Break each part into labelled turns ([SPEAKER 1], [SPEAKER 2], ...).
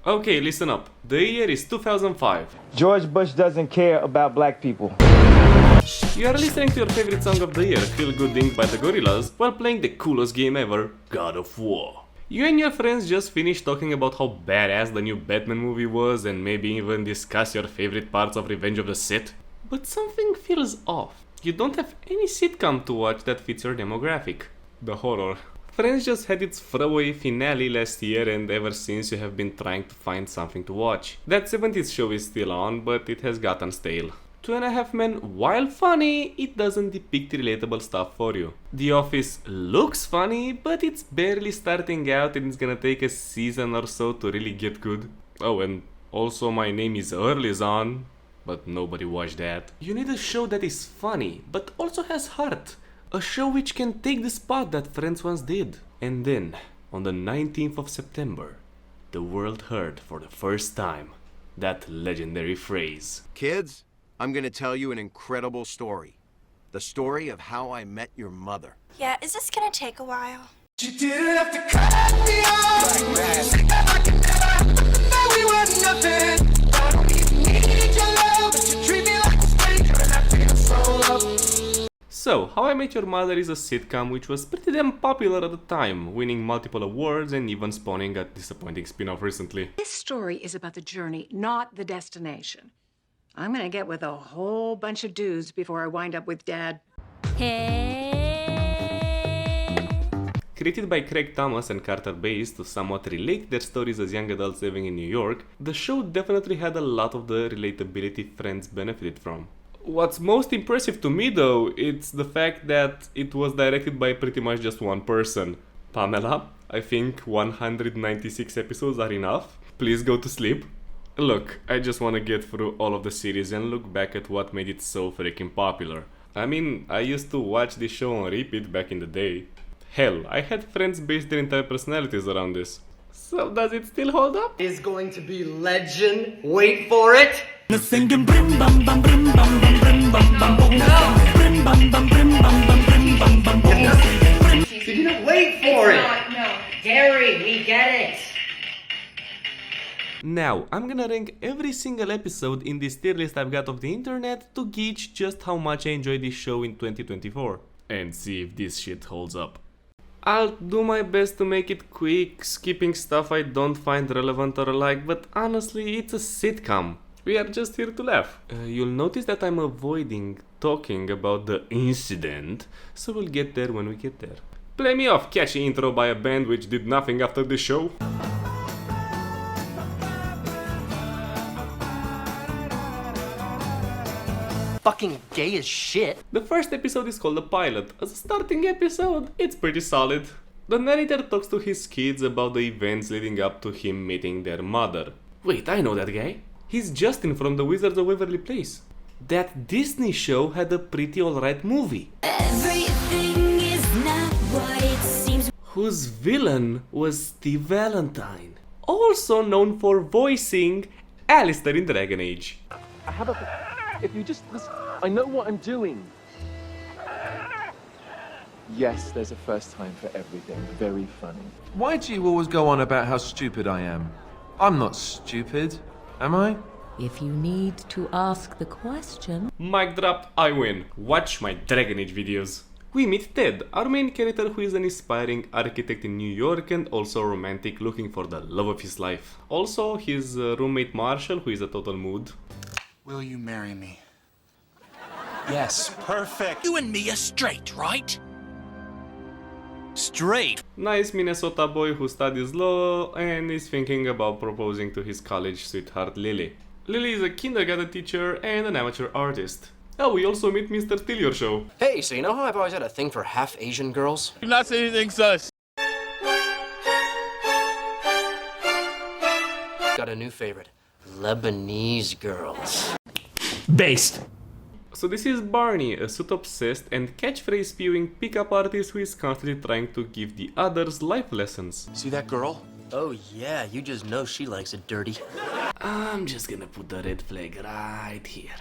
[SPEAKER 1] Okay, listen up. The year is 2005.
[SPEAKER 2] George Bush doesn't care about black people.
[SPEAKER 1] You are listening to your favorite song of the year, Feel Good Things by the Gorillaz, while playing the coolest game ever, God of War. You and your friends just finished talking about how badass the new Batman movie was and maybe even discuss your favorite parts of Revenge of the Sith. But something feels off. You don't have any sitcom to watch that fits your demographic. The horror. Friends just had its throwaway finale last year and ever since you have been trying to find something to watch. That 70s show is still on, but it has gotten stale. 2.5 Men, while funny, it doesn't depict relatable stuff for you. The Office looks funny, but it's barely starting out and it's gonna take a season or so to really get good. Oh, and also My Name is Earl is on, but nobody watched that. You need a show that is funny, but also has heart. A show which can take the spot that Friends once did. And then, on the 19th of September, the world heard for the first time that legendary phrase.
[SPEAKER 3] Kids, I'm gonna tell you an incredible story. The story of how I met your mother.
[SPEAKER 4] Yeah, is this gonna take a while?
[SPEAKER 5] You didn't have to cut me off. Like we were nothing. I don't even need your love, but you treat me like a stranger, and I feel so loved.
[SPEAKER 1] So, How I Met Your Mother is a sitcom which was pretty damn popular at the time, winning multiple awards and even spawning a disappointing spin-off recently.
[SPEAKER 6] This story is about the journey, not the destination. I'm gonna get with a whole bunch of dudes before I wind up with Dad.
[SPEAKER 4] Hey.
[SPEAKER 1] Created by Craig Thomas and Carter Bays to somewhat relate their stories as young adults living in New York, the show definitely had a lot of the relatability Friends benefited from. What's most impressive to me though, it's the fact that it was directed by pretty much just one person. Pamela, I think 196 episodes are enough. Please go to sleep. Look, I just wanna get through all of the series and look back at what made it so freaking popular. I mean, I used to watch this show on repeat back in the day. Hell, I had friends base their entire personalities around this. So does it still hold up?
[SPEAKER 7] Is going to be legend. Wait for it.
[SPEAKER 5] The singing brim bum bum brim bum bum brim bum bum boom. Brim bum bum brim bum bum brim bum bum boom.
[SPEAKER 7] You didn't wait for it.
[SPEAKER 6] No. Gary, we get it.
[SPEAKER 1] Now, I'm gonna rank every single episode in this tier list I've got of the internet to gauge just how much I enjoyed this show in 2024. And see if this shit holds up. I'll do my best to make it quick, skipping stuff I don't find relevant or like, but honestly, it's a sitcom. We are just here to laugh. You'll notice that I'm avoiding talking about the incident, so we'll get there when we get there. Play me off catchy intro by a band which did nothing after the show.
[SPEAKER 7] Fucking gay as shit.
[SPEAKER 1] The first episode is called The Pilot. As a starting episode, it's pretty solid. The narrator talks to his kids about the events leading up to him meeting their mother. Wait, I know that guy. He's Justin from The Wizards of Waverly Place. That Disney show had a pretty alright movie.
[SPEAKER 4] Everything is not what it seems.
[SPEAKER 1] Whose villain was Steve Valentine. Also known for voicing Alestra in Dragon Age.
[SPEAKER 8] If you just listen, I know what I'm doing. Yes, there's a first time for everything. Very funny.
[SPEAKER 9] Why do you always go on about how stupid I am? I'm not stupid, am I?
[SPEAKER 10] If you need to ask the question...
[SPEAKER 1] Mic drop, I win. Watch my Dragon Age videos. We meet Ted, our main character who is an inspiring architect in New York and also romantic looking for the love of his life. Also his roommate Marshall who is a total mood.
[SPEAKER 5] Will you marry me? Yes, perfect. You and me are straight, right? Straight.
[SPEAKER 1] Nice Minnesota boy who studies law and is thinking about proposing to his college sweetheart Lily. Lily is a kindergarten teacher and an amateur artist. Oh, we also meet Mr. Steal Your Show.
[SPEAKER 7] Hey, so you know how I've always had a thing for half Asian girls?
[SPEAKER 5] Do not say anything sus.
[SPEAKER 7] Got a new favorite. Lebanese girls.
[SPEAKER 5] Based.
[SPEAKER 1] So this is Barney, a suit-obsessed and catchphrase-spewing pickup artist who is constantly trying to give the others life lessons.
[SPEAKER 5] See that girl?
[SPEAKER 7] Oh yeah, you just know she likes it dirty.
[SPEAKER 1] I'm just gonna put the red flag right here.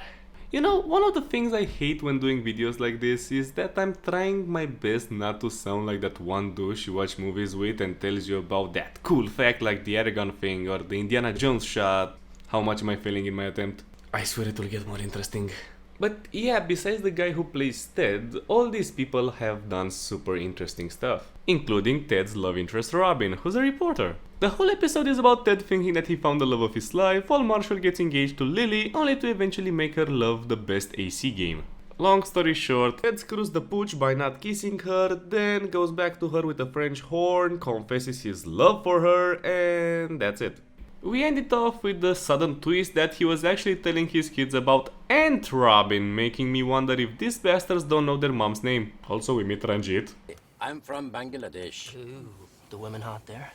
[SPEAKER 1] You know, one of the things I hate when doing videos like this is that I'm trying my best not to sound like that one douche you watch movies with and tells you about that cool fact like the Aragon thing or the Indiana Jones shot. How much am I failing in my attempt? I swear it will get more interesting. But yeah, besides the guy who plays Ted, all these people have done super interesting stuff, including Ted's love interest Robin, who's a reporter. The whole episode is about Ted thinking that he found the love of his life, while Marshall gets engaged to Lily, only to eventually make her love the best AC game. Long story short, Ted screws the pooch by not kissing her, then goes back to her with a French horn, confesses his love for her, and that's it. We end it off with the sudden twist that he was actually telling his kids about Aunt Robin, making me wonder if these bastards don't know their mom's name. Also, we meet Ranjit.
[SPEAKER 7] I'm from Bangladesh. Ooh, the women hot there?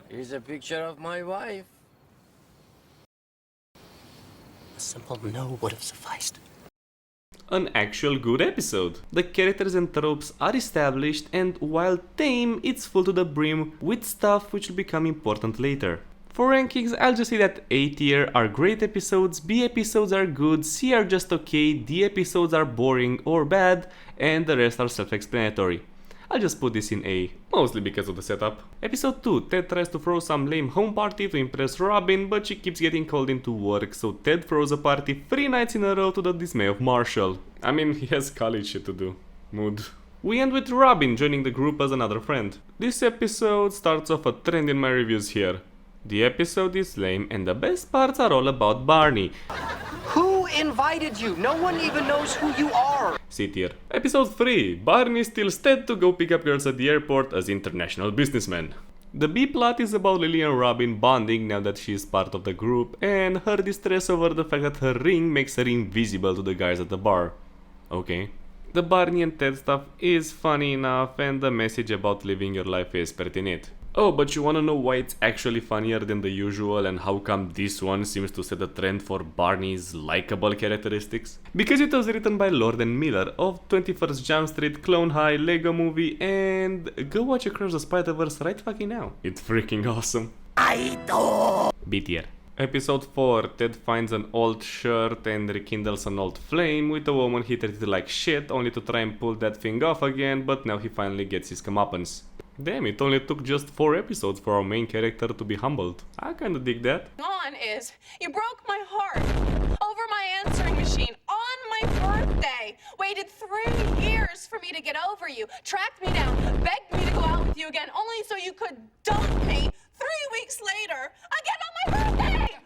[SPEAKER 7] Here's a picture of my wife. A simple no would have sufficed.
[SPEAKER 1] An actual good episode. The characters and tropes are established, and while tame, it's full to the brim with stuff which will become important later. For rankings, I'll just say that A tier are great episodes, B episodes are good, C are just okay, D episodes are boring or bad, and the rest are self-explanatory. I'll just put this in A, mostly because of the setup. Episode 2, Ted tries to throw some lame home party to impress Robin, but she keeps getting called into work, so Ted throws a party 3 nights in a row to the dismay of Marshall. I mean, he has college shit to do. Mood. We end with Robin joining the group as another friend. This episode starts off a trend in my reviews here. The episode is lame and the best parts are all about Barney.
[SPEAKER 7] Who invited you? No one even knows who you are.
[SPEAKER 1] C tier. Episode 3. Barney steals Ted to go pick up girls at the airport as international businessmen. The B plot is about Lily and Robin bonding now that she is part of the group and her distress over the fact that her ring makes her invisible to the guys at the bar. Okay. The Barney and Ted stuff is funny enough and the message about living your life is pertinent. Oh, but you wanna know why it's actually funnier than the usual and how come this one seems to set a trend for Barney's likable characteristics? Because it was written by Lord and Miller of 21st Jump Street, Clone High, Lego Movie, and go watch Across the Spider-Verse right fucking now. It's freaking awesome. B tier. Episode 4, Ted finds an old shirt and rekindles an old flame with a woman he treated like shit only to try and pull that thing off again, but now he finally gets his comeuppance. Damn, it only took just 4 episodes for our main character to be humbled. I kinda dig that.
[SPEAKER 11] On is, you broke my heart over my answering machine on my birthday. Waited 3 years for me to get over you. Tracked me down, begged me to go out with you again, only so you could dump me 3 weeks later, again on my birthday.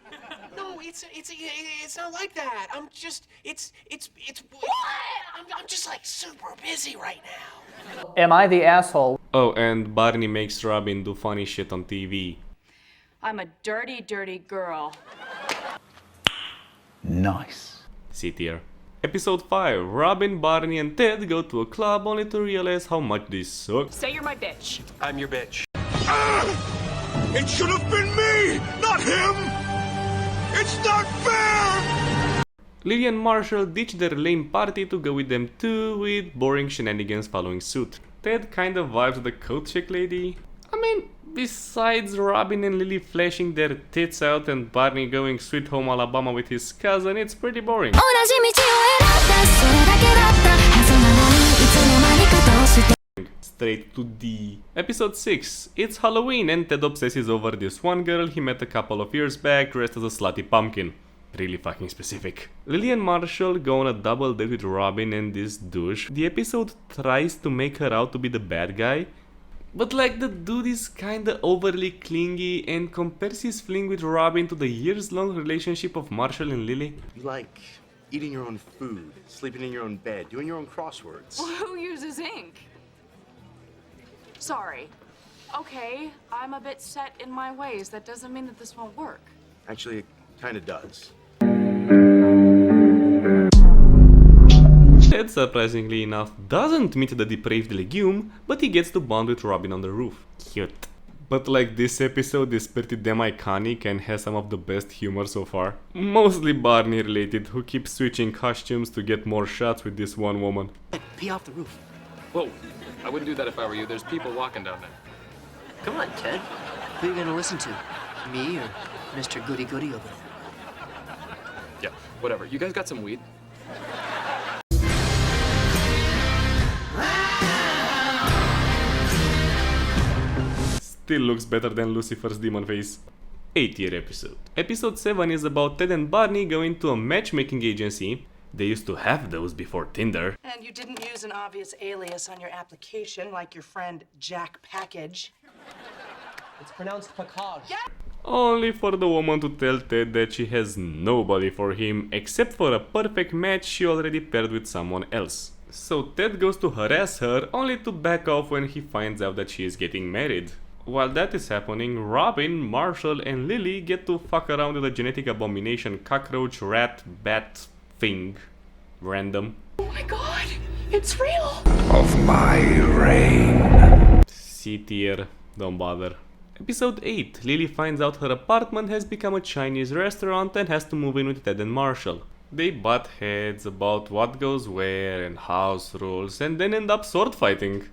[SPEAKER 12] No, it's not like that. I'm just,
[SPEAKER 11] What?
[SPEAKER 12] I'm just like super busy right now.
[SPEAKER 13] Am I the asshole?
[SPEAKER 1] Oh, and Barney makes Robin do funny shit on TV.
[SPEAKER 11] I'm a dirty, dirty girl.
[SPEAKER 2] Nice.
[SPEAKER 1] C tier. Episode 5, Robin, Barney and Ted go to a club only to realize how much they suck.
[SPEAKER 11] Say you're my bitch.
[SPEAKER 12] I'm your bitch.
[SPEAKER 5] It should have been me, not him! It's not fair!
[SPEAKER 1] Lily and Marshall ditch their lame party to go with them too, with boring shenanigans following suit. Ted kind of vibes the coat check lady. I mean, besides Robin and Lily flashing their tits out and Barney going Sweet Home Alabama with his cousin, it's pretty boring. Straight to D. Episode 6. It's Halloween and Ted obsesses over this one girl he met a couple of years back dressed as a slutty pumpkin. Really fucking specific. Lily and Marshall go on a double date with Robin and this douche. The episode tries to make her out to be the bad guy, but like the dude is kinda overly clingy and compares his fling with Robin to the years-long relationship of Marshall and Lily.
[SPEAKER 14] You like eating your own food, sleeping in your own bed, doing your own crosswords.
[SPEAKER 11] Well, who uses ink? Sorry. Okay, I'm a bit set in my ways. That doesn't mean that this won't work.
[SPEAKER 14] Actually, it kind of does.
[SPEAKER 1] Ted, surprisingly enough, doesn't meet the depraved legume, but he gets to bond with Robin on the roof. Cute. But like, this episode is pretty damn iconic and has some of the best humor so far. Mostly Barney related, who keeps switching costumes to get more shots with this one woman.
[SPEAKER 7] Pee off the roof.
[SPEAKER 15] Whoa, I wouldn't do that if I were you. There's people walking down there.
[SPEAKER 7] Come on, Ted. Who are you gonna listen to? Me or Mr. Goody Goody over there?
[SPEAKER 15] Yeah, whatever. You guys got some weed?
[SPEAKER 1] still looks better than Lucifer's demon face. 8th episode. Episode 7 is about Ted and Barney going to a matchmaking agency. They used to have those before Tinder.
[SPEAKER 12] And you didn't use an obvious alias on your application like your friend Jack Package.
[SPEAKER 7] It's pronounced Pacog.
[SPEAKER 12] Yeah.
[SPEAKER 1] Only for the woman to tell Ted that she has nobody for him except for a perfect match she already paired with someone else. So Ted goes to harass her only to back off when he finds out that she is getting married. While that is happening, Robin, Marshall and Lily get to fuck around with a genetic abomination cockroach rat bat thing. Random.
[SPEAKER 12] Oh my god, it's real!
[SPEAKER 5] Of my reign.
[SPEAKER 1] C tier, don't bother. Episode 8, Lily finds out her apartment has become a Chinese restaurant and has to move in with Ted and Marshall. They butt heads about what goes where and house rules and then end up sword fighting.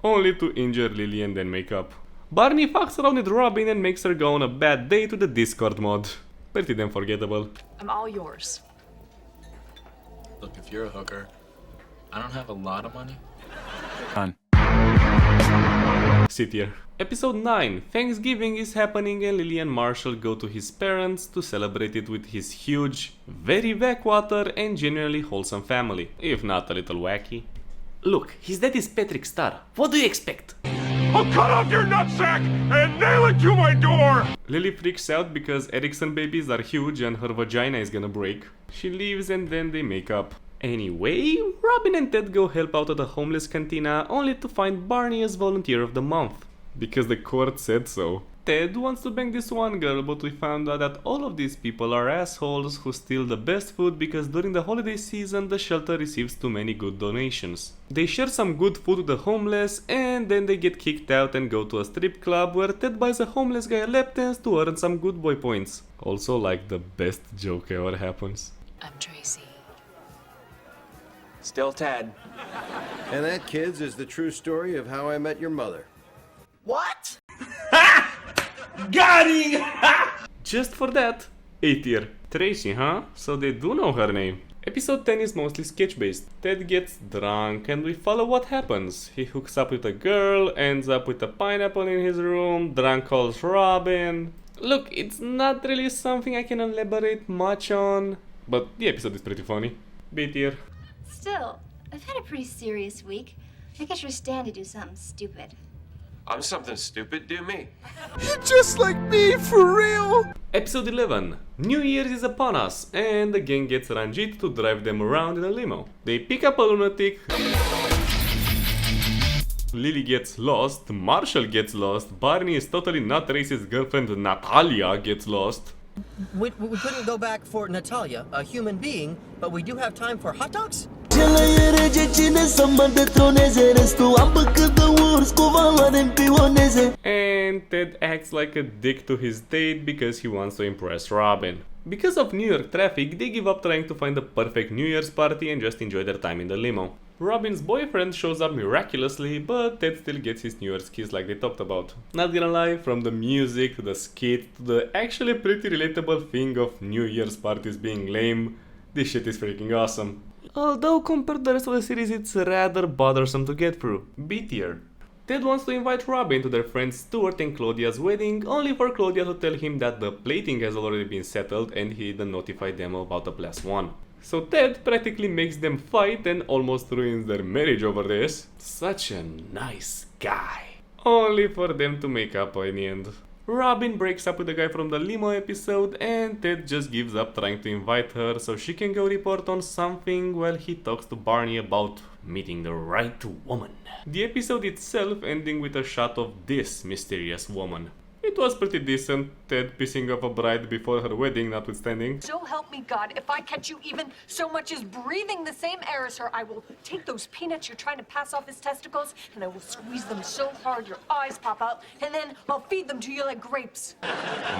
[SPEAKER 1] Only to injure Lily and then make up. Barney fucks around with Robin and makes her go on a bad date with the Discord mod. Pretty damn forgettable.
[SPEAKER 12] I'm all yours.
[SPEAKER 15] Look, if you're a hooker, I don't have a lot of money.
[SPEAKER 1] Sit here. Episode 9. Thanksgiving is happening and Lily and Marshall go to his parents to celebrate it with his huge, very backwater and genuinely wholesome family, if not a little wacky. Look, his dad is Patrick Star. What do you expect?
[SPEAKER 5] I'll cut off your nutsack and nail it to my door!
[SPEAKER 1] Lily freaks out because Erickson babies are huge and her vagina is gonna break. She leaves and then they make up. Anyway, Robin and Ted go help out at a homeless cantina only to find Barney as volunteer of the month. Because the court said so. Ted wants to bang this one girl, but we found out that all of these people are assholes who steal the best food because during the holiday season the shelter receives too many good donations. They share some good food with the homeless and then they get kicked out and go to a strip club where Ted buys a homeless guy a lap dance to earn some good boy points. Also like the best joke ever happens.
[SPEAKER 11] I'm Tracy.
[SPEAKER 7] Still Ted.
[SPEAKER 3] And that, kids, is the true story of how I met your mother.
[SPEAKER 12] What?
[SPEAKER 5] Got him!
[SPEAKER 1] Just for that. 8th tier. Tracy, huh? So they do know her name. Episode 10 is mostly sketch based. Ted gets drunk and we follow what happens. He hooks up with a girl, ends up with a pineapple in his room, drunk calls Robin. Look, it's not really something I can elaborate much on, but the episode is pretty funny. B tier.
[SPEAKER 13] Still, I've had a pretty serious week. I guess you're stand to do something stupid.
[SPEAKER 16] I'm something stupid, do me.
[SPEAKER 5] You're just like me, for real!
[SPEAKER 1] Episode 11. New Year's is upon us, and the gang gets Ranjit to drive them around in a limo. They pick up a lunatic. Lily gets lost, Marshall gets lost, Barney is totally not racist girlfriend Natalia gets lost.
[SPEAKER 7] We couldn't go back for Natalia, a human being, but we do have time for hot dogs?
[SPEAKER 1] And Ted acts like a dick to his date because he wants to impress Robin. Because of New York traffic, they give up trying to find the perfect New Year's party and just enjoy their time in the limo. Robin's boyfriend shows up miraculously, but Ted still gets his New Year's kiss like they talked about. Not gonna lie, from the music to the skit to the actually pretty relatable thing of New Year's parties being lame, this shit is freaking awesome. Although compared to the rest of the series it's rather bothersome to get through. B tier. Ted wants to invite Robin to their friends Stuart and Claudia's wedding, only for Claudia to tell him that the plating has already been settled and he didn't notify them about the plus one. So Ted practically makes them fight and almost ruins their marriage over this. Such a nice guy. Only for them to make up in the end. Robin breaks up with the guy from the limo episode and Ted just gives up trying to invite her so she can go report on something while he talks to Barney about meeting the right woman. The episode itself ending with a shot of this mysterious woman. It was pretty decent, Ted pissing off a bride before her wedding notwithstanding.
[SPEAKER 6] So help me God, if I catch you even so much as breathing the same air as her, I will take those peanuts you're trying to pass off as testicles and I will squeeze them so hard your eyes pop out and then I'll feed them to you like grapes.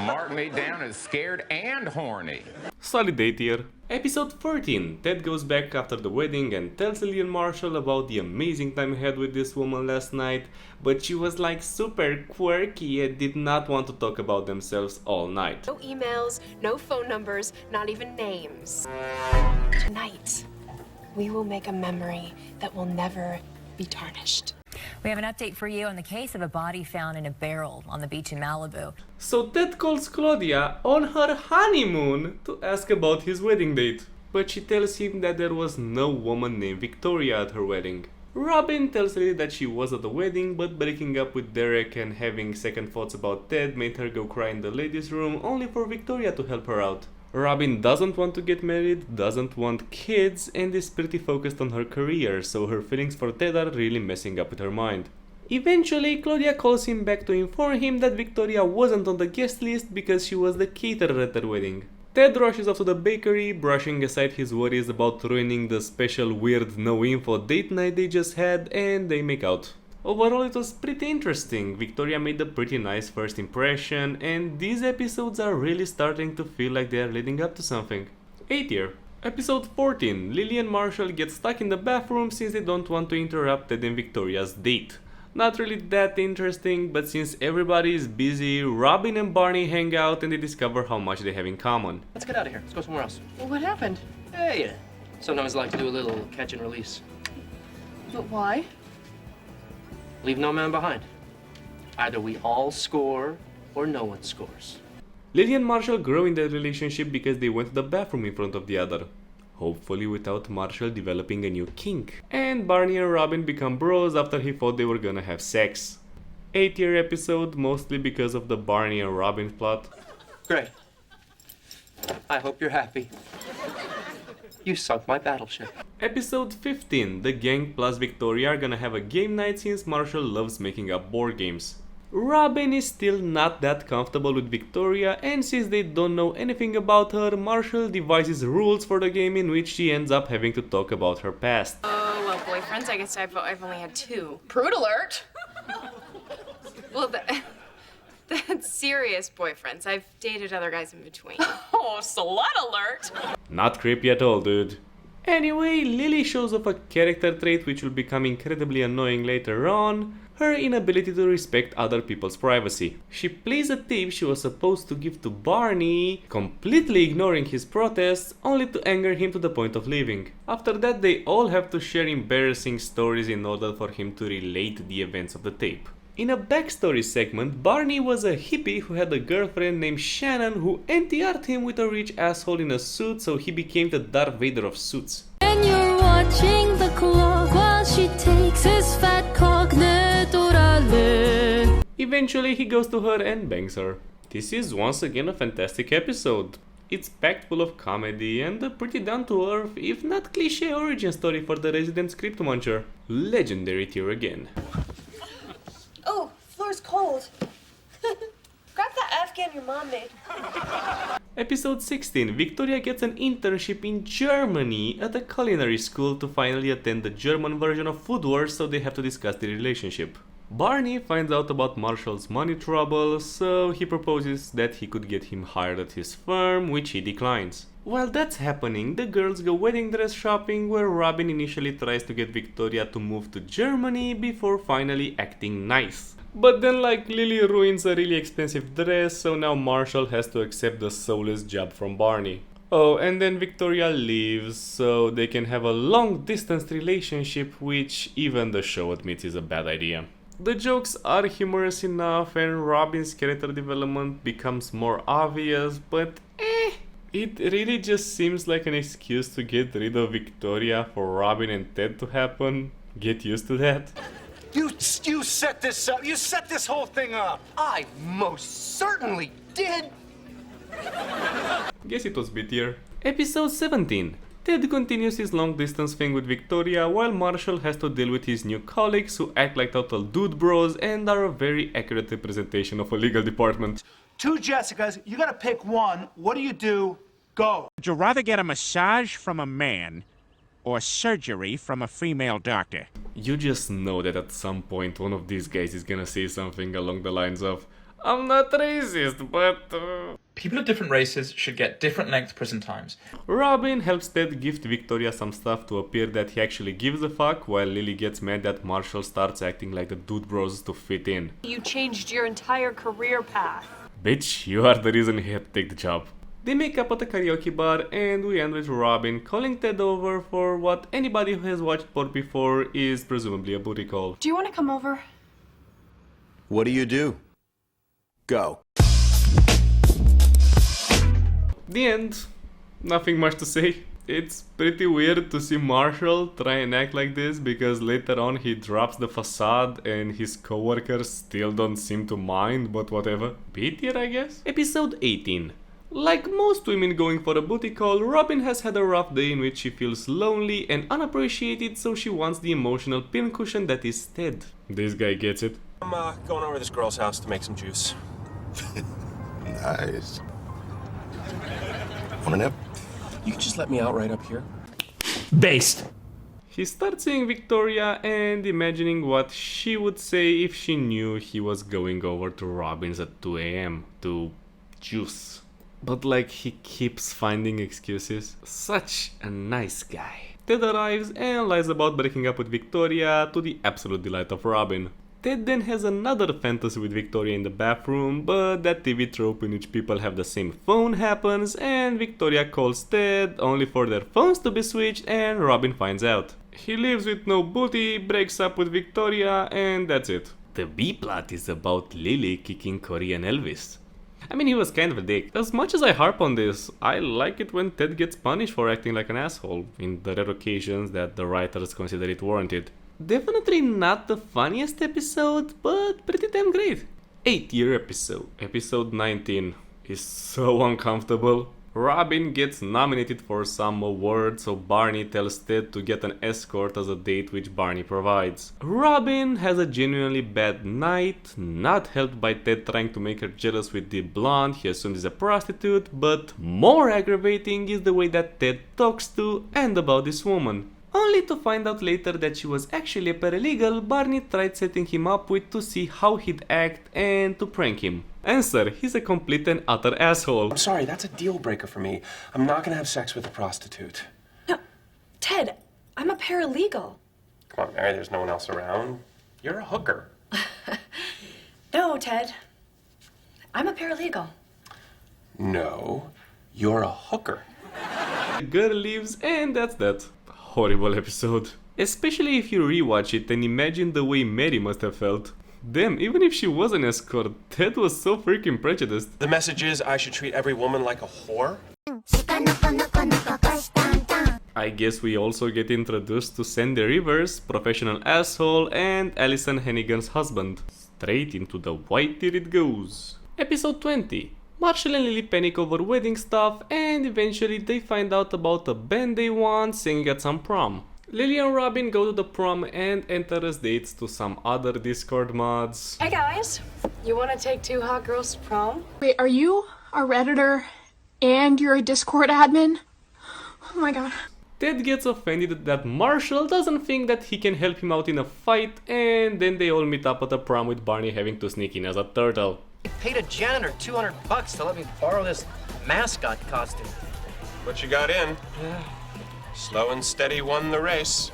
[SPEAKER 17] Mark me down as scared and horny.
[SPEAKER 1] Solid A tier. Episode 13. Ted goes back after the wedding and tells Lily and Marshall about the amazing time he had with this woman last night, but she was like super quirky and did not want to talk about themselves all night.
[SPEAKER 11] No emails, no phone numbers, not even names. Tonight, we will make a memory that will never be tarnished.
[SPEAKER 18] We have an update for you on the case of a body found in a barrel on the beach in Malibu.
[SPEAKER 1] So Ted calls Claudia on her honeymoon to ask about his wedding date, but she tells him that there was no woman named Victoria at her wedding. Robin tells Lily that she was at the wedding, but breaking up with Derek and having second thoughts about Ted made her go cry in the ladies' room only for Victoria to help her out. Robin doesn't want to get married, doesn't want kids, and is pretty focused on her career, so her feelings for Ted are really messing up with her mind. Eventually, Claudia calls him back to inform him that Victoria wasn't on the guest list because she was the caterer at their wedding. Ted rushes off to the bakery, brushing aside his worries about ruining the special weird no-info date night they just had, and they make out. Overall, it was pretty interesting. Victoria made a pretty nice first impression, and these episodes are really starting to feel like they are leading up to something. 8 tier. Episode 14. Lily and Marshall get stuck in the bathroom since they don't want to interrupt Ted and Victoria's date. Not really that interesting, but since everybody is busy, Robin and Barney hang out and they discover how much they have in common.
[SPEAKER 7] Let's get out of here. Let's go somewhere else.
[SPEAKER 12] Well, what happened?
[SPEAKER 7] Hey, sometimes I like to do a little catch and release.
[SPEAKER 12] But why?
[SPEAKER 7] Leave no man behind. Either we all score or no one scores.
[SPEAKER 1] Lily and Marshall grow in their relationship because they went to the bathroom in front of the other. Hopefully without Marshall developing a new kink. And Barney and Robin become bros after he thought they were gonna have sex. 8 tier episode, mostly because of the Barney and Robin plot.
[SPEAKER 7] Great. I hope you're happy. You sunk my battleship.
[SPEAKER 1] Episode 15. The gang plus Victoria are gonna have a game night since Marshall loves making up board games. Robin is still not that comfortable with Victoria, and since they don't know anything about her, Marshall devises rules for the game in which she ends up having to talk about her past.
[SPEAKER 11] Oh, well, boyfriends, I guess I've only had 2. Prude alert! Well, that's serious boyfriends. I've dated other guys in between. Oh, slut alert!
[SPEAKER 1] Not creepy at all, dude. Anyway, Lily shows off a character trait which will become incredibly annoying later on, her inability to respect other people's privacy. She plays a tip she was supposed to give to Barney, completely ignoring his protests, only to anger him to the point of leaving. After that, they all have to share embarrassing stories in order for him to relate the events of the tape. In a backstory segment, Barney was a hippie who had a girlfriend named Shannon who NTR'd him with a rich asshole in a suit, so he became the Darth Vader of suits.
[SPEAKER 4] And you're watching the clock while she takes his fat cock.
[SPEAKER 1] Eventually he goes to her and bangs her. This is once again a fantastic episode. It's packed full of comedy and a pretty down-to-earth, if not cliché origin story for the resident script muncher. Legendary tier again.
[SPEAKER 6] Oh, floor's cold. Grab that Afghan your mom made.
[SPEAKER 1] Episode 16. Victoria gets an internship in Germany at a culinary school to finally attend the German version of Food Wars, so they have to discuss the relationship. Barney finds out about Marshall's money trouble, so he proposes that he could get him hired at his firm, which he declines. While that's happening, the girls go wedding dress shopping, where Robin initially tries to get Victoria to move to Germany before finally acting nice. But then Lily ruins a really expensive dress, so now Marshall has to accept the soulless job from Barney. Oh, and then Victoria leaves, so they can have a long distance relationship, which even the show admits is a bad idea. The jokes are humorous enough and Robin's character development becomes more obvious, but it really just seems like an excuse to get rid of Victoria for Robin and Ted to happen. Get used to that.
[SPEAKER 5] You set this up. You set this whole thing up.
[SPEAKER 7] I most certainly did.
[SPEAKER 1] Guess it was B-tier. Episode 17. Ted continues his long distance thing with Victoria while Marshall has to deal with his new colleagues who act like total dude bros and are a very accurate representation of a legal department.
[SPEAKER 5] 2 Jessicas, you gotta pick one. What do? Go.
[SPEAKER 19] Would you rather get a massage from a man or surgery from a female doctor?
[SPEAKER 1] You just know that at some point one of these guys is gonna say something along the lines of, I'm not racist, but...
[SPEAKER 15] People of different races should get different length prison times.
[SPEAKER 1] Robin helps Ted gift Victoria some stuff to appear that he actually gives a fuck, while Lily gets mad that Marshall starts acting like the dude bros to fit in.
[SPEAKER 6] You changed your entire career path.
[SPEAKER 1] Bitch, you are the reason he had to take the job. They make up at a karaoke bar, and we end with Robin calling Ted over for what anybody who has watched porn before is presumably a booty call.
[SPEAKER 6] Do you want to come over?
[SPEAKER 3] What do? Go.
[SPEAKER 1] The end. Nothing much to say. It's pretty weird to see Marshall try and act like this because later on he drops the facade and his coworkers still don't seem to mind, but whatever. Pitier, I guess? Episode 18. Like most women going for a booty call, Robin has had a rough day in which she feels lonely and unappreciated, so she wants the emotional pincushion that is Ted. This guy gets it.
[SPEAKER 16] I'm going over to this girl's house to make some juice.
[SPEAKER 14] Nice.
[SPEAKER 16] Want a nip? You can just let me out right up here.
[SPEAKER 1] Based! He starts seeing Victoria and imagining what she would say if she knew he was going over to Robin's at 2 AM to juice. But like he keeps finding excuses. Such a nice guy. Ted arrives and lies about breaking up with Victoria to the absolute delight of Robin. Ted then has another fantasy with Victoria in the bathroom, but that TV trope in which people have the same phone happens and Victoria calls Ted only for their phones to be switched and Robin finds out. He leaves with no booty, breaks up with Victoria, and that's it. The B-plot is about Lily kicking Korean Elvis. I mean, he was kind of a dick. As much as I harp on this, I like it when Ted gets punished for acting like an asshole, in the rare occasions that the writers consider it warranted. Definitely not the funniest episode, but pretty damn great. 8-year episode. Episode 19 is so uncomfortable. Robin gets nominated for some award, so Barney tells Ted to get an escort as a date, which Barney provides. Robin has a genuinely bad night, not helped by Ted trying to make her jealous with the blonde he assumes is a prostitute, but more aggravating is the way that Ted talks to and about this woman. Only to find out later that she was actually a paralegal Barney tried setting him up with to see how he'd act and to prank him. Answer, he's a complete and utter asshole.
[SPEAKER 16] I'm sorry, that's a deal breaker for me. I'm not gonna have sex with a prostitute.
[SPEAKER 6] No, Ted, I'm a paralegal.
[SPEAKER 16] Come on, Mary, there's no one else around. You're a hooker.
[SPEAKER 6] No, Ted, I'm a paralegal.
[SPEAKER 16] No, you're a hooker.
[SPEAKER 1] The girl leaves and that's that. Horrible episode. Especially if you rewatch it and imagine the way Mary must have felt. Damn, even if she was an escort, Ted was so freaking prejudiced.
[SPEAKER 16] The message is I should treat every woman like a whore?
[SPEAKER 1] I guess we also get introduced to Sandy Rivers, professional asshole, and Alison Hannigan's husband. Straight into the white it goes. Episode 20. Marshall and Lily panic over wedding stuff and eventually they find out about a band they want singing at some prom. Lily and Robin go to the prom and enter as dates to some other Discord mods.
[SPEAKER 6] Hey guys, you want to take two hot girls to prom?
[SPEAKER 20] Wait, are you a Redditor and you're a Discord admin? Oh my god.
[SPEAKER 1] Ted gets offended that Marshall doesn't think that he can help him out in a fight and then they all meet up at the prom with Barney having to sneak in as a turtle.
[SPEAKER 7] I paid a janitor $200 to let me borrow this mascot costume.
[SPEAKER 16] What you got in? Slow and steady won the race.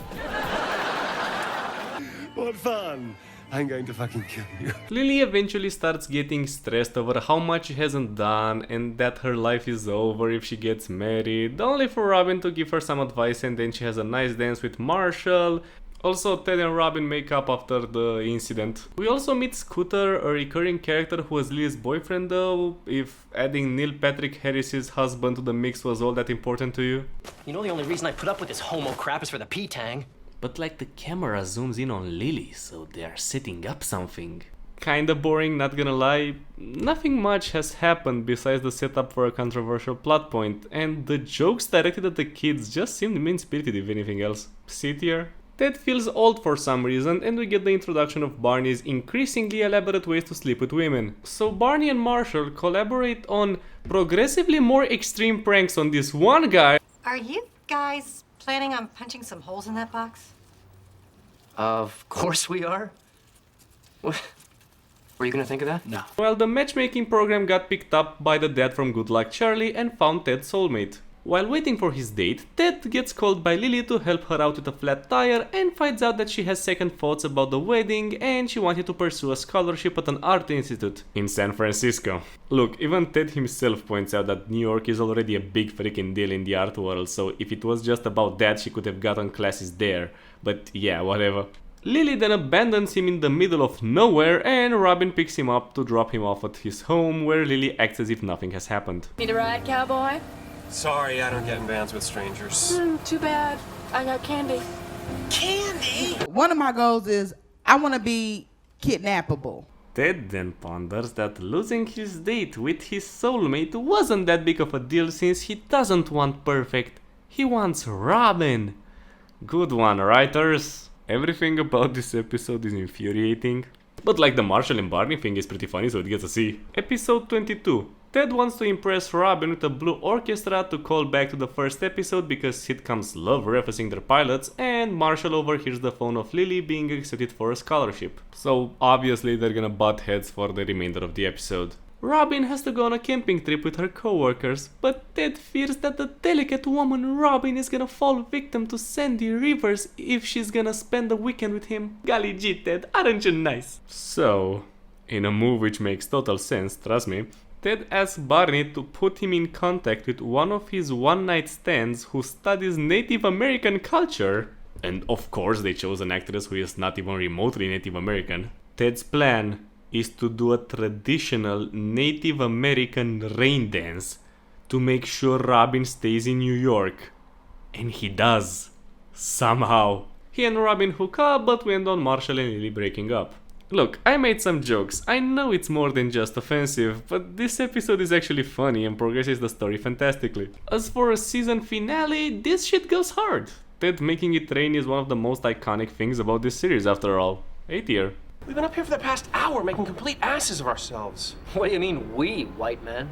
[SPEAKER 21] What fun! I'm going to fucking kill you.
[SPEAKER 1] Lily eventually starts getting stressed over how much she hasn't done and that her life is over if she gets married, only for Robin to give her some advice and then she has a nice dance with Marshall. Also, Ted and Robin make up after the incident. We also meet Scooter, a recurring character who was Lily's boyfriend though, if adding Neil Patrick Harris's husband to the mix was all that important to you.
[SPEAKER 7] You know the only reason I put up with this homo crap is for the P-Tang.
[SPEAKER 1] But like the camera zooms in on Lily, so they are setting up something. Kinda boring, not gonna lie. Nothing much has happened besides the setup for a controversial plot point, and the jokes directed at the kids just seemed mean-spirited if anything else. C tier. Ted feels old for some reason and we get the introduction of Barney's increasingly elaborate ways to sleep with women. So Barney and Marshall collaborate on progressively more extreme pranks on this one guy.
[SPEAKER 6] Are you guys planning on punching some holes in that box?
[SPEAKER 7] Of course we are. What? Were you gonna think of that? No.
[SPEAKER 1] Well, the matchmaking program got picked up by the dad from Good Luck Charlie and found Ted's soulmate. While waiting for his date, Ted gets called by Lily to help her out with a flat tire and finds out that she has second thoughts about the wedding and she wanted to pursue a scholarship at an art institute in San Francisco. Look, even Ted himself points out that New York is already a big freaking deal in the art world, so if it was just about that she could have gotten classes there, but yeah, whatever. Lily then abandons him in the middle of nowhere and Robin picks him up to drop him off at his home where Lily acts as if nothing has happened.
[SPEAKER 11] Need a ride, cowboy?
[SPEAKER 16] Sorry, I don't get in vans with strangers.
[SPEAKER 11] Too bad. I got candy.
[SPEAKER 12] Candy? One of my goals is I want to be kidnappable.
[SPEAKER 1] Ted then ponders that losing his date with his soulmate wasn't that big of a deal since he doesn't want perfect, he wants Robin. Good one, writers. Everything about this episode is infuriating. But like the Marshall and Barney thing is pretty funny, so it gets a C. Episode 22. Ted wants to impress Robin with a blue orchestra to call back to the first episode because sitcoms love referencing their pilots, and Marshall overhears the phone of Lily being accepted for a scholarship. So obviously they're gonna butt heads for the remainder of the episode. Robin has to go on a camping trip with her co-workers, but Ted fears that the delicate woman Robin is gonna fall victim to Sandy Rivers if she's gonna spend the weekend with him. Golly gee, Ted, aren't you nice? So, in a move which makes total sense, trust me, Ted asks Barney to put him in contact with one of his one-night stands who studies Native American culture. And of course they chose an actress who is not even remotely Native American. Ted's plan is to do a traditional Native American rain dance to make sure Robin stays in New York. And he does. Somehow. He and Robin hook up, but we end on Marshall and Lily breaking up. Look, I made some jokes, I know it's more than just offensive, but this episode is actually funny and progresses the story fantastically. As for a season finale, this shit goes hard. Ted making it rain is one of the most iconic things about this series after all. A tier.
[SPEAKER 16] We've been up here for the past hour making complete asses of ourselves.
[SPEAKER 7] What do you mean, we, white man?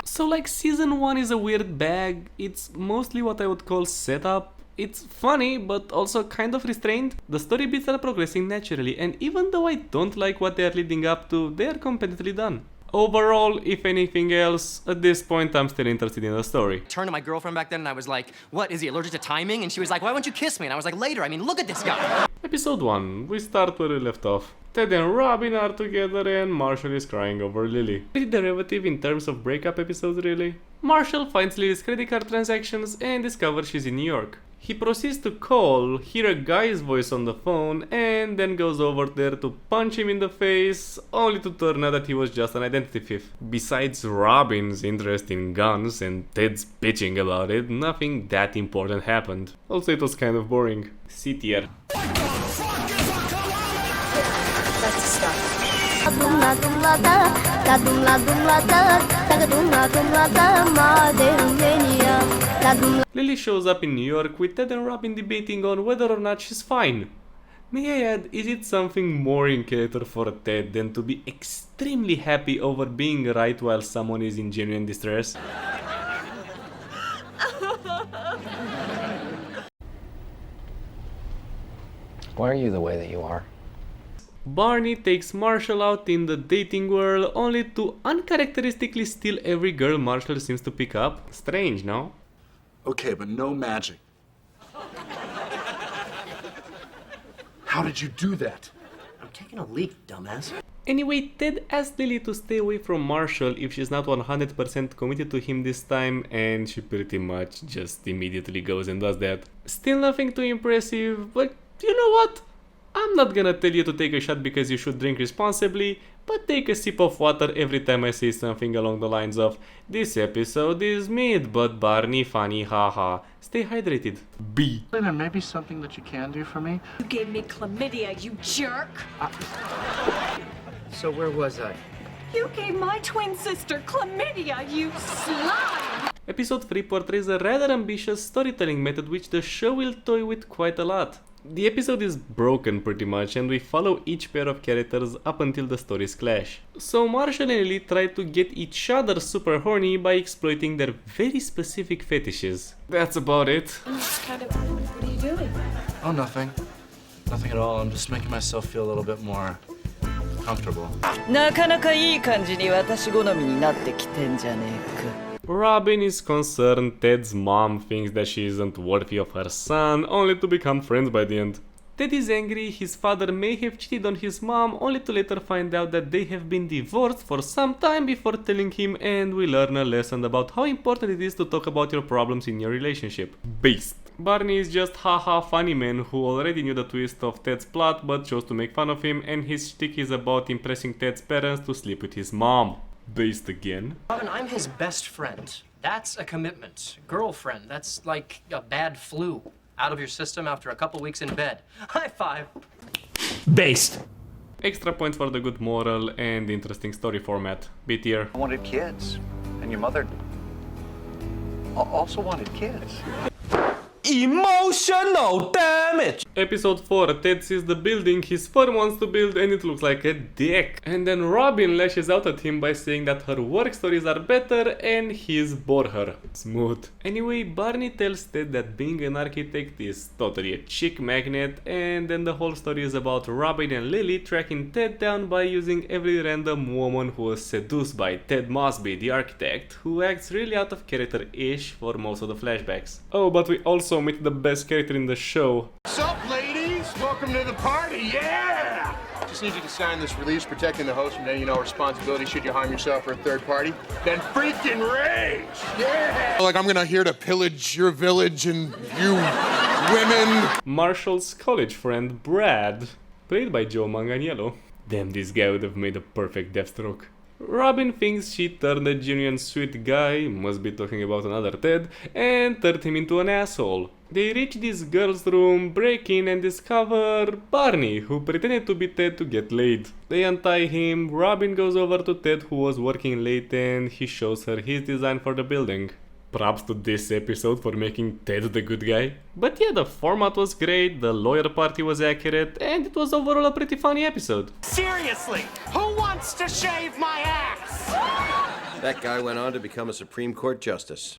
[SPEAKER 1] So like season 1 is a weird bag, it's mostly what I would call setup. It's funny, but also kind of restrained. The story beats are progressing naturally, and even though I don't like what they are leading up to, they are competently done. Overall, if anything else, at this point I'm still interested in the story.
[SPEAKER 8] Turned to my girlfriend back then and I was like, what, is he allergic to timing? And she was like, why won't you kiss me? And I was like, later, I mean, look at this guy.
[SPEAKER 1] Episode 1, we start where we left off. Ted and Robin are together and Marshall is crying over Lily. Pretty derivative in terms of breakup episodes, really. Marshall finds Lily's credit card transactions and discovers she's in New York. He proceeds to call, hear a guy's voice on the phone, and then goes over there to punch him in the face, only to turn out that he was just an identity thief. Besides Robin's interest in guns and Ted's bitching about it, nothing that important happened. Also, it was kind of boring. C tier.
[SPEAKER 11] That's the stuff.
[SPEAKER 1] Lily shows up in New York with Ted and Robin debating on whether or not she's fine. May I add, is it something more in character for Ted than to be extremely happy over being right while someone is in genuine distress?
[SPEAKER 7] Why are you the way that you are?
[SPEAKER 1] Barney takes Marshall out in the dating world only to uncharacteristically steal every girl Marshall seems to pick up. Strange, no?
[SPEAKER 14] Okay, but no magic. How did you do that?
[SPEAKER 7] I'm taking a leak, dumbass.
[SPEAKER 1] Anyway, Ted asks Lily to stay away from Marshall if she's not 100% committed to him this time, and she pretty much just immediately goes and does that. Still nothing too impressive, but you know what? I'm not gonna tell you to take a shot because you should drink responsibly, but take a sip of water every time I say something along the lines of "This episode is mid, but Barney funny, haha." Stay hydrated. B.
[SPEAKER 14] There may be something that you can do for me.
[SPEAKER 6] You gave me chlamydia, you jerk!
[SPEAKER 7] So where was I?
[SPEAKER 6] You gave my twin sister chlamydia, you slime!
[SPEAKER 1] Episode 3 portrays a rather ambitious storytelling method which the show will toy with quite a lot. The episode is broken pretty much, and we follow each pair of characters up until the stories clash. So Marshall and Lily try to get each other super horny by exploiting their very specific fetishes. That's about it.
[SPEAKER 11] What are you doing?
[SPEAKER 14] Oh, nothing. Nothing at all. I'm just making myself feel a little bit more comfortable.
[SPEAKER 22] なかなかいい感じに私好みになってきてんじゃねえか。
[SPEAKER 1] Robin is concerned Ted's mom thinks that she isn't worthy of her son, only to become friends by the end. Ted is angry his father may have cheated on his mom, only to later find out that they have been divorced for some time before telling him, and we learn a lesson about how important it is to talk about your problems in your relationship. Beast. Barney is just haha funny man who already knew the twist of Ted's plot but chose to make fun of him, and his shtick is about impressing Ted's parents to sleep with his mom. Based again.
[SPEAKER 7] Robin, I'm his best friend. That's a commitment. Girlfriend, that's like a bad flu. Out of your system after a couple weeks in bed. High five.
[SPEAKER 1] Based. Extra points for the good moral and interesting story format. B tier.
[SPEAKER 9] I wanted kids, and your mother also wanted kids.
[SPEAKER 1] Emotional damage! Episode 4, Ted sees the building his firm wants to build and it looks like a dick. And then Robin lashes out at him by saying that her work stories are better and he's bore her. Smooth. Anyway, Barney tells Ted that being an architect is totally a chick magnet, and then the whole story is about Robin and Lily tracking Ted down by using every random woman who was seduced by Ted Mosby, the architect, who acts really out of character-ish for most of the flashbacks. Oh, but we also meet the best character in the show.
[SPEAKER 14] What's up, ladies? Welcome to the party, yeah! Just need you to sign this release protecting the host from any responsibility should you harm yourself or a third party. Then freaking rage! Yeah! Like I'm gonna here to pillage your village and you women.
[SPEAKER 1] Marshall's college friend Brad, played by Joe Manganiello. Damn, this guy would have made a perfect Deathstroke. Robin thinks she turned a genuine sweet guy, must be talking about another Ted, and turned him into an asshole. They reach this girl's room, break in and discover Barney, who pretended to be Ted to get laid. They untie him, Robin goes over to Ted who was working late and he shows her his design for the building. Props to this episode for making Ted the good guy. But yeah, the format was great, the lawyer party was accurate, and it was overall a pretty funny episode.
[SPEAKER 5] Seriously, who wants to shave my ass?
[SPEAKER 3] That guy went on to become a Supreme Court justice.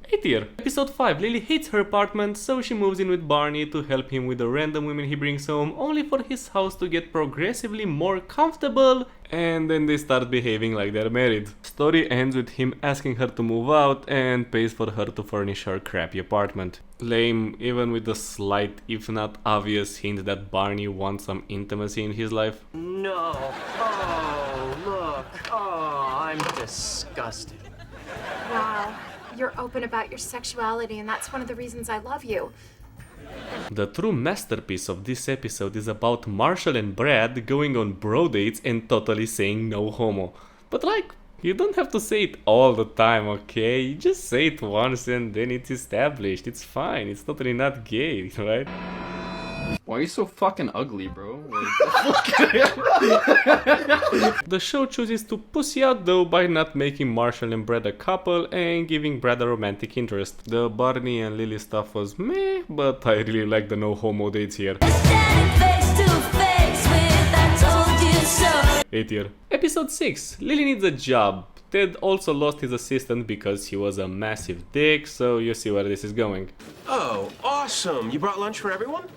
[SPEAKER 1] A tier. Episode 5, Lily hates her apartment, so she moves in with Barney to help him with the random women he brings home, only for his house to get progressively more comfortable, and then they start behaving like they're married. Story ends with him asking her to move out and pays for her to furnish her crappy apartment. Lame, even with the slight, if not obvious, hint that Barney wants some intimacy in his life.
[SPEAKER 7] No. Oh, look. Oh, I'm disgusted.
[SPEAKER 22] Wow. You're open about your sexuality, and that's one of the reasons I love you.
[SPEAKER 1] The true masterpiece of this episode is about Marshall and Brad going on bro dates and totally saying no homo. But like, you don't have to say it all the time, okay? You just say it once and then it's established. It's fine. It's totally not gay, right?
[SPEAKER 15] Why are you so fucking ugly, bro?
[SPEAKER 1] The show chooses to pussy out though by not making Marshall and Brad a couple and giving Brad a romantic interest. The Barney and Lily stuff was meh, but I really like the no homo dates here. A tier. Episode 6, Lily needs a job. Ted also lost his assistant because he was a massive dick, so you see where this is going.
[SPEAKER 16] Oh, awesome! You brought lunch for everyone?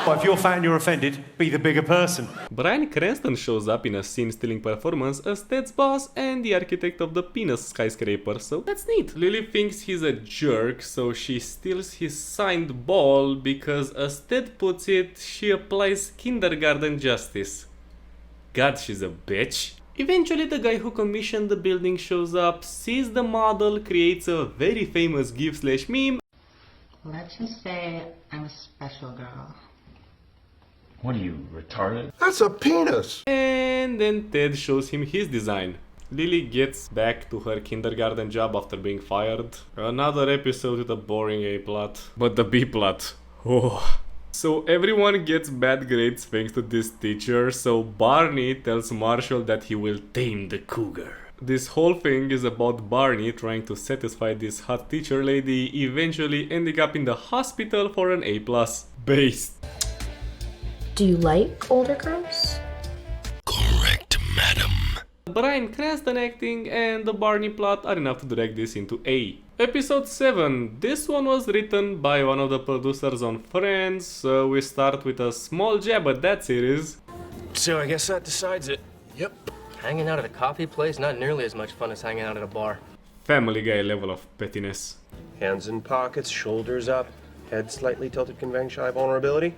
[SPEAKER 21] Well, if you're fat and you're offended, be the bigger person.
[SPEAKER 1] Bryan Cranston shows up in a scene-stealing performance as Ted's boss and the architect of the penis skyscraper, so that's neat. Lily thinks he's a jerk, so she steals his signed ball because, as Ted puts it, she applies kindergarten justice. God, she's a bitch. Eventually, the guy who commissioned the building shows up, sees the model, creates a very famous GIF/meme.
[SPEAKER 23] Let's just say I'm a special girl.
[SPEAKER 15] What are you, retarded?
[SPEAKER 14] That's a penis!
[SPEAKER 1] And then Ted shows him his design. Lily gets back to her kindergarten job after being fired. Another episode with a boring A plot. But the B plot. Oh. So everyone gets bad grades thanks to this teacher, so Barney tells Marshall that he will tame the cougar. This whole thing is about Barney trying to satisfy this hot teacher lady, eventually ending up in the hospital for an A+. Based.
[SPEAKER 10] Do you like older girls?
[SPEAKER 1] Correct, madam. Bryan Cranston acting and the Barney plot are enough to drag this into A. Episode 7. This one was written by one of the producers on Friends, so we start with a small jab at that series.
[SPEAKER 16] So I guess that decides it.
[SPEAKER 7] Yep. Hanging out at a coffee place, not nearly as much fun as hanging out at a bar.
[SPEAKER 1] Family Guy level of pettiness.
[SPEAKER 16] Hands in pockets, shoulders up, head slightly tilted, conveying shy vulnerability.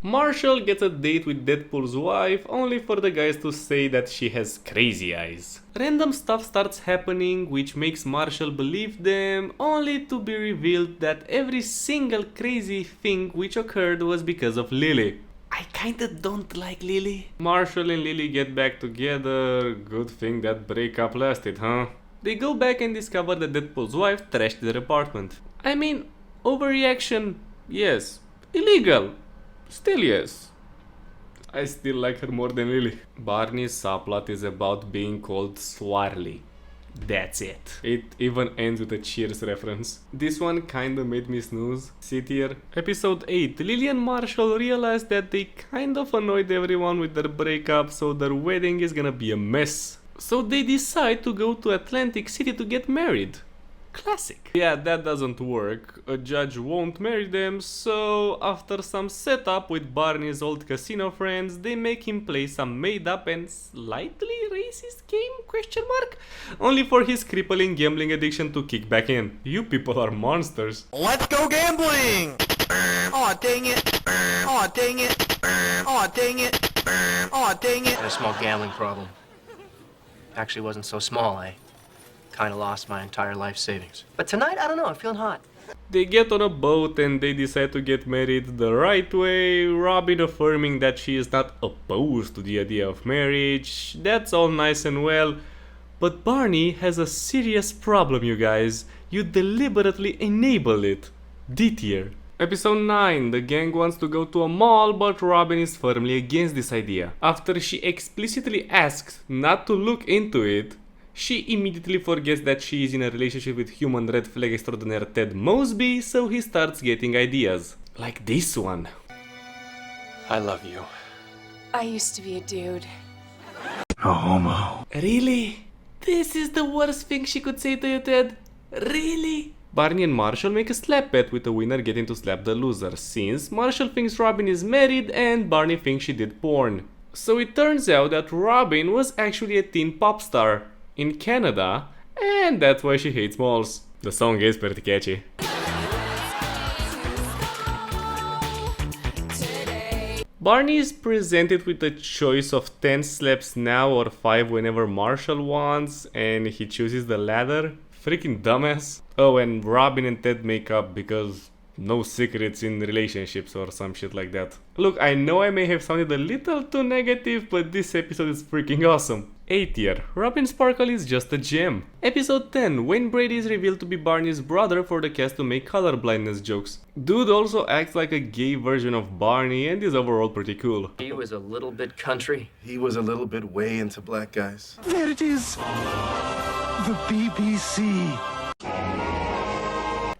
[SPEAKER 1] Marshall gets a date with Deadpool's wife, only for the guys to say that she has crazy eyes. Random stuff starts happening which makes Marshall believe them, only to be revealed that every single crazy thing which occurred was because of Lily. I kinda don't like Lily. Marshall and Lily get back together, good thing that breakup lasted, huh? They go back and discover that Deadpool's wife trashed their apartment. I mean, overreaction, yes. Illegal. Still yes. I still like her more than Lily. Barney's subplot is about being called Swarly. That's it. It even ends with a Cheers reference. This one kinda made me snooze. Sit here. Episode 8. Lily and Marshall realize that they kind of annoyed everyone with their breakup, so their wedding is gonna be a mess. So they decide to go to Atlantic City to get married. Classic. Yeah, that doesn't work. A judge won't marry them, so after some setup with Barney's old casino friends, they make him play some made up and slightly racist game, question mark? Only for his crippling gambling addiction to kick back in. You people are monsters.
[SPEAKER 5] Let's go gambling! Aw, dang it. Aw, dang it. Aw, dang it. Aw, dang it.
[SPEAKER 7] I had a small gambling problem. Actually wasn't so small, I kind of lost my entire life savings. But tonight, I don't know, I'm feeling hot.
[SPEAKER 1] They get on a boat and they decide to get married the right way, Robin affirming that she is not opposed to the idea of marriage. That's all nice and well, but Barney has a serious problem, you guys. You deliberately enable it. D tier. Episode 9. The gang wants to go to a mall, but Robin is firmly against this idea. After she explicitly asks not to look into it, she immediately forgets that she is in a relationship with human red flag extraordinaire Ted Mosby, so he starts getting ideas. Like this one.
[SPEAKER 16] I love you.
[SPEAKER 11] I used to be a dude.
[SPEAKER 21] A homo.
[SPEAKER 1] Really? This is the worst thing she could say to you, Ted? Really? Barney and Marshall make a slap bet with the winner getting to slap the loser, since Marshall thinks Robin is married and Barney thinks she did porn. So it turns out that Robin was actually a teen pop star in Canada, and that's why she hates malls. The song is pretty catchy. Barney is presented with a choice of 10 slaps now or 5 whenever Marshall wants, and he chooses the latter. Freaking dumbass. Oh, and Robin and Ted make up because no secrets in relationships or some shit like that. Look, I know I may have sounded a little too negative, but this episode is freaking awesome. A tier. Robin Sparkle is just a gem. Episode 10. Wayne Brady is revealed to be Barney's brother for the cast to make colorblindness jokes. Dude also acts like a gay version of Barney and is overall pretty cool.
[SPEAKER 7] He was a little bit country.
[SPEAKER 2] He was a little bit way into black guys.
[SPEAKER 5] There it is. The BBC.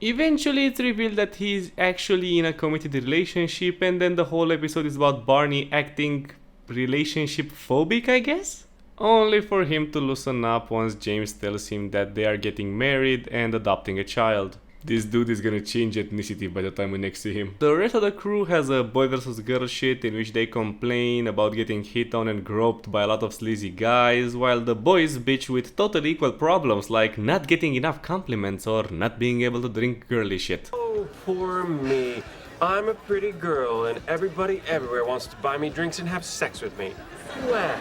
[SPEAKER 1] Eventually it's revealed that he is actually in a committed relationship, and then the whole episode is about Barney acting relationship phobic, I guess? Only for him to loosen up once James tells him that they are getting married and adopting a child. This dude is gonna change ethnicity by the time we next see him. The rest of the crew has a boy versus girl shit in which they complain about getting hit on and groped by a lot of sleazy guys, while the boys bitch with totally equal problems like not getting enough compliments or not being able to drink girly shit.
[SPEAKER 16] Oh, poor me. I'm a pretty girl and everybody everywhere wants to buy me drinks and have sex with me. Well.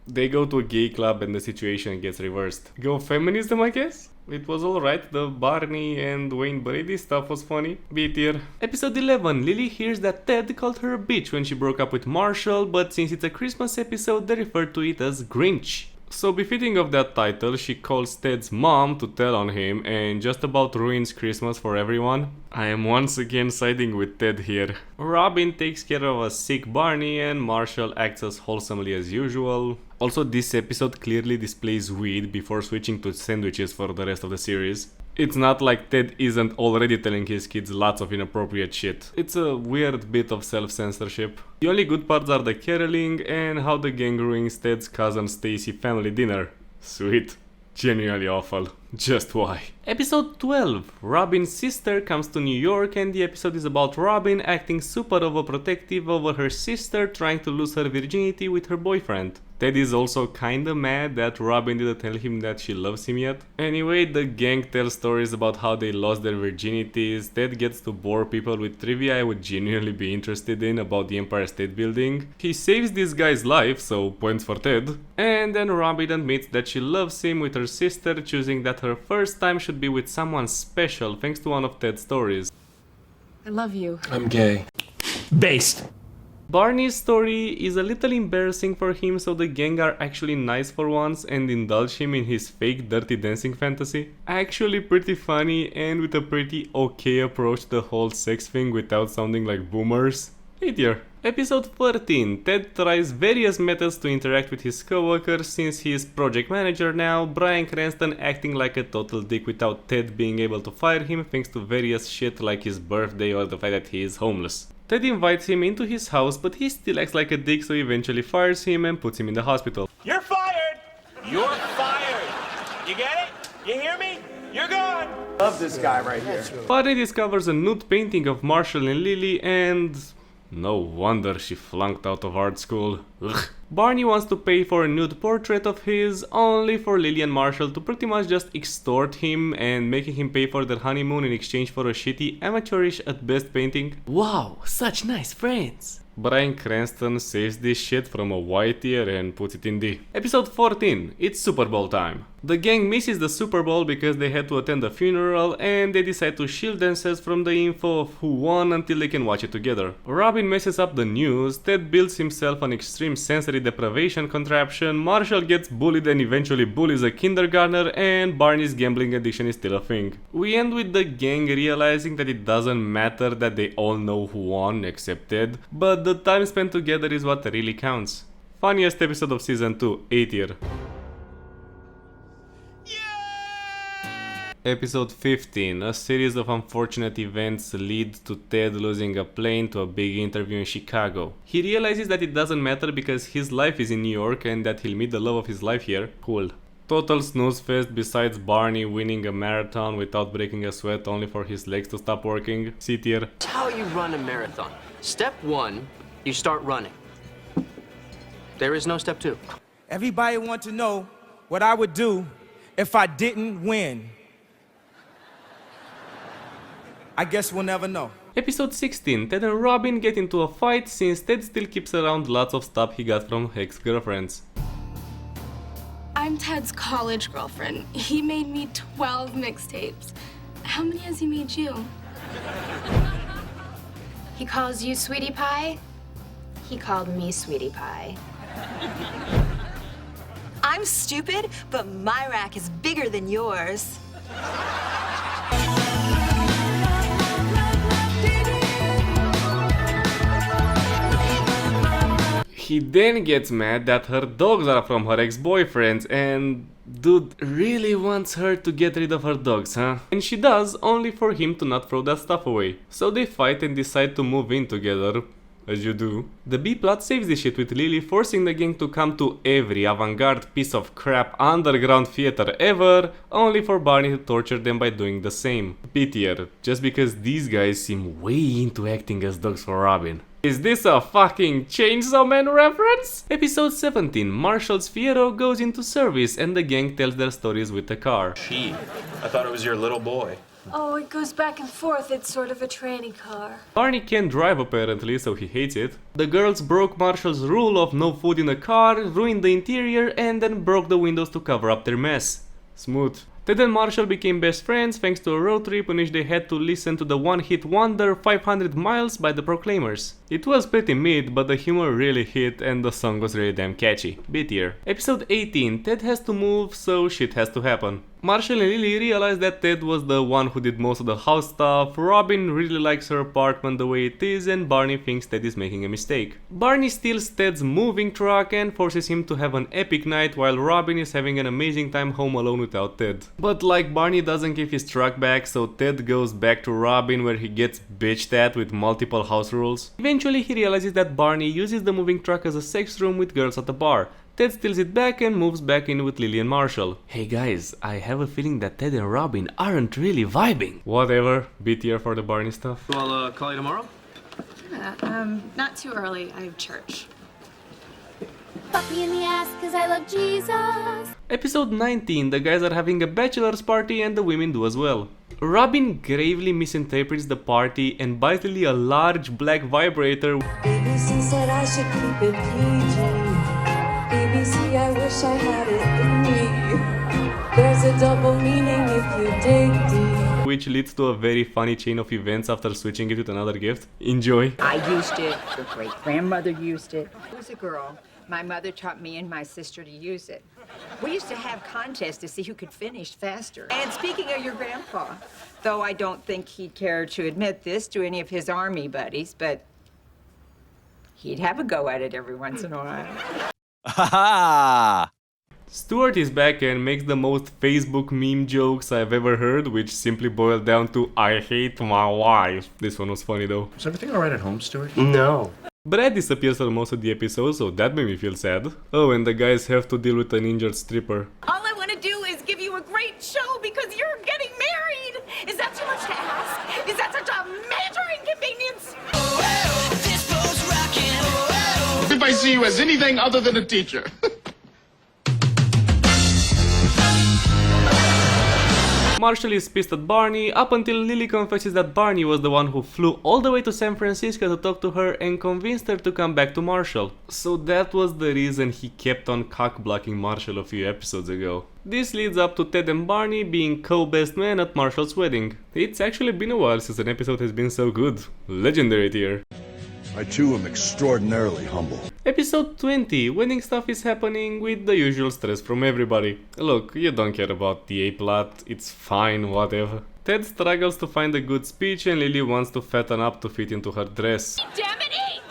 [SPEAKER 1] They go to a gay club and the situation gets reversed. Go feminism, I guess? It was alright, the Barney and Wayne Brady stuff was funny. B tier. Episode 11. Lily hears that Ted called her a bitch when she broke up with Marshall, but since it's a Christmas episode, they refer to it as Grinch. So befitting of that title, she calls Ted's mom to tell on him and just about ruins Christmas for everyone. I am once again siding with Ted here. Robin takes care of a sick Barney and Marshall acts as wholesomely as usual. Also, this episode clearly displays weed before switching to sandwiches for the rest of the series. It's not like Ted isn't already telling his kids lots of inappropriate shit. It's a weird bit of self-censorship. The only good parts are the caroling and how the gang ruins Ted's cousin Stacy family dinner. Sweet. Genuinely awful. Just why? Episode 12. Robin's sister comes to New York, and the episode is about Robin acting super overprotective over her sister trying to lose her virginity with her boyfriend. Ted is also kinda mad that Robin didn't tell him that she loves him yet. Anyway, the gang tells stories about how they lost their virginities. Ted gets to bore people with trivia I would genuinely be interested in about the Empire State Building. He saves this guy's life, so points for Ted. And then Robin admits that she loves him with her sister, choosing that her first time should be with someone special thanks to one of Ted's stories.
[SPEAKER 13] I love you.
[SPEAKER 16] I'm gay. Based.
[SPEAKER 1] Barney's story is a little embarrassing for him, so the gang are actually nice for once and indulge him in his fake dirty dancing fantasy. Actually pretty funny and with a pretty okay approach to the whole sex thing without sounding like boomers. A tier. Episode 13. Ted tries various methods to interact with his coworkers since he is project manager now, Bryan Cranston acting like a total dick without Ted being able to fire him thanks to various shit like his birthday or the fact that he is homeless. Ted invites him into his house, but he still acts like a dick, so eventually fires him and puts him in the hospital.
[SPEAKER 16] You're fired! You're fired! You get it? You hear me? You're gone!
[SPEAKER 2] Love this guy right here.
[SPEAKER 1] Barney discovers a nude painting of Marshall and Lily and... no wonder she flunked out of art school. Ugh. Barney wants to pay for a nude portrait of his, only for Lily and Marshall to pretty much just extort him and making him pay for their honeymoon in exchange for a shitty, amateurish at best painting. Wow, such nice friends! Bryan Cranston saves this shit from a Y tier and puts it in D. Episode 14. It's Super Bowl time. The gang misses the Super Bowl because they had to attend a funeral and they decide to shield themselves from the info of who won until they can watch it together. Robin messes up the news, Ted builds himself an extreme sensory deprivation contraption, Marshall gets bullied and eventually bullies a kindergartner, and Barney's gambling addiction is still a thing. We end with the gang realizing that it doesn't matter that they all know who won except Ted, but the time spent together is what really counts. Funniest episode of season 2, A tier. Episode 15. A series of unfortunate events lead to Ted losing a plane to a big interview in Chicago. He realizes that it doesn't matter because his life is in New York and that he'll meet the love of his life here. Cool. Total snooze fest besides Barney winning a marathon without breaking a sweat only for his legs to stop working. C tier.
[SPEAKER 7] That's how you run a marathon. Step 1, you start running. There is no step 2.
[SPEAKER 17] Everybody want to know what I would do if I didn't win. I guess we'll never know.
[SPEAKER 1] Episode 16. Ted and Robin get into a fight since Ted still keeps around lots of stuff he got from ex-girlfriends.
[SPEAKER 22] I'm Ted's college girlfriend. He made me 12 mixtapes. How many has he made you?
[SPEAKER 10] He calls you Sweetie Pie? He called me Sweetie Pie.
[SPEAKER 18] I'm stupid, but my rack is bigger than yours.
[SPEAKER 1] He then gets mad that her dogs are from her ex-boyfriends and dude really wants her to get rid of her dogs, huh? And she does, only for him to not throw that stuff away. So they fight and decide to move in together, as you do. The B-plot saves this shit with Lily, forcing the gang to come to every avant-garde piece of crap underground theater ever, only for Barney to torture them by doing the same. B tier, just because these guys seem way into acting as dogs for Robin. Is this a fucking Chainsaw Man reference? Episode 17. Marshall's Fiero goes into service and the gang tells their stories with the car.
[SPEAKER 16] She. I thought it was your little boy.
[SPEAKER 6] Oh, it goes back and forth. It's sort of a tranny car.
[SPEAKER 1] Barney can't drive apparently, so he hates it. The girls broke Marshall's rule of no food in a car, ruined the interior, and then broke the windows to cover up their mess. Smooth. Ted and Marshall became best friends thanks to a road trip in which they had to listen to the one-hit wonder 500 Miles by the Proclaimers. It was pretty mid, but the humor really hit and the song was really damn catchy. B tier. Episode 18. Ted has to move, so shit has to happen. Marshall and Lily realize that Ted was the one who did most of the house stuff, Robin really likes her apartment the way it is, and Barney thinks Ted is making a mistake. Barney steals Ted's moving truck and forces him to have an epic night while Robin is having an amazing time home alone without Ted. But like Barney doesn't give his truck back, so Ted goes back to Robin where he gets bitched at with multiple house rules. Eventually he realizes that Barney uses the moving truck as a sex room with girls at the bar. Ted steals it back and moves back in with Lily and Marshall. Hey guys, I have a feeling that Ted and Robin aren't really vibing. Whatever, B tier for the Barney stuff.
[SPEAKER 7] I'll call you tomorrow?
[SPEAKER 22] Not too early. I have church.
[SPEAKER 4] Fuck me in the ass cause I love Jesus.
[SPEAKER 1] Episode 19, the guys are having a bachelor's party and the women do as well. Robin gravely misinterprets the party and buys Lily a large black vibrator.
[SPEAKER 5] BBC said I should keep it PG. BBC, I wish I had it in me. There's a double meaning if you dig deep.
[SPEAKER 1] Which leads to a very funny chain of events after switching it with another gift. Enjoy.
[SPEAKER 13] I used it, your great-grandmother used it. I was a girl. My mother taught me and my sister to use it. We used to have contests to see who could finish faster. And speaking of your grandpa, though I don't think he'd care to admit this to any of his army buddies, but he'd have a go at it every once in a while.
[SPEAKER 1] Ha! Stuart is back and makes the most Facebook meme jokes I've ever heard, which simply boil down to I hate my wife. This one was funny though.
[SPEAKER 2] Is everything alright at home, Stuart?
[SPEAKER 16] No.
[SPEAKER 1] Brad disappears for most of the episode, so that made me feel sad. Oh, and the guys have to deal with an injured stripper.
[SPEAKER 18] All I want to do is give you a great show because you're getting married. Is that too much to ask? Is that such a major inconvenience?
[SPEAKER 14] If I see you as anything other than a teacher.
[SPEAKER 1] Marshall is pissed at Barney up until Lily confesses that Barney was the one who flew all the way to San Francisco to talk to her and convinced her to come back to Marshall. So that was the reason he kept on cock-blocking Marshall a few episodes ago. This leads up to Ted and Barney being co-best men at Marshall's wedding. It's actually been a while since an episode has been so good. Legendary tier.
[SPEAKER 19] I too am extraordinarily humble.
[SPEAKER 1] Episode 20, wedding stuff is happening with the usual stress from everybody. Look, you don't care about the A-plot, it's fine, whatever. Ted struggles to find a good speech and Lily wants to fatten up to fit into her dress.
[SPEAKER 18] Damn it, eat!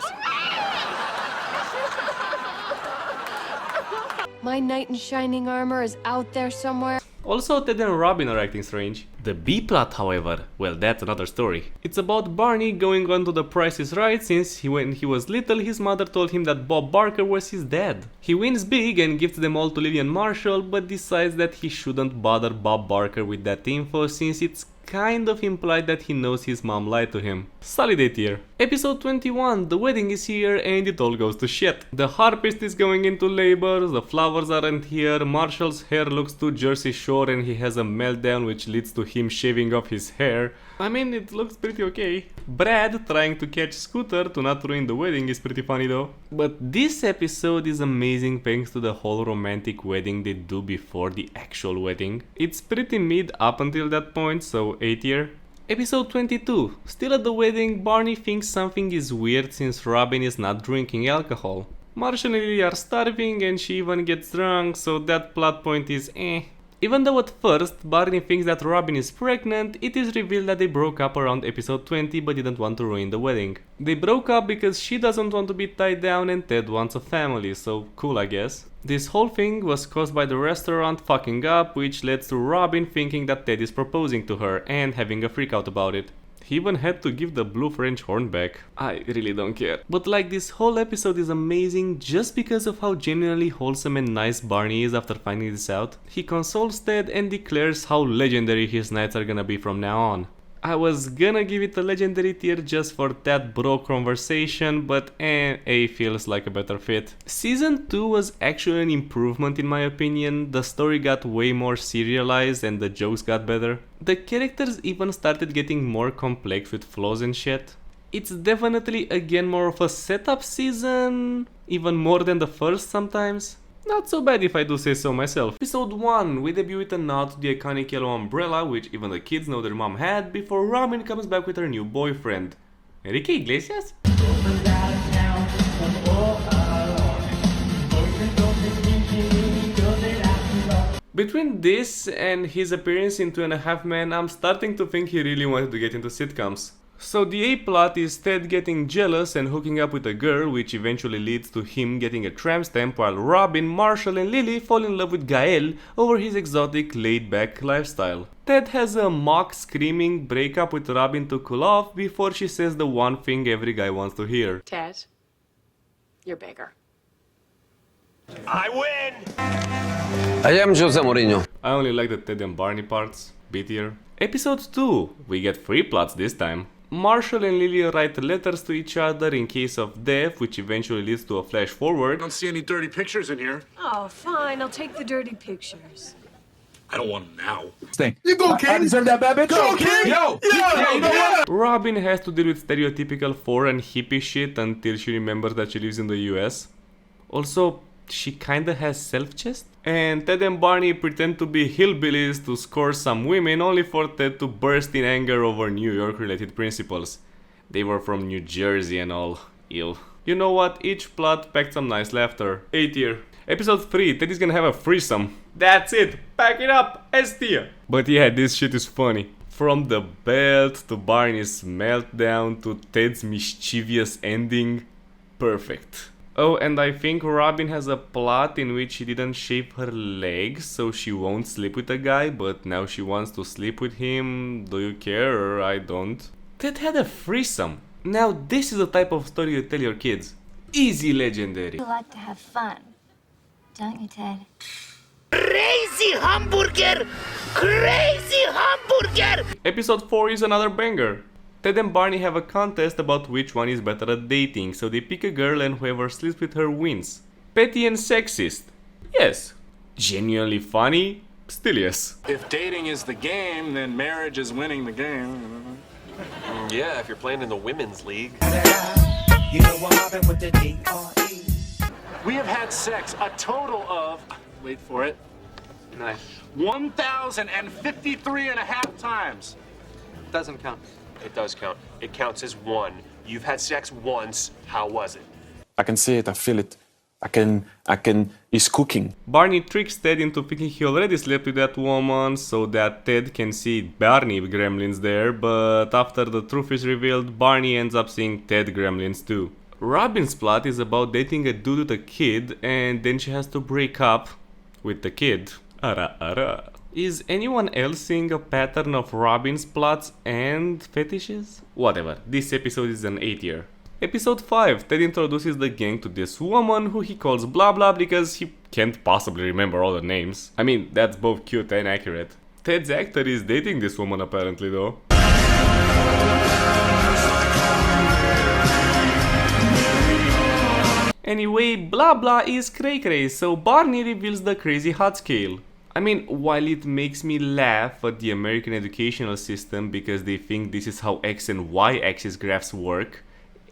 [SPEAKER 6] My knight in shining armor is out there somewhere.
[SPEAKER 1] Also, Ted and Robin are acting strange. The B-plot, however, well, that's another story. It's about Barney going on to The Price is Right since when he was little his mother told him that Bob Barker was his dad. He wins big and gives them all to Lily and Marshall, but decides that he shouldn't bother Bob Barker with that info since it's kind of implied that he knows his mom lied to him. Solid A tier. Episode 21, the wedding is here and it all goes to shit. The harpist is going into labor, the flowers aren't here, Marshall's hair looks too Jersey Shore and he has a meltdown which leads to him shaving off his hair. I mean, it looks pretty okay. Brad trying to catch Scooter to not ruin the wedding is pretty funny though. But this episode is amazing thanks to the whole romantic wedding they do before the actual wedding. It's pretty mid up until that point, so A tier. Episode 22. Still at the wedding, Barney thinks something is weird since Robin is not drinking alcohol. Marshall and Lily are starving and she even gets drunk, so that plot point is eh. Even though at first Barney thinks that Robin is pregnant, it is revealed that they broke up around episode 20 but didn't want to ruin the wedding. They broke up because she doesn't want to be tied down and Ted wants a family, so cool I guess. This whole thing was caused by the restaurant fucking up, which leads to Robin thinking that Ted is proposing to her and having a freak out about it. He even had to give the blue French horn back. I really don't care. But like, this whole episode is amazing just because of how genuinely wholesome and nice Barney is after finding this out. He consoles Ted and declares how legendary his nights are gonna be from now on. I was gonna give it a legendary tier just for that bro conversation, but A feels like a better fit. Season 2 was actually an improvement in my opinion. The story got way more serialized and the jokes got better. The characters even started getting more complex with flaws and shit. It's definitely again more of a setup season, even more than the first sometimes. Not so bad if I do say so myself. Episode 1, we debut with a nod to the iconic yellow umbrella, which even the kids know their mom had, before Robin comes back with her new boyfriend. Enrique Iglesias? Between this and his appearance in 2.5 Men, I'm starting to think he really wanted to get into sitcoms. So the A-plot is Ted getting jealous and hooking up with a girl, which eventually leads to him getting a tramp stamp while Robin, Marshall and Lily fall in love with Gael over his exotic laid-back lifestyle. Ted has a mock screaming breakup with Robin to cool off before she says the one thing every guy wants to hear.
[SPEAKER 22] Ted, you're bigger.
[SPEAKER 16] I win!
[SPEAKER 8] I am Jose Mourinho.
[SPEAKER 1] I only like the Ted and Barney parts, B tier. Episode 2, we get 3 plots this time. Marshall and Lily write letters to each other in case of death, which eventually leads to a flash forward.
[SPEAKER 14] I don't see any dirty pictures in here.
[SPEAKER 6] Oh, fine. I'll take the dirty pictures.
[SPEAKER 14] I don't want them now.
[SPEAKER 17] Stay. You go, kid. I deserve that bad bitch. Go, kid. Yo. Yeah, you know what?
[SPEAKER 1] Robin has to deal with stereotypical foreign hippie shit until she remembers that she lives in the US. Also, she kinda has self-chest. And Ted and Barney pretend to be hillbillies to score some women, only for Ted to burst in anger over New York-related principles. They were from New Jersey and all. Ew. You know what? Each plot packed some nice laughter. A tier. Episode 3, Ted is gonna have a threesome. That's it! Pack it up! S tier! But yeah, this shit is funny. From the belt to Barney's meltdown to Ted's mischievous ending. Perfect. Oh, and I think Robin has a plot in which she didn't shave her legs, so she won't sleep with a guy, but now she wants to sleep with him. Do you care? Or I don't. Ted had a threesome. Now this is the type of story you tell your kids. Easy legendary.
[SPEAKER 4] You like to have fun, don't you, Ted?
[SPEAKER 5] Crazy hamburger! Crazy hamburger!
[SPEAKER 1] Episode 4 is another banger. Ted and Barney have a contest about which one is better at dating, so they pick a girl and whoever sleeps with her wins. Petty and sexist? Yes. Genuinely funny? Still yes.
[SPEAKER 9] If dating is the game, then marriage is winning the game.
[SPEAKER 16] Yeah, if you're playing in the women's league.
[SPEAKER 5] You know what happened with the D-R-E?
[SPEAKER 9] We have had sex a total of, wait for it,
[SPEAKER 7] Nice.
[SPEAKER 9] 1,053 and a half times.
[SPEAKER 7] Doesn't count.
[SPEAKER 16] It does count. It counts as 1. You've had sex once. How was it?
[SPEAKER 12] I can see it, I feel it. It's cooking.
[SPEAKER 1] Barney tricks Ted into thinking he already slept with that woman so that Ted can see Barney gremlins there, but after the truth is revealed, Barney ends up seeing Ted gremlins too. Robin's plot is about dating a dude with a kid and then she has to break up with the kid. Ara ara. Is anyone else seeing a pattern of Robin's plots and fetishes? Whatever, this episode is an A tier. Episode 5, Ted introduces the gang to this woman who he calls Blah Blah because he can't possibly remember all the names. I mean, that's both cute and accurate. Ted's actor is dating this woman apparently though. Anyway, Blah Blah is cray cray, so Barney reveals the crazy hot scale. I mean, while it makes me laugh at the American educational system because they think this is how X and Y axis graphs work,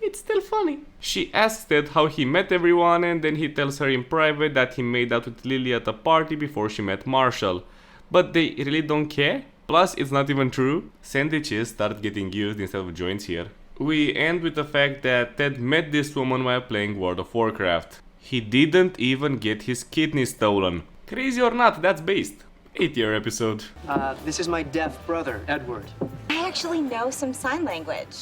[SPEAKER 1] it's still funny. She asks Ted how he met everyone and then he tells her in private that he made out with Lily at a party before she met Marshall. But they really don't care? Plus, it's not even true. Sandwiches start getting used instead of joints here. We end with the fact that Ted met this woman while playing World of Warcraft. He didn't even get his kidney stolen. Crazy or not, that's based. 8-year episode.
[SPEAKER 7] This is my deaf brother, Edward.
[SPEAKER 10] I actually know some sign language.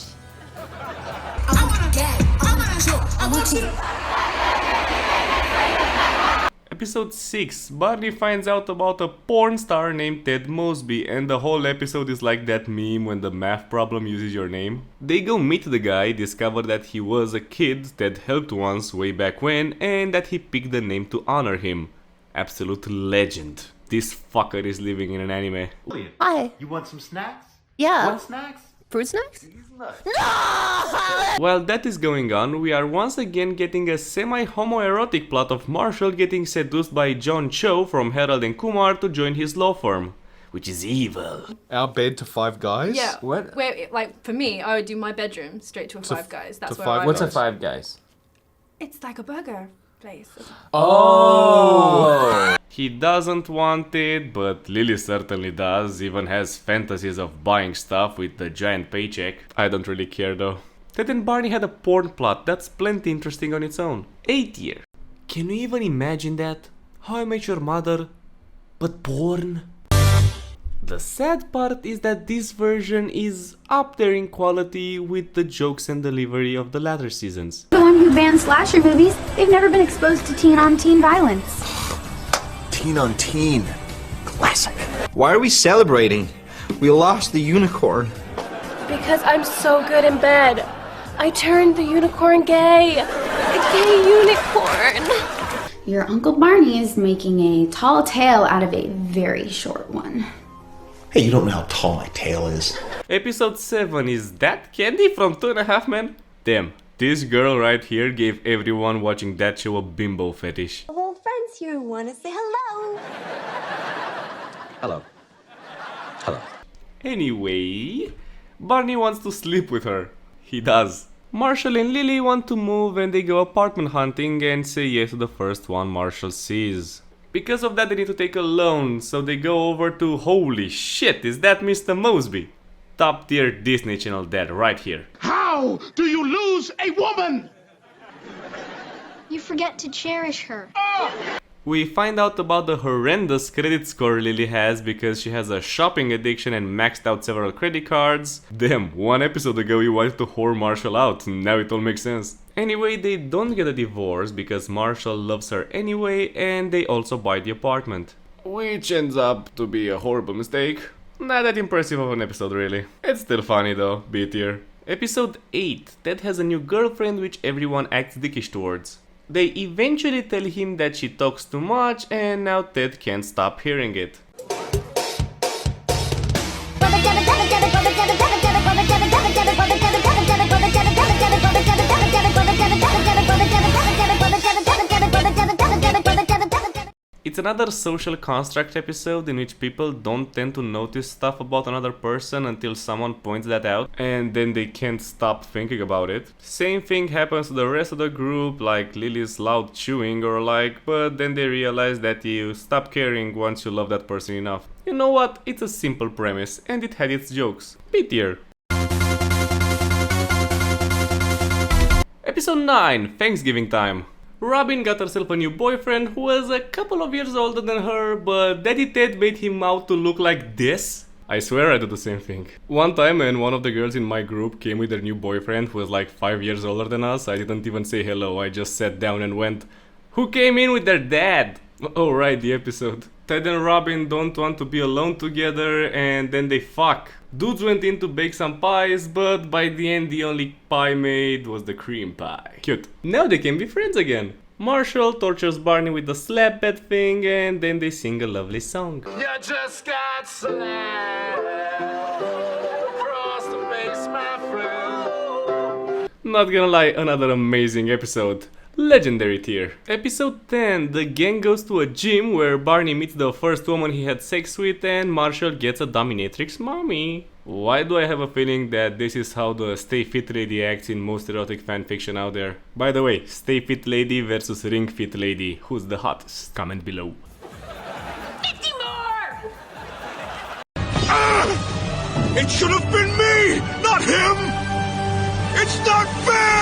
[SPEAKER 1] Episode 6. Barney finds out about a porn star named Ted Mosby and the whole episode is like that meme when the math problem uses your name. They go meet the guy, discover that he was a kid Ted helped once way back when and that he picked the name to honor him. Absolute legend. This fucker is living in an anime.
[SPEAKER 20] Hi.
[SPEAKER 24] You want some snacks?
[SPEAKER 20] Yeah.
[SPEAKER 24] What snacks?
[SPEAKER 20] Fruit snacks?
[SPEAKER 1] While that is going on, we are once again getting a semi-homoerotic plot of Marshall getting seduced by John Cho from Harold and Kumar to join his law firm, which is evil.
[SPEAKER 25] Our bed to 5 guys?
[SPEAKER 26] Yeah.
[SPEAKER 25] What?
[SPEAKER 26] Where, like, for me, I would do my bedroom straight to a Five Guys. That's where I
[SPEAKER 21] What's
[SPEAKER 26] would.
[SPEAKER 21] a Five Guys?
[SPEAKER 26] It's like a burger place.
[SPEAKER 1] Oh! He doesn't want it, but Lily certainly does, even has fantasies of buying stuff with the giant paycheck. I don't really care though. Ted and Barney had a porn plot that's plenty interesting on its own. 8-year. Can you even imagine that? How I Met Your Mother, but porn? The sad part is that this version is up there in quality with the jokes and delivery of the latter seasons.
[SPEAKER 4] The one who banned slasher movies, they've never been exposed to teen-on-teen violence.
[SPEAKER 3] Teen on teen. Classic. Why are we celebrating? We lost the unicorn.
[SPEAKER 22] Because I'm so good in bed. I turned the unicorn gay. A gay unicorn.
[SPEAKER 4] Your Uncle Barney is making a tall tale out of a very short one.
[SPEAKER 3] Hey, you don't know how tall my tail is.
[SPEAKER 1] Episode 7 is that Candy from 2.5 Men? Damn, this girl right here gave everyone watching that show a bimbo fetish.
[SPEAKER 11] Well, friends here want to say hello.
[SPEAKER 8] Hello. Hello.
[SPEAKER 1] Anyway, Barney wants to sleep with her. He does. Marshall and Lily want to move and they go apartment hunting and say yes to the first one Marshall sees. Because of that they need to take a loan, so they go over to, holy shit, is that Mr. Mosby? Top tier Disney Channel dad right here.
[SPEAKER 5] How do you lose a woman?
[SPEAKER 4] You forget to cherish her.
[SPEAKER 1] We find out about the horrendous credit score Lily has because she has a shopping addiction and maxed out several credit cards. Damn, one episode ago you wanted to whore Marshall out, now it all makes sense. Anyway, they don't get a divorce because Marshall loves her anyway and they also buy the apartment. Which ends up to be a horrible mistake. Not that impressive of an episode really. It's still funny though, B tier. Episode 8. Ted has a new girlfriend which everyone acts dickish towards. They eventually tell him that she talks too much and now Ted can't stop hearing it. It's another social construct episode in which people don't tend to notice stuff about another person until someone points that out and then they can't stop thinking about it. Same thing happens to the rest of the group, like Lily's loud chewing or like, but then they realize that you stop caring once you love that person enough. You know what? It's a simple premise and it had its jokes. B tier. Episode 9, Thanksgiving time. Robin got herself a new boyfriend who was a couple of years older than her, but Daddy Ted made him out to look like this. I swear I do the same thing. One time when one of the girls in my group came with her new boyfriend who was like 5 years older than us, I didn't even say hello, I just sat down and went, "Who came in with their dad?" Oh right, the episode. Ted and Robin don't want to be alone together and then they fuck. Dudes went in to bake some pies, but by the end the only pie made was the cream pie. Cute. Now they can be friends again. Marshall tortures Barney with the slap bed thing and then they sing a lovely song.
[SPEAKER 5] You just got slapped across the face, my friend.
[SPEAKER 1] Not gonna lie, another amazing episode. Legendary tier. Episode 10. The gang goes to a gym where Barney meets the first woman he had sex with and Marshall gets a dominatrix mommy. Why do I have a feeling that this is how the Stay Fit lady acts in most erotic fanfiction out there? By the way, Stay Fit lady versus Ring Fit lady. Who's the hottest? Comment below.
[SPEAKER 5] 50 more! It should have been me, not him! It's not fair!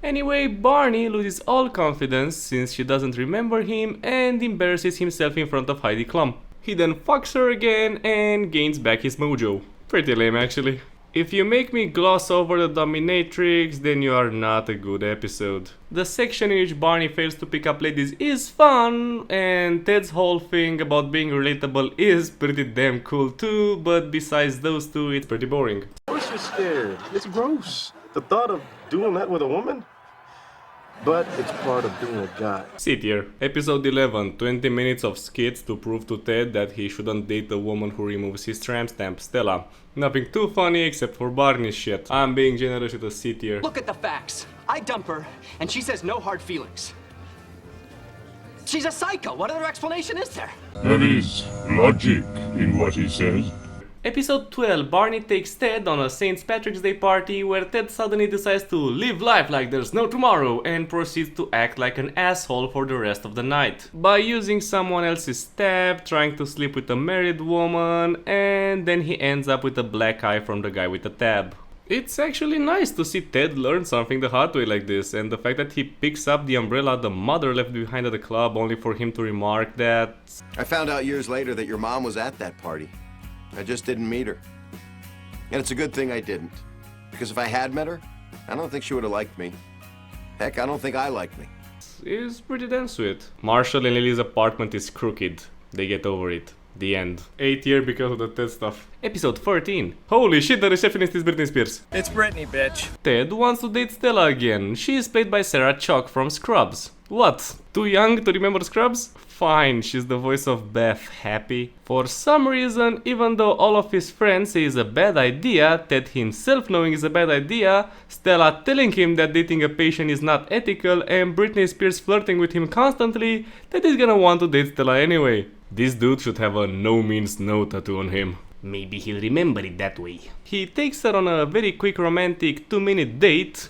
[SPEAKER 1] Anyway, Barney loses all confidence since she doesn't remember him and embarrasses himself in front of Heidi Klum. He then fucks her again and gains back his mojo. Pretty lame actually. If you make me gloss over the dominatrix, then you are not a good episode. The section in which Barney fails to pick up ladies is fun, and Ted's whole thing about being relatable is pretty damn cool too, but besides those two, it's pretty boring.
[SPEAKER 13] Of course you're scared. It's gross. The thought of doing that with a woman? But it's part of being a guy.
[SPEAKER 1] C tier. Episode 11. 20 minutes of skits to prove to Ted that he shouldn't date a woman who removes his tramp stamp, Stella. Nothing too funny except for Barney's shit. I'm being generous with a C tier.
[SPEAKER 7] Look at the facts. I dump her, and she says no hard feelings. She's a psycho. What other explanation is there?
[SPEAKER 15] There is logic in what he says.
[SPEAKER 1] Episode 12. Barney takes Ted on a St. Patrick's Day party where Ted suddenly decides to live life like there's no tomorrow and proceeds to act like an asshole for the rest of the night. By using someone else's tab, trying to sleep with a married woman, and then he ends up with a black eye from the guy with the tab. It's actually nice to see Ted learn something the hard way like this, and the fact that he picks up the umbrella the mother left behind at the club only for him to remark that...
[SPEAKER 3] I found out years later that your mom was at that party. I just didn't meet her. And it's a good thing I didn't. Because if I had met her, I don't think she would have liked me. Heck, I don't think I liked me.
[SPEAKER 1] Is pretty damn sweet. Marshall and Lily's apartment is crooked. They get over it. The end. 8 year because of the Ted stuff. Episode 13. Holy shit, the receptionist is Britney Spears.
[SPEAKER 17] It's Britney, bitch.
[SPEAKER 1] Ted wants to date Stella again. She is played by Sarah Chalk from Scrubs. What? Too young to remember Scrubs? Fine, she's the voice of Beth Happy. For some reason, even though all of his friends say it's a bad idea, Ted himself knowing it's a bad idea, Stella telling him that dating a patient is not ethical, and Britney Spears flirting with him constantly, Ted is gonna want to date Stella anyway. This dude should have a no means no tattoo on him. Maybe he'll remember it that way. He takes her on a very quick romantic 2-minute date.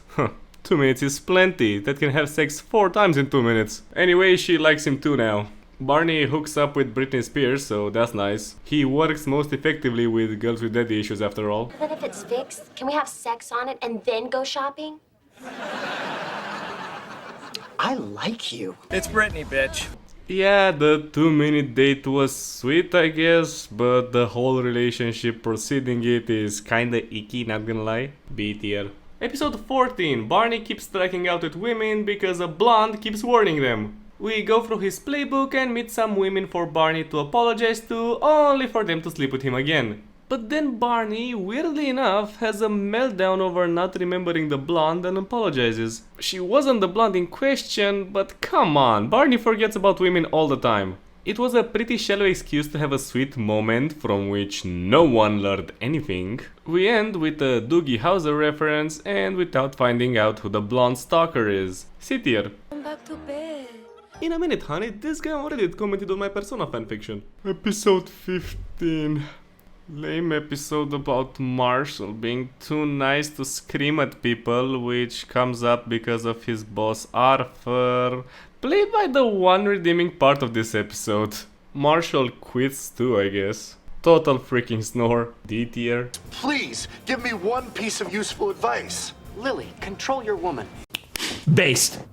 [SPEAKER 1] 2 minutes is plenty. Ted can have sex 4 times in 2 minutes. Anyway, she likes him too now. Barney hooks up with Britney Spears, so that's nice. He works most effectively with girls with daddy issues after all.
[SPEAKER 11] Then if it's fixed, can we have sex on it and then go shopping?
[SPEAKER 2] I like you.
[SPEAKER 17] It's Britney, bitch.
[SPEAKER 1] Yeah, the 2-minute date was sweet, I guess, but the whole relationship preceding it is kinda icky, not gonna lie. B tier. Episode 14. Barney keeps striking out with women because a blonde keeps warning them. We go through his playbook and meet some women for Barney to apologize to, only for them to sleep with him again. But then Barney, weirdly enough, has a meltdown over not remembering the blonde and apologizes. She wasn't the blonde in question, but come on, Barney forgets about women all the time. It was a pretty shallow excuse to have a sweet moment from which no one learned anything. We end with a Doogie Howser reference and without finding out who the blonde stalker is. Sit here.
[SPEAKER 11] I'm back to bed.
[SPEAKER 1] In a minute, honey, this guy on Reddit commented on my Persona fanfiction. Episode 15. Lame episode about Marshall being too nice to scream at people, which comes up because of his boss Arthur, played by the one redeeming part of this episode. Marshall quits too, I guess. Total freaking snore. D tier.
[SPEAKER 14] Please, give me one piece of useful advice.
[SPEAKER 2] Lily, control your woman.
[SPEAKER 1] Based.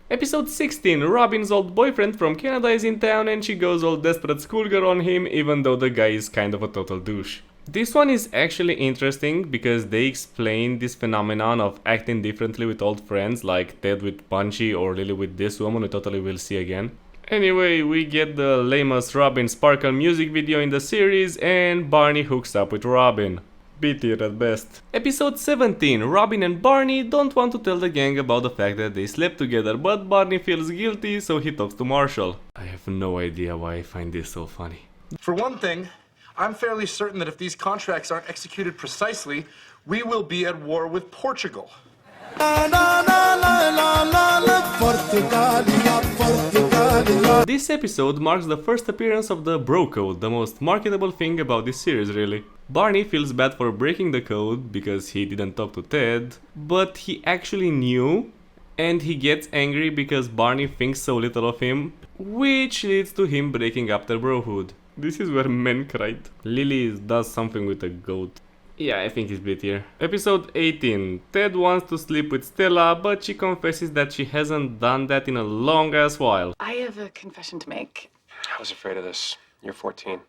[SPEAKER 1] Episode 16. Robin's old boyfriend from Canada is in town and she goes all desperate schoolgirl on him, even though the guy is kind of a total douche. This one is actually interesting because they explain this phenomenon of acting differently with old friends, like Ted with Punchy or Lily with this woman we totally will see again. Anyway, we get the lamest Robin Sparkle music video in the series and Barney hooks up with Robin. B tier at best. Episode 17. Robin and Barney don't want to tell the gang about the fact that they slept together, but Barney feels guilty, so he talks to Marshall. I have no idea why I find this so funny.
[SPEAKER 14] For one thing, I'm fairly certain that if these contracts aren't executed precisely, we will be at war with Portugal.
[SPEAKER 1] This episode marks the first appearance of the bro code, the most marketable thing about this series really. Barney feels bad for breaking the code because he didn't talk to Ted, but he actually knew, and he gets angry because Barney thinks so little of him, which leads to him breaking up their brohood. This is where men cried. Lily does something with a goat. Yeah, I think it's B tier. Episode 18. Ted wants to sleep with Stella, but she confesses that she hasn't done that in a long ass while.
[SPEAKER 18] I have a confession to make.
[SPEAKER 16] I was afraid of this. You're 14.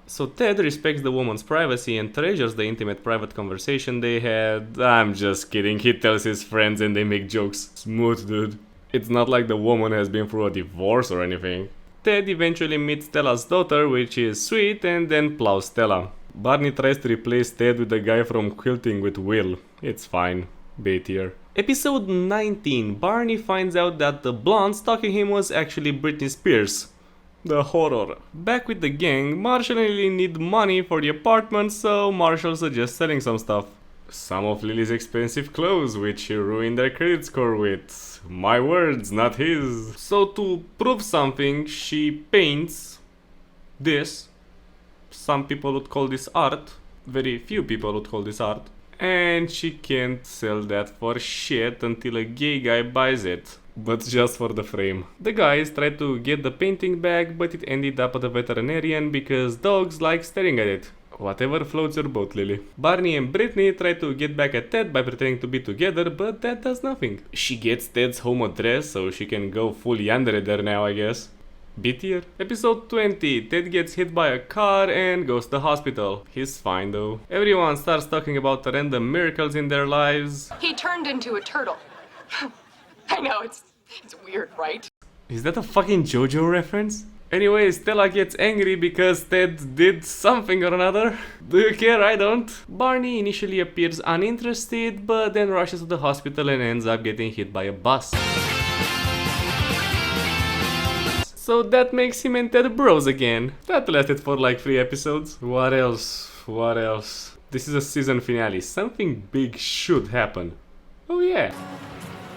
[SPEAKER 1] So Ted respects the woman's privacy and treasures the intimate private conversation they had. I'm just kidding, he tells his friends and they make jokes. Smooth dude. It's not like the woman has been through a divorce or anything. Ted eventually meets Stella's daughter, which is sweet, and then plows Stella. Barney tries to replace Ted with the guy from Quilting with Will. It's fine. B tier. Episode 19. Barney finds out that the blonde stalking him was actually Britney Spears. The horror. Back with the gang, Marshall and Lily need money for the apartment, so Marshall suggests selling some stuff. Some of Lily's expensive clothes, which he ruined their credit score with. My words, not his. So to prove something, she paints this. Some people would call this art. Very few people would call this art. And she can't sell that for shit until a gay guy buys it. But just for the frame. The guys tried to get the painting back, but it ended up at a veterinarian because dogs like staring at it. Whatever floats your boat, Lily. Barney and Britney try to get back at Ted by pretending to be together, but that does nothing. She gets Ted's home address so she can go full yandere there now, I guess. B tier. Episode 20. Ted gets hit by a car and goes to the hospital. He's fine though. Everyone starts talking about the random miracles in their lives.
[SPEAKER 6] He turned into a turtle. I know, it's weird, right?
[SPEAKER 1] Is that a fucking JoJo reference? Anyway, Stella gets angry because Ted did something or another. Do you care? I don't. Barney initially appears uninterested, but then rushes to the hospital and ends up getting hit by a bus. So that makes him and Ted bros again. That lasted for like 3 episodes. What else? What else? This is a season finale. Something big should happen. Oh yeah.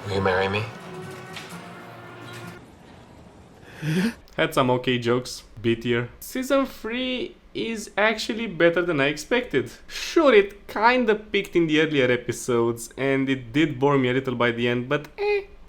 [SPEAKER 7] Will you marry me?
[SPEAKER 1] Had some okay jokes. B tier. Season 3 is actually better than I expected. Sure, it kinda peaked in the earlier episodes and it did bore me a little by the end, but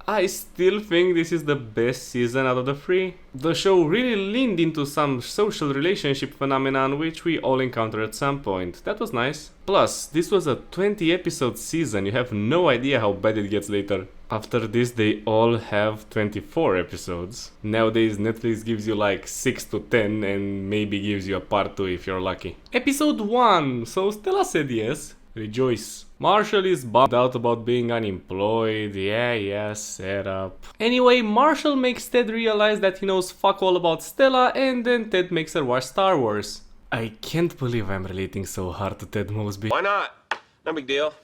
[SPEAKER 1] I still think this is the best season out of the 3. The show really leaned into some social relationship phenomenon which we all encounter at some point. That was nice. Plus, this was a 20 episode season, you have no idea how bad it gets later. After this they all have 24 episodes. Nowadays Netflix gives you like 6 to 10 and maybe gives you a part 2 if you're lucky. Episode 1, so Stella said yes. Rejoice. Marshall is bummed out about being unemployed. Yeah, set up. Anyway, Marshall makes Ted realize that he knows fuck all about Stella and then Ted makes her watch Star Wars. I can't believe I'm relating so hard to Ted Mosby.
[SPEAKER 16] Why not? No big deal.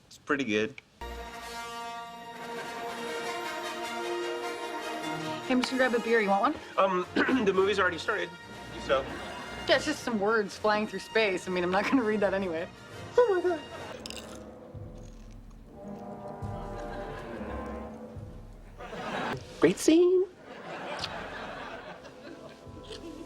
[SPEAKER 16] It's pretty good.
[SPEAKER 18] Hey, I'm just gonna grab a beer. You want one?
[SPEAKER 16] The movie's already started. So.
[SPEAKER 18] Yeah, it's just some words flying through space. I mean, I'm not gonna read that anyway.
[SPEAKER 16] Oh my god.
[SPEAKER 8] Great scene.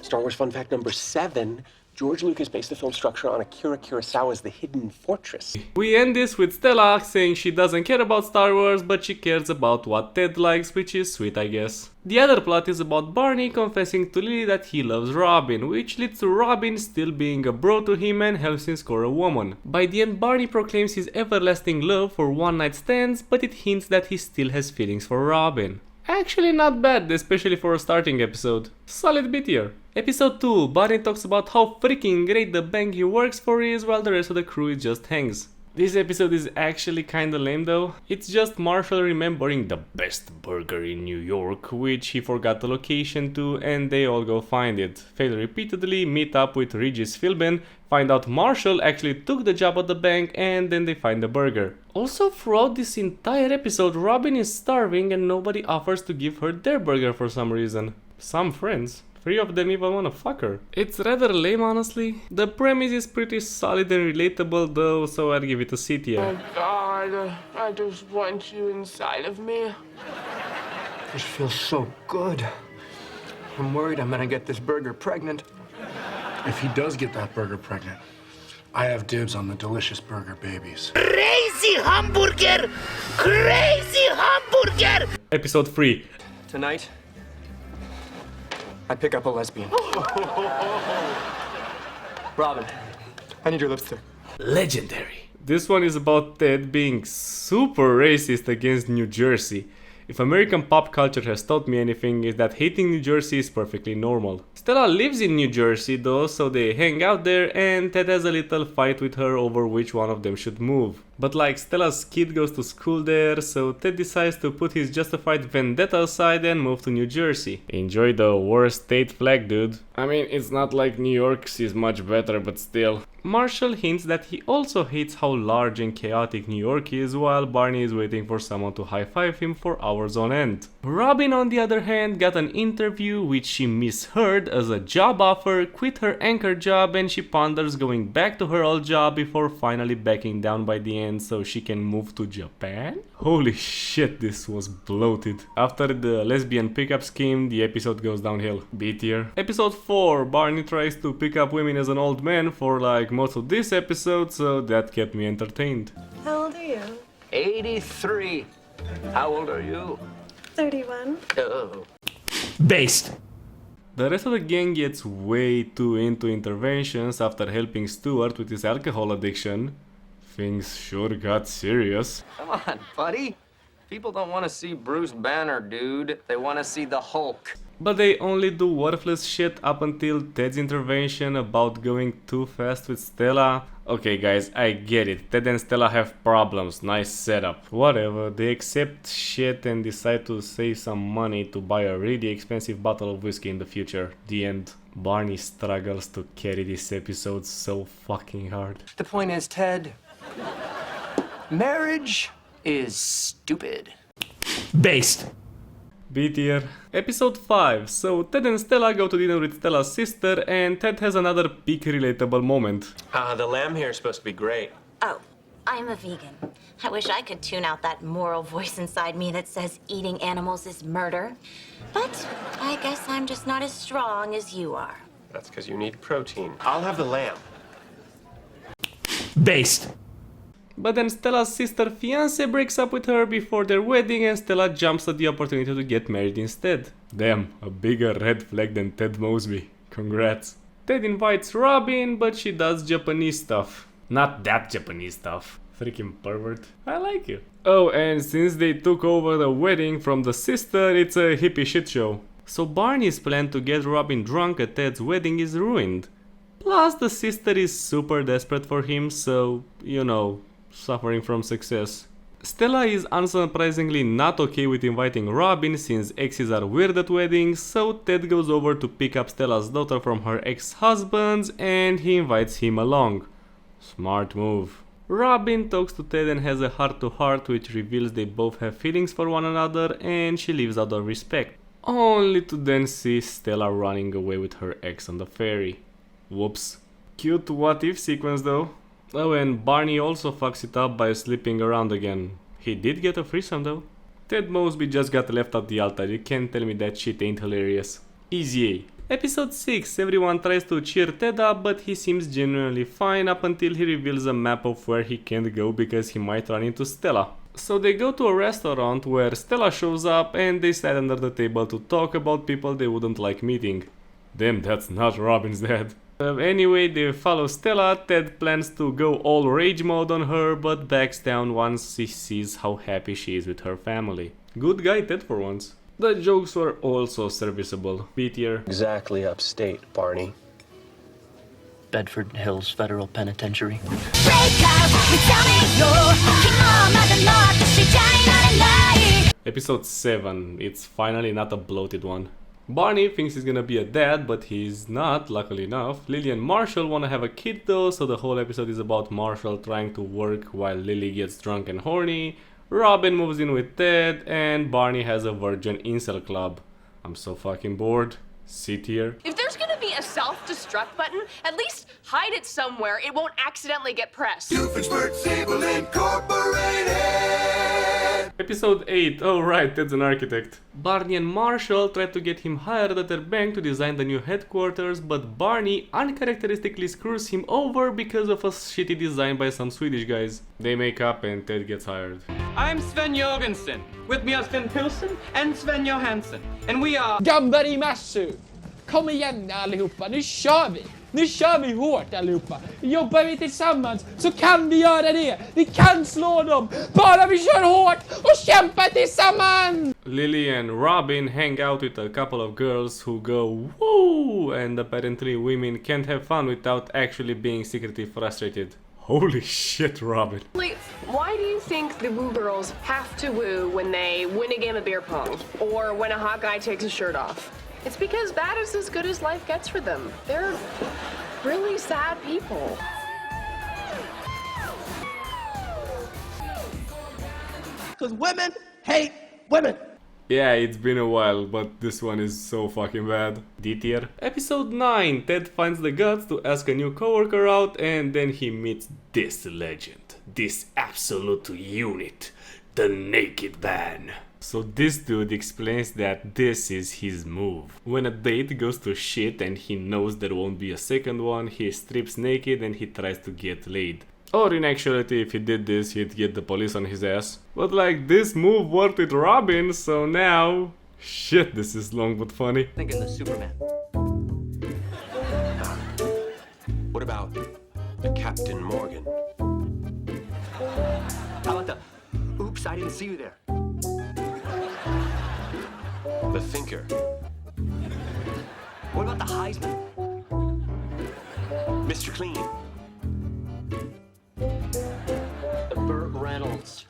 [SPEAKER 8] Star Wars fun fact number 7. George Lucas based the film structure on Akira Kurosawa's The Hidden Fortress.
[SPEAKER 1] We end this with Stella saying she doesn't care about Star Wars, but she cares about what Ted likes, which is sweet, I guess. The other plot is about Barney confessing to Lily that he loves Robin, which leads to Robin still being a bro to him and helps him score a woman. By the end, Barney proclaims his everlasting love for one-night stands, but it hints that he still has feelings for Robin. Actually not bad, especially for a starting episode. Solid B tier. Episode 2, Barney talks about how freaking great the bank he works for is while the rest of the crew just hangs. This episode is actually kinda lame though. It's just Marshall remembering the best burger in New York, which he forgot the location to, and they all go find it. Fail repeatedly, meet up with Regis Philbin, find out Marshall actually took the job at the bank, and then they find the burger. Also, throughout this entire episode, Robin is starving and nobody offers to give her their burger for some reason. Some friends. 3 of them even wanna fuck her. It's rather lame, honestly. The premise is pretty solid and relatable though, so I'd give it a C tier.
[SPEAKER 9] Oh God, I just want you inside of me.
[SPEAKER 7] This feels so good. I'm worried I'm gonna get this burger pregnant.
[SPEAKER 14] If he does get that burger pregnant, I have dibs on the delicious burger babies.
[SPEAKER 5] Crazy hamburger! Crazy hamburger!
[SPEAKER 1] Episode 3.
[SPEAKER 7] Tonight, I pick up a lesbian. Robin, I need your lipstick.
[SPEAKER 1] Legendary. This one is about Ted being super racist against New Jersey. If American pop culture has taught me anything, is that hating New Jersey is perfectly normal. Stella lives in New Jersey though, so they hang out there and Ted has a little fight with her over which one of them should move. But like Stella's kid goes to school there, so Ted decides to put his justified vendetta aside and move to New Jersey. Enjoy the worst state flag, dude. I mean, it's not like New York's is much better, but still. Marshall hints that he also hates how large and chaotic New York is, while Barney is waiting for someone to high-five him for hours on end. Robin, on the other hand, got an interview which she misheard as a job offer, quit her anchor job, and she ponders going back to her old job before finally backing down by the end so she can move to Japan? Holy shit, this was bloated. After the lesbian pickup scheme, the episode goes downhill. B tier. Episode 4, Barney tries to pick up women as an old man for like most of this episode, so that kept me entertained.
[SPEAKER 18] How old are you?
[SPEAKER 7] 83. How old are you?
[SPEAKER 18] 31.
[SPEAKER 7] Oh.
[SPEAKER 1] Based. The rest of the gang gets way too into interventions after helping Stuart with his alcohol addiction. Things sure got serious.
[SPEAKER 7] Come on, buddy. People don't want to see Bruce Banner, dude. They want to see the Hulk.
[SPEAKER 1] But they only do worthless shit up until Ted's intervention about going too fast with Stella. Okay guys, I get it. Ted and Stella have problems, nice setup. Whatever, they accept shit and decide to save some money to buy a really expensive bottle of whiskey in the future. The end. Barney struggles to carry this episode so fucking hard.
[SPEAKER 7] The point is, Ted, marriage is stupid.
[SPEAKER 1] Based. B tier. Episode 5. So Ted and Stella go to dinner with Stella's sister and Ted has another peak relatable moment.
[SPEAKER 16] The lamb here is supposed to be great.
[SPEAKER 10] Oh, I'm a vegan. I wish I could tune out that moral voice inside me that says eating animals is murder. But I guess I'm just not as strong as you are.
[SPEAKER 16] That's because you need protein. I'll have the lamb.
[SPEAKER 21] Based.
[SPEAKER 1] But then Stella's sister fiance breaks up with her before their wedding and Stella jumps at the opportunity to get married instead. Damn, a bigger red flag than Ted Mosby. Congrats. Ted invites Robin, but she does Japanese stuff. Not that Japanese stuff. Freaking pervert. I like you. Oh, and since they took over the wedding from the sister, it's a hippie shit show. So Barney's plan to get Robin drunk at Ted's wedding is ruined. Plus the sister is super desperate for him, so, you know, suffering from success. Stella is unsurprisingly not okay with inviting Robin since exes are weird at weddings, so Ted goes over to pick up Stella's daughter from her ex-husband's and he invites him along. Smart move. Robin talks to Ted and has a heart-to-heart which reveals they both have feelings for one another and she leaves out of respect. Only to then see Stella running away with her ex on the ferry. Whoops. Cute what-if sequence though. Oh, and Barney also fucks it up by sleeping around again. He did get a threesome though. Ted Mosby just got left at the altar, you can't tell me that shit ain't hilarious. Easy A. Episode 6, everyone tries to cheer Ted up, but he seems genuinely fine up until he reveals a map of where he can't go because he might run into Stella. So they go to a restaurant where Stella shows up and they sat under the table to talk about people they wouldn't like meeting. Damn, that's not Robin's dad. Anyway, they follow Stella. Ted plans to go all rage mode on her, but backs down once he sees how happy she is with her family. Good guy Ted for once. The jokes were also serviceable. B tier.
[SPEAKER 8] Exactly upstate, Barney.
[SPEAKER 2] Bedford Hills Federal Penitentiary.
[SPEAKER 1] Episode 7. It's finally not a bloated one. Barney thinks he's gonna be a dad, but he's not, luckily enough. Lily and Marshall wanna have a kid though, so the whole episode is about Marshall trying to work while Lily gets drunk and horny. Robin moves in with Ted, and Barney has a virgin incel club. I'm so fucking bored. C tier.
[SPEAKER 12] If there's gonna be a self-destruct button, at least hide it somewhere. It won't accidentally get pressed.
[SPEAKER 1] Episode 8. Oh right, Ted's an architect. Barney and Marshall try to get him hired at their bank to design the new headquarters, but Barney uncharacteristically screws him over because of a shitty design by some Swedish guys. They make up and Ted gets hired.
[SPEAKER 19] I'm Sven Jorgensen. With me are Sven Pilsen and Sven Johansson. And we are...
[SPEAKER 20] Gabbar i Massu! Kom igen allihopa, nu kör vi! Nu kör vi hårt allihopa! Jobbar vi tillsammans så kan vi göra det! Vi kan slå dem! Bara vi kör hårt och kämpar tillsammans!
[SPEAKER 1] Lily and Robin hang out with a couple of girls who go woo, and apparently women can't have fun without actually being secretly frustrated. Holy shit, Robin.
[SPEAKER 12] Why do you think the woo girls have to woo when they win a game of beer pong? Or when a hot guy takes his shirt off? It's because that is as good as life gets for them. They're really sad people.
[SPEAKER 20] Because women hate women.
[SPEAKER 1] Yeah, it's been a while, but this one is so fucking bad. D tier. Episode 9. Ted finds the guts to ask a new coworker out and then he meets this legend. This absolute unit. The Naked Man. So this dude explains that this is his move. When a date goes to shit and he knows there won't be a second one, he strips naked and he tries to get laid. Or in actuality, if he did this, he'd get the police on his ass. But like, this move worked with Robin, so now... Shit, this is long but funny.
[SPEAKER 2] Thinking the Superman.
[SPEAKER 8] What about Captain Morgan?
[SPEAKER 2] How about the oops, I didn't see you there?
[SPEAKER 8] The Thinker.
[SPEAKER 2] What about the Heisman?
[SPEAKER 8] Mr. Clean.
[SPEAKER 2] The Burt Reynolds.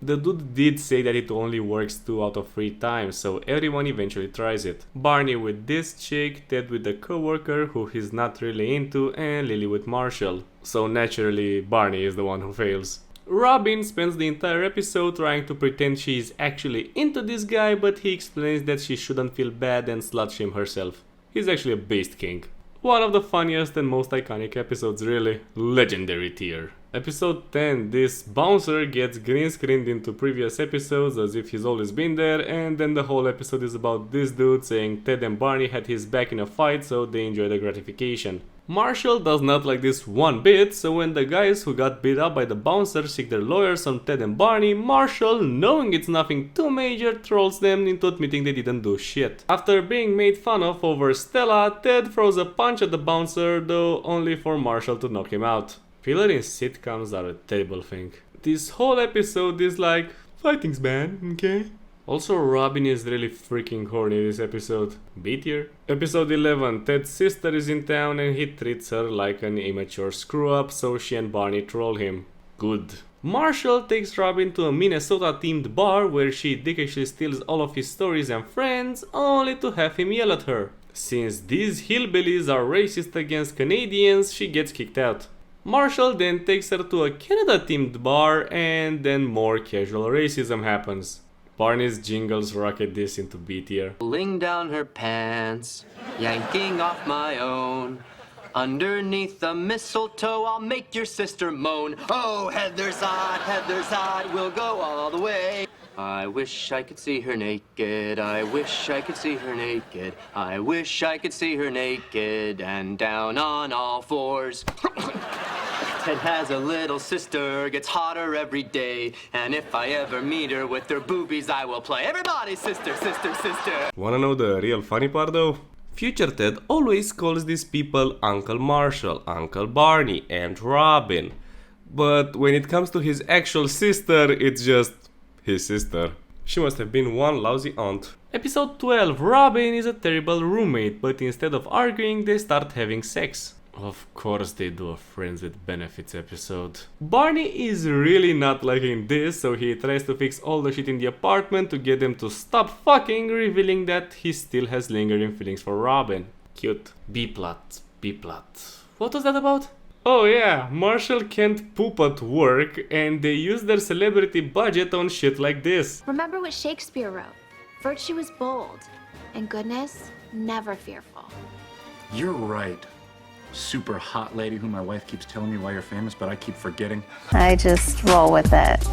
[SPEAKER 1] The dude did say that it only works 2 out of 3 times, so everyone eventually tries it. Barney with this chick, Ted with the coworker who he's not really into, and Lily with Marshall. So naturally, Barney is the one who fails. Robin spends the entire episode trying to pretend she is actually into this guy, but he explains that she shouldn't feel bad and slut shame herself. He's actually a based king. One of the funniest and most iconic episodes, really. Legendary tier. Episode 10, this bouncer gets green screened into previous episodes as if he's always been there, and then the whole episode is about this dude saying Ted and Barney had his back in a fight, so they enjoy the gratification. Marshall does not like this one bit, so when the guys who got beat up by the bouncer seek their lawyers on Ted and Barney, Marshall, knowing it's nothing too major, trolls them into admitting they didn't do shit. After being made fun of over Stella, Ted throws a punch at the bouncer, though only for Marshall to knock him out. Filler in sitcoms are a terrible thing. This whole episode is like, fighting's bad, okay? Also, Robin is really freaking horny this episode. B tier. Episode 11, Ted's sister is in town and he treats her like an immature screw-up, so she and Barney troll him. Good. Marshall takes Robin to a Minnesota-themed bar where she dickishly steals all of his stories and friends, only to have him yell at her. Since these hillbillies are racist against Canadians, she gets kicked out. Marshall then takes her to a Canada-themed bar, and then more casual racism happens. Barney's jingles rocket this into B tier.
[SPEAKER 7] Pulling down her pants, yanking off my own. Underneath the mistletoe, I'll make your sister moan. Oh, Heather's hot, we'll go all the way. I wish I could see her naked, I wish I could see her naked, I wish I could see her naked and down on all fours. Ted has a little sister, gets hotter every day, and if I ever meet her with her boobies, I will play everybody sister, sister, sister.
[SPEAKER 1] Wanna know the real funny part though? Future Ted always calls these people Uncle Marshall, Uncle Barney, and Robin. But when it comes to his actual sister, it's just his sister. She must have been one lousy aunt. Episode 12, Robin is a terrible roommate, but instead of arguing, they start having sex. Of course they do a friends with benefits episode. Barney is really not liking this, so he tries to fix all the shit in the apartment to get them to stop fucking, revealing that he still has lingering feelings for Robin. Cute. B-plot. B-plot. What was that about? Oh yeah, Marshall can't poop at work, and they use their celebrity budget on shit like this.
[SPEAKER 4] Remember what Shakespeare wrote. Virtue is bold, and goodness, never fearful.
[SPEAKER 22] You're right. Super hot lady who my wife keeps telling me why you're famous, but I keep forgetting.
[SPEAKER 23] I just roll with it.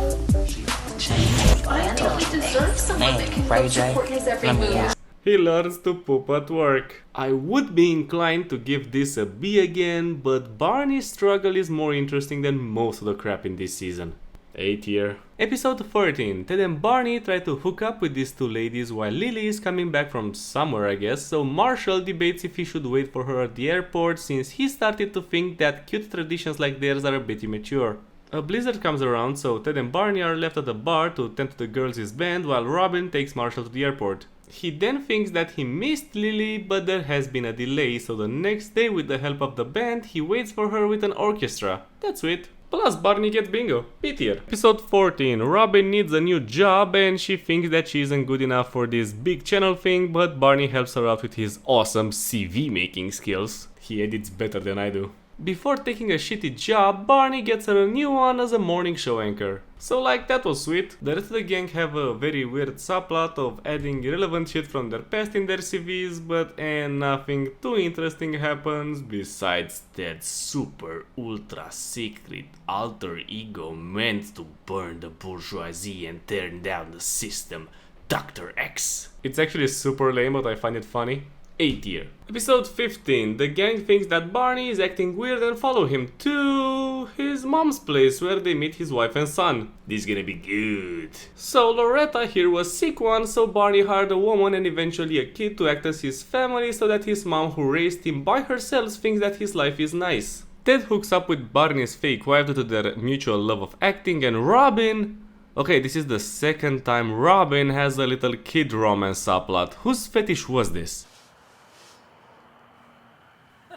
[SPEAKER 24] I think we deserve someone that can coach Courtney's every move.
[SPEAKER 1] He learns to poop at work. I would be inclined to give this a B again, but Barney's struggle is more interesting than most of the crap in this season. A tier. Episode 13. Ted and Barney try to hook up with these two ladies while Lily is coming back from somewhere, I guess, so Marshall debates if he should wait for her at the airport since he started to think that cute traditions like theirs are a bit immature. A blizzard comes around, so Ted and Barney are left at the bar to tend to the girls' band while Robin takes Marshall to the airport. He then thinks that he missed Lily, but there has been a delay, so the next day with the help of the band, he waits for her with an orchestra. That's sweet. Plus Barney gets bingo. B tier. Episode 14. Robin needs a new job and she thinks that she isn't good enough for this big channel thing, but Barney helps her out with his awesome CV making skills. He edits better than I do. Before taking a shitty job, Barney gets her a new one as a morning show anchor. So like, that was sweet. The rest of the gang have a very weird subplot of adding irrelevant shit from their past in their CVs, but nothing too interesting happens besides that super ultra secret alter ego meant to burn the bourgeoisie and turn down the system, Dr. X. It's actually super lame, but I find it funny. A tier. Episode 15. The gang thinks that Barney is acting weird and follow him to his mom's place where they meet his wife and son. This is gonna be good. So Loretta here was sick once, so Barney hired a woman and eventually a kid to act as his family so that his mom, who raised him by herself, thinks that his life is nice. Ted hooks up with Barney's fake wife due to their mutual love of acting, and Robin... Okay, this is the second time Robin has a little kid romance subplot. Whose fetish was this?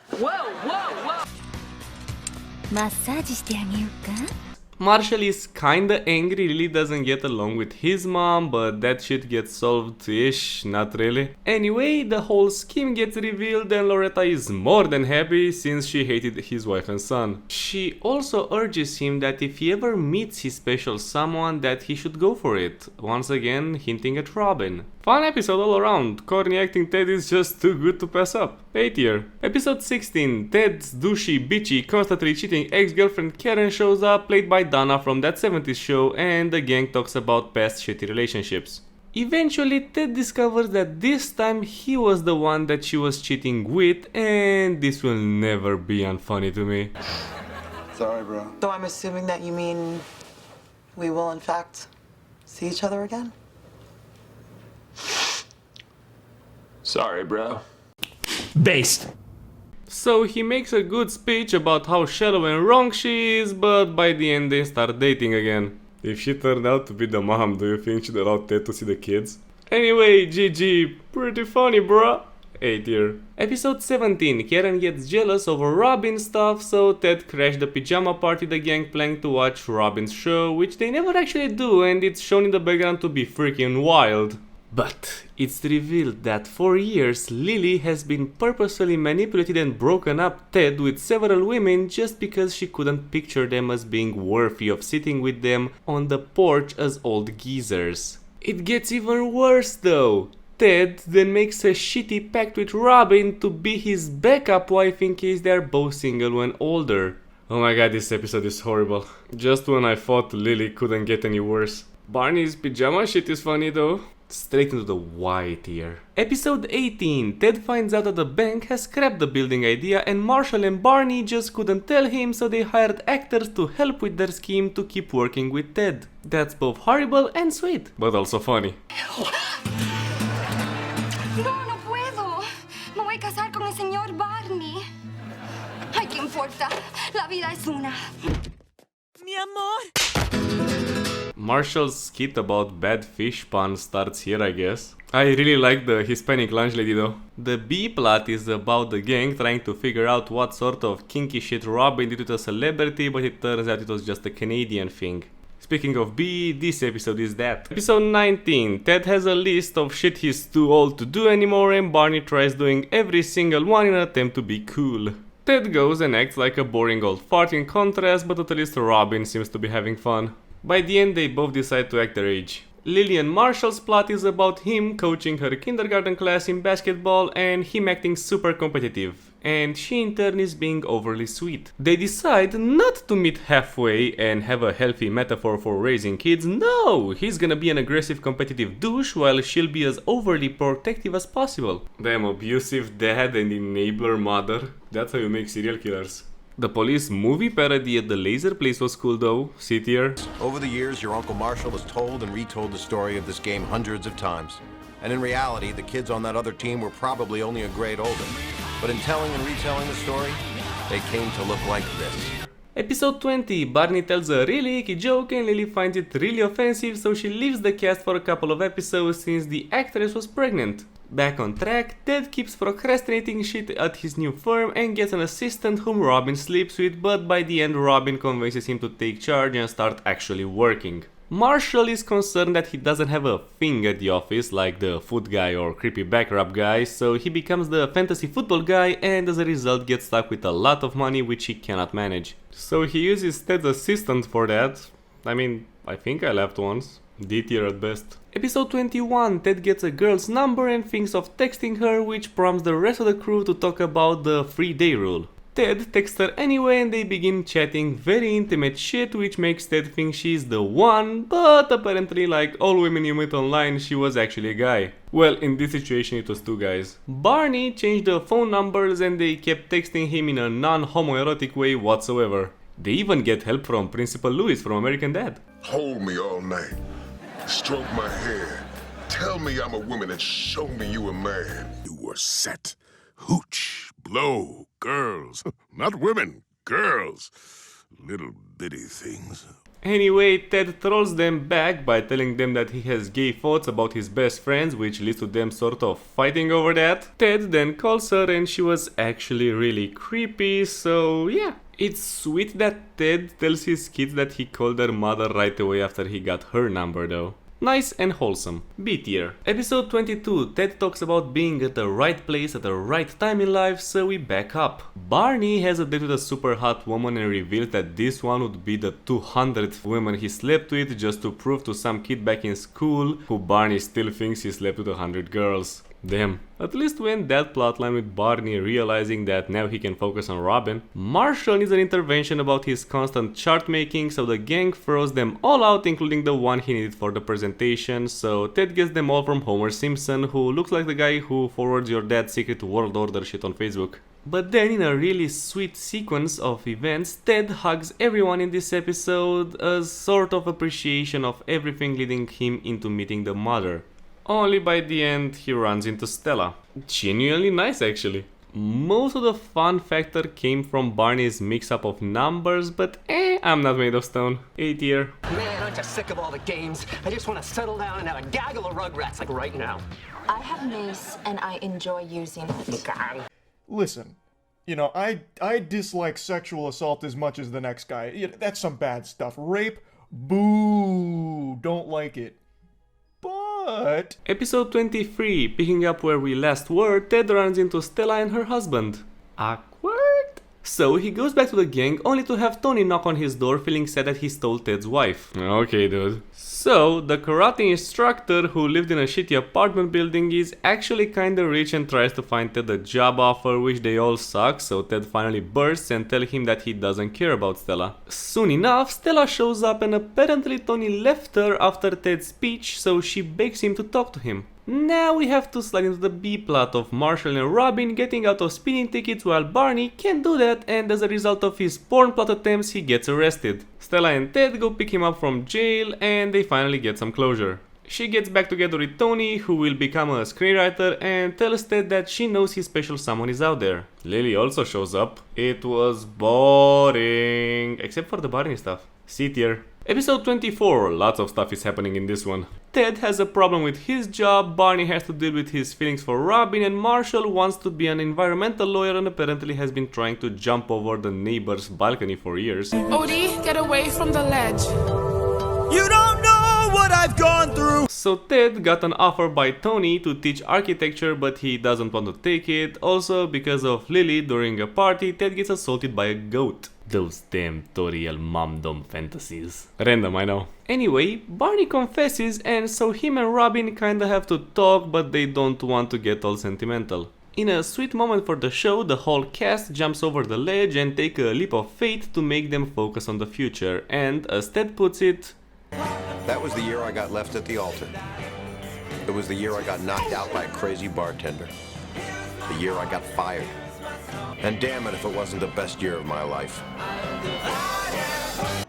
[SPEAKER 24] Whoa, whoa, whoa!
[SPEAKER 1] Marshall is kinda angry Lily doesn't get along with his mom, but that shit gets solved-ish, not really. Anyway, the whole scheme gets revealed and Loretta is more than happy since she hated his wife and son. She also urges him that if he ever meets his special someone that he should go for it, once again hinting at Robin. Fun episode all around, corny acting Ted is just too good to pass up. A tier. Episode 16, Ted's douchey, bitchy, constantly cheating ex-girlfriend Karen shows up, played by Donna from That 70s Show, and the gang talks about past shitty relationships. Eventually, Ted discovers that this time he was the one that she was cheating with, and this will never be unfunny to me.
[SPEAKER 3] Sorry, bro. So I'm assuming that you mean we will, in fact, see each other again?
[SPEAKER 16] Sorry, bro.
[SPEAKER 20] Based.
[SPEAKER 1] So he makes a good speech about how shallow and wrong she is, but by the end they start dating again. If she turned out to be the mom, do you think she'd allow Ted to see the kids? Anyway, GG, pretty funny, bruh. A tier. Episode 17, Karen gets jealous over Robin's stuff, so Ted crashed the pajama party the gang planned to watch Robin's show, which they never actually do, and it's shown in the background to be freaking wild. But it's revealed that for years Lily has been purposefully manipulated and broken up Ted with several women just because she couldn't picture them as being worthy of sitting with them on the porch as old geezers. It gets even worse though. Ted then makes a shitty pact with Robin to be his backup wife in case they're both single when older. Oh my god, this episode is horrible. Just when I thought Lily couldn't get any worse. Barney's pajama shit is funny though. Straight into the Y tier. Episode 18, Ted finds out that the bank has scrapped the building idea and Marshall and Barney just couldn't tell him, so they hired actors to help with their scheme to keep working with Ted. That's both horrible and sweet, but also funny.
[SPEAKER 13] No puedo. Me voy a casar con el señor Barney. Ay, ¿qué importa? La vida es una. Mi amor.
[SPEAKER 1] Marshall's skit about bad fish pun starts here, I guess. I really like the Hispanic lunch lady though. The B plot is about the gang trying to figure out what sort of kinky shit Robin did to a celebrity, but it turns out it was just a Canadian thing. Speaking of B, this episode is that. Episode 19, Ted has a list of shit he's too old to do anymore and Barney tries doing every single one in an attempt to be cool. Ted goes and acts like a boring old fart in contrast, but at least Robin seems to be having fun. By the end they both decide to act their age. Lily and Marshall's plot is about him coaching her kindergarten class in basketball and him acting super competitive, and she in turn is being overly sweet. They decide not to meet halfway and have a healthy metaphor for raising kids. No, he's gonna be an aggressive competitive douche while she'll be as overly protective as possible. Damn abusive dad and enabler mother. That's how you make serial killers. The police movie parody at the laser place was cool though, C tier.
[SPEAKER 15] Over the years, your Uncle Marshall has told and retold the story of this game hundreds of times. And in reality, the kids on that other team were probably only a grade older. But in telling and retelling the story, they came to look like this.
[SPEAKER 1] Episode 20, Barney tells a really icky joke and Lily finds it really offensive, so she leaves the cast for a couple of episodes since the actress was pregnant. Back on track, Ted keeps procrastinating shit at his new firm and gets an assistant whom Robin sleeps with, but by the end Robin convinces him to take charge and start actually working. Marshall is concerned that he doesn't have a thing at the office like the food guy or creepy back rub guy, so he becomes the fantasy football guy and as a result gets stuck with a lot of money which he cannot manage. So he uses Ted's assistant for that. I think I laughed once. D tier at best. Episode 21, Ted gets a girl's number and thinks of texting her, which prompts the rest of the crew to talk about the 3-day rule. Ted texts her anyway and they begin chatting very intimate shit, which makes Ted think she's the one, but apparently like all women you meet online, she was actually a guy. Well, in this situation it was two guys. Barney changed the phone numbers and they kept texting him in a non-homoerotic way whatsoever. They even get help from Principal Louis from American Dad.
[SPEAKER 17] Hold me all night. Stroke my hair. Tell me I'm a woman and show me you a man. You were set. Hooch, blow, girls. Not women, girls. Little bitty things.
[SPEAKER 1] Anyway, Ted trolls them back by telling them that he has gay thoughts about his best friends, which leads to them sort of fighting over that. Ted then calls her and she was actually really creepy, so yeah. It's sweet that Ted tells his kids that he called their mother right away after he got her number though. Nice and wholesome. B tier. Episode 22, Ted talks about being at the right place at the right time in life, so we back up. Barney has a date with a super hot woman and reveals that this one would be the 200th woman he slept with, just to prove to some kid back in school who Barney still thinks he slept with 100 girls. Damn. At least we end that plotline with Barney realizing that now he can focus on Robin. Marshall needs an intervention about his constant chart making, so the gang throws them all out, including the one he needed for the presentation, so Ted gets them all from Homer Simpson, who looks like the guy who forwards your dad's secret world order shit on Facebook. But then in a really sweet sequence of events, Ted hugs everyone in this episode, a sort of appreciation of everything leading him into meeting the mother. Only by the end he runs into Stella. Genuinely nice actually. Most of the fun factor came from Barney's mix-up of numbers, but I'm not made of stone. A tier.
[SPEAKER 2] Man, aren't you sick of all the games? I just want to settle down and have a gaggle of rugrats like right now.
[SPEAKER 6] I have mace and I enjoy using it.
[SPEAKER 9] Listen, you know, I dislike sexual assault as much as the next guy. That's some bad stuff. Rape, boo, don't like it. But...
[SPEAKER 1] Episode 23, picking up where we last were, Ted runs into Stella and her husband. Awkward? So he goes back to the gang only to have Tony knock on his door feeling sad that he stole Ted's wife. Okay dude. So, the karate instructor who lived in a shitty apartment building is actually kinda rich and tries to find Ted a job offer, which they all suck, so Ted finally bursts and tells him that he doesn't care about Stella. Soon enough, Stella shows up and apparently Tony left her after Ted's speech, so she begs him to talk to him. Now we have to slide into the B-plot of Marshall and Robin getting out of speeding tickets while Barney can't do that, and as a result of his porn plot attempts he gets arrested. Stella and Ted go pick him up from jail and they finally get some closure. She gets back together with Tony, who will become a screenwriter, and tells Ted that she knows his special someone is out there. Lily also shows up. It was boring, except for the Barney stuff. C tier. Episode 24, lots of stuff is happening in this one. Ted has a problem with his job, Barney has to deal with his feelings for Robin, and Marshall wants to be an environmental lawyer and apparently has been trying to jump over the neighbor's balcony for years.
[SPEAKER 5] Odie, get away from the ledge. You don't know what I've gone through.
[SPEAKER 1] So Ted got an offer by Tony to teach architecture, but he doesn't want to take it. Also, because of Lily, during a party, Ted gets assaulted by a goat. Those damn Toriel momdom fantasies. Random, I know. Anyway, Barney confesses, and so him and Robin kinda have to talk, but they don't want to get all sentimental. In a sweet moment for the show, the whole cast jumps over the ledge and take a leap of faith to make them focus on the future, and as Ted puts it,
[SPEAKER 15] that was the year I got left at the altar. It was the year I got knocked out by a crazy bartender. The year I got fired. And damn it if it wasn't the best year of my life.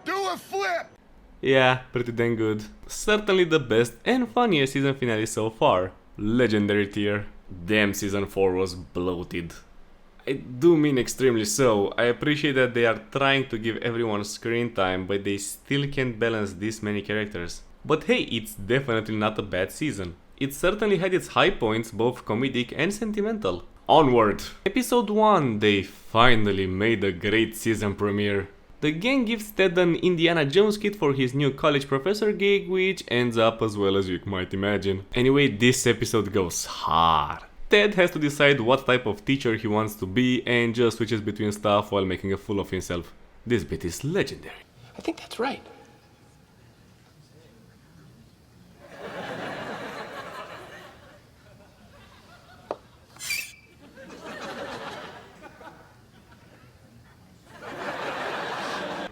[SPEAKER 17] Do a flip!
[SPEAKER 1] yeah, pretty dang good. Certainly the best and funniest season finale so far. Legendary tier. Damn, season 4 was bloated. I do mean extremely so. I appreciate that they are trying to give everyone screen time, but they still can't balance this many characters. But hey, it's definitely not a bad season. It certainly had its high points, both comedic and sentimental. Onward! Episode 1, they finally made a great season premiere. The gang gives Ted an Indiana Jones kit for his new college professor gig, which ends up as well as you might imagine. Anyway, this episode goes hard. Ted has to decide what type of teacher he wants to be and just switches between stuff while making a fool of himself. This bit is legendary.
[SPEAKER 8] I think that's right.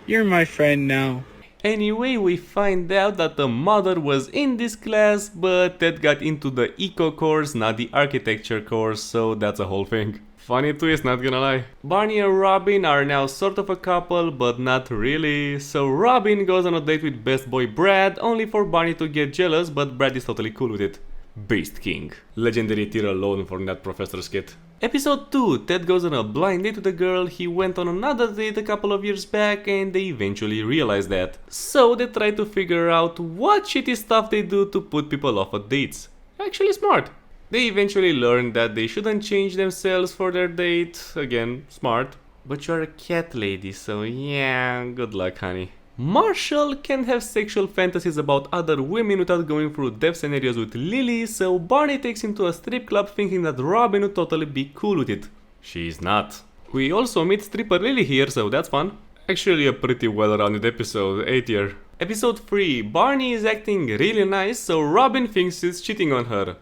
[SPEAKER 20] You're my friend now.
[SPEAKER 1] Anyway, we find out that the mother was in this class, but Ted got into the eco course, not the architecture course, so that's a whole thing. Funny twist, not gonna lie. Barney and Robin are now sort of a couple, but not really. So Robin goes on a date with best boy Brad, only for Barney to get jealous, but Brad is totally cool with it. Beast King. Legendary tier alone for that professor skit. Episode 2, Ted goes on a blind date with a girl he went on another date a couple of years back and they eventually realize that. So they try to figure out what shitty stuff they do to put people off at dates. Actually smart. They eventually learn that they shouldn't change themselves for their date. Again, smart. But you're a cat lady, so yeah, good luck, honey. Marshall can have sexual fantasies about other women without going through death scenarios with Lily, so Barney takes him to a strip club thinking that Robin would totally be cool with it. She's not. We also meet stripper Lily here, so that's fun. Actually a pretty well-rounded episode, A tier. Episode 3, Barney is acting really nice, so Robin thinks he's cheating on her.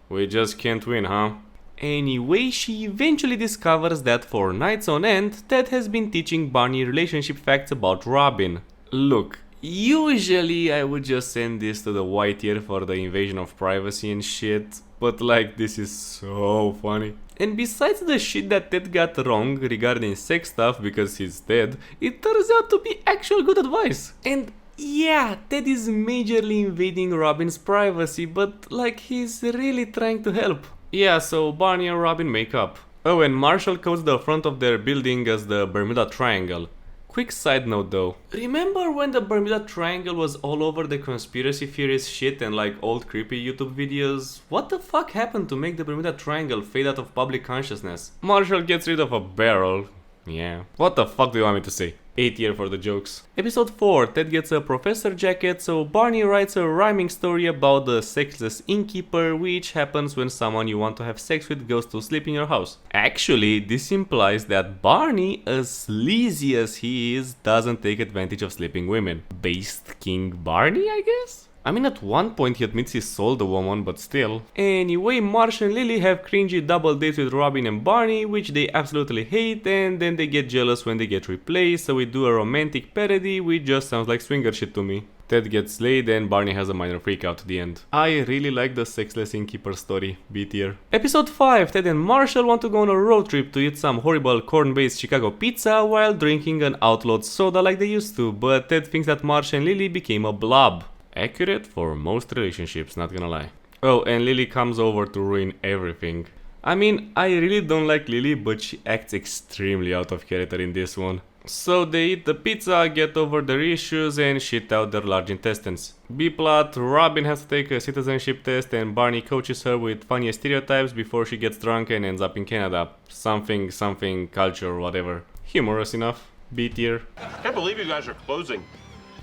[SPEAKER 1] We just can't win, huh? Anyway, she eventually discovers that for nights on end, Ted has been teaching Barney relationship facts about Robin. Look, usually I would just send this to the white tier for the invasion of privacy and shit, but like this is so funny. And besides the shit that Ted got wrong regarding sex stuff because he's dead, it turns out to be actual good advice. And yeah, Ted is majorly invading Robin's privacy, but like he's really trying to help. Yeah, so Barney and Robin make up. Oh, and Marshall codes the front of their building as the Bermuda Triangle. Quick side note though, remember when the Bermuda Triangle was all over the conspiracy theorist shit and like old creepy YouTube videos? What the fuck happened to make the Bermuda Triangle fade out of public consciousness? Marshall gets rid of a barrel. Yeah. What the fuck do you want me to say? A tier for the jokes. Episode 4, Ted gets a professor jacket, so Barney writes a rhyming story about the sexless innkeeper, which happens when someone you want to have sex with goes to sleep in your house. Actually, this implies that Barney, as sleazy as he is, doesn't take advantage of sleeping women. Based King Barney, I guess? I mean, at one point he admits he sold the woman, but still. Anyway, Marsh and Lily have cringy double dates with Robin and Barney, which they absolutely hate, and then they get jealous when they get replaced, so we do a romantic parody, which just sounds like swinger shit to me. Ted gets laid and Barney has a minor freakout at the end. I really like the sexless innkeeper story, B tier. Episode 5, Ted and Marshall want to go on a road trip to eat some horrible corn-based Chicago pizza while drinking an outlawed soda like they used to, but Ted thinks that Marsh and Lily became a blob. Accurate for most relationships, not gonna lie. Oh, and Lily comes over to ruin everything. I mean, I really don't like Lily, but she acts extremely out of character in this one. So they eat the pizza, get over their issues, and shit out their large intestines. B-plot, Robin has to take a citizenship test and Barney coaches her with funny stereotypes before she gets drunk and ends up in Canada. Something, culture, whatever. Humorous enough. B tier.
[SPEAKER 16] Can't believe you guys are closing.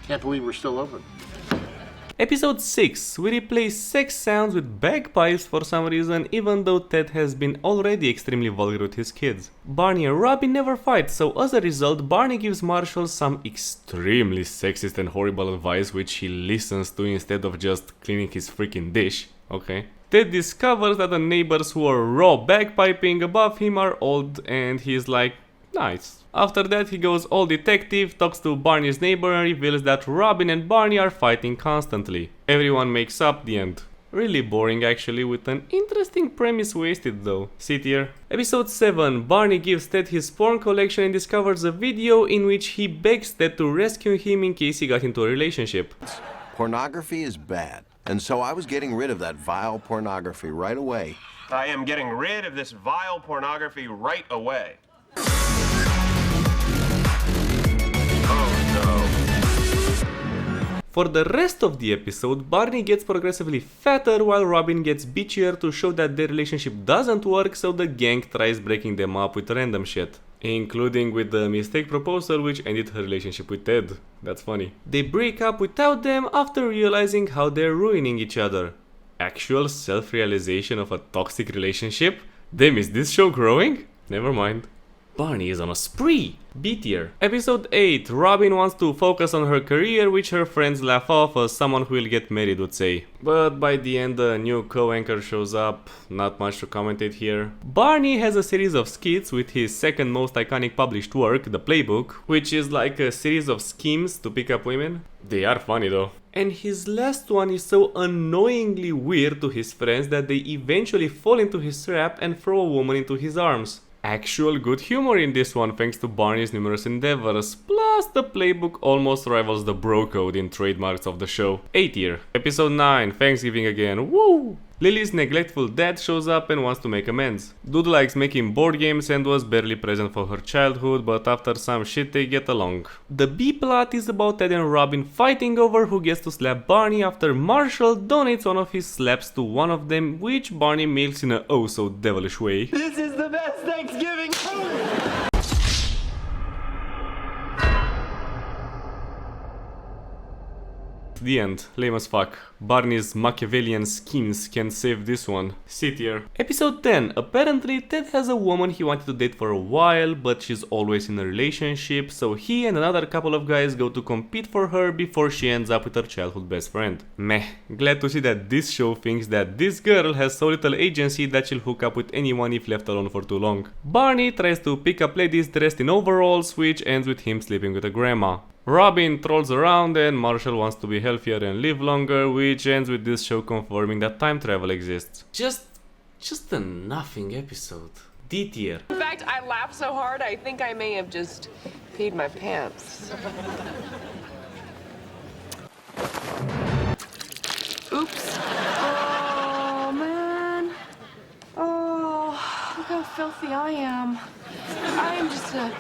[SPEAKER 16] Can't believe we're still open.
[SPEAKER 1] Episode 6, we replace sex sounds with bagpipes for some reason, even though Ted has been already extremely vulgar with his kids. Barney and Robin never fight, so as a result, Barney gives Marshall some extremely sexist and horrible advice which he listens to instead of just cleaning his freaking dish. Okay. Ted discovers that the neighbors who are raw bagpiping above him are old, and he's like, nice. After that he goes all detective, talks to Barney's neighbor and reveals that Robin and Barney are fighting constantly. Everyone makes up, the end. Really boring actually, with an interesting premise wasted though. C tier. Episode 7, Barney gives Ted his porn collection and discovers a video in which he begs Ted to rescue him in case he got into a relationship.
[SPEAKER 15] Pornography is bad, and so I was getting rid of that vile pornography right away.
[SPEAKER 16] I am getting rid of this vile pornography right away.
[SPEAKER 1] For the rest of the episode, Barney gets progressively fatter while Robin gets bitchier to show that their relationship doesn't work, so the gang tries breaking them up with random shit. Including with the mistake proposal which ended her relationship with Ted. That's funny. They break up without them after realizing how they're ruining each other. Actual self-realization of a toxic relationship? Damn, is this show growing? Never mind. Barney is on a spree. B tier. Episode 8. Robin wants to focus on her career, which her friends laugh off as someone who will get married would say. But by the end a new co-anchor shows up, not much to commentate here. Barney has a series of skits with his second most iconic published work, The Playbook, which is like a series of schemes to pick up women. They are funny though. And his last one is so annoyingly weird to his friends that they eventually fall into his trap and throw a woman into his arms. Actual good humor in this one thanks to Barney's numerous endeavors, plus the playbook almost rivals the bro code in trademarks of the show. A tier. Episode 9, Thanksgiving again, woo! Lily's neglectful dad shows up and wants to make amends. Dude likes making board games and was barely present for her childhood, but after some shit they get along. The B-plot is about Ted and Robin fighting over who gets to slap Barney after Marshall donates one of his slaps to one of them, which Barney milks in a oh so devilish way.
[SPEAKER 7] This is the best Thanksgiving ever!
[SPEAKER 1] The end. Lame as fuck. Barney's Machiavellian schemes can save this one. C tier. Episode 10. Apparently Ted has a woman he wanted to date for a while, but she's always in a relationship, so he and another couple of guys go to compete for her before she ends up with her childhood best friend. Meh. Glad to see that this show thinks that this girl has so little agency that she'll hook up with anyone if left alone for too long. Barney tries to pick up ladies dressed in overalls, which ends with him sleeping with a grandma. Robin trolls around and Marshall wants to be healthier and live longer, which ends with this show confirming that time travel exists. Just a nothing episode. D tier.
[SPEAKER 12] In fact, I laughed so hard I think I may have just peed my pants. Oops. Oh, man. Oh, look how filthy I am. I am just a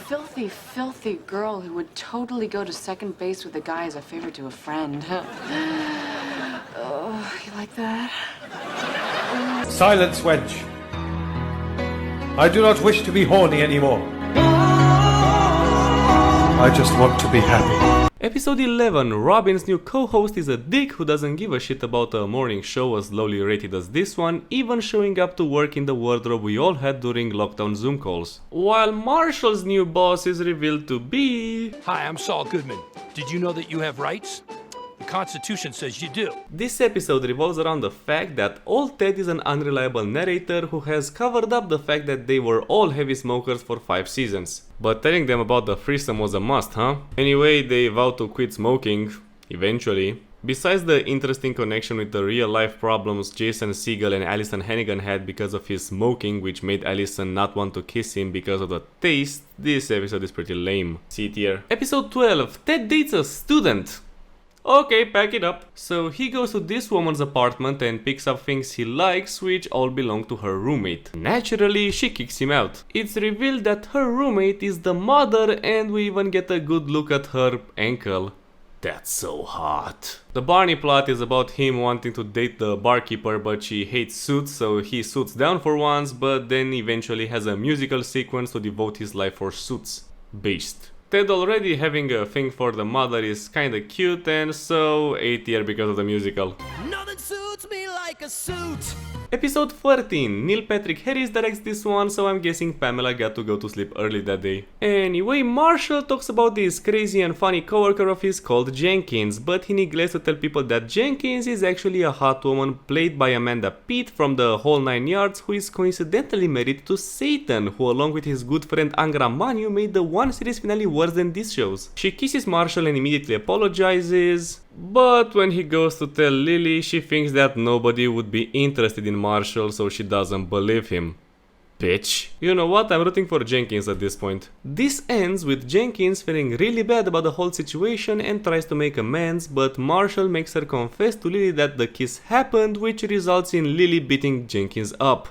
[SPEAKER 12] filthy, filthy girl who would totally go to second base with a guy as a favor to a friend. Oh, you like that?
[SPEAKER 21] Silence, wench. I do not wish to be horny anymore. I just want to be happy.
[SPEAKER 1] Episode 11. Robin's new co-host is a dick who doesn't give a shit about a morning show as lowly rated as this one, even showing up to work in the wardrobe we all had during lockdown Zoom calls. While Marshall's new boss is revealed to be...
[SPEAKER 10] Hi, I'm Saul Goodman. Did you know that you have rights? The Constitution says you do.
[SPEAKER 1] This episode revolves around the fact that old Ted is an unreliable narrator who has covered up the fact that they were all heavy smokers for 5 seasons. But telling them about the threesome was a must, huh? Anyway, they vow to quit smoking, eventually. Besides the interesting connection with the real-life problems Jason Segel and Allison Hannigan had because of his smoking, which made Allison not want to kiss him because of the taste, this episode is pretty lame. C tier. Episode 12. Ted dates a student. Okay, pack it up. So he goes to this woman's apartment and picks up things he likes, which all belong to her roommate. Naturally, she kicks him out. It's revealed that her roommate is the mother, and we even get a good look at her ankle. That's so hot. The Barney plot is about him wanting to date the barkeeper, but she hates suits, so he suits down for once, but then eventually has a musical sequence to devote his life for suits. Beast. Ted already having a thing for the mother is kinda cute, and so A tier because of the musical.
[SPEAKER 5] Nothing suits me like a suit.
[SPEAKER 1] Episode 13. Neil Patrick Harris directs this one, so I'm guessing Pamela got to go to sleep early that day. Anyway, Marshall talks about this crazy and funny coworker of his called Jenkins, but he neglects to tell people that Jenkins is actually a hot woman played by Amanda Peet from the Whole 9 Yards, who is coincidentally married to Satan, who along with his good friend Angra Manu made the one series finale worse than this show's. She kisses Marshall and immediately apologizes, but when he goes to tell Lily, she thinks that nobody would be interested in Marshall, so she doesn't believe him. Bitch. You know what, I'm rooting for Jenkins at this point. This ends with Jenkins feeling really bad about the whole situation and tries to make amends, but Marshall makes her confess to Lily that the kiss happened, which results in Lily beating Jenkins up.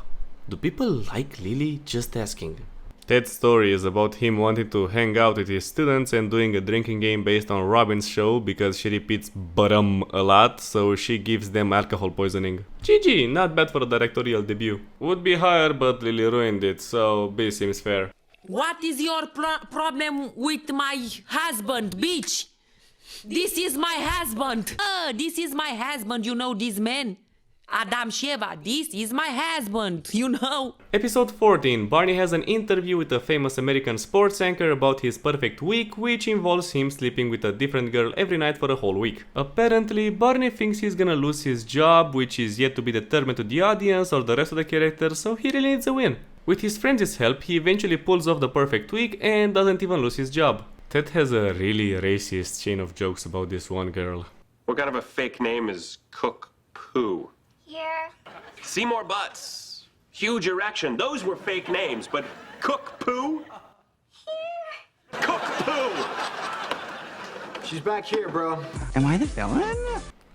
[SPEAKER 1] Do people like Lily? Just asking. Ted's story is about him wanting to hang out with his students and doing a drinking game based on Robin's show because she repeats "but" a lot, so she gives them alcohol poisoning. GG, not bad for a directorial debut. Would be higher, but Lily ruined it, so B seems fair.
[SPEAKER 11] What is your problem with my husband, bitch? This is my husband. This is my husband, you know this man? Adam Sheva, this is my husband, you know.
[SPEAKER 1] Episode 14. Barney has an interview with a famous American sports anchor about his perfect week, which involves him sleeping with a different girl every night for a whole week. Apparently, Barney thinks he's gonna lose his job, which is yet to be determined to the audience or the rest of the characters, so he really needs a win. With his friends' help, he eventually pulls off the perfect week and doesn't even lose his job. Ted has a really racist chain of jokes about this one girl.
[SPEAKER 16] What kind of a fake name is Cook Poo?
[SPEAKER 13] Here.
[SPEAKER 16] Seymour Butts. Huge erection. Those were fake names, but Cook Poo? Cook Poo!
[SPEAKER 2] She's back here, bro.
[SPEAKER 14] Am I the villain?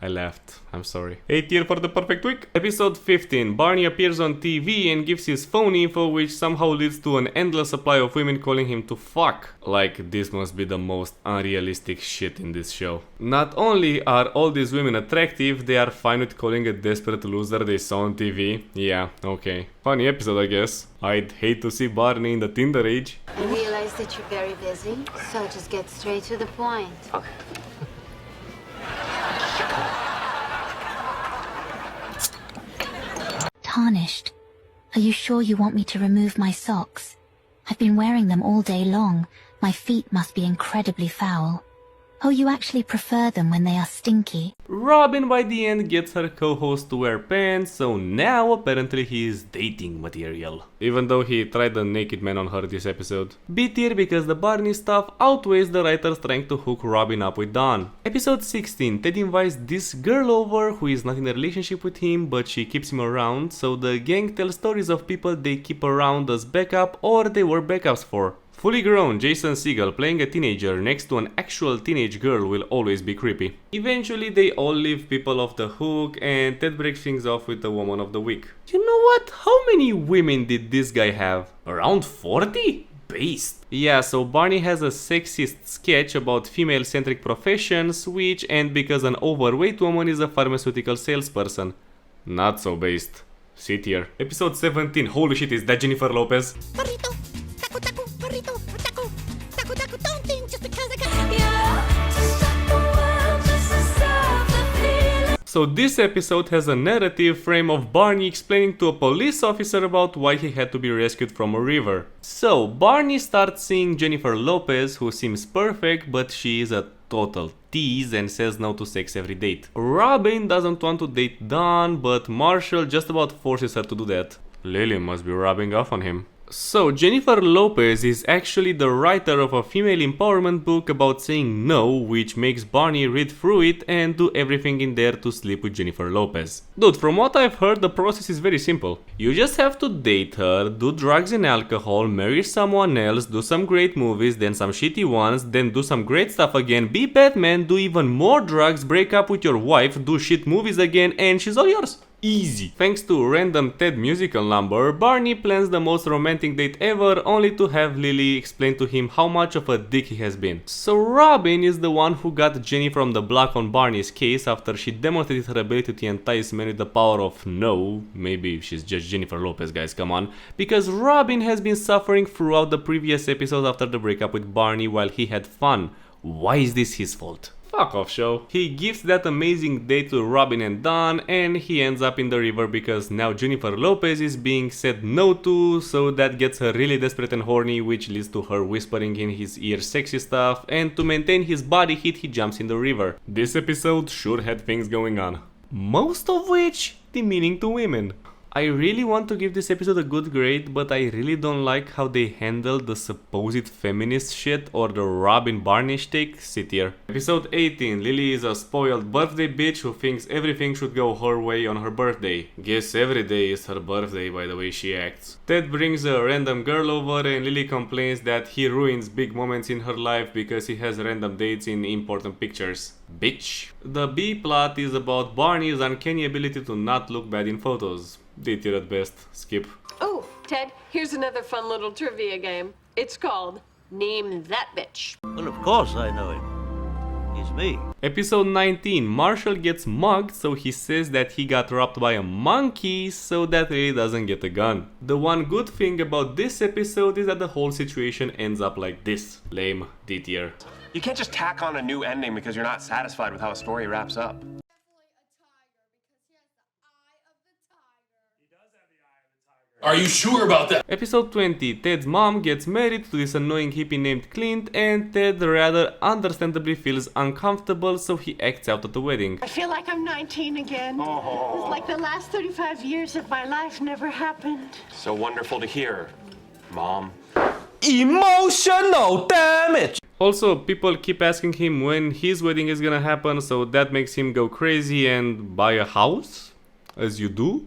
[SPEAKER 1] I laughed. I'm sorry. 8 tier for the perfect week. Episode 15. Barney appears on TV and gives his phone info, which somehow leads to an endless supply of women calling him to fuck. Like, this must be the most unrealistic shit in this show. Not only are all these women attractive, they are fine with calling a desperate loser they saw on TV. Yeah, okay. Funny episode, I guess. I'd hate to see Barney in the Tinder age.
[SPEAKER 24] I realize that you're very busy, so just get straight to the point.
[SPEAKER 16] Okay.
[SPEAKER 4] Tarnished. Are you sure you want me to remove my socks? I've been wearing them all day long. My feet must be incredibly foul. Oh, you actually prefer them when they are stinky?
[SPEAKER 1] Robin by the end gets her co-host to wear pants, so now apparently he is dating material. Even though he tried a naked man on her this episode. B tier because the Barney stuff outweighs the writers trying to hook Robin up with Dawn. Episode 16, Ted invites this girl over who is not in a relationship with him, but she keeps him around, so the gang tells stories of people they keep around as backup or they were backups for. Fully grown Jason Segel playing a teenager next to an actual teenage girl will always be creepy. Eventually they all leave people off the hook and Ted breaks things off with the woman of the week. You know what? How many women did this guy have? Around 40? Based. Yeah, so Barney has a sexist sketch about female-centric professions which end because an overweight woman is a pharmaceutical salesperson. Not so based. C tier. Episode 17. Holy shit, is that Jennifer Lopez? So this episode has a narrative frame of Barney explaining to a police officer about why he had to be rescued from a river. So Barney starts seeing Jennifer Lopez, who seems perfect, but she is a total tease and says no to sex every date. Robin doesn't want to date Dawn, but Marshall just about forces her to do that. Lily must be rubbing off on him. So Jennifer Lopez is actually the writer of a female empowerment book about saying no, which makes Barney read through it and do everything in there to sleep with Jennifer Lopez. Dude, from what I've heard, the process is very simple. You just have to date her, do drugs and alcohol, marry someone else, do some great movies, then some shitty ones, then do some great stuff again, be Batman, do even more drugs, break up with your wife, do shit movies again, and she's all yours. Easy. Thanks to random Ted musical number, Barney plans the most romantic date ever, only to have Lily explain to him how much of a dick he has been. So Robin is the one who got Jenny from the block on Barney's case after she demonstrated her ability to entice men with the power of no. Maybe she's just Jennifer Lopez, guys, come on. Because Robin has been suffering throughout the previous episodes after the breakup with Barney while he had fun. Why is this his fault? Fuck off, show. He gives that amazing date to Robin and Dawn and he ends up in the river because now Jennifer Lopez is being said no to, so that gets her really desperate and horny, which leads to her whispering in his ear sexy stuff, and to maintain his body heat he jumps in the river. This episode sure had things going on. Most of which demeaning to women. I really want to give this episode a good grade, but I really don't like how they handle the supposed feminist shit or the Robin Barney shtick. C tier. Episode 18. Lily is a spoiled birthday bitch who thinks everything should go her way on her birthday. Guess every day is her birthday by the way she acts. Ted brings a random girl over and Lily complains that he ruins big moments in her life because he has random dates in important pictures. Bitch. The B plot is about Barney's uncanny ability to not look bad in photos. D tier at best. Skip.
[SPEAKER 12] Oh, Ted, here's another fun little trivia game. It's called Name That Bitch.
[SPEAKER 14] Well, of course I know him. He's me.
[SPEAKER 1] Episode 19. Marshall gets mugged, so he says that he got robbed by a monkey, so that really doesn't get a gun. The one good thing about this episode is that the whole situation ends up like this. Lame. D tier.
[SPEAKER 16] You can't just tack on a new ending because you're not satisfied with how a story wraps up.
[SPEAKER 10] Are you sure about that?
[SPEAKER 1] Episode 20. Ted's mom gets married to this annoying hippie named Clint and Ted rather understandably feels uncomfortable, so he acts out at the wedding.
[SPEAKER 18] I feel like I'm 19 again. It's like the last 35 years of my life never happened.
[SPEAKER 16] So wonderful to hear, Mom.
[SPEAKER 7] Emotional damage!
[SPEAKER 1] Also, people keep asking him when his wedding is gonna happen, so that makes him go crazy and buy a house? As you do?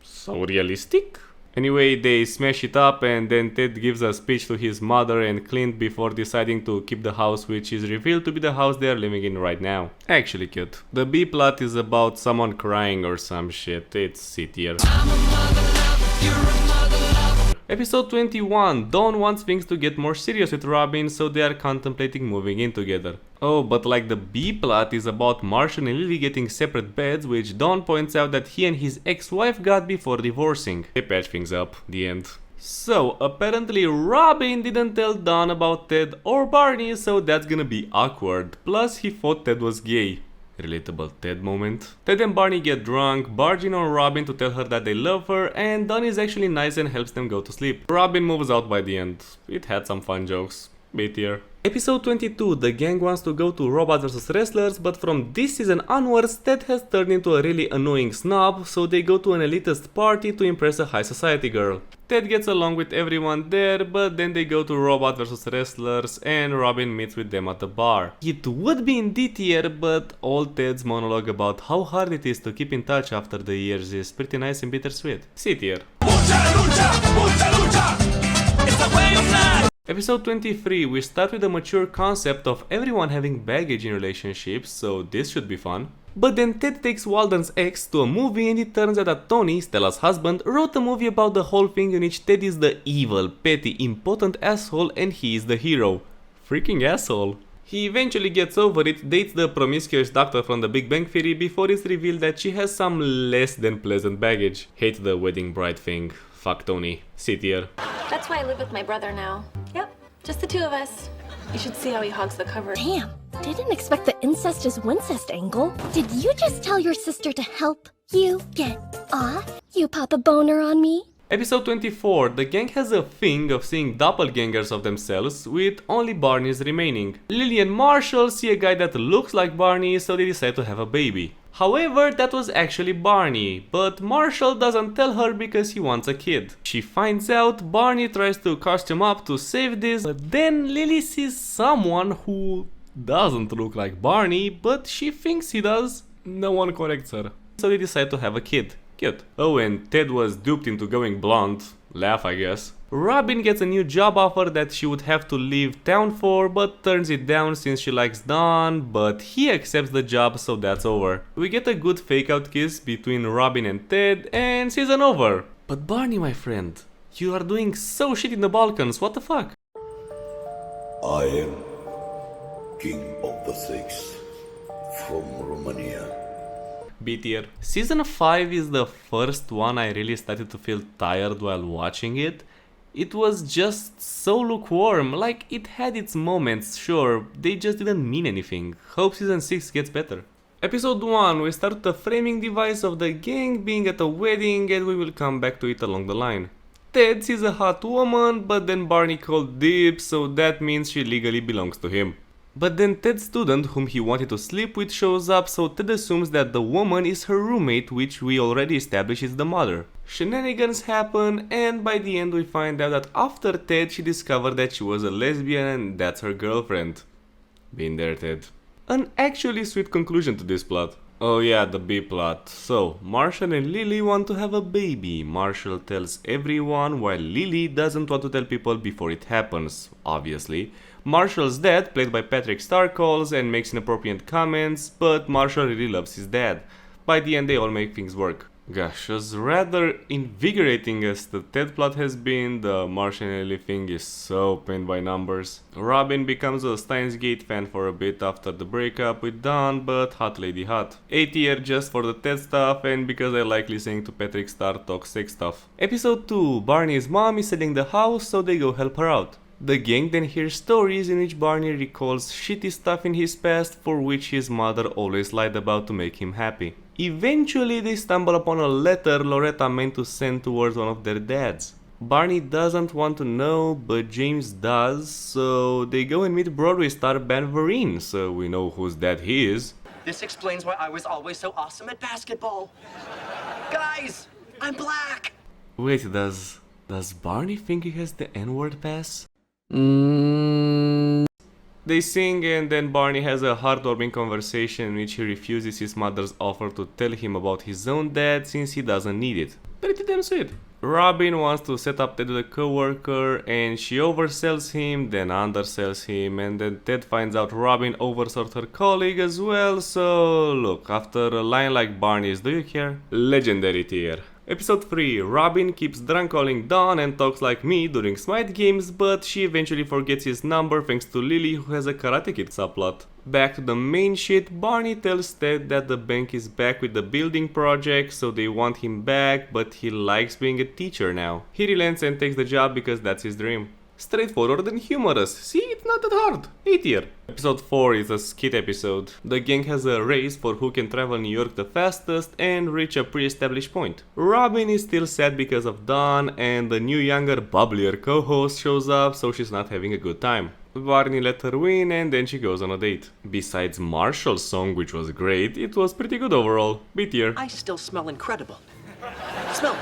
[SPEAKER 1] So realistic? Anyway, they smash it up and then Ted gives a speech to his mother and Clint before deciding to keep the house, which is revealed to be the house they are living in right now. Actually cute. The B plot is about someone crying or some shit. It's C tier. Episode 21. Dawn wants things to get more serious with Robin, so they are contemplating moving in together. Oh, but like the B plot is about Marshall and Lily getting separate beds, which Dawn points out that he and his ex-wife got before divorcing. They patch things up. The end. So, apparently Robin didn't tell Dawn about Ted or Barney, so that's gonna be awkward. Plus, he thought Ted was gay. Relatable Ted moment. Ted and Barney get drunk, barging on Robin to tell her that they love her, and Dawn is actually nice and helps them go to sleep. Robin moves out by the end. It had some fun jokes. B tier. Episode 22. The gang wants to go to Robots vs Wrestlers, but from this season onwards, Ted has turned into a really annoying snob, so they go to an elitist party to impress a high society girl. Ted gets along with everyone there, but then they go to Robots vs Wrestlers and Robin meets with them at the bar. It would be in D tier, but old Ted's monologue about how hard it is to keep in touch after the years is pretty nice and bittersweet. C tier. Episode 23, we start with the mature concept of everyone having baggage in relationships, so this should be fun. But then Ted takes Walden's ex to a movie and it turns out that Tony, Stella's husband, wrote a movie about the whole thing in which Ted is the evil, petty, impotent asshole and he is the hero. Freaking asshole. He eventually gets over it, dates the promiscuous doctor from the Big Bang Theory before it's revealed that she has some less than pleasant baggage. Hate the wedding bride thing. Fuck Tony. C tier.
[SPEAKER 6] That's why I live with my brother now. Yep, just the two of us. You should see how he hogs the cover.
[SPEAKER 3] Damn, didn't expect the incest is wincest angle. Did you just tell your sister to help you get off? You pop a boner on me?
[SPEAKER 1] Episode 24. The gang has a thing of seeing doppelgangers of themselves, with only Barneys remaining. Lily and Marshall see a guy that looks like Barney, so they decide to have a baby. However, that was actually Barney, but Marshall doesn't tell her because he wants a kid. She finds out, Barney tries to costume up to save this, but then Lily sees someone who doesn't look like Barney, but she thinks he does. No one corrects her. So they decide to have a kid. Cute. Oh, and Ted was duped into going blonde. Laugh, I guess. Robin gets a new job offer that she would have to leave town for, but turns it down since she likes Dawn, but he accepts the job, so that's over. We get a good fake-out kiss between Robin and Ted, and season over. But Barney, my friend, you are doing so shit in the Balkans, what the fuck?
[SPEAKER 19] I am King of the Six from Romania.
[SPEAKER 1] B tier. Season 5 is the first one I really started to feel tired while watching it. It was just so lukewarm, like it had its moments, sure, they just didn't mean anything. Hope season 6 gets better. Episode 1, we start with the framing device of the gang being at a wedding and we will come back to it along the line. Ted sees a hot woman, but then Barney called dibs, so that means she legally belongs to him. But then Ted's student, whom he wanted to sleep with, shows up, so Ted assumes that the woman is her roommate, which we already established is the mother. Shenanigans happen, and by the end we find out that after Ted she discovered that she was a lesbian and that's her girlfriend. Been there, Ted. An actually sweet conclusion to this plot. Oh yeah, the B plot. So, Marshall and Lily want to have a baby. Marshall tells everyone while Lily doesn't want to tell people before it happens, obviously. Marshall's dad, played by Patrick Star, calls and makes inappropriate comments, but Marshall really loves his dad. By the end they all make things work. Gosh, as rather invigorating as the Ted plot has been, the Marshall and Lily thing is so pained by numbers. Robin becomes a Steins Gate fan for a bit after the breakup with Dawn, but hot lady hot. A tier just for the Ted stuff and because I like listening to Patrick Star talk sex stuff. Episode 2, Barney's mom is selling the house, so they go help her out. The gang then hears stories in which Barney recalls shitty stuff in his past for which his mother always lied about to make him happy. Eventually they stumble upon a letter Loretta meant to send towards one of their dads. Barney doesn't want to know, but James does, so they go and meet Broadway star Ben Vereen, so we know whose dad he is.
[SPEAKER 7] This explains why I was always so awesome at basketball. Guys, I'm black!
[SPEAKER 1] Wait, does Barney think he has the N-word pass? They sing and then Barney has a heartwarming conversation in which he refuses his mother's offer to tell him about his own dad since he doesn't need it. Pretty damn sweet. Robin wants to set up Ted with a coworker and she oversells him, then undersells him, and then Ted finds out Robin oversold her colleague as well, so look, after a line like Barney's, do you care? Legendary tier. Episode 3, Robin keeps drunk calling Dawn and talks like me during Smite games, but she eventually forgets his number thanks to Lily who has a Karate Kid subplot. Back to the main shit, Barney tells Ted that the bank is back with the building project, so they want him back, but he likes being a teacher now. He relents and takes the job because that's his dream. Straightforward and humorous. See, it's not that hard. A tier. Episode 4 is a skit episode. The gang has a race for who can travel New York the fastest and reach a pre-established point. Robin is still sad because of Dawn, and the new younger, bubblier co-host shows up, so she's not having a good time. Barney let her win and then she goes on a date. Besides Marshall's song, which was great, it was pretty good overall. B tier.
[SPEAKER 2] I still smell incredible. Smell it.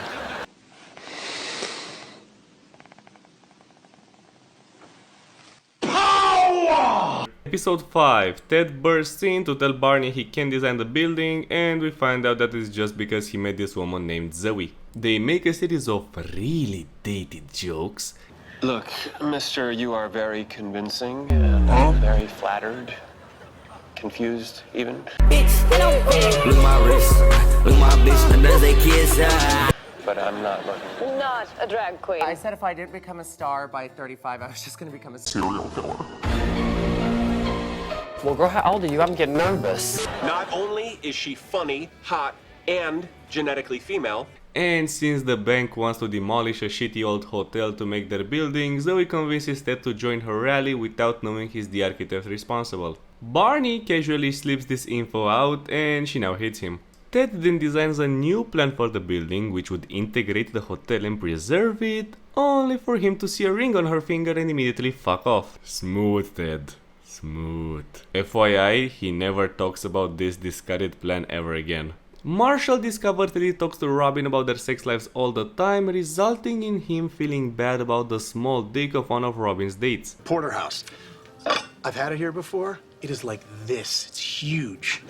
[SPEAKER 1] Episode 5, Ted bursts in to tell Barney he can design the building, and we find out that it's just because he met this woman named Zoe. They make a series of really dated jokes.
[SPEAKER 8] Look, mister, you are very convincing, and I'm very flattered. Confused, even.
[SPEAKER 24] Look my wrist, look my bitch, and does they kiss her?
[SPEAKER 8] But I'm not looking.
[SPEAKER 12] Not a drag queen.
[SPEAKER 7] I said if I didn't become a star by 35, I was just gonna become a serial killer.
[SPEAKER 2] Well, girl, how old are you? I'm getting nervous.
[SPEAKER 8] Not only is she funny, hot, and genetically female.
[SPEAKER 1] And since the bank wants to demolish a shitty old hotel to make their building, Zoe convinces Ted to join her rally without knowing he's the architect responsible. Barney casually slips this info out and she now hates him. Ted then designs a new plan for the building which would integrate the hotel and preserve it, only for him to see a ring on her finger and immediately fuck off. Smooth, Ted. Smooth. FYI, he never talks about this discarded plan ever again. Marshall discovers that he talks to Robin about their sex lives all the time, resulting in him feeling bad about the small dick of one of Robin's dates.
[SPEAKER 9] Porterhouse. I've had it here before. It is like this. It's huge.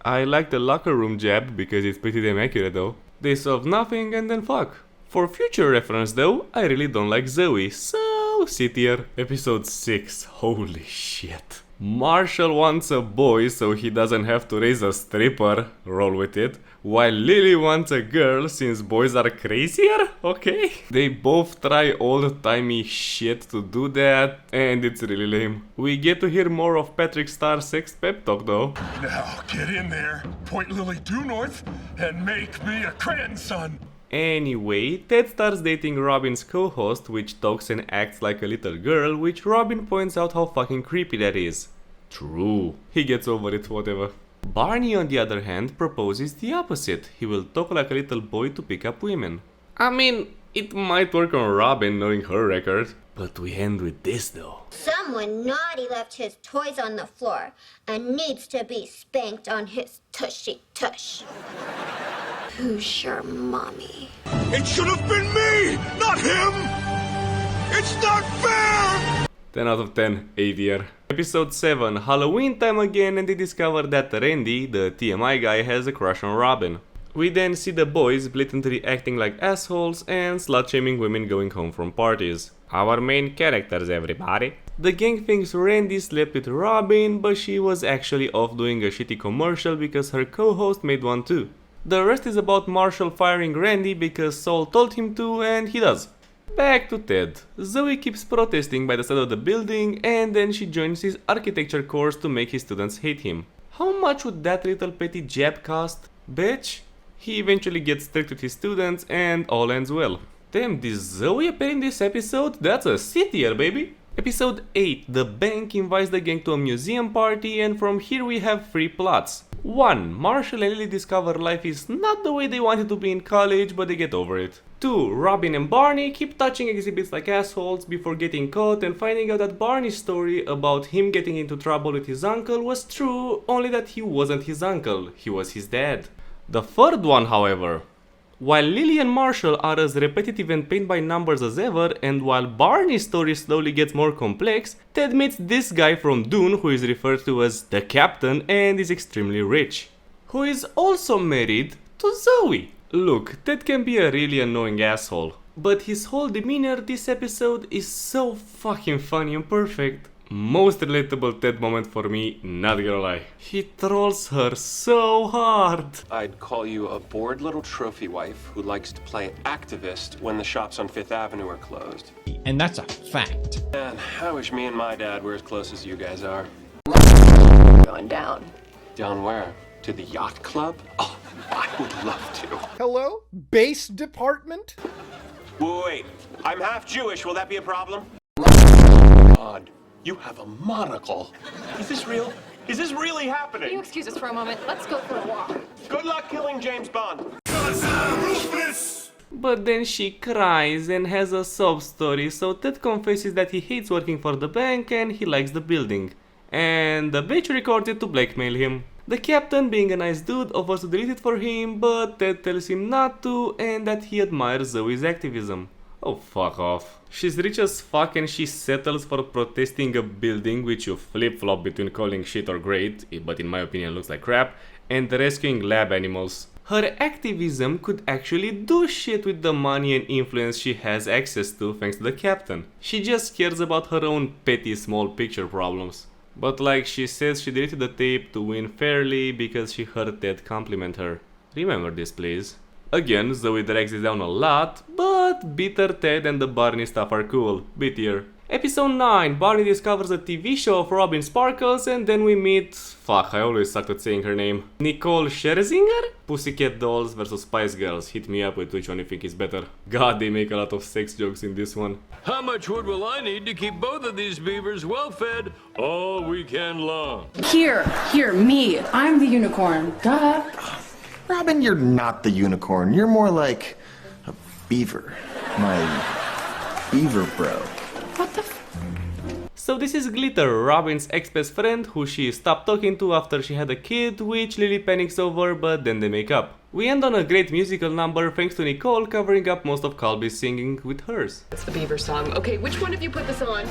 [SPEAKER 1] I like the locker room jab because it's pretty damn accurate though. They solve nothing and then fuck. For future reference though, I really don't like Zoe, so C tier. Episode 6, holy shit. Marshall wants a boy so he doesn't have to raise a stripper, roll with it, while Lily wants a girl since boys are crazier, okay? They both try old-timey shit to do that, and it's really lame. We get to hear more of Patrick Starr's sex pep talk though.
[SPEAKER 17] Now get in there, point Lily due north, and make me a grandson.
[SPEAKER 1] Anyway, Ted starts dating Robin's co-host, which talks and acts like a little girl, which Robin points out how fucking creepy that is. True. He gets over it, whatever. Barney, on the other hand, proposes the opposite. He will talk like a little boy to pick up women. I mean, it might work on Robin knowing her record, but we end with this though.
[SPEAKER 22] Someone naughty left his toys on the floor and needs to be spanked on his tushy tush. Who's your mommy?
[SPEAKER 17] It should have been me, not him! It's not fair!
[SPEAKER 1] 10 out of 10, A tier. Episode 7, Halloween time again, and they discover that Randy, the TMI guy, has a crush on Robin. We then see the boys blatantly acting like assholes and slut-shaming women going home from parties. Our main characters, everybody. The gang thinks Randy slept with Robin, but she was actually off doing a shitty commercial because her co-host made one too. The rest is about Marshall firing Randy because Sol told him to, and he does. Back to Ted. Zoe keeps protesting by the side of the building and then she joins his architecture course to make his students hate him. How much would that little petty jab cost? Bitch? He eventually gets strict with his students and all ends well. Damn, this Zoe appear in this episode? That's a C tier, baby! Episode 8. The bank invites the gang to a museum party, and from here we have 3 plots. 1. Marshall and Lily discover life is not the way they wanted to be in college, but they get over it. 2. Robin and Barney keep touching exhibits like assholes before getting caught and finding out that Barney's story about him getting into trouble with his uncle was true, only that he wasn't his uncle, he was his dad. The third one, however. While Lily and Marshall are as repetitive and paint by numbers as ever, and while Barney's story slowly gets more complex, Ted meets this guy from Dune who is referred to as the Captain and is extremely rich. Who is also married to Zoe. Look, Ted can be a really annoying asshole, but his whole demeanor this episode is so fucking funny and perfect. Most relatable Ted moment for me, not gonna lie. He trolls her so hard.
[SPEAKER 16] I'd call you a bored little trophy wife who likes to play activist when the shops on Fifth Avenue are closed.
[SPEAKER 15] And that's a fact.
[SPEAKER 16] Man, I wish me and my dad were as close as you guys are.
[SPEAKER 12] Going down.
[SPEAKER 16] Down where? To the yacht club? Oh, I would love to.
[SPEAKER 9] Hello? Base department?
[SPEAKER 16] Wait, I'm half Jewish. Will that be a problem? God, you have a monocle. Is this real? Is this really happening?
[SPEAKER 12] Can you excuse us for a moment? Let's go for a walk.
[SPEAKER 16] Good luck killing James Bond.
[SPEAKER 1] But then she cries and has a sob story, so Ted confesses that he hates working for the bank and he likes the building. And the bitch recorded to blackmail him. The captain, being a nice dude, offers to delete it for him, but Ted tells him not to and that he admires Zoe's activism. Oh, fuck off. She's rich as fuck and she settles for protesting a building, which you flip-flop between calling shit or great, but in my opinion looks like crap, and rescuing lab animals. Her activism could actually do shit with the money and influence she has access to thanks to the captain. She just cares about her own petty small picture problems. But like she says, she deleted the tape to win fairly because she heard Ted compliment her. Remember this, please. Again, Zoe drags it down a lot, but bitter Ted and the Barney stuff are cool. Bittier. Episode 9, Barney discovers a TV show of Robin Sparkles and then we meet... Fuck, I always sucked at saying her name. Nicole Scherzinger? Pussycat Dolls vs Spice Girls. Hit me up with which one you think is better. God, they make a lot of sex jokes in this one.
[SPEAKER 10] How much wood will I need to keep both of these beavers well fed all weekend long?
[SPEAKER 20] Here, me. I'm the unicorn. Duh.
[SPEAKER 21] Robin, you're not the unicorn. You're more like a beaver. My beaver bro.
[SPEAKER 1] So this is Glitter, Robin's ex-best friend who she stopped talking to after she had a kid, which Lily panics over, but then they make up. We end on a great musical number thanks to Nicole covering up most of Calby's singing with hers.
[SPEAKER 12] It's the Beaver song. Okay, which one of you put this on?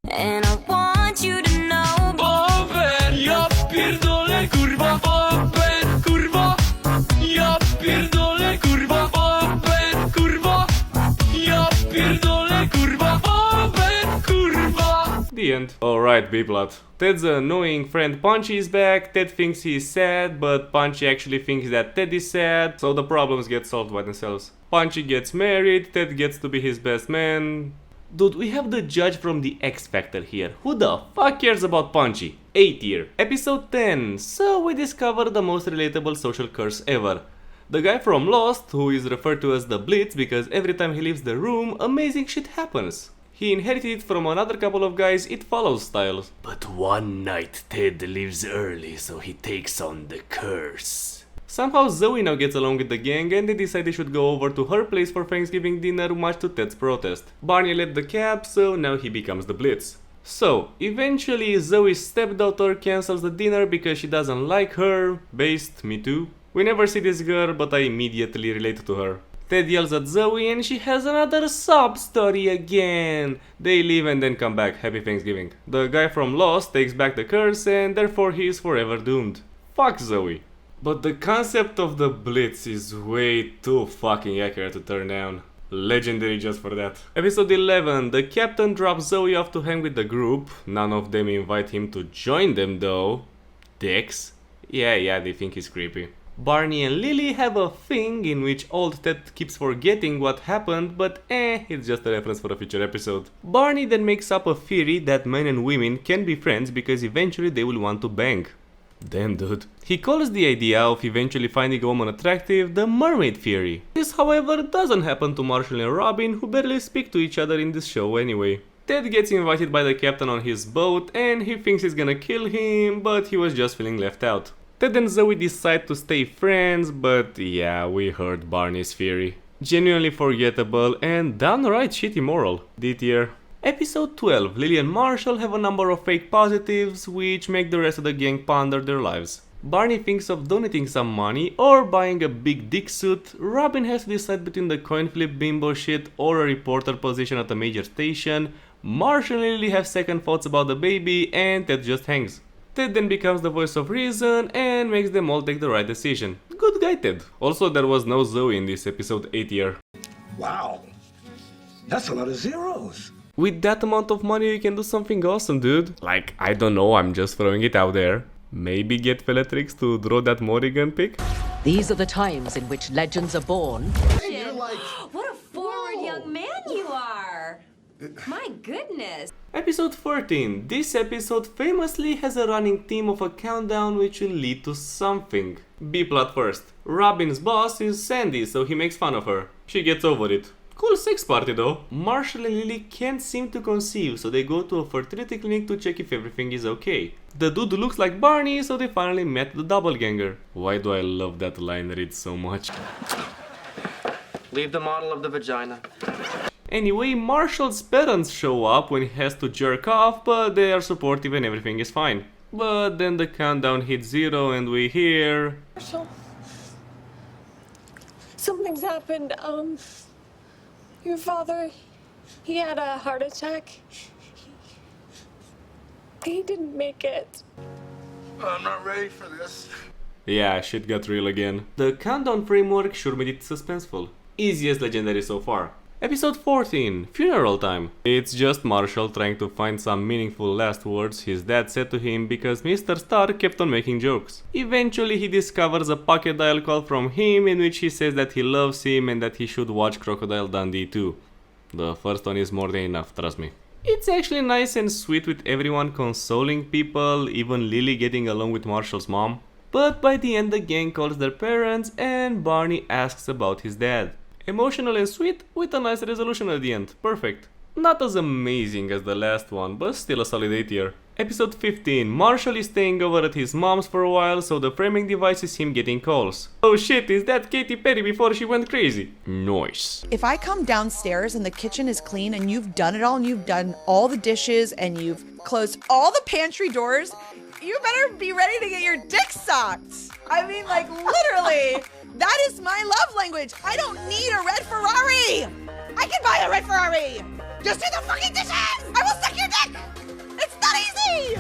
[SPEAKER 5] And I want you to know. Open, ja pierdolę, kurwa, open, kurwa. Ja pierdolę, kurwa, open, kurwa. Ja pierdolę, kurwa, open, kurwa.
[SPEAKER 1] The end. Alright, B-plot. Ted's annoying friend Punchy is back. Ted thinks he's sad, but Punchy actually thinks that Ted is sad, so the problems get solved by themselves. Punchy gets married, Ted gets to be his best man. Dude, we have the judge from the X Factor here. Who the fuck cares about Punchy? A tier. Episode 10. So we discover the most relatable social curse ever. The guy from Lost, who is referred to as the Blitz because every time he leaves the room, amazing shit happens. He inherited it from another couple of guys It Follows style. But one night Ted leaves early, so he takes on the curse. Somehow Zoe now gets along with the gang and they decide they should go over to her place for Thanksgiving dinner, much to Ted's protest. Barney led the cab, so now he becomes the Blitz. So, eventually Zoe's stepdaughter cancels the dinner because she doesn't like her, based, me too. We never see this girl, but I immediately relate to her. Ted yells at Zoe and she has another sob story again. They leave and then come back. Happy Thanksgiving. The guy from Lost takes back the curse and therefore he is forever doomed. Fuck Zoe. But the concept of the Blitz is way too fucking accurate to turn down. Legendary just for that. Episode 11. The captain drops Zoe off to hang with the group. None of them invite him to join them though. Dicks. Yeah, they think he's creepy. Barney and Lily have a thing in which old Ted keeps forgetting what happened, but it's just a reference for a future episode. Barney then makes up a theory that men and women can be friends because eventually they will want to bang. Damn, dude. He calls the idea of eventually finding a woman attractive the mermaid theory. This, however, doesn't happen to Marshall and Robin, who barely speak to each other in this show anyway. Ted gets invited by the captain on his boat and he thinks he's gonna kill him, but he was just feeling left out. Ted and Zoe decide to stay friends, but yeah, we heard Barney's theory. Genuinely forgettable and downright shitty moral. D tier. Episode 12. Lily and Marshall have a number of fake positives, which make the rest of the gang ponder their lives. Barney thinks of donating some money or buying a big dick suit. Robin has to decide between the coin flip bimbo shit or a reporter position at a major station. Marshall and Lily have second thoughts about the baby and Ted just hangs. Ted then becomes the voice of reason and makes them all take the right decision. Good Good guy, Ted. Also, there was no Zoe in this episode 8 year.
[SPEAKER 17] Wow. That's a lot of zeros.
[SPEAKER 1] With that amount of money, you can do something awesome, dude. Like, I don't know, I'm just throwing it out there. Maybe get Phalanx to draw that Morrigan pic?
[SPEAKER 4] These are the times in which legends are born.
[SPEAKER 11] Hey, you're like... What a forward young man you are! My goodness!
[SPEAKER 1] Episode 14. This episode famously has a running theme of a countdown which will lead to something. B-plot first. Robin's boss is Sandy, so he makes fun of her. She gets over it. Cool sex party though. Marshall and Lily can't seem to conceive, so they go to a fertility clinic to check if everything is okay. The dude looks like Barney, so they finally met the doppelganger. Why do I love that line read so much?
[SPEAKER 7] Leave the model of the vagina.
[SPEAKER 1] Anyway, Marshall's parents show up when he has to jerk off, but they are supportive and everything is fine. But then the countdown hits 0 and we hear...
[SPEAKER 13] Marshall, something's happened. Your father, he had a heart attack. He didn't make it.
[SPEAKER 17] I'm not ready for this.
[SPEAKER 1] Yeah, shit got real again. The countdown framework sure made it suspenseful. Easiest legendary so far. Episode 14, Funeral Time. It's just Marshall trying to find some meaningful last words his dad said to him because Mr. Starr kept on making jokes. Eventually he discovers a pocket dial call from him in which he says that he loves him and that he should watch Crocodile Dundee too. The first one is more than enough, trust me. It's actually nice and sweet with everyone consoling people, even Lily getting along with Marshall's mom. But by the end the gang calls their parents and Barney asks about his dad. Emotional and sweet with a nice resolution at the end. Perfect. Not as amazing as the last one, but still a solid 8 tier. Episode 15. Marshall is staying over at his mom's for a while, so the framing device is him getting calls. Oh shit, is that Katy Perry before she went crazy? Nice.
[SPEAKER 23] If I come downstairs and the kitchen is clean and you've done it all and you've done all the dishes and you've closed all the pantry doors, you better be ready to get your dick socked. I mean, like, literally, that is my love language. I don't need a red Ferrari. I can buy a red Ferrari. Just do the fucking dishes. I will suck your dick. It's not easy.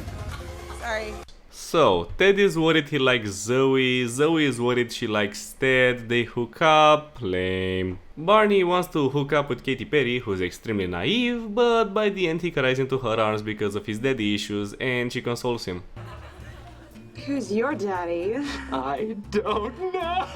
[SPEAKER 23] Sorry.
[SPEAKER 1] So, Ted is worried he likes Zoe, Zoe is worried she likes Ted, they hook up, lame. Barney wants to hook up with Katy Perry, who's extremely naive, but by the end he cries into her arms because of his daddy issues and she consoles him.
[SPEAKER 12] Who's your daddy?
[SPEAKER 7] I don't know.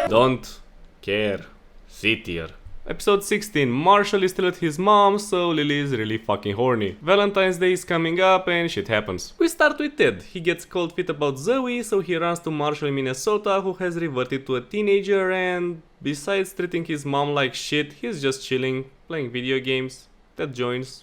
[SPEAKER 1] Don't care. C tier. Episode 16. Marshall is still at his mom, so Lily is really fucking horny. Valentine's Day is coming up and shit happens. We start with Ted. He gets cold feet about Zoe, so he runs to Marshall in Minnesota, who has reverted to a teenager and besides treating his mom like shit, he's just chilling, playing video games. Ted joins.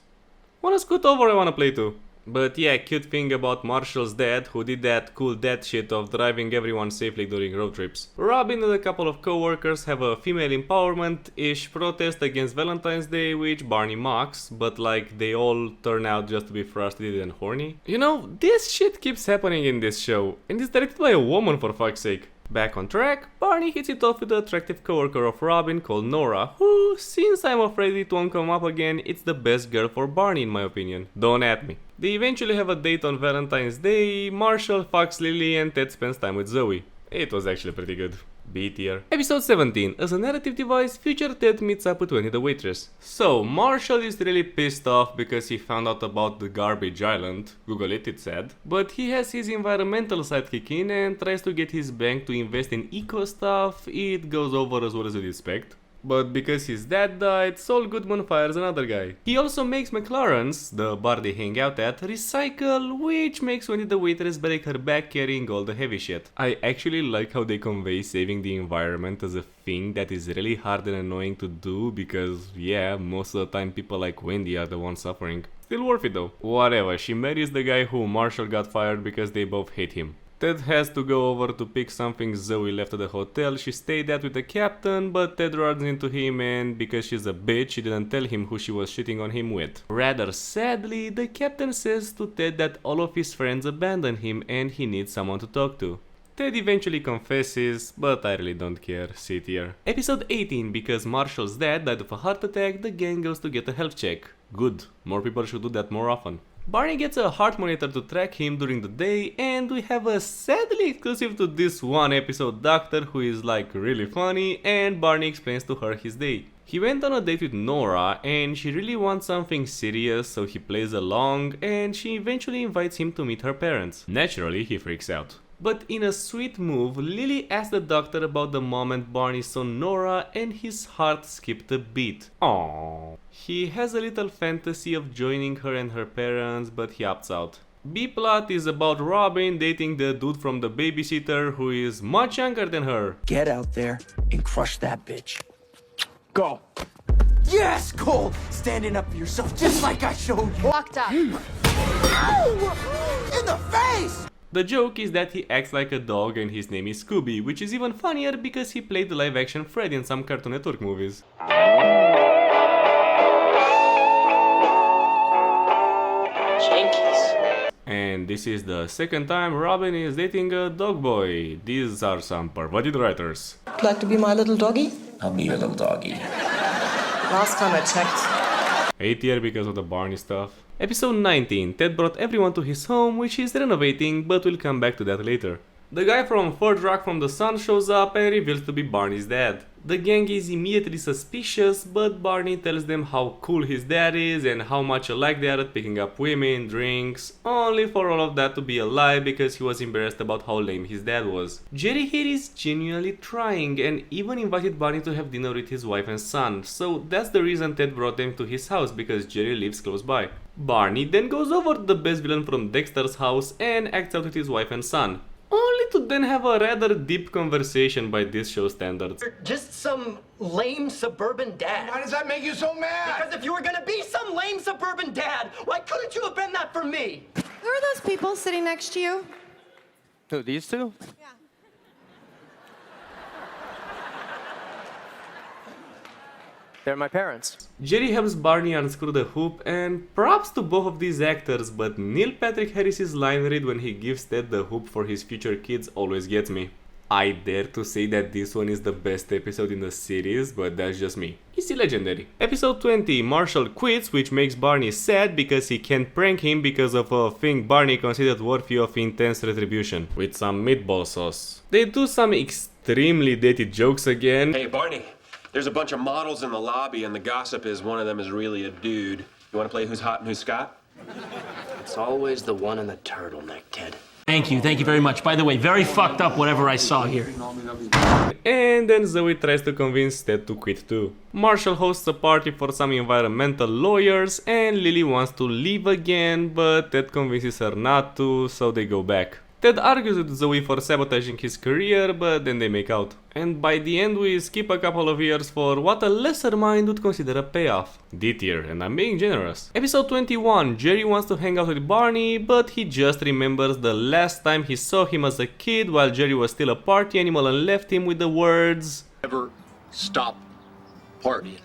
[SPEAKER 1] Wanna scoot over? I wanna play too. But yeah, cute thing about Marshall's dad, who did that cool dad shit of driving everyone safely during road trips. Robin and a couple of co-workers have a female empowerment-ish protest against Valentine's Day, which Barney mocks, but like they all turn out just to be frustrated and horny. You know, this shit keeps happening in this show, and it's directed by a woman for fuck's sake. Back on track, Barney hits it off with the attractive coworker of Robin called Nora, who, since I'm afraid it won't come up again, it's the best girl for Barney in my opinion. Don't at me. They eventually have a date on Valentine's Day, Marshall fucks Lily and Ted spends time with Zoe. It was actually pretty good. B tier. Episode 17. As a narrative device, future Ted meets up with Wendy the waitress. So, Marshall is really pissed off because he found out about the garbage island. Google it, it said. But he has his environmental sidekick in and tries to get his bank to invest in eco stuff. It goes over as well as you'd expect. But because his dad died, Saul Goodman fires another guy. He also makes McLaren's, the bar they hang out at, recycle, which makes Wendy the waitress break her back carrying all the heavy shit. I actually like how they convey saving the environment as a thing that is really hard and annoying to do because, yeah, most of the time people like Wendy are the ones suffering. Still worth it though. Whatever, she marries the guy who Marshall got fired because they both hate him. Ted has to go over to pick something Zoe left at the hotel she stayed at with the captain, but Ted runs into him and because she's a bitch, she didn't tell him who she was shitting on him with. Rather sadly, the captain says to Ted that all of his friends abandoned him and he needs someone to talk to. Ted eventually confesses, but I really don't care, C tier. Episode 18, because Marshall's dad died of a heart attack, the gang goes to get a health check. Good, more people should do that more often. Barney gets a heart monitor to track him during the day, and we have a sadly exclusive to this one episode doctor who is like really funny, and Barney explains to her his day. He went on a date with Nora and she really wants something serious, so he plays along and she eventually invites him to meet her parents. Naturally, he freaks out. But in a sweet move, Lily asks the doctor about the moment Barney saw Nora and his heart skipped a beat. Aww. He has a little fantasy of joining her and her parents, but he opts out. B-plot is about Robin dating the dude from The Babysitter who is much younger than her.
[SPEAKER 3] Get out there and crush that bitch.
[SPEAKER 9] Go.
[SPEAKER 3] Yes, Cole! Standing up for yourself just like I showed you.
[SPEAKER 13] Locked up.
[SPEAKER 3] Ow! In the face!
[SPEAKER 1] The joke is that he acts like a dog and his name is Scooby, which is even funnier because he played the live-action Freddy in some Cartoon Network movies.
[SPEAKER 3] Jankies.
[SPEAKER 1] And this is the second time Robin is dating a dog boy. These are some perverted writers.
[SPEAKER 20] Like to be my little doggy?
[SPEAKER 3] I'll be your little doggy.
[SPEAKER 20] Last time I checked.
[SPEAKER 1] 8 year because of the Barney stuff. Episode 19, Ted brought everyone to his home, which he's renovating, but we'll come back to that later. The guy from Third Rock from the Sun shows up and reveals to be Barney's dad. The gang is immediately suspicious, but Barney tells them how cool his dad is and how much alike they are at picking up women, drinks, only for all of that to be a lie because he was embarrassed about how lame his dad was. Jerry here is genuinely trying and even invited Barney to have dinner with his wife and son, so that's the reason Ted brought them to his house, because Jerry lives close by. Barney then goes over to the best villain from Dexter's house and acts out with his wife and son. Only to then have a rather deep conversation by this show standards.
[SPEAKER 7] You're just some lame suburban dad.
[SPEAKER 9] Why does that make you so mad?
[SPEAKER 7] Because if you were gonna be some lame suburban dad, why couldn't you have been that for me?
[SPEAKER 13] Who are those people sitting next to you?
[SPEAKER 7] Who, these two?
[SPEAKER 13] Yeah.
[SPEAKER 7] They're my parents.
[SPEAKER 1] Jerry helps Barney unscrew the hoop, and props to both of these actors, but Neil Patrick Harris's line read when he gives Ted the hoop for his future kids always gets me. I dare to say that this one is the best episode in the series, but that's just me. It's legendary. Episode 20, Marshall quits, which makes Barney sad because he can't prank him because of a thing Barney considered worthy of intense retribution, with some meatball sauce. They do some extremely dated jokes again.
[SPEAKER 16] Hey, Barney. There's a bunch of models in the lobby, and the gossip is one of them is really a dude. You want to play Who's Hot and Who's Scott?
[SPEAKER 7] It's always the one in the turtleneck, Ted.
[SPEAKER 6] Thank you very much. By the way, very fucked up whatever I saw here.
[SPEAKER 1] And then Zoe tries to convince Ted to quit too. Marshall hosts a party for some environmental lawyers and Lily wants to leave again, but Ted convinces her not to, so they go back. Ted argues with Zoe for sabotaging his career, but then they make out. And by the end we skip a couple of years for what a lesser mind would consider a payoff. D tier, and I'm being generous. Episode 21, Jerry wants to hang out with Barney, but he just remembers the last time he saw him as a kid while Jerry was still a party animal and left him with the words,
[SPEAKER 10] "Never stop partying."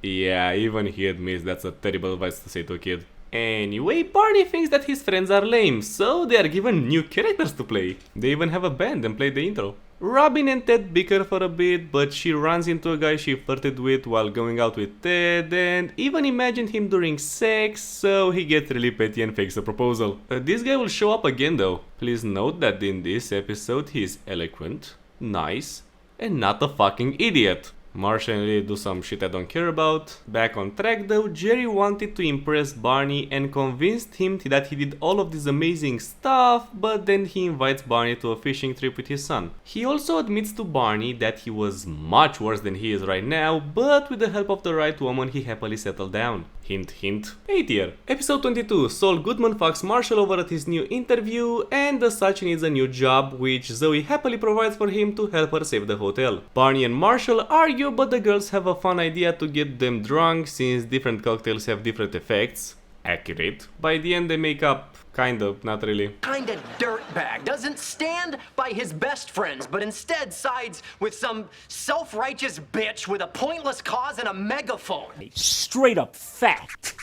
[SPEAKER 1] Yeah, even he admits that's a terrible advice to say to a kid. Anyway, Barney thinks that his friends are lame, so they are given new characters to play. They even have a band and play the intro. Robin and Ted bicker for a bit, but she runs into a guy she flirted with while going out with Ted and even imagined him during sex, so he gets really petty and fakes a proposal. This guy will show up again though. Please note that in this episode he is eloquent, nice, and not a fucking idiot. Marcia and Lily do some shit I don't care about. Back on track though, Jerry wanted to impress Barney and convinced him that he did all of this amazing stuff, but then he invites Barney to a fishing trip with his son. He also admits to Barney that he was much worse than he is right now, but with the help of the right woman he happily settled down. Hint hint. 8 tier. Episode 22, Saul Goodman fucks Marshall over at his new interview and as such needs a new job, which Zoe happily provides for him to help her save the hotel. Barney and Marshall argue, but the girls have a fun idea to get them drunk since different cocktails have different effects. Accurate. By the end they make up, kind of, not really.
[SPEAKER 7] Kinda dirtbag, doesn't stand by his best friends, but instead sides with some self-righteous bitch with a pointless cause and a megaphone.
[SPEAKER 6] Straight up fact.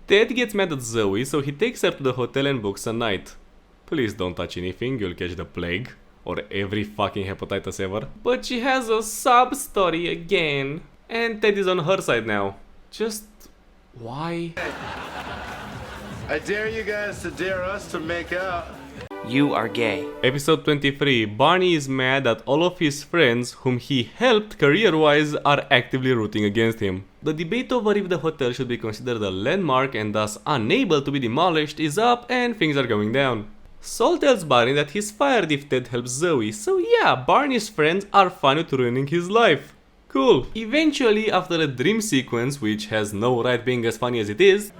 [SPEAKER 1] Ted gets mad at Zoe, so he takes her to the hotel and books a night. Please don't touch anything, you'll catch the plague. Or every fucking hepatitis ever. But she has a sob story again. And Ted is on her side now. Just... why?
[SPEAKER 14] I dare you guys to dare us to make out.
[SPEAKER 18] You are gay.
[SPEAKER 1] Episode 23. Barney is mad that all of his friends whom he helped career-wise are actively rooting against him. The debate over if the hotel should be considered a landmark and thus unable to be demolished is up and things are going down. Sol tells Barney that he's fired if Ted helps Zoe, so yeah, Barney's friends are fine with ruining his life. Cool. Eventually, after a dream sequence, which has no right being as funny as it is,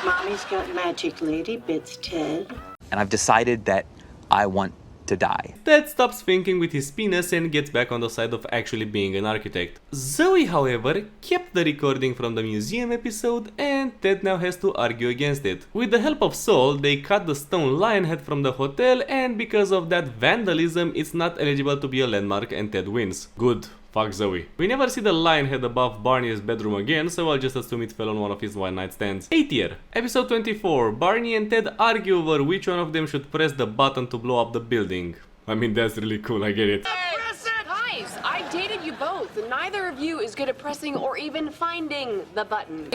[SPEAKER 19] Mommy's got magic lady bits, Ted.
[SPEAKER 18] And I've decided that I want to die.
[SPEAKER 1] Ted stops thinking with his penis and gets back on the side of actually being an architect. Zoe, however, kept the recording from the museum episode and Ted now has to argue against it. With the help of Sol, they cut the stone lion head from the hotel and because of that vandalism, it's not eligible to be a landmark and Ted wins. Good. Fuck Zoe. We never see the lion head above Barney's bedroom again, so I'll just assume it fell on one of his one-night stands. 8th year. Episode 24. Barney and Ted argue over which one of them should press the button to blow up the building. I mean, that's really cool, I get it.
[SPEAKER 12] Guys, I dated you both, and neither of you is good at pressing or even finding the button.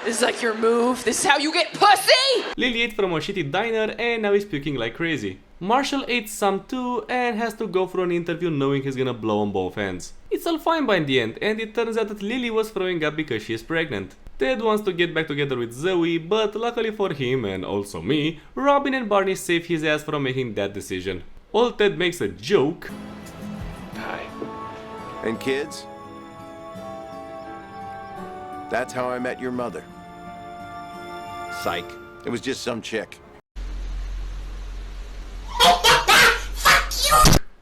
[SPEAKER 13] This is like your move. This is how you get pussy!
[SPEAKER 1] Lily ate from a shitty diner and now he's puking like crazy. Marshall ate some too and has to go for an interview knowing he's gonna blow on both ends. It's all fine by the end and it turns out that Lily was throwing up because she is pregnant. Ted wants to get back together with Zoe, but luckily for him and also me, Robin and Barney save his ass from making that decision. Old Ted makes a joke.
[SPEAKER 21] Hi. And kids? That's how I met your mother. Psych. It was just some chick.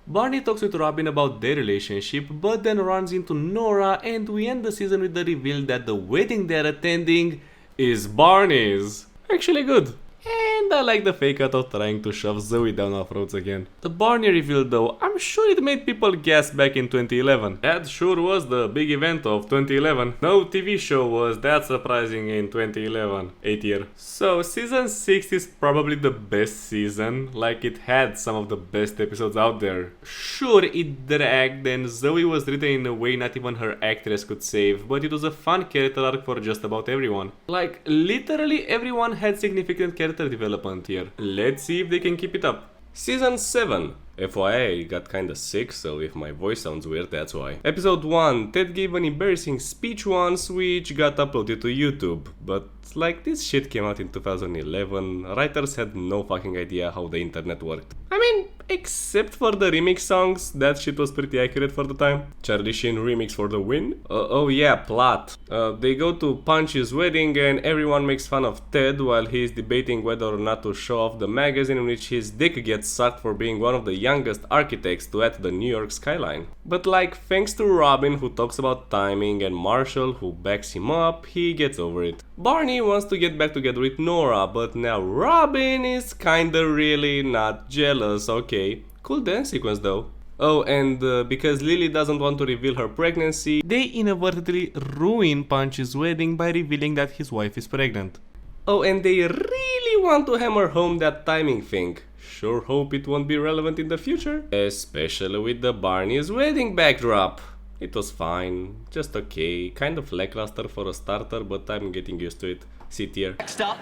[SPEAKER 1] Barney talks with Robin about their relationship, but then runs into Nora and we end the season with the reveal that the wedding they're attending is Barney's. Actually good. And I like the fake out of trying to shove Zoe down our throats again. The Barney reveal though, I'm sure it made people gasp back in 2011. That sure was the big event of 2011. No TV show was that surprising in 2011. 8th year. So season 6 is probably the best season, like it had some of the best episodes out there. Sure it dragged and Zoe was written in a way not even her actress could save, but it was a fun character arc for just about everyone. Like literally everyone had significant character development here. Let's see if they can keep it up. Season 7. FYI, I got kinda sick, so if my voice sounds weird, that's why. Episode 1. Ted gave an embarrassing speech once, which got uploaded to YouTube. But like, this shit came out in 2011. Writers had no fucking idea how the internet worked. I mean, except for the remix songs, that shit was pretty accurate for the time. Charlie Sheen remix for the win. Oh yeah, plot. They go to Punch's wedding and everyone makes fun of Ted while he's debating whether or not to show off the magazine in which his dick gets sucked for being one of the youngest architects to add to the New York skyline. But like, thanks to Robin who talks about timing and Marshall who backs him up, he gets over it. Barney wants to get back together with Nora, but now Robin is kinda really not jealous, okay. Cool dance sequence though. Oh, and because Lily doesn't want to reveal her pregnancy, they inadvertently ruin Punch's wedding by revealing that his wife is pregnant. Oh, and they really want to hammer home that timing thing. Sure hope it won't be relevant in the future, especially with the Barney's wedding backdrop. It was fine, just okay, kind of lackluster for a starter, but I'm getting used to it. Sit here.
[SPEAKER 2] Next up,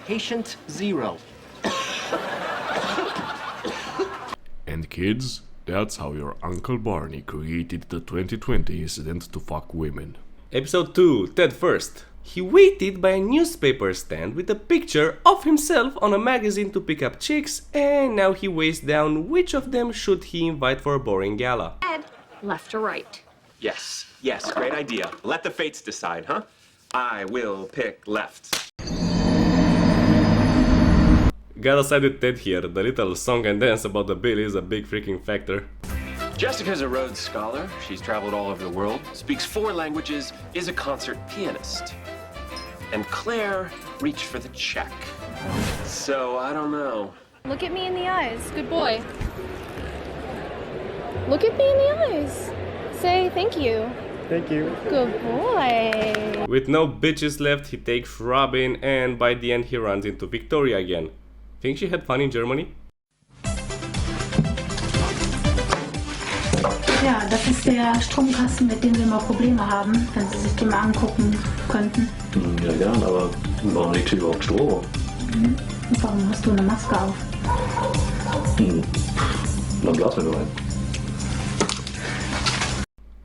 [SPEAKER 2] patient 0.
[SPEAKER 17] And kids, that's how your Uncle Barney created the 2020 incident to fuck women.
[SPEAKER 1] Episode 2, Ted First. He waited by a newspaper stand with a picture of himself on a magazine to pick up chicks, and now he weighs down which of them should he invite for a boring gala.
[SPEAKER 12] Ed, left or right?
[SPEAKER 16] Yes, great idea. Let the fates decide, huh? I will pick left.
[SPEAKER 1] Gotta side with Ted here, the little song and dance about the bill is a big freaking factor.
[SPEAKER 16] Jessica's a Rhodes Scholar. She's traveled all over the world, speaks 4 languages, is a concert pianist. And Claire reached for the check. So, I don't know.
[SPEAKER 24] Look at me in the eyes. Good boy. Look at me in the eyes. Say thank you.
[SPEAKER 21] Thank you.
[SPEAKER 24] Good boy.
[SPEAKER 1] With no bitches left, he takes Robin and by the end he runs into Victoria again. Think she had fun in Germany?
[SPEAKER 24] Ja, das ist der Stromkasten, mit dem wir immer Probleme haben, wenn Sie sich den mal angucken könnten.
[SPEAKER 10] Ja, gern, aber warum liegt hier überhaupt Stroh?
[SPEAKER 24] Und warum hast du eine Maske auf?
[SPEAKER 10] Dann blasen wir rein.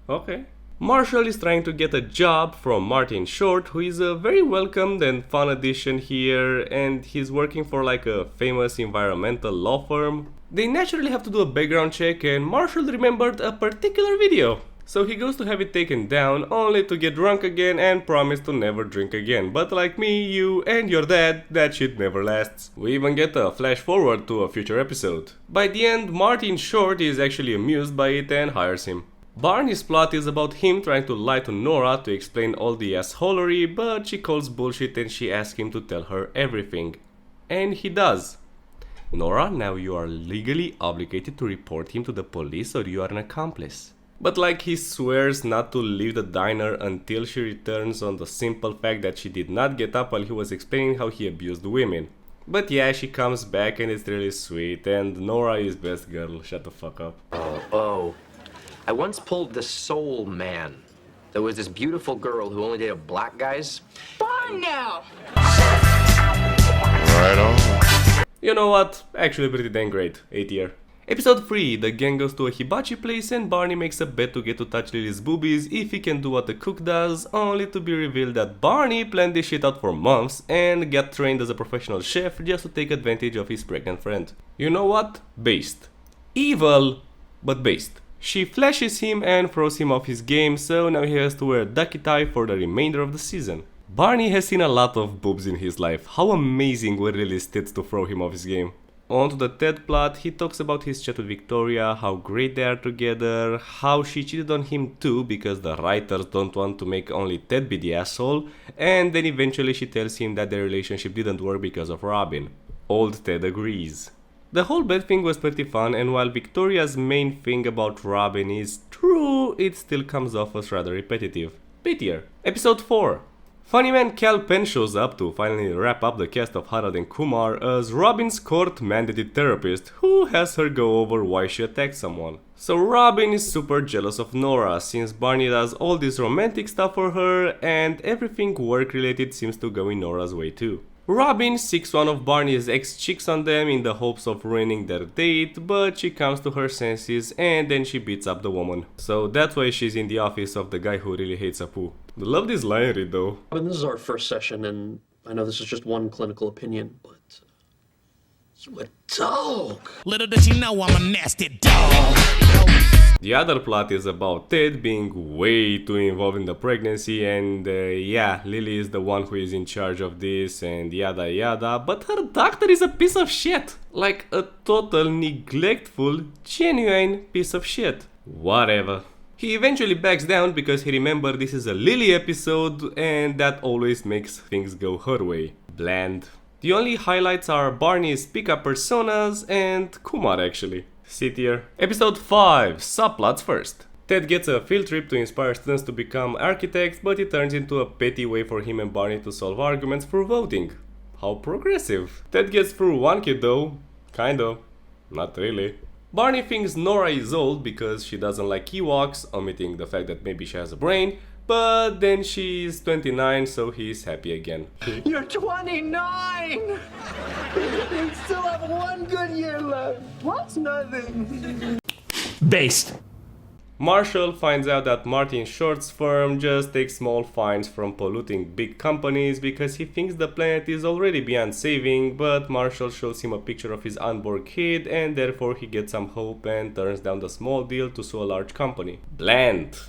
[SPEAKER 1] Okay. Marshall is trying to get a job from Martin Short, who is a very welcomed and fun addition here, and he's working for like a famous environmental law firm. They naturally have to do a background check, and Marshall remembered a particular video. So he goes to have it taken down, only to get drunk again and promise to never drink again. But like me, you and your dad, that shit never lasts. We even get a flash forward to a future episode. By the end, Martin Short is actually amused by it and hires him. Barney's plot is about him trying to lie to Nora to explain all the assholery, but she calls bullshit and she asks him to tell her everything. And he does. Nora, now you are legally obligated to report him to the police or you are an accomplice. But like he swears not to leave the diner until she returns on the simple fact that she did not get up while he was explaining how he abused women. But yeah, she comes back and it's really sweet, and Nora is best girl, shut the fuck up.
[SPEAKER 7] Oh. I once pulled the Soul Man. There was this beautiful girl who only dated black guys.
[SPEAKER 3] Fine now!
[SPEAKER 17] Right on.
[SPEAKER 1] You know what? Actually pretty dang great. 8 tier. Episode 3. The gang goes to a hibachi place and Barney makes a bet to get to touch Lily's boobies if he can do what the cook does, only to be revealed that Barney planned this shit out for months and got trained as a professional chef just to take advantage of his pregnant friend. You know what? Based. Evil, but based. She flashes him and throws him off his game, so now he has to wear a ducky tie for the remainder of the season. Barney has seen a lot of boobs in his life. How amazing were Lily's tits to throw him off his game. On to the Ted plot, he talks about his chat with Victoria, how great they are together, how she cheated on him too because the writers don't want to make only Ted be the asshole, and then eventually she tells him that their relationship didn't work because of Robin. Old Ted agrees. The whole bed thing was pretty fun, and while Victoria's main thing about Robin is true, it still comes off as rather repetitive. B-tier. Episode 4. Funny man Cal Penn shows up to finally wrap up the cast of Harold and Kumar as Robin's court-mandated therapist who has her go over why she attacked someone. So Robin is super jealous of Nora since Barney does all this romantic stuff for her and everything work-related seems to go in Nora's way too. Robin seeks one of Barney's ex-chicks on them in the hopes of ruining their date, but she comes to her senses and then she beats up the woman. So that's why she's in the office of the guy who really hates Apu. Love this line read though.
[SPEAKER 6] This is our first session, and I know this is just one clinical opinion, but you a dog.
[SPEAKER 5] Little does she know I'm a nasty dog.
[SPEAKER 1] The other plot is about Ted being way too involved in the pregnancy and yeah, Lily is the one who is in charge of this and yada yada, but her doctor is a piece of shit. Like a total neglectful, genuine piece of shit. Whatever. He eventually backs down because he remembered this is a Lily episode and that always makes things go her way. Bland. The only highlights are Barney's pickup personas and Kumar actually. C tier. Episode 5. Subplots first. Ted gets a field trip to inspire students to become architects, but it turns into a petty way for him and Barney to solve arguments through voting. How progressive. Ted gets through one kid though. Kinda. Not really. Barney thinks Nora is old because she doesn't like Ewoks, omitting the fact that maybe she has a brain, but then she's 29, so he's happy again.
[SPEAKER 3] You're 29! You still have one good year left. What's nothing?
[SPEAKER 6] Based.
[SPEAKER 1] Marshall finds out that Martin Short's firm just takes small fines from polluting big companies because he thinks the planet is already beyond saving, but Marshall shows him a picture of his unborn kid and therefore he gets some hope and turns down the small deal to sue a large company. Bland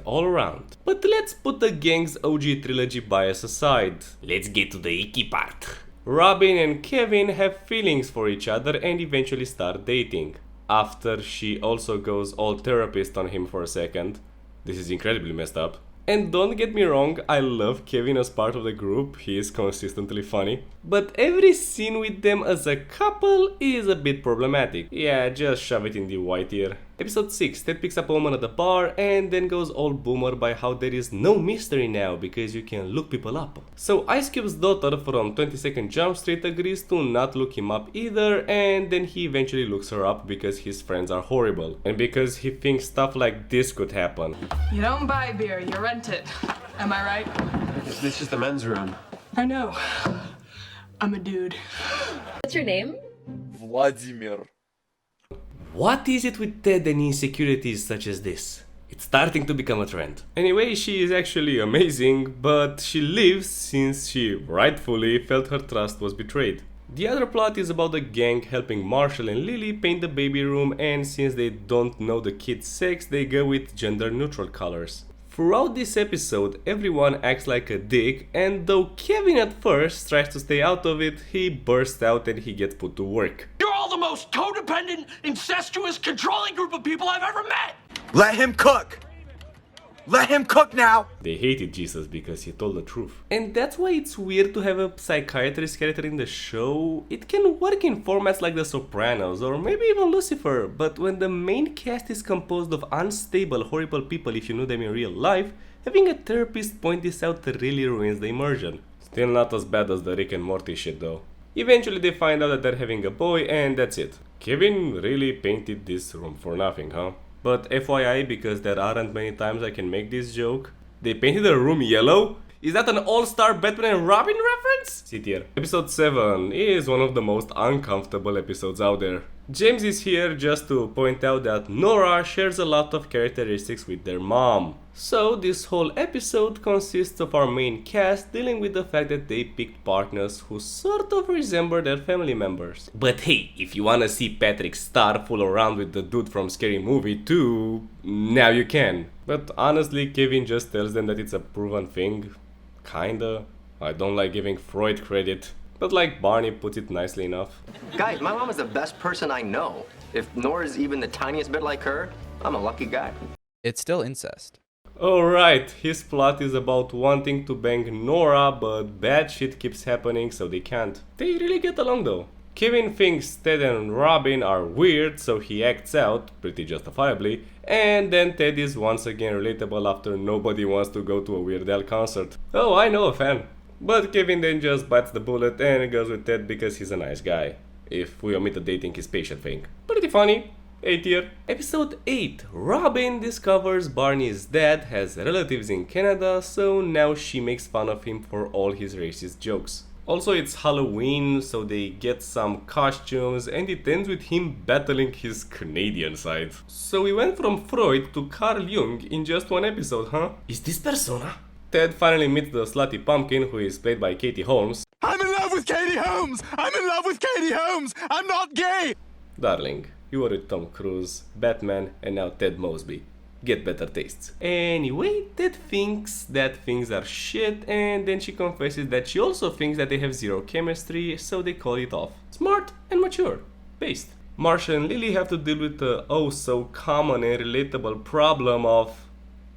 [SPEAKER 1] all around. But let's put the gang's OG trilogy bias aside. Let's get to the icky part. Robin and Kevin have feelings for each other and eventually start dating. After she also goes all therapist on him for a second. This is incredibly messed up. And don't get me wrong, I love Kevin as part of the group, he is consistently funny. But every scene with them as a couple is a bit problematic. Yeah, just shove it in the white tier. Episode 6, Ted picks up a woman at the bar and then goes all boomer by how there is no mystery now because you can look people up. So Ice Cube's daughter from 22nd Jump Street agrees to not look him up either, and then he eventually looks her up because his friends are horrible and because he thinks stuff like this could happen.
[SPEAKER 12] You don't buy beer, you rent it. Am I right?
[SPEAKER 16] This is the men's room.
[SPEAKER 12] I know. I'm a dude.
[SPEAKER 11] What's your name?
[SPEAKER 21] Vladimir.
[SPEAKER 1] What is it with Ted and insecurities such as this? It's starting to become a trend. Anyway, she is actually amazing, but she leaves since she rightfully felt her trust was betrayed. The other plot is about the gang helping Marshall and Lily paint the baby room, and since they don't know the kid's sex, they go with gender neutral colors. Throughout this episode, everyone acts like a dick, and though Kevin at first tries to stay out of it, he bursts out and he gets put to work.
[SPEAKER 5] You're all the most codependent, incestuous, controlling group of people I've ever met!
[SPEAKER 21] Let him cook! Let him cook now!
[SPEAKER 1] They hated Jesus because he told the truth. And that's why it's weird to have a psychiatrist character in the show. It can work in formats like The Sopranos or maybe even Lucifer, but when the main cast is composed of unstable, horrible people if you know them in real life, having a therapist point this out really ruins the immersion. Still not as bad as the Rick and Morty shit though. Eventually they find out that they're having a boy and that's it. Kevin really painted this room for nothing, huh? But FYI, because there aren't many times I can make this joke, they painted the room yellow? Is that an all-star Batman and Robin reference? See here. Episode 7 is one of the most uncomfortable episodes out there. James is here just to point out that Nora shares a lot of characteristics with their mom. So this whole episode consists of our main cast dealing with the fact that they picked partners who sort of resemble their family members. But hey, if you wanna see Patrick Star fool around with the dude from Scary Movie 2, now you can. But honestly, Kevin just tells them that it's a proven thing. Kinda. I don't like giving Freud credit. But like Barney puts it nicely enough.
[SPEAKER 7] Guys, my mom is the best person I know. If Nora's even the tiniest bit like her, I'm a lucky guy.
[SPEAKER 4] It's still incest.
[SPEAKER 1] Alright, his plot is about wanting to bang Nora, but bad shit keeps happening so they can't. They really get along though. Kevin thinks Ted and Robin are weird, so he acts out, pretty justifiably, and then Ted is once again relatable after nobody wants to go to a Weird Al concert. Oh, I know a fan. But Kevin then just bites the bullet and goes with Ted because he's a nice guy. If we omit the dating his patient thing. Pretty funny. A tier. Episode 8. Robin discovers Barney's dad has relatives in Canada, so now she makes fun of him for all his racist jokes. Also, it's Halloween, so they get some costumes, and it ends with him battling his Canadian side. So we went from Freud to Carl Jung in just one episode, huh? Is this Persona? Ted finally meets the slutty pumpkin, who is played by Katie Holmes.
[SPEAKER 14] I'm in love with Katie Holmes! I'm in love with Katie Holmes! I'm not gay!
[SPEAKER 1] Darling, you were with Tom Cruise, Batman, and now Ted Mosby. Get better tastes. Anyway, Ted thinks that things are shit, and then she confesses that she also thinks that they have zero chemistry, so they call it off. Smart and mature. Based. Marshall and Lily have to deal with the oh so common and relatable problem of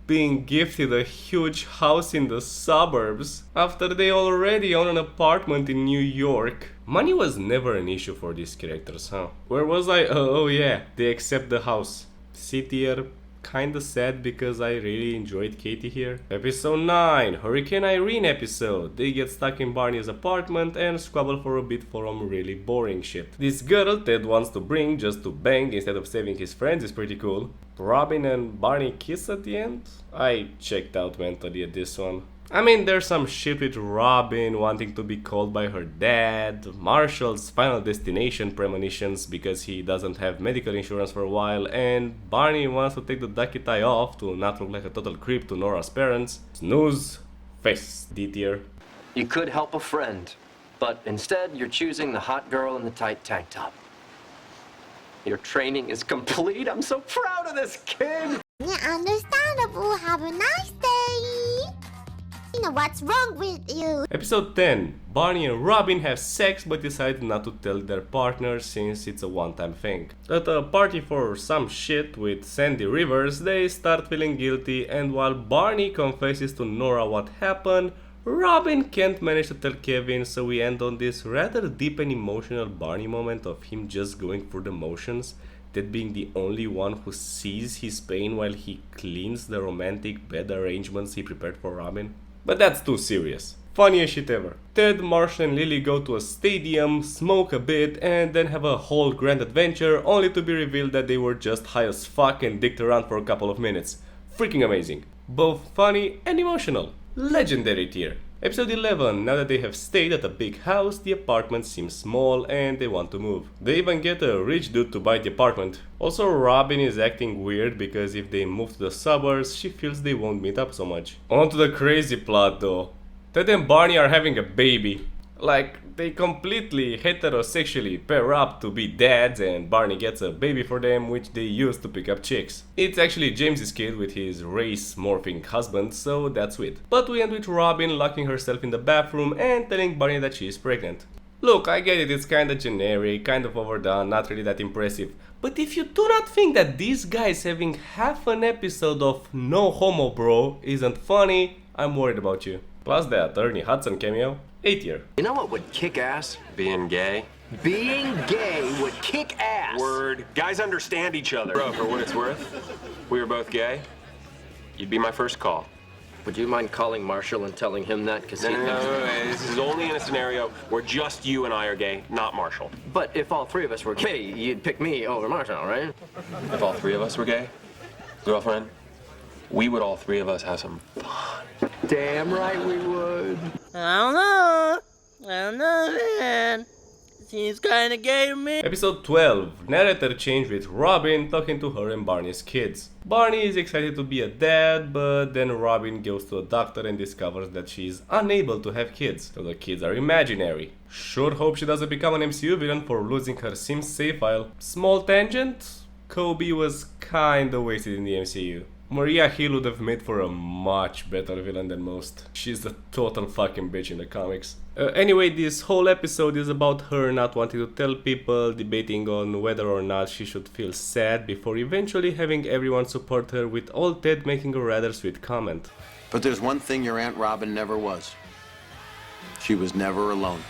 [SPEAKER 1] being gifted a huge house in the suburbs after they already own an apartment in New York. Money was never an issue for these characters, huh? Where was I? Oh yeah, they accept the house. C tier, kinda sad because I really enjoyed Katie here. Episode 9, Hurricane Irene episode. They get stuck in Barney's apartment and squabble for a bit from really boring shit. This girl Ted wants to bring just to bang instead of saving his friends is pretty cool. Robin and Barney kiss at the end? I checked out mentally at this one. I mean, there's some shit with Robin wanting to be called by her dad, Marshall's Final Destination premonitions because he doesn't have medical insurance for a while, and Barney wants to take the ducky tie off to not look like a total creep to Nora's parents. Snooze fest, D tier.
[SPEAKER 7] You could help a friend, but instead you're choosing the hot girl in the tight tank top. Your training is complete. I'm so proud of this kid.
[SPEAKER 8] Yeah, understandable. Have a nice day. You know what's wrong with you?
[SPEAKER 1] Episode 10. Barney and Robin have sex but decide not to tell their partners since it's a one-time thing. At a party for some shit with Sandy Rivers, they start feeling guilty, and while Barney confesses to Nora what happened, Robin can't manage to tell Kevin, so we end on this rather deep and emotional Barney moment of him just going through the motions, Ted being the only one who sees his pain while he cleans the romantic bed arrangements he prepared for Robin. But that's too serious. Funniest shit ever. Ted, Marshall and Lily go to a stadium, smoke a bit, and then have a whole grand adventure, only to be revealed that they were just high as fuck and dicked around for a couple of minutes. Freaking amazing. Both funny and emotional. Legendary tier. Episode 11. Now that they have stayed at a big house, the apartment seems small and they want to move. They even get a rich dude to buy the apartment. Also, Robin is acting weird because if they move to the suburbs, she feels they won't meet up so much. On to the crazy plot though. Ted and Barney are having a baby. Like, they completely heterosexually pair up to be dads and Barney gets a baby for them which they use to pick up chicks. It's actually James's kid with his race-morphing husband, so that's sweet. But we end with Robin locking herself in the bathroom and telling Barney that she is pregnant. Look, I get it, it's kinda generic, kind of overdone, not really that impressive. But if you do not think that these guys having half an episode of No Homo Bro isn't funny, I'm worried about you. Plus that Ernie Hudson cameo. 8 tier.
[SPEAKER 2] You know what would kick ass?
[SPEAKER 16] Being gay.
[SPEAKER 2] Being gay would kick ass.
[SPEAKER 16] Word. Guys understand each other. Bro, for what it's worth, we were both gay. You'd be my first call.
[SPEAKER 7] Would you mind calling Marshall and telling him that? Because
[SPEAKER 16] No. This is only in a scenario where just you and I are gay, not Marshall.
[SPEAKER 7] But if all three of us were gay, you'd pick me over Marshall, right?
[SPEAKER 16] If all three of us were gay, girlfriend, we would all three of us have some fun.
[SPEAKER 2] Damn right we would.
[SPEAKER 3] I don't know, man. Seems kinda gay to me.
[SPEAKER 1] Episode 12. Narrator change with Robin talking to her and Barney's kids. Barney is excited to be a dad, but then Robin goes to a doctor and discovers that she is unable to have kids, so the kids are imaginary. Sure hope she doesn't become an MCU villain for losing her Sims save file. Small tangent, Kobe was kinda wasted in the MCU. Maria Hill would have made for a much better villain than most. She's a total fucking bitch in the comics. Anyway, this whole episode is about her not wanting to tell people, debating on whether or not she should feel sad before eventually having everyone support her, with old Ted making a rather sweet comment.
[SPEAKER 4] But there's one thing your Aunt Robin never was. She was never alone.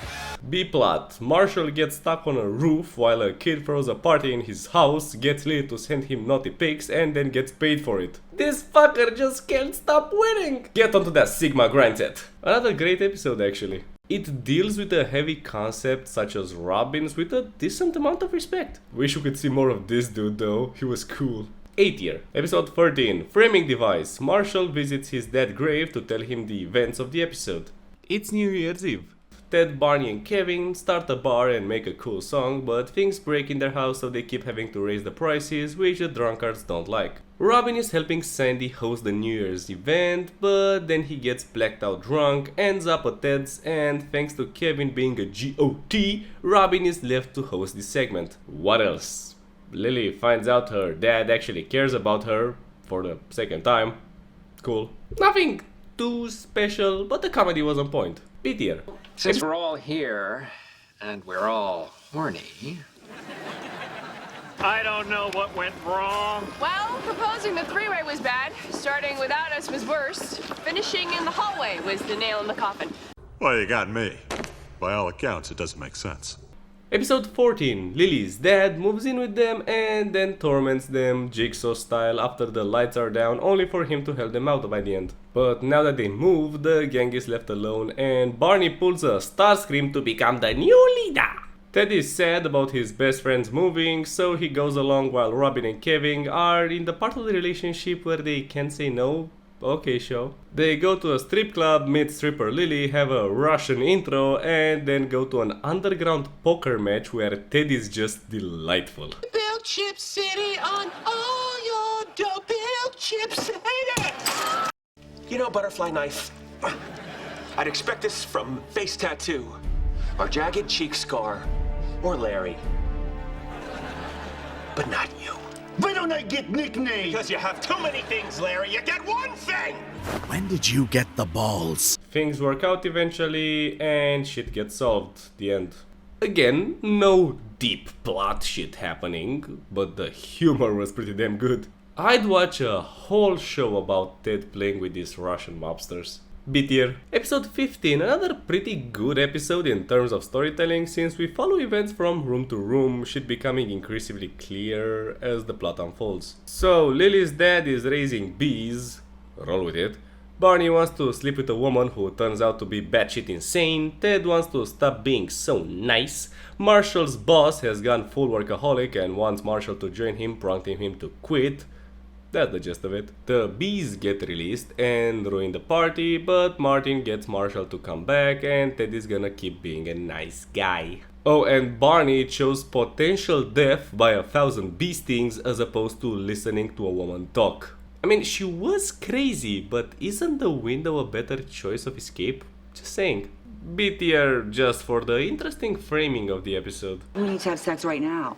[SPEAKER 1] B-plot. Marshall gets stuck on a roof while a kid throws a party in his house, gets Lily to send him naughty pics and then gets paid for it. This fucker just can't stop winning! Get onto that Sigma grind set. Another great episode actually. It deals with a heavy concept such as Robin's with a decent amount of respect. Wish you could see more of this dude though, he was cool. 8 tier. Episode 13. Framing device. Marshall visits his dad's grave to tell him the events of the episode. It's New Year's Eve. Ted, Barney and Kevin start a bar and make a cool song, but things break in their house so they keep having to raise the prices, which the drunkards don't like. Robin is helping Sandy host the New Year's event, but then he gets blacked out drunk, ends up at Ted's, and thanks to Kevin being a GOT, Robin is left to host this segment. What else? Lily finds out her dad actually cares about her for the second time. Cool. Nothing too special, but the comedy was on point. B tier.
[SPEAKER 7] Since we're all here, and we're all horny...
[SPEAKER 10] I don't know what went wrong.
[SPEAKER 12] Well, proposing the three-way was bad. Starting without us was worse. Finishing in the hallway was the nail in the coffin.
[SPEAKER 14] Well, you got me. By all accounts, it doesn't make sense.
[SPEAKER 1] Episode 14. Lily's dad moves in with them and then torments them Jigsaw style after the lights are down, only for him to help them out by the end. But now that they move, the gang is left alone and Barney pulls a Starscream to become the new leader. Ted is sad about his best friends moving, so he goes along while Robin and Kevin are in the part of the relationship where they can't say no. Okay, show. They go to a strip club, meet stripper Lily, have a Russian intro, and then go to an underground poker match where Ted is just delightful.
[SPEAKER 5] Build Chip City on all your dough. Build Chip City.
[SPEAKER 16] You know, butterfly knife. I'd expect this from face tattoo, or jagged cheek scar, or Larry. But not you.
[SPEAKER 14] Why don't I get nicknamed?
[SPEAKER 16] Because you have too many things, Larry. You get one thing!
[SPEAKER 14] When did you get the balls?
[SPEAKER 1] Things work out eventually, and shit gets solved. The end. Again, no deep plot shit happening, but the humor was pretty damn good. I'd watch a whole show about Ted playing with these Russian mobsters. B tier. Episode 15, another pretty good episode in terms of storytelling, since we follow events from room to room, shit becoming increasingly clear as the plot unfolds. So, Lily's dad is raising bees, roll with it. Barney wants to sleep with a woman who turns out to be batshit insane. Ted wants to stop being so nice. Marshall's boss has gone full workaholic and wants Marshall to join him, prompting him to quit. That's the gist of it. The bees get released and ruin the party, but Martin gets Marshall to come back and Ted is gonna keep being a nice guy. Oh, and Barney chose potential death by 1,000 bee stings as opposed to listening to a woman talk. I mean, she was crazy, but isn't the window a better choice of escape? Just saying. B tier just for the interesting framing of the episode.
[SPEAKER 15] We need to have sex right now.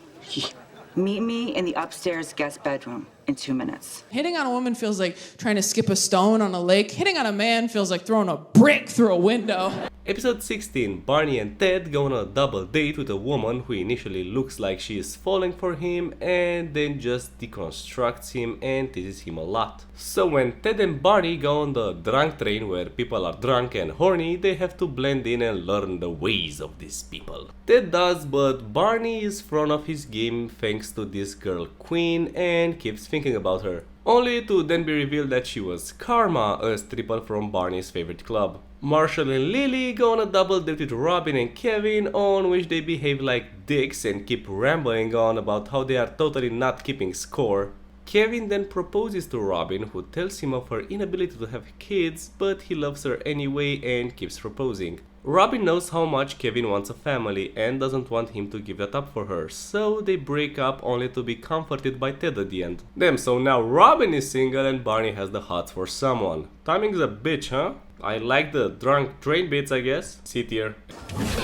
[SPEAKER 15] Meet me in the upstairs guest bedroom in 2 minutes.
[SPEAKER 20] Hitting on a woman feels like trying to skip a stone on a lake. Hitting on a man feels like throwing a brick through a window.
[SPEAKER 1] Episode 16, Barney and Ted go on a double date with a woman who initially looks like she is falling for him and then just deconstructs him and teases him a lot. So when Ted and Barney go on the drunk train where people are drunk and horny, they have to blend in and learn the ways of these people. Ted does, but Barney is thrown off his game thanks to this girl Queen and keeps thinking about her. Only to then be revealed that she was Karma, a stripper from Barney's favorite club. Marshall and Lily go on a double date with Robin and Kevin, on which they behave like dicks and keep rambling on about how they are totally not keeping score. Kevin then proposes to Robin, who tells him of her inability to have kids, but he loves her anyway and keeps proposing. Robin knows how much Kevin wants a family and doesn't want him to give that up for her, so they break up only to be comforted by Ted at the end. Damn, so now Robin is single and Barney has the hots for someone. Timing's a bitch, huh? I like the drunk train bits, I guess. C tier.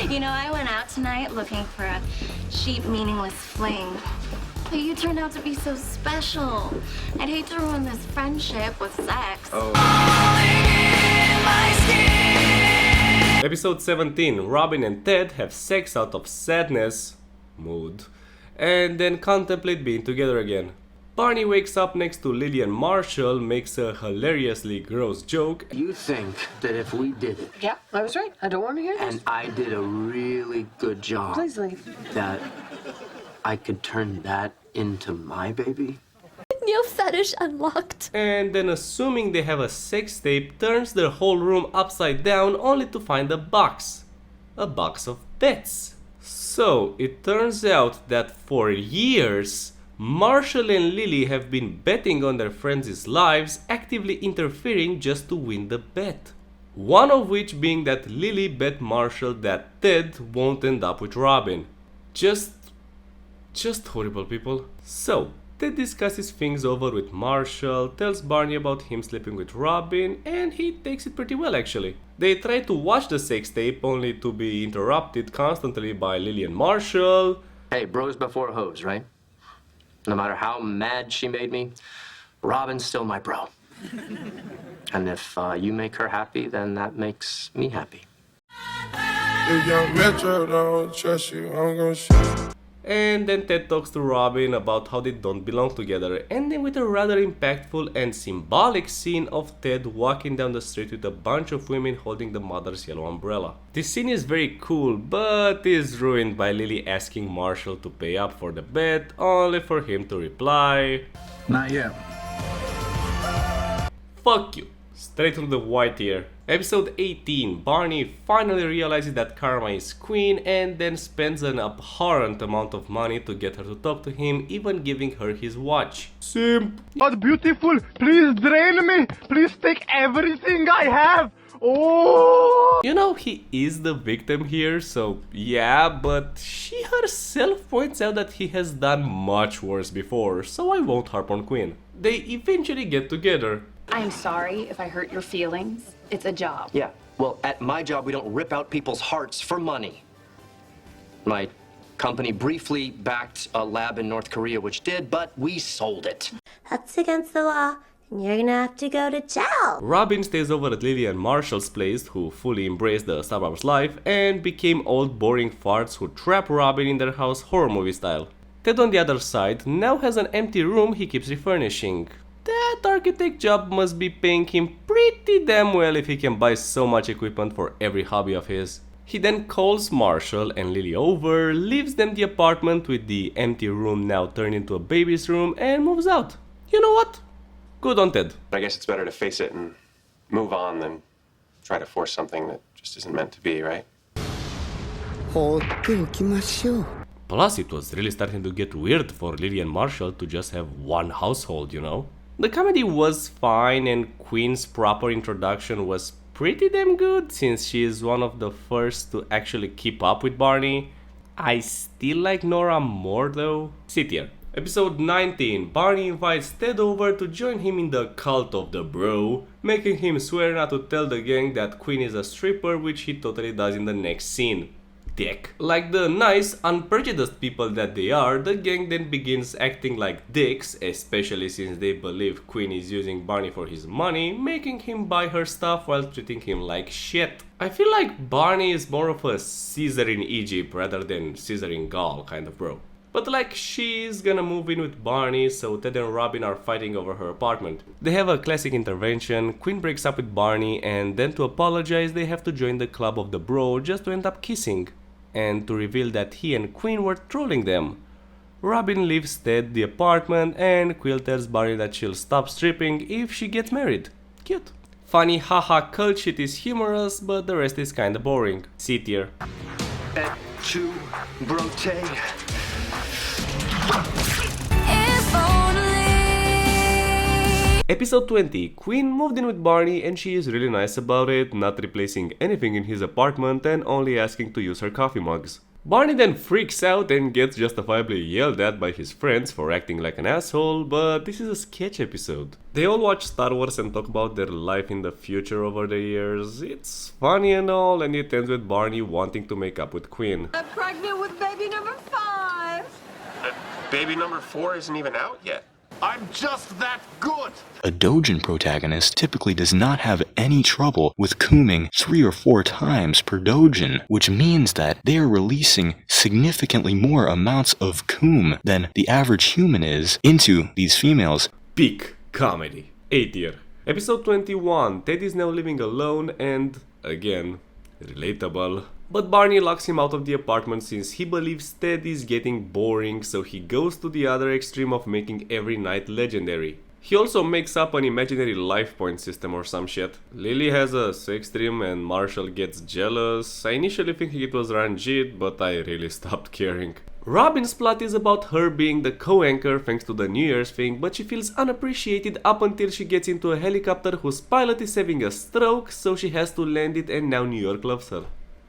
[SPEAKER 22] You know, I went out tonight looking for a cheap, meaningless fling. But you turned out to be so special. I'd hate to ruin this friendship with sex.
[SPEAKER 1] Episode 17, Robin and Ted have sex out of sadness, mood, and then contemplate being together again. Barney wakes up next to Lily and Marshall, makes a hilariously gross joke.
[SPEAKER 2] You think that if we did it,
[SPEAKER 12] Yeah, I was right. I don't want to hear this.
[SPEAKER 2] and I did a really good job,
[SPEAKER 12] Please leave.
[SPEAKER 2] that I could turn that into my baby?
[SPEAKER 8] New fetish unlocked.
[SPEAKER 1] And then, assuming they have a sex tape, turns their whole room upside down only to find a box. A box of bets. So, it turns out that for years, Marshall and Lily have been betting on their friends' lives, actively interfering just to win the bet. One of which being that Lily bet Marshall that Ted won't end up with Robin. Just horrible people. So, Ted discusses things over with Marshall, tells Barney about him sleeping with Robin, and he takes it pretty well actually. They try to watch the sex tape only to be interrupted constantly by Lily and Marshall.
[SPEAKER 7] Hey, bros before hoes, right? No matter how mad she made me, Robin's still my bro. And if you make her happy, then that makes me happy.
[SPEAKER 14] If young Metro don't trust you, I'm gonna shoot.
[SPEAKER 1] And then Ted talks to Robin about how they don't belong together, ending with a rather impactful and symbolic scene of Ted walking down the street with a bunch of women holding the mother's yellow umbrella. This scene is very cool, but is ruined by Lily asking Marshall to pay up for the bet, only for him to reply,
[SPEAKER 14] Not yet.
[SPEAKER 1] "Fuck you." Straight from the white tier. Episode 18, Barney finally realizes that Karma is Queen and then spends an abhorrent amount of money to get her to talk to him, even giving her his watch. Simp.
[SPEAKER 14] But beautiful, please drain me. Please take everything I have. Oh!
[SPEAKER 1] You know, he is the victim here, so yeah, but she herself points out that he has done much worse before, so I won't harp on Queen. They eventually get together.
[SPEAKER 23] I'm sorry if I hurt your feelings. It's a job.
[SPEAKER 7] Yeah, well, at my job, we don't rip out people's hearts for money. My company briefly backed a lab in North Korea, which did, but we sold it.
[SPEAKER 8] That's against the law, and you're gonna have to go to jail.
[SPEAKER 1] Robin stays over at Lily and Marshall's place, who fully embraced the suburbs life and became old boring farts who trap Robin in their house horror movie style. Ted on the other side now has an empty room he keeps refurnishing. That architect job must be paying him pretty damn well if he can buy so much equipment for every hobby of his. He then calls Marshall and Lily over, leaves them the apartment with the empty room now turned into a baby's room, and moves out. You know what? Good on Ted.
[SPEAKER 16] I guess it's better to face it and move on than try to force something that just isn't meant to be, right?
[SPEAKER 1] Plus, it was really starting to get weird for Lily and Marshall to just have one household, you know? The comedy was fine, and Quinn's proper introduction was pretty damn good since she is one of the first to actually keep up with Barney. I still like Nora more though. Sit here. Episode 19, Barney invites Ted over to join him in the cult of the bro, making him swear not to tell the gang that Quinn is a stripper, which he totally does in the next scene. Dick. Like the nice, unprejudiced people that they are, the gang then begins acting like dicks, especially since they believe Quinn is using Barney for his money, making him buy her stuff while treating him like shit. I feel like Barney is more of a Caesar in Egypt rather than Caesar in Gaul kind of bro. But like, she's gonna move in with Barney, so Ted and Robin are fighting over her apartment. They have a classic intervention, Quinn breaks up with Barney, and then to apologize they have to join the club of the bro just to end up kissing. And to reveal that he and Quinn were trolling them. Robin leaves Ted the apartment, and Quill tells Barney that she'll stop stripping if she gets married. Cute. Funny haha cult shit is humorous, but the rest is kinda boring. See tier.
[SPEAKER 2] Et tu, brote?
[SPEAKER 1] Episode 20, Quinn moved in with Barney and she is really nice about it, not replacing anything in his apartment and only asking to use her coffee mugs. Barney then freaks out and gets justifiably yelled at by his friends for acting like an asshole, but this is a sketch episode. They all watch Star Wars and talk about their life in the future over the years. It's funny and all, and it ends with Barney wanting to make up with Quinn.
[SPEAKER 22] I'm pregnant with baby number 5.
[SPEAKER 16] Baby number 4 isn't even out yet.
[SPEAKER 3] I'm just that good!
[SPEAKER 9] A Dojin protagonist typically does not have any trouble with cooming 3 or 4 times per Dojin, which means that they are releasing significantly more amounts of coom than the average human is into these females.
[SPEAKER 1] Peak comedy. A tier. Episode 21, Ted is now living alone and, again, relatable. But Barney locks him out of the apartment since he believes Ted is getting boring, so he goes to the other extreme of making every night legendary. He also makes up an imaginary life point system or some shit. Lily has a sex dream and Marshall gets jealous. I initially thinking it was Ranjit, but I really stopped caring. Robin's plot is about her being the co-anchor thanks to the New Year's thing, but she feels unappreciated up until she gets into a helicopter whose pilot is having a stroke, so she has to land it and now New York loves her.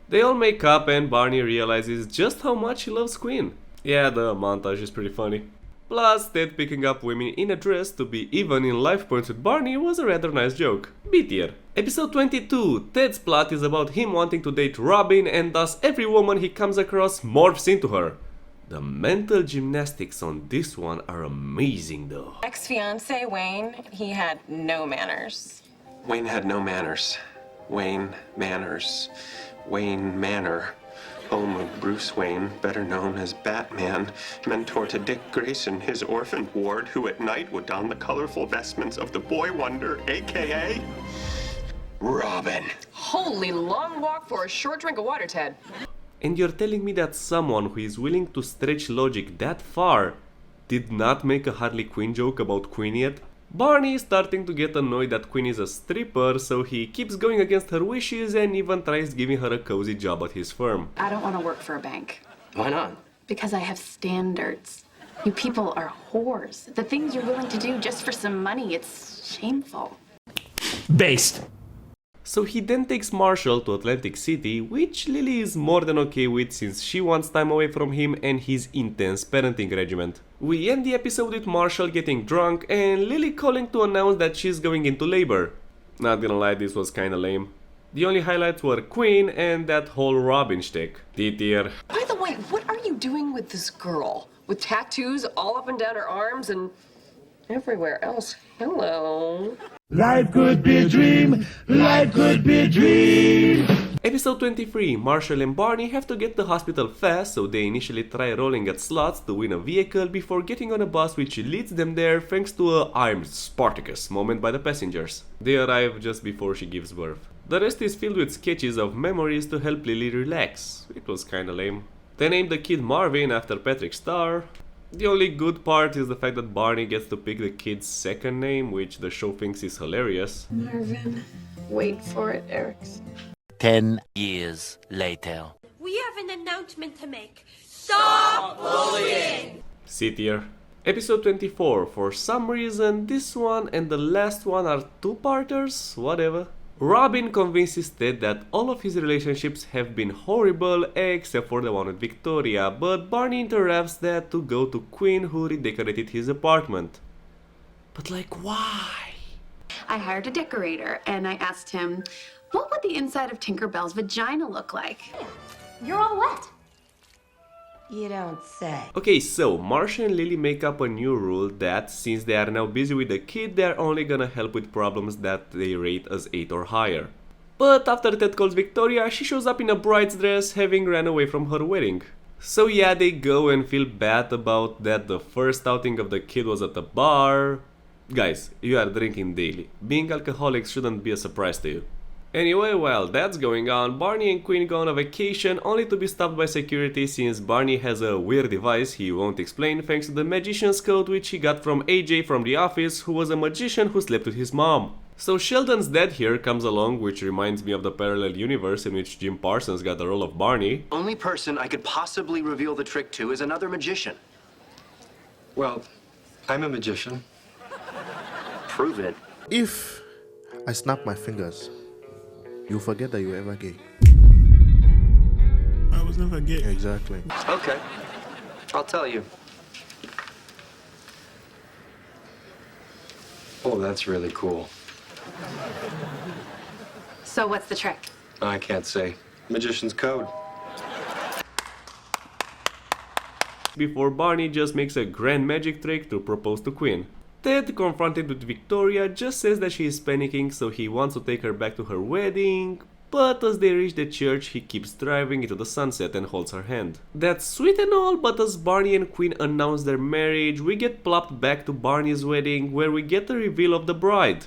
[SPEAKER 1] They all make up and Barney realizes just how much he loves Quinn. Yeah, the montage is pretty funny. Plus, Ted picking up women in a dress to be even in life points with Barney was a rather nice joke. B tier. Episode 22, Ted's plot is about him wanting to date Robin and thus every woman he comes across morphs into her. The mental gymnastics on this one are amazing though.
[SPEAKER 13] Ex-fiance Wayne, he had no manners.
[SPEAKER 16] Wayne had no manners. Wayne Manners. Wayne Manor, home of Bruce Wayne, better known as Batman, mentor to Dick Grayson, his orphan ward, who at night would don the colorful vestments of the boy wonder, aka Robin.
[SPEAKER 12] Holy long walk for a short drink of water, Ted.
[SPEAKER 1] And you're telling me that someone who is willing to stretch logic that far did not make a Harley Quinn joke about Quinn yet? Barney is starting to get annoyed that Quinn is a stripper, so he keeps going against her wishes and even tries giving her a cozy job at his firm.
[SPEAKER 23] I don't want to work for a bank.
[SPEAKER 16] Why not?
[SPEAKER 23] Because I have standards. You people are whores. The things you're willing to do just for some money, it's shameful.
[SPEAKER 1] Based. So he then takes Marshall to Atlantic City, which Lily is more than okay with since she wants time away from him and his intense parenting regimen. We end the episode with Marshall getting drunk and Lily calling to announce that she's going into labor. Not gonna lie, this was kinda lame. The only highlights were Quinn and that whole Robin shtick. D tier.
[SPEAKER 12] By the way, what are you doing with this girl? With tattoos all up and down her arms and everywhere else? Hello.
[SPEAKER 14] Life could be a dream. Life could be a dream.
[SPEAKER 1] Episode 23, Marshall and Barney have to get to the hospital fast, so they initially try rolling at slots to win a vehicle before getting on a bus which leads them there thanks to a "I'm Spartacus" moment by the passengers. They arrive just before she gives birth. The rest is filled with sketches of memories to help Lily relax. It was kinda lame. They named the kid Marvin after Patrick Star. The only good part is the fact that Barney gets to pick the kid's second name, which the show thinks is hilarious.
[SPEAKER 23] Marvin. Wait for it, Eric's.
[SPEAKER 17] 10 years later.
[SPEAKER 11] We have an announcement to make. Stop bullying!
[SPEAKER 1] C tier. Episode 24. For some reason, this one and the last one are two-parters? Whatever. Robin convinces Ted that all of his relationships have been horrible except for the one with Victoria, but Barney interrupts that to go to Quinn, who redecorated his apartment. But like, why?
[SPEAKER 23] I hired a decorator and I asked him, what would the inside of Tinkerbell's vagina look like?
[SPEAKER 11] You're all wet.
[SPEAKER 15] You don't say.
[SPEAKER 1] Okay, so Marcia and Lily make up a new rule that, since they are now busy with the kid, they are only gonna help with problems that they rate as 8 or higher. But after Ted calls Victoria, she shows up in a bride's dress, having ran away from her wedding. So yeah, they go and feel bad about that the first outing of the kid was at the bar. Guys, you are drinking daily. Being alcoholics shouldn't be a surprise to you. Anyway, while that's going on, Barney and Quinn go on a vacation only to be stopped by security since Barney has a weird device he won't explain thanks to the magician's code which he got from AJ from The Office, who was a magician who slept with his mom. So Sheldon's dad here comes along, which reminds me of the parallel universe in which Jim Parsons got the role of Barney.
[SPEAKER 7] Only person I could possibly reveal the trick to is another magician.
[SPEAKER 18] Well, I'm a magician.
[SPEAKER 7] Prove it.
[SPEAKER 19] If I snap my fingers, you forget that you were ever gay.
[SPEAKER 24] I was never gay.
[SPEAKER 19] Exactly.
[SPEAKER 7] Okay. I'll tell you.
[SPEAKER 18] Oh, that's really cool.
[SPEAKER 23] So what's the trick?
[SPEAKER 18] I can't say. Magician's code.
[SPEAKER 1] Before Barney just makes a grand magic trick to propose to Quinn. Ted, confronted with Victoria, just says that she is panicking, so he wants to take her back to her wedding, but as they reach the church, he keeps driving into the sunset and holds her hand. That's sweet and all, but as Barney and Quinn announce their marriage, we get plopped back to Barney's wedding, where we get the reveal of the bride,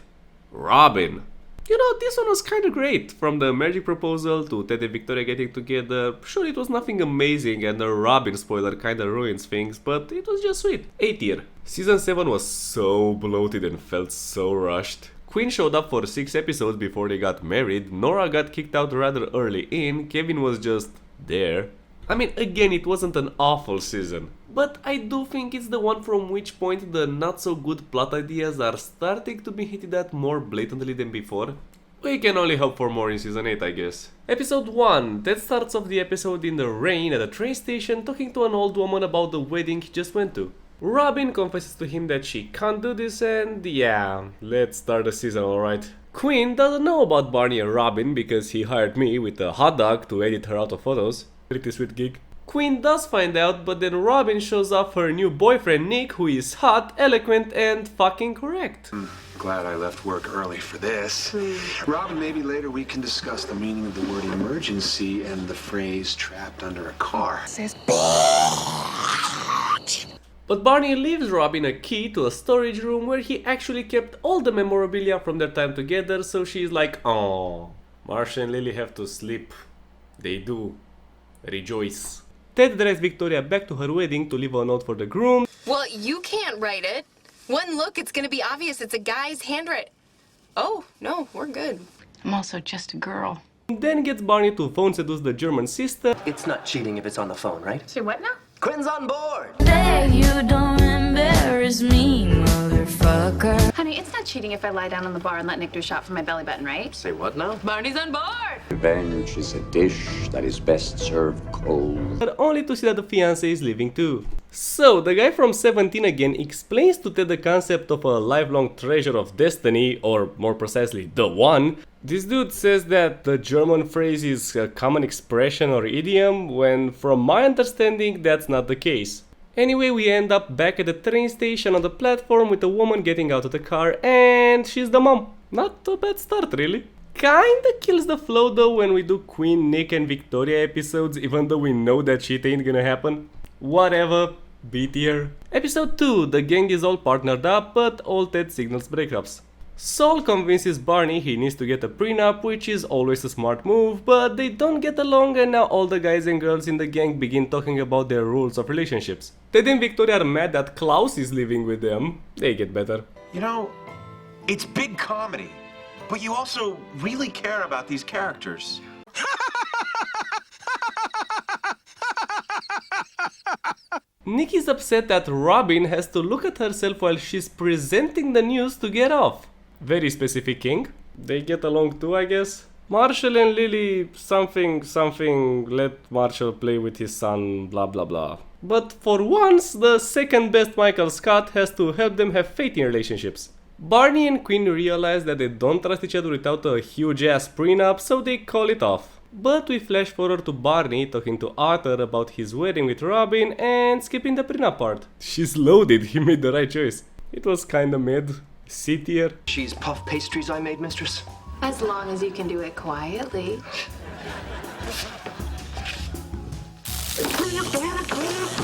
[SPEAKER 1] Robin. You know, this one was kinda great. From the magic proposal to Ted and Victoria getting together, sure it was nothing amazing and the Robin spoiler kinda ruins things, but it was just sweet. A tier. Season 7 was so bloated and felt so rushed. Quinn showed up for 6 episodes before they got married, Nora got kicked out rather early in, Kevin was just there. I mean, again, it wasn't an awful season, but I do think it's the one from which point the not so good plot ideas are starting to be hinted at more blatantly than before. We can only hope for more in season 8, I guess. Episode 1. Ted starts off the episode in the rain at a train station talking to an old woman about the wedding he just went to. Robin confesses to him that she can't do this and yeah, let's start the season alright. Quinn doesn't know about Barney and Robin because he hired me with a hot dog to edit her out of photos. Pretty sweet gig. Quinn does find out, but then Robin shows off her new boyfriend Nick, who is hot, eloquent, and fucking correct.
[SPEAKER 18] Glad I left work early for this. Robin, maybe later we can discuss the meaning of the word emergency and the phrase trapped under a car.
[SPEAKER 1] But Barney leaves Robin a key to a storage room where he actually kept all the memorabilia from their time together, so she's like, "Aww, Marcia and Lily have to sleep." They do. Rejoice. Ted drives Victoria back to her wedding to leave a note for the groom.
[SPEAKER 13] Well, you can't write it. One look, it's gonna be obvious it's a guy's handwriting. Oh, no, we're good.
[SPEAKER 23] I'm also just a girl.
[SPEAKER 1] Then gets Barney to phone seduce the German sister.
[SPEAKER 7] It's not cheating if it's on the phone, right?
[SPEAKER 23] Say what now?
[SPEAKER 7] Quinn's on board!
[SPEAKER 23] You don't embarrass me, motherfucker. Honey, it's not cheating if I lie down on the bar and let Nick do a shot from my belly button, right?
[SPEAKER 7] Say what now?
[SPEAKER 23] Barney's on board!
[SPEAKER 25] Revenge is a dish that is best served cold.
[SPEAKER 1] But only to see that the fiancé is leaving too. So, the guy from 17 again explains to Ted the concept of a lifelong treasure of destiny, or more precisely, the one. This dude says that the German phrase is a common expression or idiom, when from my understanding that's not the case. Anyway, we end up back at the train station on the platform with a woman getting out of the car, and she's the mom. Not a bad start, really. Kinda kills the flow though when we do Queen, Nick and Victoria episodes, even though we know that shit ain't gonna happen. Whatever, B tier. Episode 2, the gang is all partnered up, but all Ted signals breakups. Sol convinces Barney he needs to get a prenup, which is always a smart move, but they don't get along and now all the guys and girls in the gang begin talking about their rules of relationships. Ted and Victoria are mad that Klaus is living with them. They get better.
[SPEAKER 18] You know, it's big comedy, but you also really care about these characters.
[SPEAKER 1] Nick is upset that Robin has to look at herself while she's presenting the news to get off. Very specific king. They get along too, I guess. Marshall and Lily something let Marshall play with his son, blah blah blah. But for once, the second best Michael Scott has to help them have faith in relationships. Barney and Quinn realize that they don't trust each other without a huge ass prenup, so they call it off. But we flash forward to Barney talking to Arthur about his wedding with Robin and skipping the prenup part. She's loaded, he made the right choice. It was kinda mid. C tier.
[SPEAKER 2] She's puff pastries I made, mistress.
[SPEAKER 23] As long as you can do it quietly.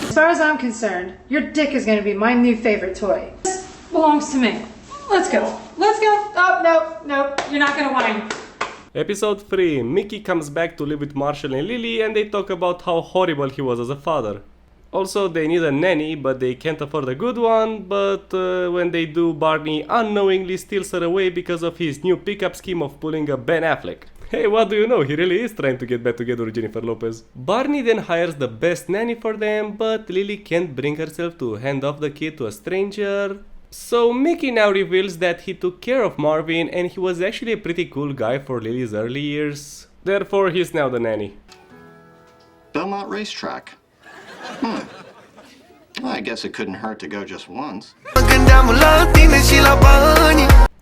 [SPEAKER 4] As far as I'm concerned, your dick is gonna be my new favorite toy. This belongs to me. Let's go. Let's go. Oh, no, you're not gonna whine.
[SPEAKER 1] Episode 3. Mickey comes back to live with Marshall and Lily and they talk about how horrible he was as a father. Also, they need a nanny, but they can't afford a good one, but when they do, Barney unknowingly steals her away because of his new pickup scheme of pulling a Ben Affleck. Hey, what do you know, he really is trying to get back together with Jennifer Lopez. Barney then hires the best nanny for them, but Lily can't bring herself to hand off the kid to a stranger. So Mickey now reveals that he took care of Marvin and he was actually a pretty cool guy for Lily's early years. Therefore, he's now the nanny.
[SPEAKER 6] Belmont Racetrack. Well, I guess it couldn't hurt to go just once.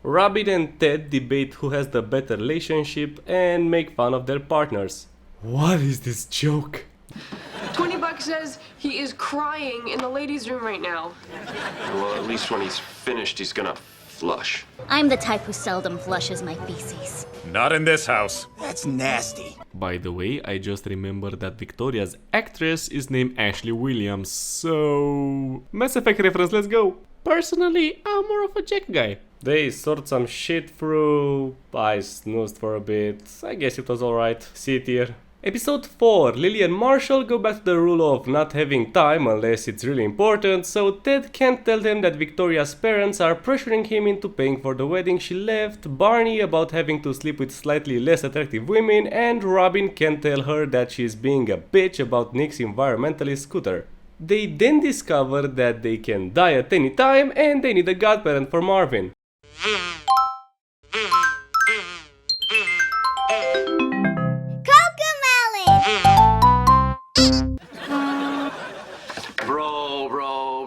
[SPEAKER 1] Robin and Ted debate who has the better relationship and make fun of their partners. What is this joke?
[SPEAKER 12] $20 says he is crying in the ladies' room right now.
[SPEAKER 16] Well, at least when he's finished, he's gonna flush.
[SPEAKER 10] I'm the type who seldom flushes my feces.
[SPEAKER 21] Not in this house.
[SPEAKER 6] That's nasty.
[SPEAKER 1] By the way, I just remembered that Victoria's actress is named Ashley Williams, so... Mass Effect reference, let's go! Personally, I'm more of a Jack guy. They sort some shit through... I snoozed for a bit. I guess it was alright. C tier. Episode 4. Lily and Marshall go back to the rule of not having time unless it's really important, so Ted can't tell them that Victoria's parents are pressuring him into paying for the wedding she left, Barney about having to sleep with slightly less attractive women, and Robin can't tell her that she's being a bitch about Nick's environmentalist scooter. They then discover that they can die at any time and they need a godparent for Marvin.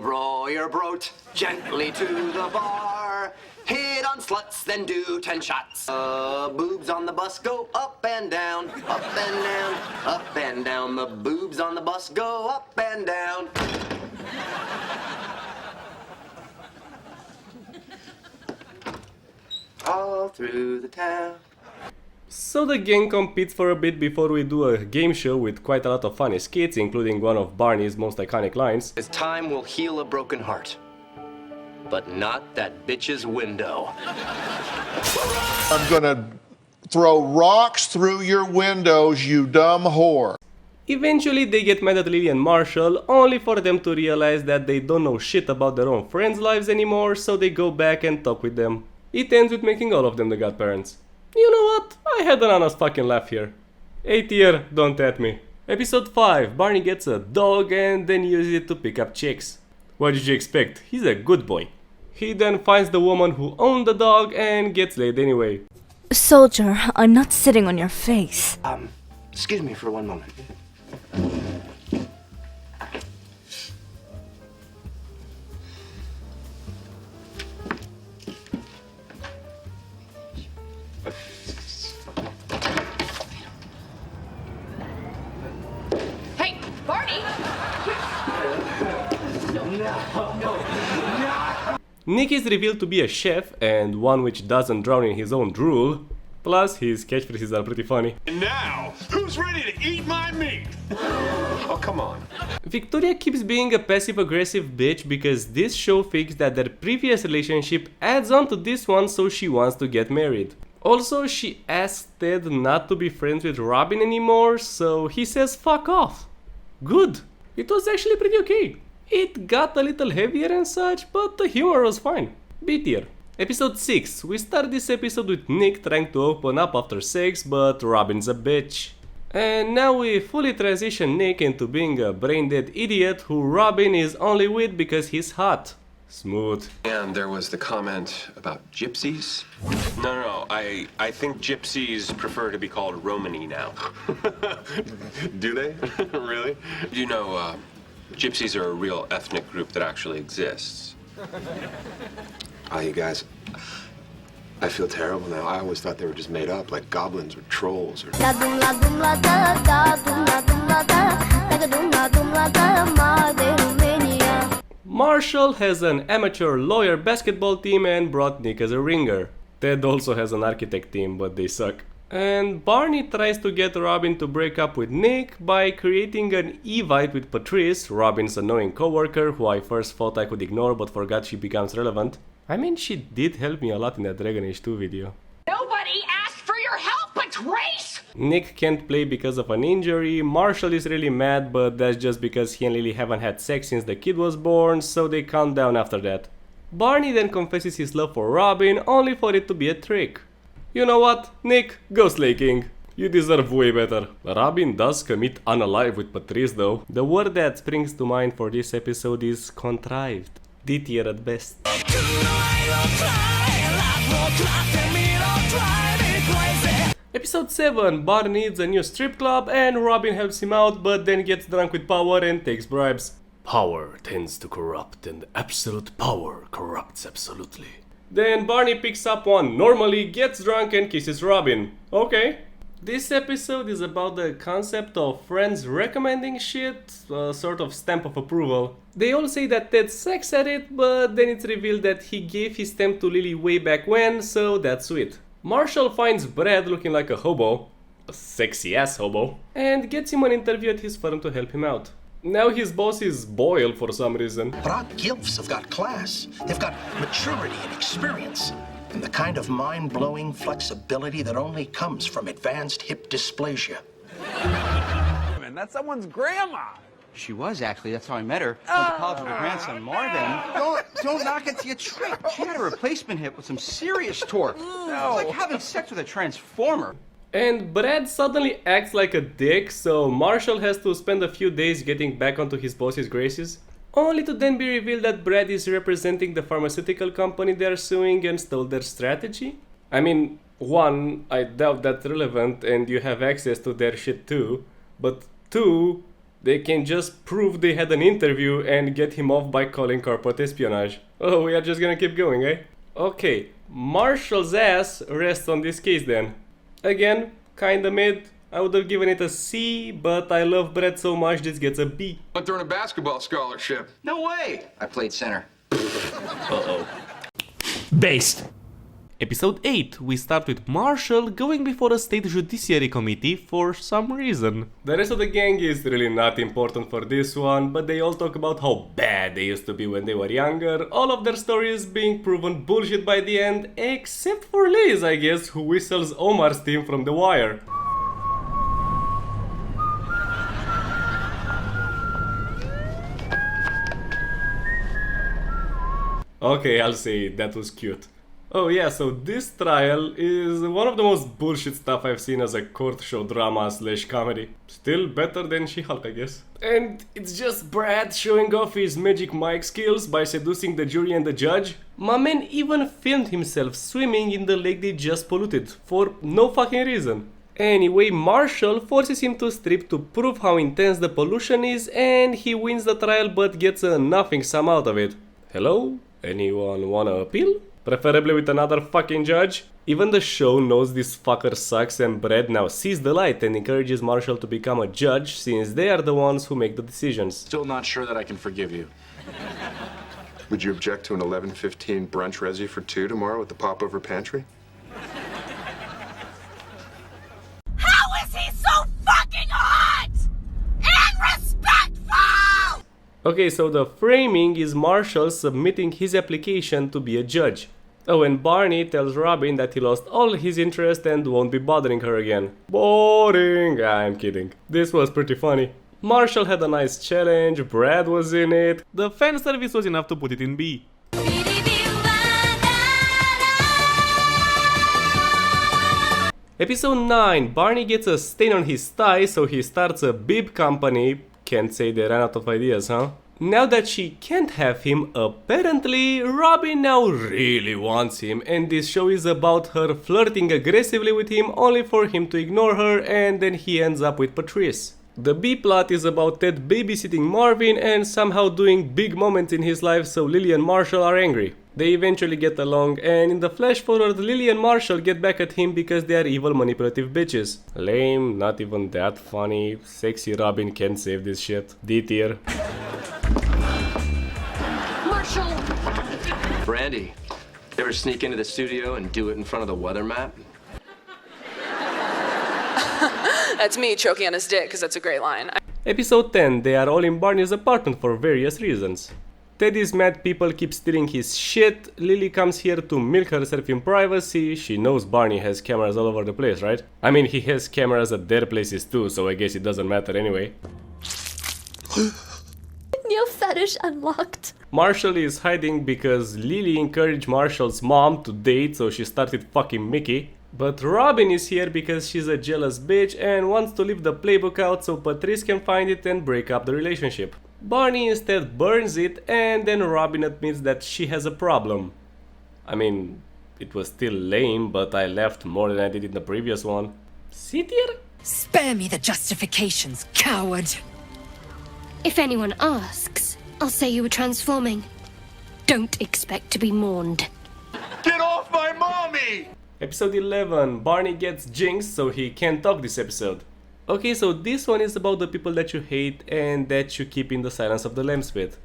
[SPEAKER 7] Bro, you're broke. Gently to the bar. Hit on sluts, then do 10 shots. Boobs on the bus go up and down, up and down, up and down. The boobs on the bus go up and down. All through the town.
[SPEAKER 1] So the gang competes for a bit before we do a game show with quite a lot of funny skits, including one of Barney's most iconic lines.
[SPEAKER 7] As time will heal a broken heart, but not that bitch's window.
[SPEAKER 24] I'm gonna throw rocks through your windows, you dumb whore.
[SPEAKER 1] Eventually they get mad at Lily and Marshall, only for them to realize that they don't know shit about their own friends' lives anymore, so they go back and talk with them. It ends with making all of them the godparents. You know what? I had an honest fucking laugh here. A tier, don't at me. Episode 5. Barney gets a dog and then uses it to pick up chicks. What did you expect? He's a good boy. He then finds the woman who owned the dog and gets laid anyway.
[SPEAKER 26] Soldier, I'm not sitting on your face.
[SPEAKER 2] Excuse me for one moment.
[SPEAKER 12] Hey, Barney!
[SPEAKER 1] Nick is revealed to be a chef and one which doesn't drown in his own drool. Plus, his catchphrases are pretty funny.
[SPEAKER 18] And now, who's ready to eat my meat? Oh, come on.
[SPEAKER 1] Victoria keeps being a passive-aggressive bitch because this show thinks that their previous relationship adds on to this one, so she wants to get married. Also, she asked Ted not to be friends with Robin anymore, so he says fuck off. Good. It was actually pretty okay. It got a little heavier and such, but the humor was fine. B tier. Episode 6. We start this episode with Nick trying to open up after sex, but Robin's a bitch. And now we fully transition Nick into being a brain-dead idiot who Robin is only with because he's hot. Smooth.
[SPEAKER 16] And there was the comment about gypsies. No, I think gypsies prefer to be called Romany now.
[SPEAKER 18] Do they? Really?
[SPEAKER 16] You know, gypsies are a real ethnic group that actually exists.
[SPEAKER 18] Oh, you guys, I feel terrible now. I always thought they were just made up, like goblins or trolls or...
[SPEAKER 1] Marshall has an amateur lawyer basketball team and brought Nick as a ringer. Ted also has an architect team, but they suck. And Barney tries to get Robin to break up with Nick by creating an Evite with Patrice, Robin's annoying coworker who I first thought I could ignore but forgot she becomes relevant. I mean, she did help me a lot in that Dragon Age 2 video.
[SPEAKER 2] Nobody asked for your help, Patrice!
[SPEAKER 1] Nick can't play because of an injury, Marshall is really mad, but that's just because he and Lily haven't had sex since the kid was born, so they calm down after that. Barney then confesses his love for Robin, only for it to be a trick. You know what, Nick, go Slay King. You deserve way better. Robin does commit unalive with Patrice though. The word that springs to mind for this episode is contrived. D tier at best. Episode 7. Bar needs a new strip club and Robin helps him out but then gets drunk with power and takes bribes. Power tends to corrupt and absolute power corrupts absolutely. Then Barney picks up one normally, gets drunk and kisses Robin. Okay. This episode is about the concept of friends recommending shit, a sort of stamp of approval. They all say that Ted sucks at it, but then it's revealed that he gave his stamp to Lily way back when, so that's sweet. Marshall finds Brad looking like a hobo, a sexy ass hobo, and gets him an interview at his firm to help him out. Now his boss is Boyle for some reason.
[SPEAKER 3] But our gilfs have got class. They've got maturity and experience. And the kind of mind-blowing flexibility that only comes from advanced hip dysplasia.
[SPEAKER 5] Man, that's someone's grandma.
[SPEAKER 8] She was, actually. That's how I met her. Went to college with her grandson, Marvin. Don't knock it till you try. She had a replacement hip with some serious torque. It's like having sex with a transformer.
[SPEAKER 1] And Brad suddenly acts like a dick, so Marshall has to spend a few days getting back onto his boss's graces. Only to then be revealed that Brad is representing the pharmaceutical company they're suing and stole their strategy? I mean, one, I doubt that's relevant and you have access to their shit too. But two, they can just prove they had an interview and get him off by calling corporate espionage. Oh, we are just gonna keep going, eh? Okay, Marshall's ass rests on this case then. Again, kinda mid. I would have given it a C, but I love Brett so much this gets a B.
[SPEAKER 18] Went through a basketball scholarship.
[SPEAKER 8] No way!
[SPEAKER 3] I played center.
[SPEAKER 1] Uh-oh. Based. Episode 8. We start with Marshall going before a state judiciary committee for some reason. The rest of the gang is really not important for this one, but they all talk about how bad they used to be when they were younger, all of their stories being proven bullshit by the end, except for Liz, I guess, who whistles Omar's theme from The Wire. Okay, I'll say that was cute. Oh yeah, so this trial is one of the most bullshit stuff I've seen as a court show drama / comedy. Still better than She-Hulk, I guess. And it's just Brad showing off his magic mic skills by seducing the jury and the judge. My man even filmed himself swimming in the lake they just polluted, for no fucking reason. Anyway, Marshall forces him to strip to prove how intense the pollution is, and he wins the trial but gets a nothing sum out of it. Hello? Anyone wanna appeal? Preferably with another fucking judge? Even the show knows this fucker sucks and Brad now sees the light and encourages Marshall to become a judge since they are the ones who make the decisions.
[SPEAKER 18] Still not sure that I can forgive you. Would you object to an 11:15 brunch resi for two tomorrow at the Popover Pantry?
[SPEAKER 1] Okay, so the framing is Marshall submitting his application to be a judge. Oh, and Barney tells Robin that he lost all his interest and won't be bothering her again. Boring! I'm kidding. This was pretty funny. Marshall had a nice challenge, Brad was in it. The fan service was enough to put it in B. Episode 9. Barney gets a stain on his thigh, so he starts a bib company. Can't say they ran out of ideas, huh? Now that she can't have him, apparently Robin now really wants him, and this show is about her flirting aggressively with him only for him to ignore her, and then he ends up with Patrice. The B plot is about Ted babysitting Marvin and somehow doing big moments in his life, so Lily and Marshall are angry. They eventually get along, and in the flash forward, Lily and Marshall get back at him because they are evil manipulative bitches. Lame, not even that funny. Sexy Robin can't save this shit. D tier.
[SPEAKER 11] Marshall!
[SPEAKER 7] Brandy, you ever sneak into the studio and do it in front of the weather map?
[SPEAKER 9] That's me choking on his dick, because that's a great line.
[SPEAKER 1] Episode 10. They are all in Barney's apartment for various reasons. Ted is mad people keep stealing his shit. Lily comes here to milk herself in privacy. She knows Barney has cameras all over the place, right? I mean, he has cameras at their places too, so I guess it doesn't matter anyway.
[SPEAKER 10] New fetish unlocked.
[SPEAKER 1] Marshall is hiding because Lily encouraged Marshall's mom to date, so she started fucking Mickey. But Robin is here because she's a jealous bitch and wants to leave the playbook out so Patrice can find it and break up the relationship. Barney instead burns it, and then Robin admits that she has a problem. I mean, it was still lame, but I laughed more than I did in the previous one. C tier?
[SPEAKER 14] Spare me the justifications, coward!
[SPEAKER 17] If anyone asks, I'll say you were transforming. Don't expect to be mourned.
[SPEAKER 24] Get off my mommy!
[SPEAKER 1] Episode 11. Barney gets jinxed, so he can't talk this episode. Okay, so this one is about the people that you hate and that you keep in the silence of the lambs with.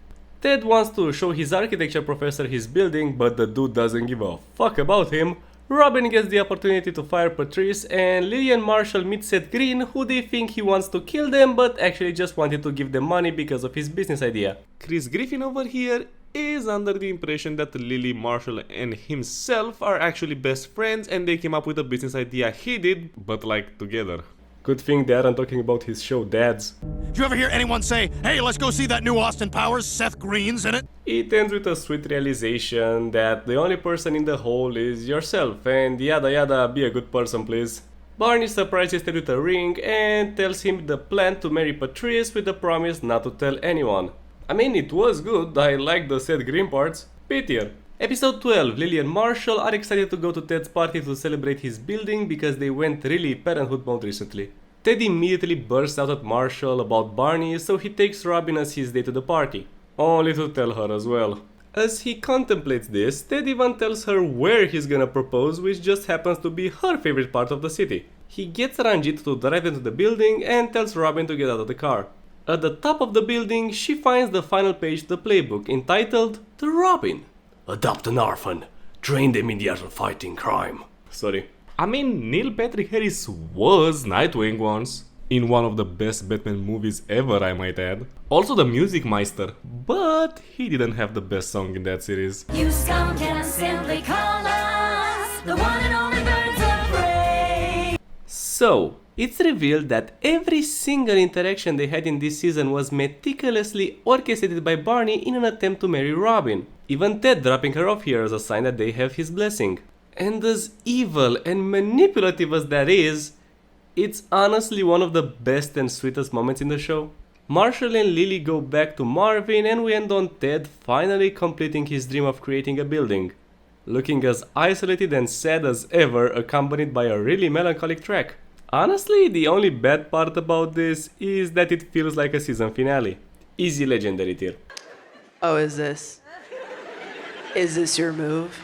[SPEAKER 1] Ted wants to show his architecture professor his building, but the dude doesn't give a fuck about him. Robin gets the opportunity to fire Patrice, and Lily and Marshall meet Seth Green, who they think he wants to kill them, but actually just wanted to give them money because of his business idea. Chris Griffin over here is under the impression that Lily, Marshall and himself are actually best friends and they came up with a business idea he did, but like together. Good thing they aren't talking about his show Dads.
[SPEAKER 20] Did you ever hear anyone say, hey, let's go see that new Austin Powers, Seth Green's in it?
[SPEAKER 1] It ends with a sweet realization that the only person in the hole is yourself, and yada yada, be a good person please. Barney surprises Ted with a ring and tells him the plan to marry Patrice with the promise not to tell anyone. I mean, it was good, I like the Seth Green parts. B tier. Episode 12. Lily and Marshall are excited to go to Ted's party to celebrate his building because they went really parenthood mode recently. Ted immediately bursts out at Marshall about Barney, so he takes Robin as his date to the party. Only to tell her as well. As he contemplates this, Ted even tells her where he's gonna propose, which just happens to be her favorite part of the city. He gets Ranjit to drive into the building and tells Robin to get out of the car. At the top of the building, she finds the final page of the playbook entitled The Robin. Adopt an orphan. Train them in the art of fighting crime. Sorry. I mean, Neil Patrick Harris was Nightwing once. In one of the best Batman movies ever, I might add. Also the Music Meister. But he didn't have the best song in that series.
[SPEAKER 14] You scum can simply call us the one and only birds of prey.
[SPEAKER 1] So, it's revealed that every single interaction they had in this season was meticulously orchestrated by Barney in an attempt to marry Robin. Even Ted dropping her off here as a sign that they have his blessing. And as evil and manipulative as that is, it's honestly one of the best and sweetest moments in the show. Marshall and Lily go back to Marvin and we end on Ted finally completing his dream of creating a building. Looking as isolated and sad as ever, accompanied by a really melancholic track. Honestly, the only bad part about this is that it feels like a season finale. Easy legendary tier.
[SPEAKER 9] Oh, is this your move?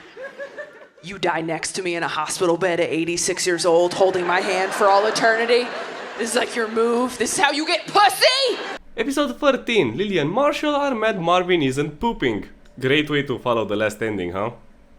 [SPEAKER 9] You die next to me in a hospital bed at 86 years old, holding my hand for all eternity? This is like your move? This is how you get pussy?
[SPEAKER 1] Episode 13. Lily and Marshall are mad Marvin isn't pooping. Great way to follow the last ending, huh?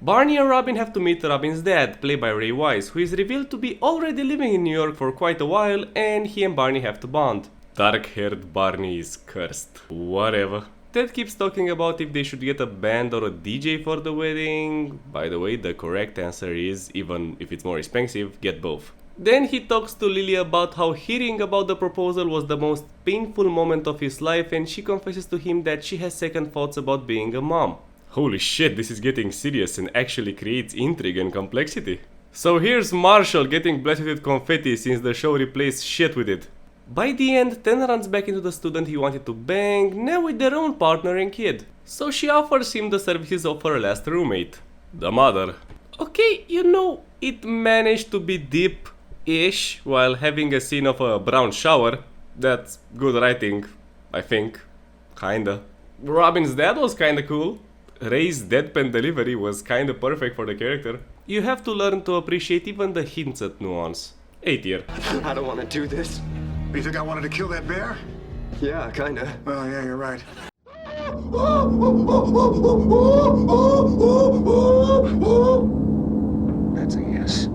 [SPEAKER 1] Barney and Robin have to meet Robin's dad, played by Ray Wise, who is revealed to be already living in New York for quite a while, and he and Barney have to bond. Dark-haired Barney is cursed. Whatever. Ted keeps talking about if they should get a band or a DJ for the wedding. By the way, the correct answer is, even if it's more expensive, get both. Then he talks to Lily about how hearing about the proposal was the most painful moment of his life, and she confesses to him that she has second thoughts about being a mom. Holy shit, this is getting serious and actually creates intrigue and complexity. So here's Marshall getting blasted with confetti since the show replaced shit with it. By the end, Ten runs back into the student he wanted to bang, now with their own partner and kid. So she offers him the services of her last roommate, the mother. Okay, you know, it managed to be deep-ish while having a scene of a brown shower. That's good writing, I think. Kinda. Robin's dad was kinda cool. Ray's deadpan delivery was kinda perfect for the character. You have to learn to appreciate even the hints at nuance. A tier.
[SPEAKER 2] I don't want to do this.
[SPEAKER 18] You think I wanted to kill that bear?
[SPEAKER 2] Yeah, kinda.
[SPEAKER 18] Well, yeah, you're right. That's a yes.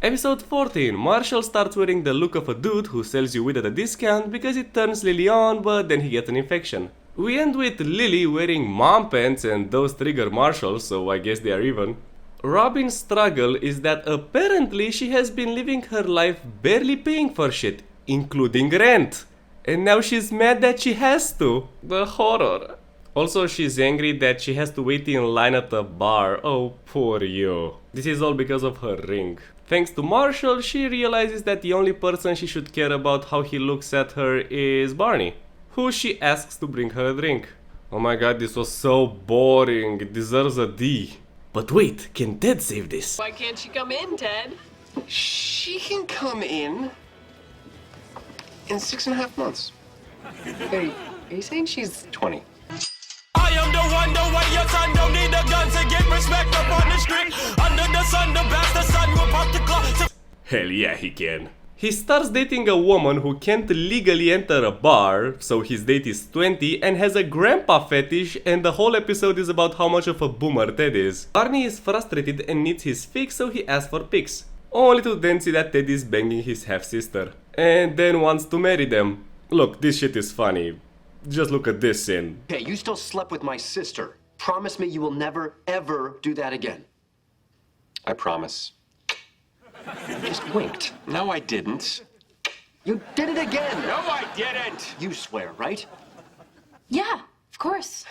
[SPEAKER 1] Episode 14. Marshall starts wearing the look of a dude who sells you weed at a discount because it turns Lily on, but then he gets an infection. We end with Lily wearing mom pants, and those trigger Marshall, so I guess they are even. Robin's struggle is that apparently she has been living her life barely paying for shit, including rent. And now she's mad that she has to. The horror. Also, she's angry that she has to wait in line at the bar. Oh, poor you. This is all because of her ring. Thanks to Marshall, she realizes that the only person she should care about how he looks at her is Barney, who she asks to bring her a drink. Oh my god, this was so boring. It deserves a D. But wait, can Ted save this?
[SPEAKER 12] Why can't she come in, Ted?
[SPEAKER 18] She can come in 6.5 months.
[SPEAKER 12] Wait, are you saying she's
[SPEAKER 18] 20.
[SPEAKER 14] I am the one, the way your son don't need a gun to get respect up on the street. Under the sun, the bastard son will pop the clock.
[SPEAKER 1] Hell yeah, he can. He starts dating a woman who can't legally enter a bar, so his date is 20 and has a grandpa fetish, and the whole episode is about how much of a boomer Ted is. Barney is frustrated and needs his fix, so he asks for pics. Only to then see that Ted is banging his half-sister. And then wants to marry them. Look, this shit is funny. Just look at this scene.
[SPEAKER 2] Hey, you still slept with my sister. Promise me you will never, ever do that again.
[SPEAKER 16] I promise.
[SPEAKER 2] You just winked.
[SPEAKER 16] No, I didn't.
[SPEAKER 2] You did it again.
[SPEAKER 16] No, I didn't.
[SPEAKER 2] You swear, right?
[SPEAKER 23] Yeah, of course.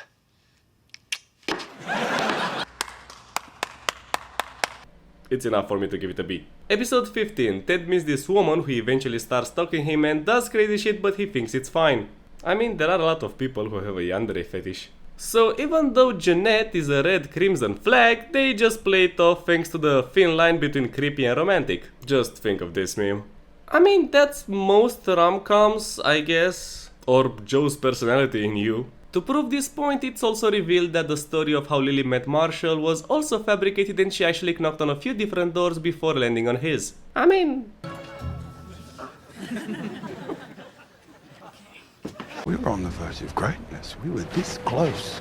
[SPEAKER 1] It's enough for me to give it a B. Episode 15. Ted meets this woman who eventually starts stalking him and does crazy shit, but he thinks it's fine. I mean, there are a lot of people who have a yandere fetish. So even though Jeanette is a red crimson flag, they just play it off thanks to the thin line between creepy and romantic. Just think of this meme. I mean, that's most rom-coms, I guess. Or Joe's personality in You. To prove this point, it's also revealed that the story of how Lily met Marshall was also fabricated, and she actually knocked on a few different doors before landing on his. I mean...
[SPEAKER 5] We were on the verge of greatness. We were this close.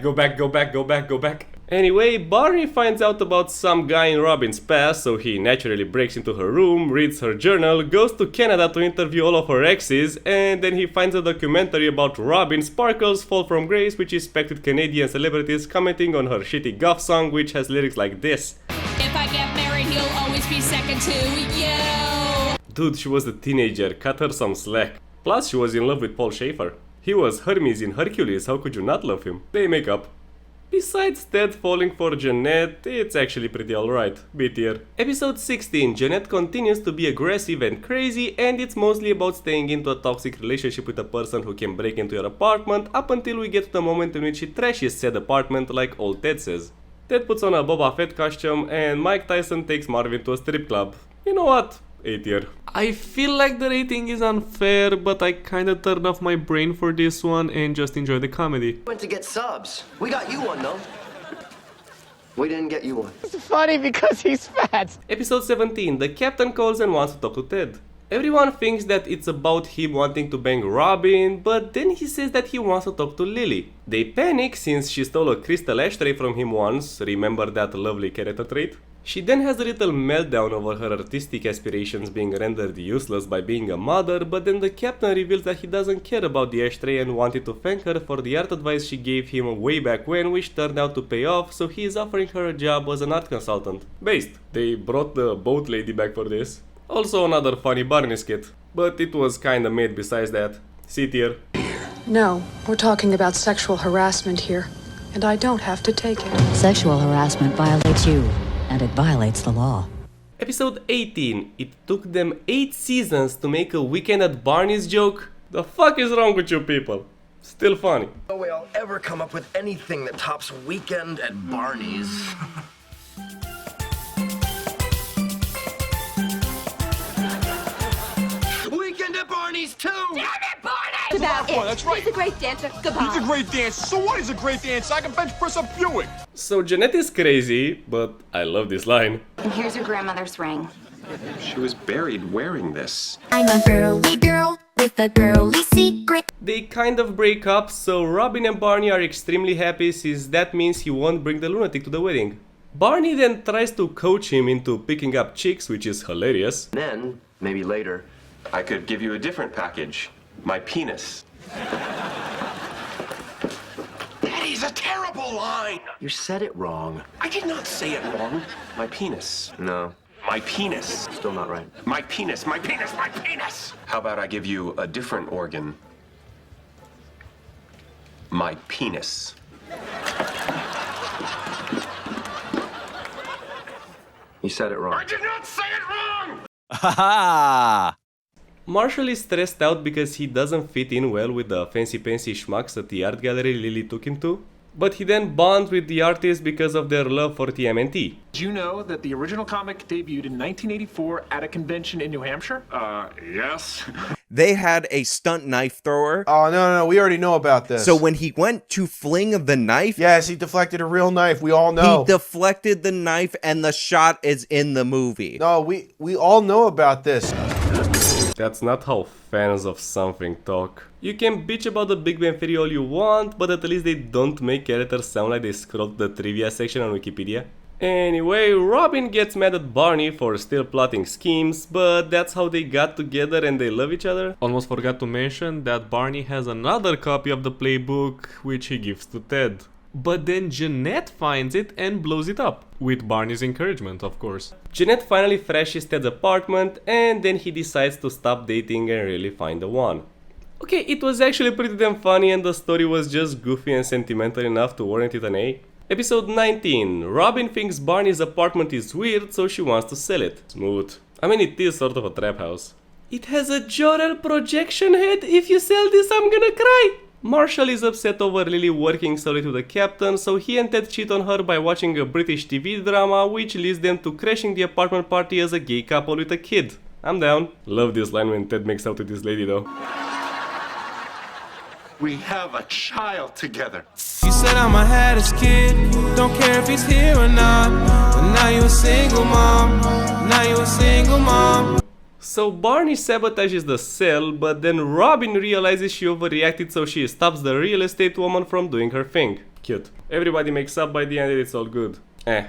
[SPEAKER 1] Go back. Anyway, Barney finds out about some guy in Robin's past, so he naturally breaks into her room, reads her journal, goes to Canada to interview all of her exes, and then he finds a documentary about Robin Sparkle's Fall from Grace, which is packed with Canadian celebrities commenting on her shitty goth song, which has lyrics like this.
[SPEAKER 14] If I get married, he'll always be second to you.
[SPEAKER 1] Dude, she was a teenager, cut her some slack. Plus, she was in love with Paul Schaefer. He was Hermes in Hercules, how could you not love him? They make up. Besides Ted falling for Jeanette, it's actually pretty alright. B tier. Episode 16. Jeanette continues to be aggressive and crazy, and it's mostly about staying into a toxic relationship with a person who can break into your apartment up until we get to the moment in which she trashes said apartment like old Ted says. Ted puts on a Boba Fett costume and Mike Tyson takes Marvin to a strip club. You know what? A tier. I feel like the rating is unfair, but I kinda turned off my brain for this one and just enjoy the comedy.
[SPEAKER 2] Went to get subs. We got you one, though. We didn't get you one.
[SPEAKER 14] It's funny because he's fat.
[SPEAKER 1] Episode 17. The captain calls and wants to talk to Ted. Everyone thinks that it's about him wanting to bang Robin, but then he says that he wants to talk to Lily. They panic since she stole a crystal ashtray from him once, remember that lovely character trait? She then has a little meltdown over her artistic aspirations being rendered useless by being a mother, but then the captain reveals that he doesn't care about the ashtray and wanted to thank her for the art advice she gave him way back when, which turned out to pay off, so he is offering her a job as an art consultant. Based. They brought the boat lady back for this. Also another funny Barney skit, but it was kinda made besides that. C tier.
[SPEAKER 13] No, we're talking about sexual harassment here, and I don't have to take it.
[SPEAKER 15] Sexual harassment violates you, and it violates the law.
[SPEAKER 1] Episode 18. It took them 8 seasons to make a Weekend at Barney's joke. The fuck is wrong with you people? Still funny.
[SPEAKER 19] No way I'll ever come up with anything that tops Weekend at Barney's. Weekend at Barney's too!
[SPEAKER 11] Damn it, Barney!
[SPEAKER 21] It's about it. That's right.
[SPEAKER 11] He's a great dancer. Goodbye.
[SPEAKER 21] He's a great dancer. So what? He's a great dancer. I can bench press a Buick.
[SPEAKER 1] So Jeanette is crazy, but I love this line.
[SPEAKER 23] And here's your grandmother's ring.
[SPEAKER 16] She was buried wearing this.
[SPEAKER 10] I'm a girly girl with a girly secret.
[SPEAKER 1] They kind of break up, so Robin and Barney are extremely happy since that means he won't bring the lunatic to the wedding. Barney then tries to coach him into picking up chicks, which is hilarious.
[SPEAKER 16] Then, maybe later, I could give you a different package. My penis.
[SPEAKER 19] Daddy's a terrible line!
[SPEAKER 16] You said it wrong.
[SPEAKER 19] I did not say it wrong.
[SPEAKER 16] My penis.
[SPEAKER 19] No.
[SPEAKER 16] My penis.
[SPEAKER 19] Still not right.
[SPEAKER 16] My penis, my penis, my penis! How about I give you a different organ? My penis.
[SPEAKER 19] You said it wrong.
[SPEAKER 16] I did not say it wrong!
[SPEAKER 1] Haha! Marshall is stressed out because he doesn't fit in well with the fancy-pancy schmucks at the art gallery Lily took him to. But he then bonds with the artist because of their love for TMNT.
[SPEAKER 22] Did you know that the original comic debuted in 1984 at a convention in New Hampshire?
[SPEAKER 16] Yes.
[SPEAKER 25] They had a stunt knife thrower.
[SPEAKER 24] Oh, no, we already know about this.
[SPEAKER 25] So when he went to fling the knife...
[SPEAKER 24] Yes, he deflected a real knife, we all know.
[SPEAKER 25] He deflected the knife and the shot is in the movie.
[SPEAKER 24] No, we all know about this.
[SPEAKER 1] That's not how fans of something talk. You can bitch about the Big Bang Theory all you want, but at least they don't make characters sound like they scrolled the trivia section on Wikipedia. Anyway, Robin gets mad at Barney for still plotting schemes, but that's how they got together and they love each other. Almost forgot to mention that Barney has another copy of the playbook, which he gives to Ted. But then Jeanette finds it and blows it up. With Barney's encouragement, of course. Jeanette finally thrashes Ted's apartment and then he decides to stop dating and really find the one. Okay, it was actually pretty damn funny and the story was just goofy and sentimental enough to warrant it an A. Episode 19. Robin thinks Barney's apartment is weird, so she wants to sell it. Smooth. I mean, it is sort of a trap house. It has a Jor-El projection head. If you sell this, I'm gonna cry. Marshall is upset over Lily working solely to the captain, so he and Ted cheat on her by watching a British TV drama, which leads them to crashing the apartment party as a gay couple with a kid. I'm down. Love this line when Ted makes out with this lady though.
[SPEAKER 18] We have a child together.
[SPEAKER 14] You said I'm a his kid, don't care if he's here or not. But now you a single mom, now you a single mom.
[SPEAKER 1] So Barney sabotages the sale, but then Robin realizes she overreacted, so she stops the real estate woman from doing her thing. Cute. Everybody makes up by the end and it's all good.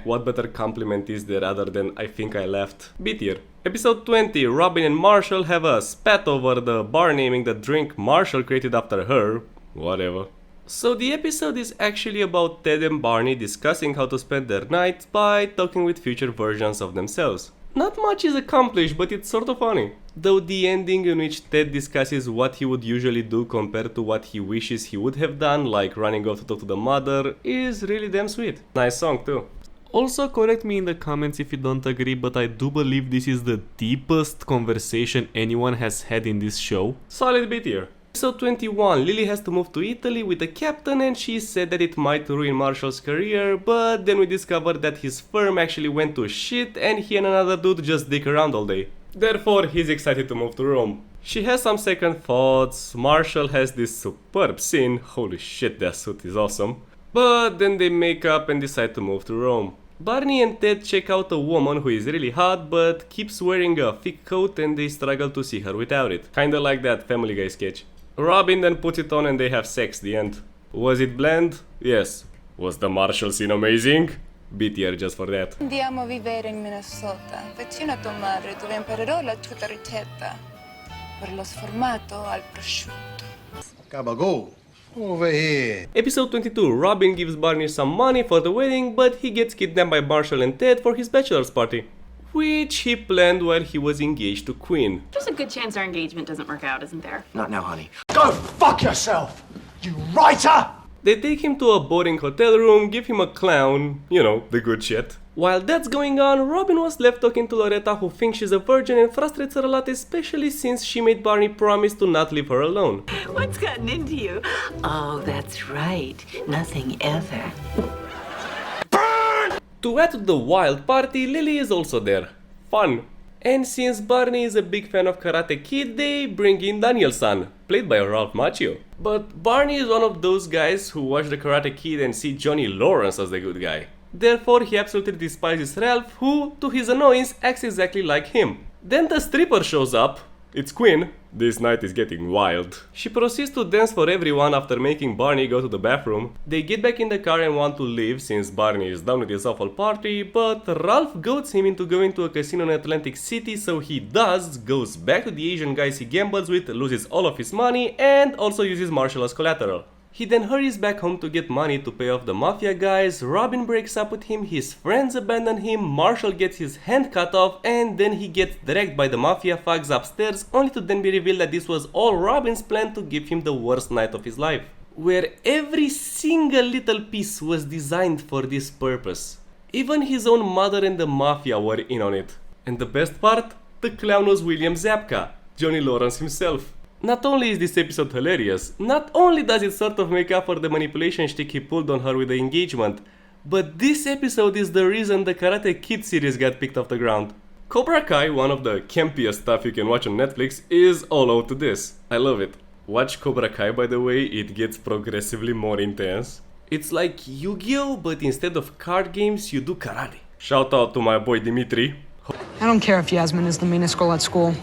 [SPEAKER 1] What better compliment is there other than I think I left? B tier. Episode 20. Robin and Marshall have a spat over the bar naming the drink Marshall created after her. Whatever. So the episode is actually about Ted and Barney discussing how to spend their nights by talking with future versions of themselves. Not much is accomplished, but it's sort of funny. Though the ending in which Ted discusses what he would usually do compared to what he wishes he would have done, like running off to talk to the mother, is really damn sweet. Nice song too. Also correct me in the comments if you don't agree, but I do believe this is the deepest conversation anyone has had in this show. Solid B tier. Episode 21. Lily has to move to Italy with the captain and she said that it might ruin Marshall's career, but then we discovered that his firm actually went to shit and he and another dude just dick around all day. Therefore, he's excited to move to Rome. She has some second thoughts, Marshall has this superb scene, holy shit that suit is awesome, but then they make up and decide to move to Rome. Barney and Ted check out a woman who is really hot but keeps wearing a thick coat and they struggle to see her without it. Kinda like that Family Guy sketch. Robin then puts it on and they have sex, the end. Was it bland? Yes. Was the Marshall scene amazing? B tier just for that.
[SPEAKER 3] Andiamo a vivere in Minnesota, vicino a tua madre, dove imparerò la tua ricetta per lo sformato al prosciutto.
[SPEAKER 24] Gabagool, over here.
[SPEAKER 1] Episode 22, Robin gives Barney some money for the wedding, but he gets kidnapped by Marshall and Ted for his bachelor's party, which he planned while he was engaged to Quinn.
[SPEAKER 23] There's a good chance our engagement doesn't work out, isn't there?
[SPEAKER 19] Not now, honey.
[SPEAKER 21] Go fuck yourself, you writer!
[SPEAKER 1] They take him to a boring hotel room, give him a clown, you know, the good shit. While that's going on, Robin was left talking to Loretta, who thinks she's a virgin and frustrates her a lot, especially since she made Barney promise to not leave her alone.
[SPEAKER 4] What's gotten into you? Oh, that's right. Nothing ever.
[SPEAKER 1] To add to the wild party, Lily is also there. Fun. And since Barney is a big fan of Karate Kid, they bring in Daniel-san, played by Ralph Macchio. But Barney is one of those guys who watch the Karate Kid and see Johnny Lawrence as the good guy. Therefore, he absolutely despises Ralph, who, to his annoyance, acts exactly like him. Then the stripper shows up. It's Quinn. This night is getting wild. She proceeds to dance for everyone after making Barney go to the bathroom. They get back in the car and want to leave since Barney is done with his awful party, but Ralph goads him into going to a casino in Atlantic City, so he does, goes back to the Asian guys he gambles with, loses all of his money, and also uses Marshall as collateral. He then hurries back home to get money to pay off the mafia guys, Robin breaks up with him, his friends abandon him, Marshall gets his hand cut off, and then he gets dragged by the mafia thugs upstairs, only to then be revealed that this was all Robin's plan to give him the worst night of his life. Where every single little piece was designed for this purpose. Even his own mother and the mafia were in on it. And the best part? The clown was William Zabka, Johnny Lawrence himself. Not only is this episode hilarious, not only does it sort of make up for the manipulation shtick he pulled on her with the engagement, but this episode is the reason the Karate Kid series got picked off the ground. Cobra Kai, one of the campiest stuff you can watch on Netflix, is all out to this. I love it. Watch Cobra Kai, by the way, it gets progressively more intense. It's like Yu-Gi-Oh, but instead of card games, you do karate. Shout out to my boy Dimitri.
[SPEAKER 6] I don't care if Yasmin is the meanest girl at school.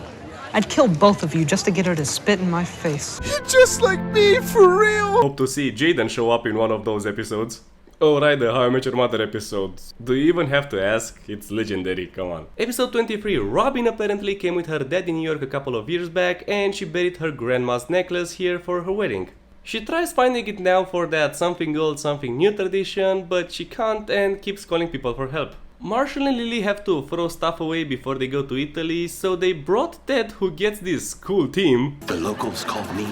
[SPEAKER 6] I'd kill both of you just to get her to spit in my face.
[SPEAKER 24] You're just like me, for real!
[SPEAKER 1] Hope to see Jaden show up in one of those episodes. Oh right, the How I Met Your Mother episodes. Do you even have to ask? It's legendary, come on. Episode 23, Robin apparently came with her dad in New York a couple of years back and she buried her grandma's necklace here for her wedding. She tries finding it now for that something old, something new tradition, but she can't and keeps calling people for help. Marshall and Lily have to throw stuff away before they go to Italy, so they brought Ted, who gets this cool team.
[SPEAKER 19] The locals called me.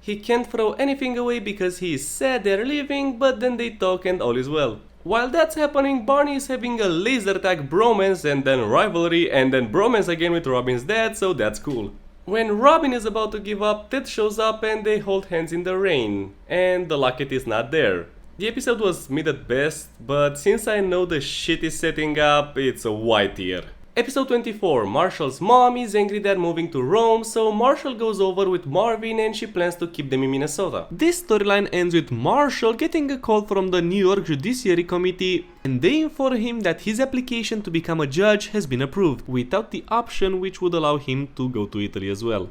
[SPEAKER 1] He can't throw anything away because he is sad they're leaving, but then they talk and all is well. While that's happening, Barney is having a laser tag bromance and then rivalry and then bromance again with Robin's dad, so that's cool. When Robin is about to give up, Ted shows up and they hold hands in the rain, and the locket is not there. The episode was mid at best, but since I know the shit is setting up, it's a Y tier. Episode 24, Marshall's mom is angry they're moving to Rome, so Marshall goes over with Marvin and she plans to keep them in Minnesota. This storyline ends with Marshall getting a call from the New York Judiciary Committee and they inform him that his application to become a judge has been approved, without the option which would allow him to go to Italy as well.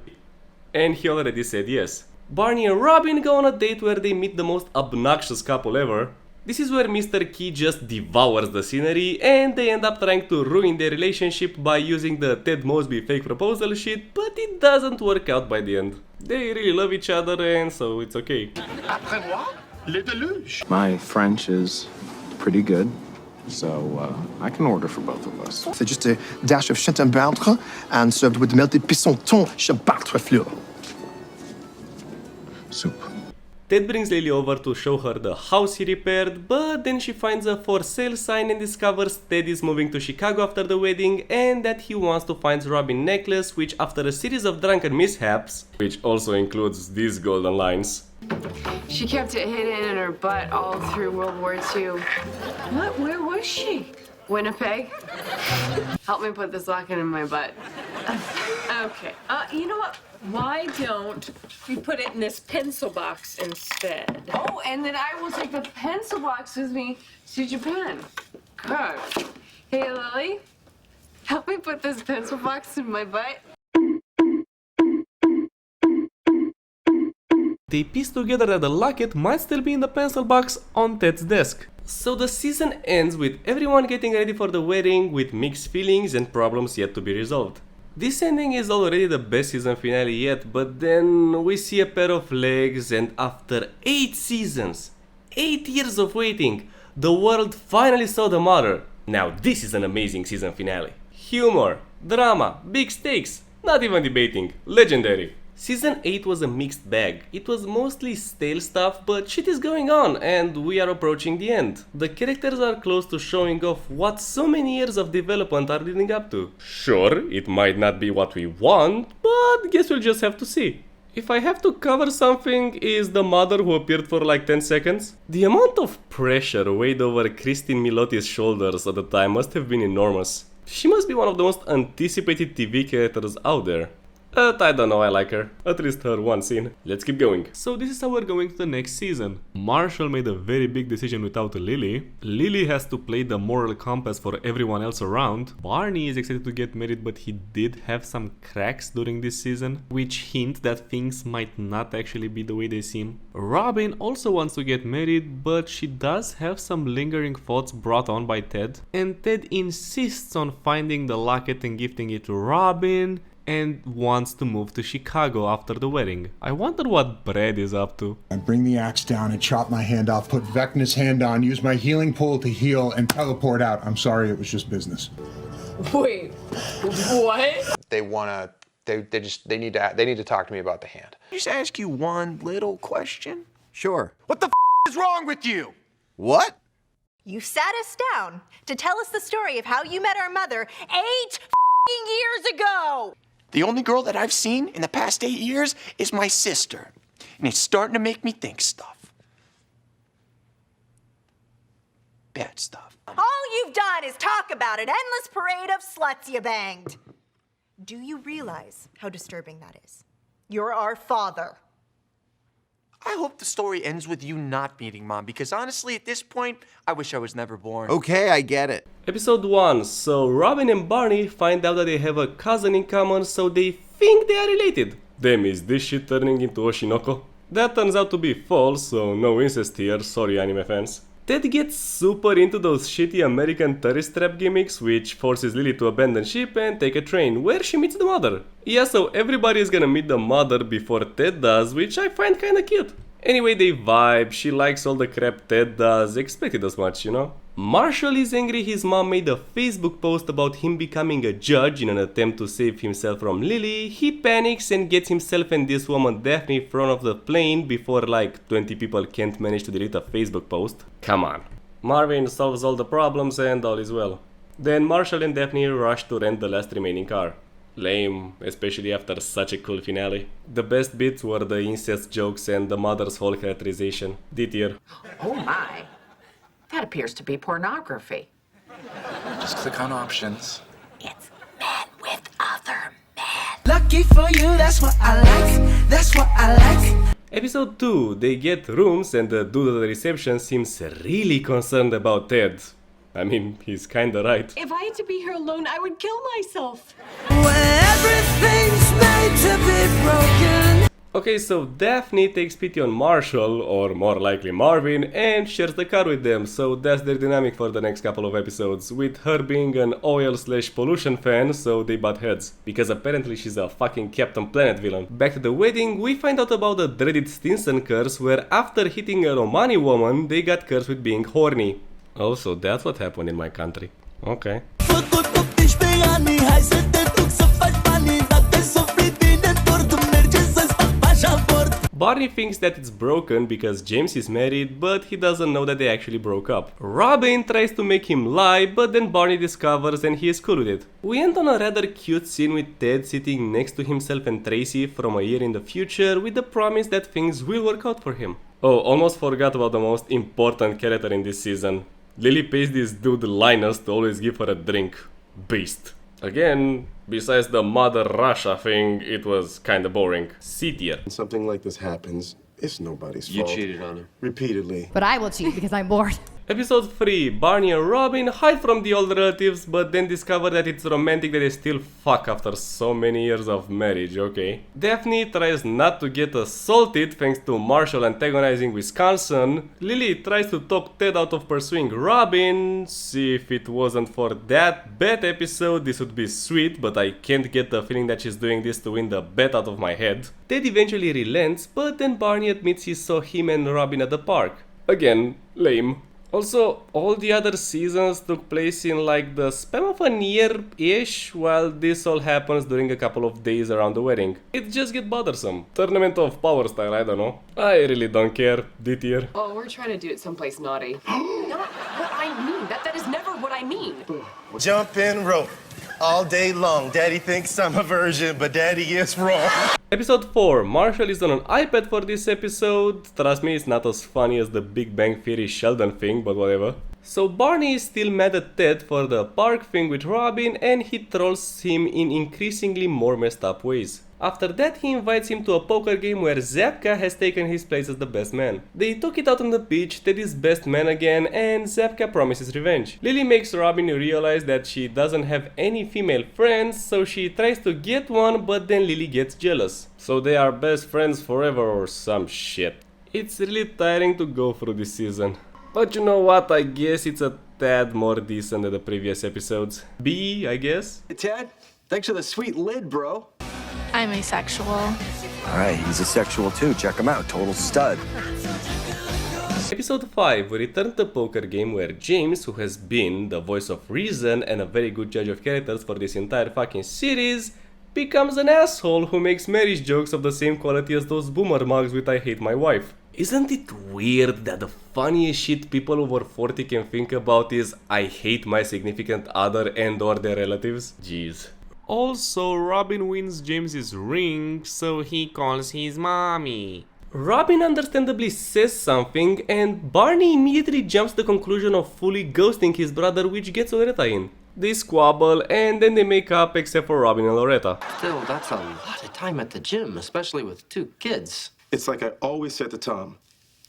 [SPEAKER 1] And he already said yes. Barney and Robin go on a date where they meet the most obnoxious couple ever. This is where Mr. Key just devours the scenery and they end up trying to ruin their relationship by using the Ted Mosby fake proposal shit, but it doesn't work out by the end. They really love each other and so it's okay.
[SPEAKER 21] Après moi, les deluges.
[SPEAKER 7] My French is pretty good, so I can order for both of us.
[SPEAKER 8] C'est just a dash of Châteaubriand and served with melted pissenton Champêtre
[SPEAKER 7] Soup.
[SPEAKER 1] Ted brings Lily over to show her the house he repaired, but then she finds a for sale sign and discovers Ted is moving to Chicago after the wedding and that he wants to find Robin's necklace, which after a series of drunken mishaps, which also includes these golden lines.
[SPEAKER 12] She kept it hidden in her butt all through World War II.
[SPEAKER 11] What? Where was she?
[SPEAKER 12] Winnipeg? Help me put this locket in my butt.
[SPEAKER 11] Okay. You know what? Why don't we put it in this pencil box instead?
[SPEAKER 12] Oh, and then I will take the pencil box with me to Japan. Good. Hey, Lily, help me put this pencil box in my butt.
[SPEAKER 1] they piece together that the locket might still be in the pencil box on Ted's desk. So the season ends with everyone getting ready for the wedding with mixed feelings and problems yet to be resolved. This ending is already the best season finale yet, but then we see a pair of legs and after 8 seasons, 8 years of waiting, the world finally saw the mother. Now this is an amazing season finale. Humor, drama, big stakes, not even debating, legendary. Season 8 was a mixed bag. It was mostly stale stuff, but shit is going on and we are approaching the end. The characters are close to showing off what so many years of development are leading up to. Sure, it might not be what we want, but guess we'll just have to see. If I have to cover something, is the mother who appeared for like 10 seconds? The amount of pressure weighed over Christine Milotti's shoulders at the time must have been enormous. She must be one of the most anticipated TV characters out there. I don't know, I like her. At least her one scene. Let's keep going. So this is how we're going to the next season. Marshall made a very big decision without Lily. Lily has to play the moral compass for everyone else around. Barney is excited to get married, but he did have some cracks during this season, which hint that things might not actually be the way they seem. Robin also wants to get married, but she does have some lingering thoughts brought on by Ted. And Ted insists on finding the locket and gifting it to Robin, and wants to move to Chicago after the wedding. I wonder what Brad is up to.
[SPEAKER 21] I bring the axe down and chop my hand off, put Vecna's hand on, use my healing pool to heal, and teleport out. I'm sorry, it was just business.
[SPEAKER 11] Wait, what?
[SPEAKER 2] They need to talk to me about the hand.
[SPEAKER 19] Just ask you one little question?
[SPEAKER 2] Sure.
[SPEAKER 19] What the is wrong with you?
[SPEAKER 2] What?
[SPEAKER 5] You sat us down to tell us the story of how you met our mother 8 years ago.
[SPEAKER 19] The only girl that I've seen in the past 8 years is my sister. And it's starting to make me think stuff. Bad stuff.
[SPEAKER 5] All you've done is talk about an endless parade of sluts you banged. Do you realize how disturbing that is? You're our father.
[SPEAKER 19] I hope the story ends with you not meeting Mom, because honestly, at this point, I wish I was never born.
[SPEAKER 2] Okay, I get it.
[SPEAKER 1] Episode 1. So Robin and Barney find out that they have a cousin in common, so they think they are related. Damn, is this shit turning into Oshinoko? That turns out to be false, so no incest here, sorry anime fans. Ted gets super into those shitty American tourist trap gimmicks, which forces Lily to abandon ship and take a train, where she meets the mother. Yeah, so everybody is gonna meet the mother before Ted does, which I find kinda cute. Anyway, they vibe, she likes all the crap Ted does, expected as much, you know? Marshall is angry his mom made a Facebook post about him becoming a judge in an attempt to save himself from Lily. He panics and gets himself and this woman Daphne thrown off the plane before like 20 people can't manage to delete a Facebook post. Come on. Marvin solves all the problems and all is well. Then Marshall and Daphne rush to rent the last remaining car. Lame, especially after such a cool finale. The best bits were the incest jokes and the mother's whole characterization. D-tier.
[SPEAKER 4] Oh my. That appears to be pornography.
[SPEAKER 9] Just click on options.
[SPEAKER 4] It's men with other men.
[SPEAKER 14] Lucky for you, that's what I like. That's what I like.
[SPEAKER 1] Episode 2. They get rooms and the dude at the reception seems really concerned about Ted. I mean, he's kinda right.
[SPEAKER 11] If I had to be here alone, I would kill myself.
[SPEAKER 14] When everything's made to be broken.
[SPEAKER 1] Okay, so Daphne takes pity on Marshall, or more likely Marvin, and shares the car with them, so that's their dynamic for the next couple of episodes, with her being an oil/pollution fan, so they butt heads, because apparently she's a fucking Captain Planet villain. Back to the wedding, we find out about the dreaded Stinson curse, where after hitting a Romani woman, they got cursed with being horny. Oh, so that's what happened in my country. Okay. Barney thinks that it's broken because James is married, but he doesn't know that they actually broke up. Robin tries to make him lie, but then Barney discovers and he is cool with it. We end on a rather cute scene with Ted sitting next to himself and Tracy from a year in the future with the promise that things will work out for him. Oh, almost forgot about the most important character in this season. Lily pays this dude Linus to always give her a drink. Beast. Again, besides the Mother Russia thing, it was kinda boring. C tier.
[SPEAKER 17] When something like this happens, it's nobody's
[SPEAKER 16] You
[SPEAKER 17] fault.
[SPEAKER 16] cheated on her.
[SPEAKER 17] Repeatedly.
[SPEAKER 20] But I will cheat because I'm bored.
[SPEAKER 1] Episode 3, Barney and Robin hide from the old relatives but then discover that it's romantic that they still fuck after so many years of marriage, okay. Daphne tries not to get assaulted thanks to Marshall antagonizing Wisconsin. Lily tries to talk Ted out of pursuing Robin. See, if it wasn't for that bet episode, this would be sweet, but I can't get the feeling that she's doing this to win the bet out of my head. Ted eventually relents, but then Barney admits he saw him and Robin at the park. Again, lame. Also, all the other seasons took place in like the span of a year-ish, while this all happens during a couple of days around the wedding. It just gets bothersome. Tournament of Power style, I don't know. I really don't care, this year.
[SPEAKER 12] Oh, we're trying to do it someplace naughty. Not what I mean. That is never what I mean.
[SPEAKER 10] Jump in rope. All day long, Daddy thinks I'm a virgin, but Daddy is wrong.
[SPEAKER 1] Episode 4. Marshall is on an iPad for this episode. Trust me, it's not as funny as the Big Bang Theory Sheldon thing, but whatever. So Barney is still mad at Ted for the park thing with Robin, and he trolls him in increasingly more messed up ways. After that, he invites him to a poker game where Zabka has taken his place as the best man. They talk it out on the beach, Ted is best man again, and Zabka promises revenge. Lily makes Robin realize that she doesn't have any female friends, so she tries to get one, but then Lily gets jealous. So they are best friends forever or some shit. It's really tiring to go through this season. But you know what, I guess it's a tad more decent than the previous episodes. B, I guess?
[SPEAKER 10] Hey, Ted, thanks for the sweet lid, bro.
[SPEAKER 13] I'm asexual.
[SPEAKER 10] All right, he's asexual too. Check him out. Total stud.
[SPEAKER 1] Episode 5, we return to the poker game where James, who has been the voice of reason and a very good judge of characters for this entire fucking series, becomes an asshole who makes marriage jokes of the same quality as those boomer mugs with I hate my wife. Isn't it weird that the funniest shit people over 40 can think about is I hate my significant other and or their relatives? Jeez. Also, Robin wins James's ring, so he calls his mommy. Robin understandably says something, and Barney immediately jumps to the conclusion of fully ghosting his brother, which gets Loretta in. They squabble, and then they make up except for Robin and Loretta.
[SPEAKER 15] Still, that's a lot of time at the gym, especially with 2 kids.
[SPEAKER 18] It's like I always said to Tom,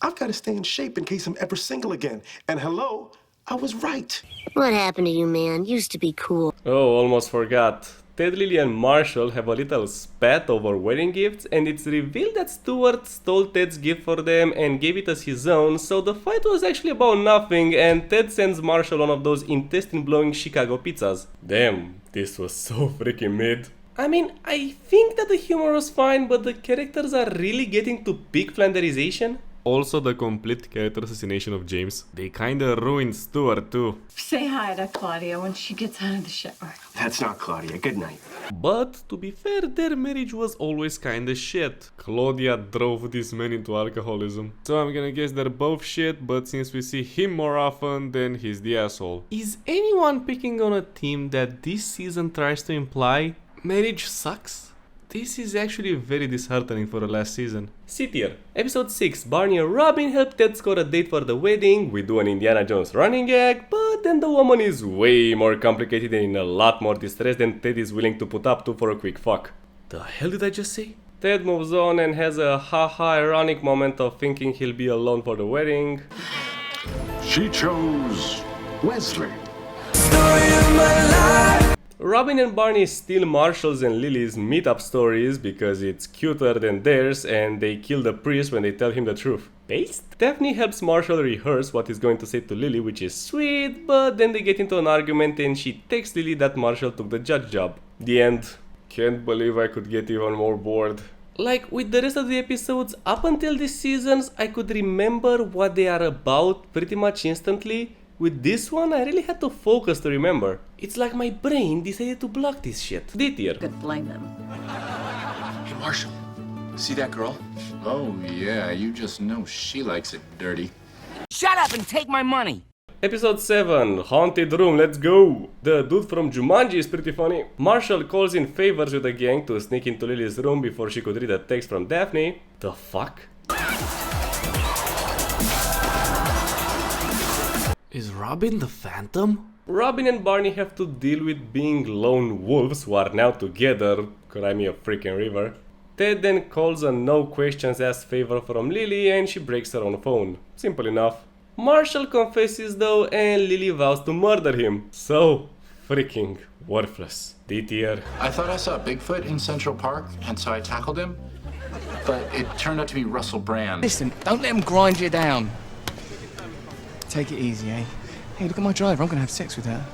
[SPEAKER 18] I've got to stay in shape in case I'm ever single again. And hello, I was right.
[SPEAKER 17] What happened to you, man? Used to be cool.
[SPEAKER 1] Oh, almost forgot. Ted, Lily, and Marshall have a little spat over wedding gifts, and it's revealed that Stuart stole Ted's gift for them and gave it as his own, so the fight was actually about nothing, and Ted sends Marshall one of those intestine-blowing Chicago pizzas. Damn, this was so freaking mid. I mean, I think that the humor was fine, but the characters are really getting to peak Flanderization. Also, the complete character assassination of James. They kinda ruined Stuart too.
[SPEAKER 4] Say hi to Claudia when she gets out of the shower.
[SPEAKER 10] That's not Claudia. Good night.
[SPEAKER 1] But, to be fair, their marriage was always kinda shit. Claudia drove this man into alcoholism. So I'm gonna guess they're both shit, but since we see him more often, then he's the asshole. Is anyone picking on a theme that this season tries to imply? Marriage sucks? This is actually very disheartening for the last season. C tier. Episode 6, Barney and Robin help Ted score a date for the wedding. We do an Indiana Jones running gag, but then the woman is way more complicated and in a lot more distress than Ted is willing to put up to for a quick fuck. The hell did I just say? Ted moves on and has a haha ironic moment of thinking he'll be alone for the wedding.
[SPEAKER 18] She chose Wesley.
[SPEAKER 1] Robin and Barney steal Marshall's and Lily's meetup stories because it's cuter than theirs, and they kill the priest when they tell him the truth. Based? Daphne helps Marshall rehearse what he's going to say to Lily, which is sweet, but then they get into an argument and she texts Lily that Marshall took the judge job. The end. Can't believe I could get even more bored. Like, with the rest of the episodes, up until these seasons, I could remember what they are about pretty much instantly. With this one, I really had to focus to remember. It's like my brain decided to block this shit. D-tier.
[SPEAKER 4] Could blame him.
[SPEAKER 9] Hey, Marshall, see that girl?
[SPEAKER 7] Oh, yeah, you just know she likes it dirty.
[SPEAKER 20] Shut up and take my money!
[SPEAKER 1] Episode 7, Haunted Room, let's go! The dude from Jumanji is pretty funny. Marshall calls in favors with the gang to sneak into Lily's room before she could read a text from Daphne. The fuck? Is Robin the Phantom? Robin and Barney have to deal with being lone wolves who are now together. Cry me a freaking river. Ted then calls a no questions asked favor from Lily and she breaks her own phone. Simple enough. Marshall confesses though and Lily vows to murder him. So freaking worthless. D tier.
[SPEAKER 3] I thought I saw Bigfoot in Central Park, and so I tackled him. But it turned out to be Russell Brand.
[SPEAKER 20] Listen, don't let him grind you down. Take it easy, eh? Hey, look at my driver. I'm gonna have sex with her.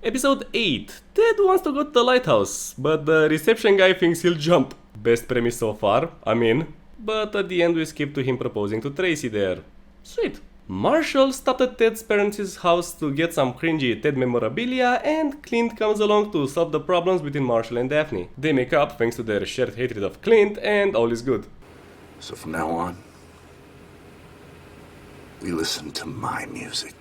[SPEAKER 1] Episode 8. Ted wants to go to the lighthouse, but the reception guy thinks he'll jump. Best premise so far, I'm in. But at the end we skip to him proposing to Tracy there. Sweet. Marshall stopped at Ted's parents' house to get some cringy Ted memorabilia, and Clint comes along to solve the problems between Marshall and Daphne. They make up thanks to their shared hatred of Clint, and all is good.
[SPEAKER 13] So from now on, we listen to my music.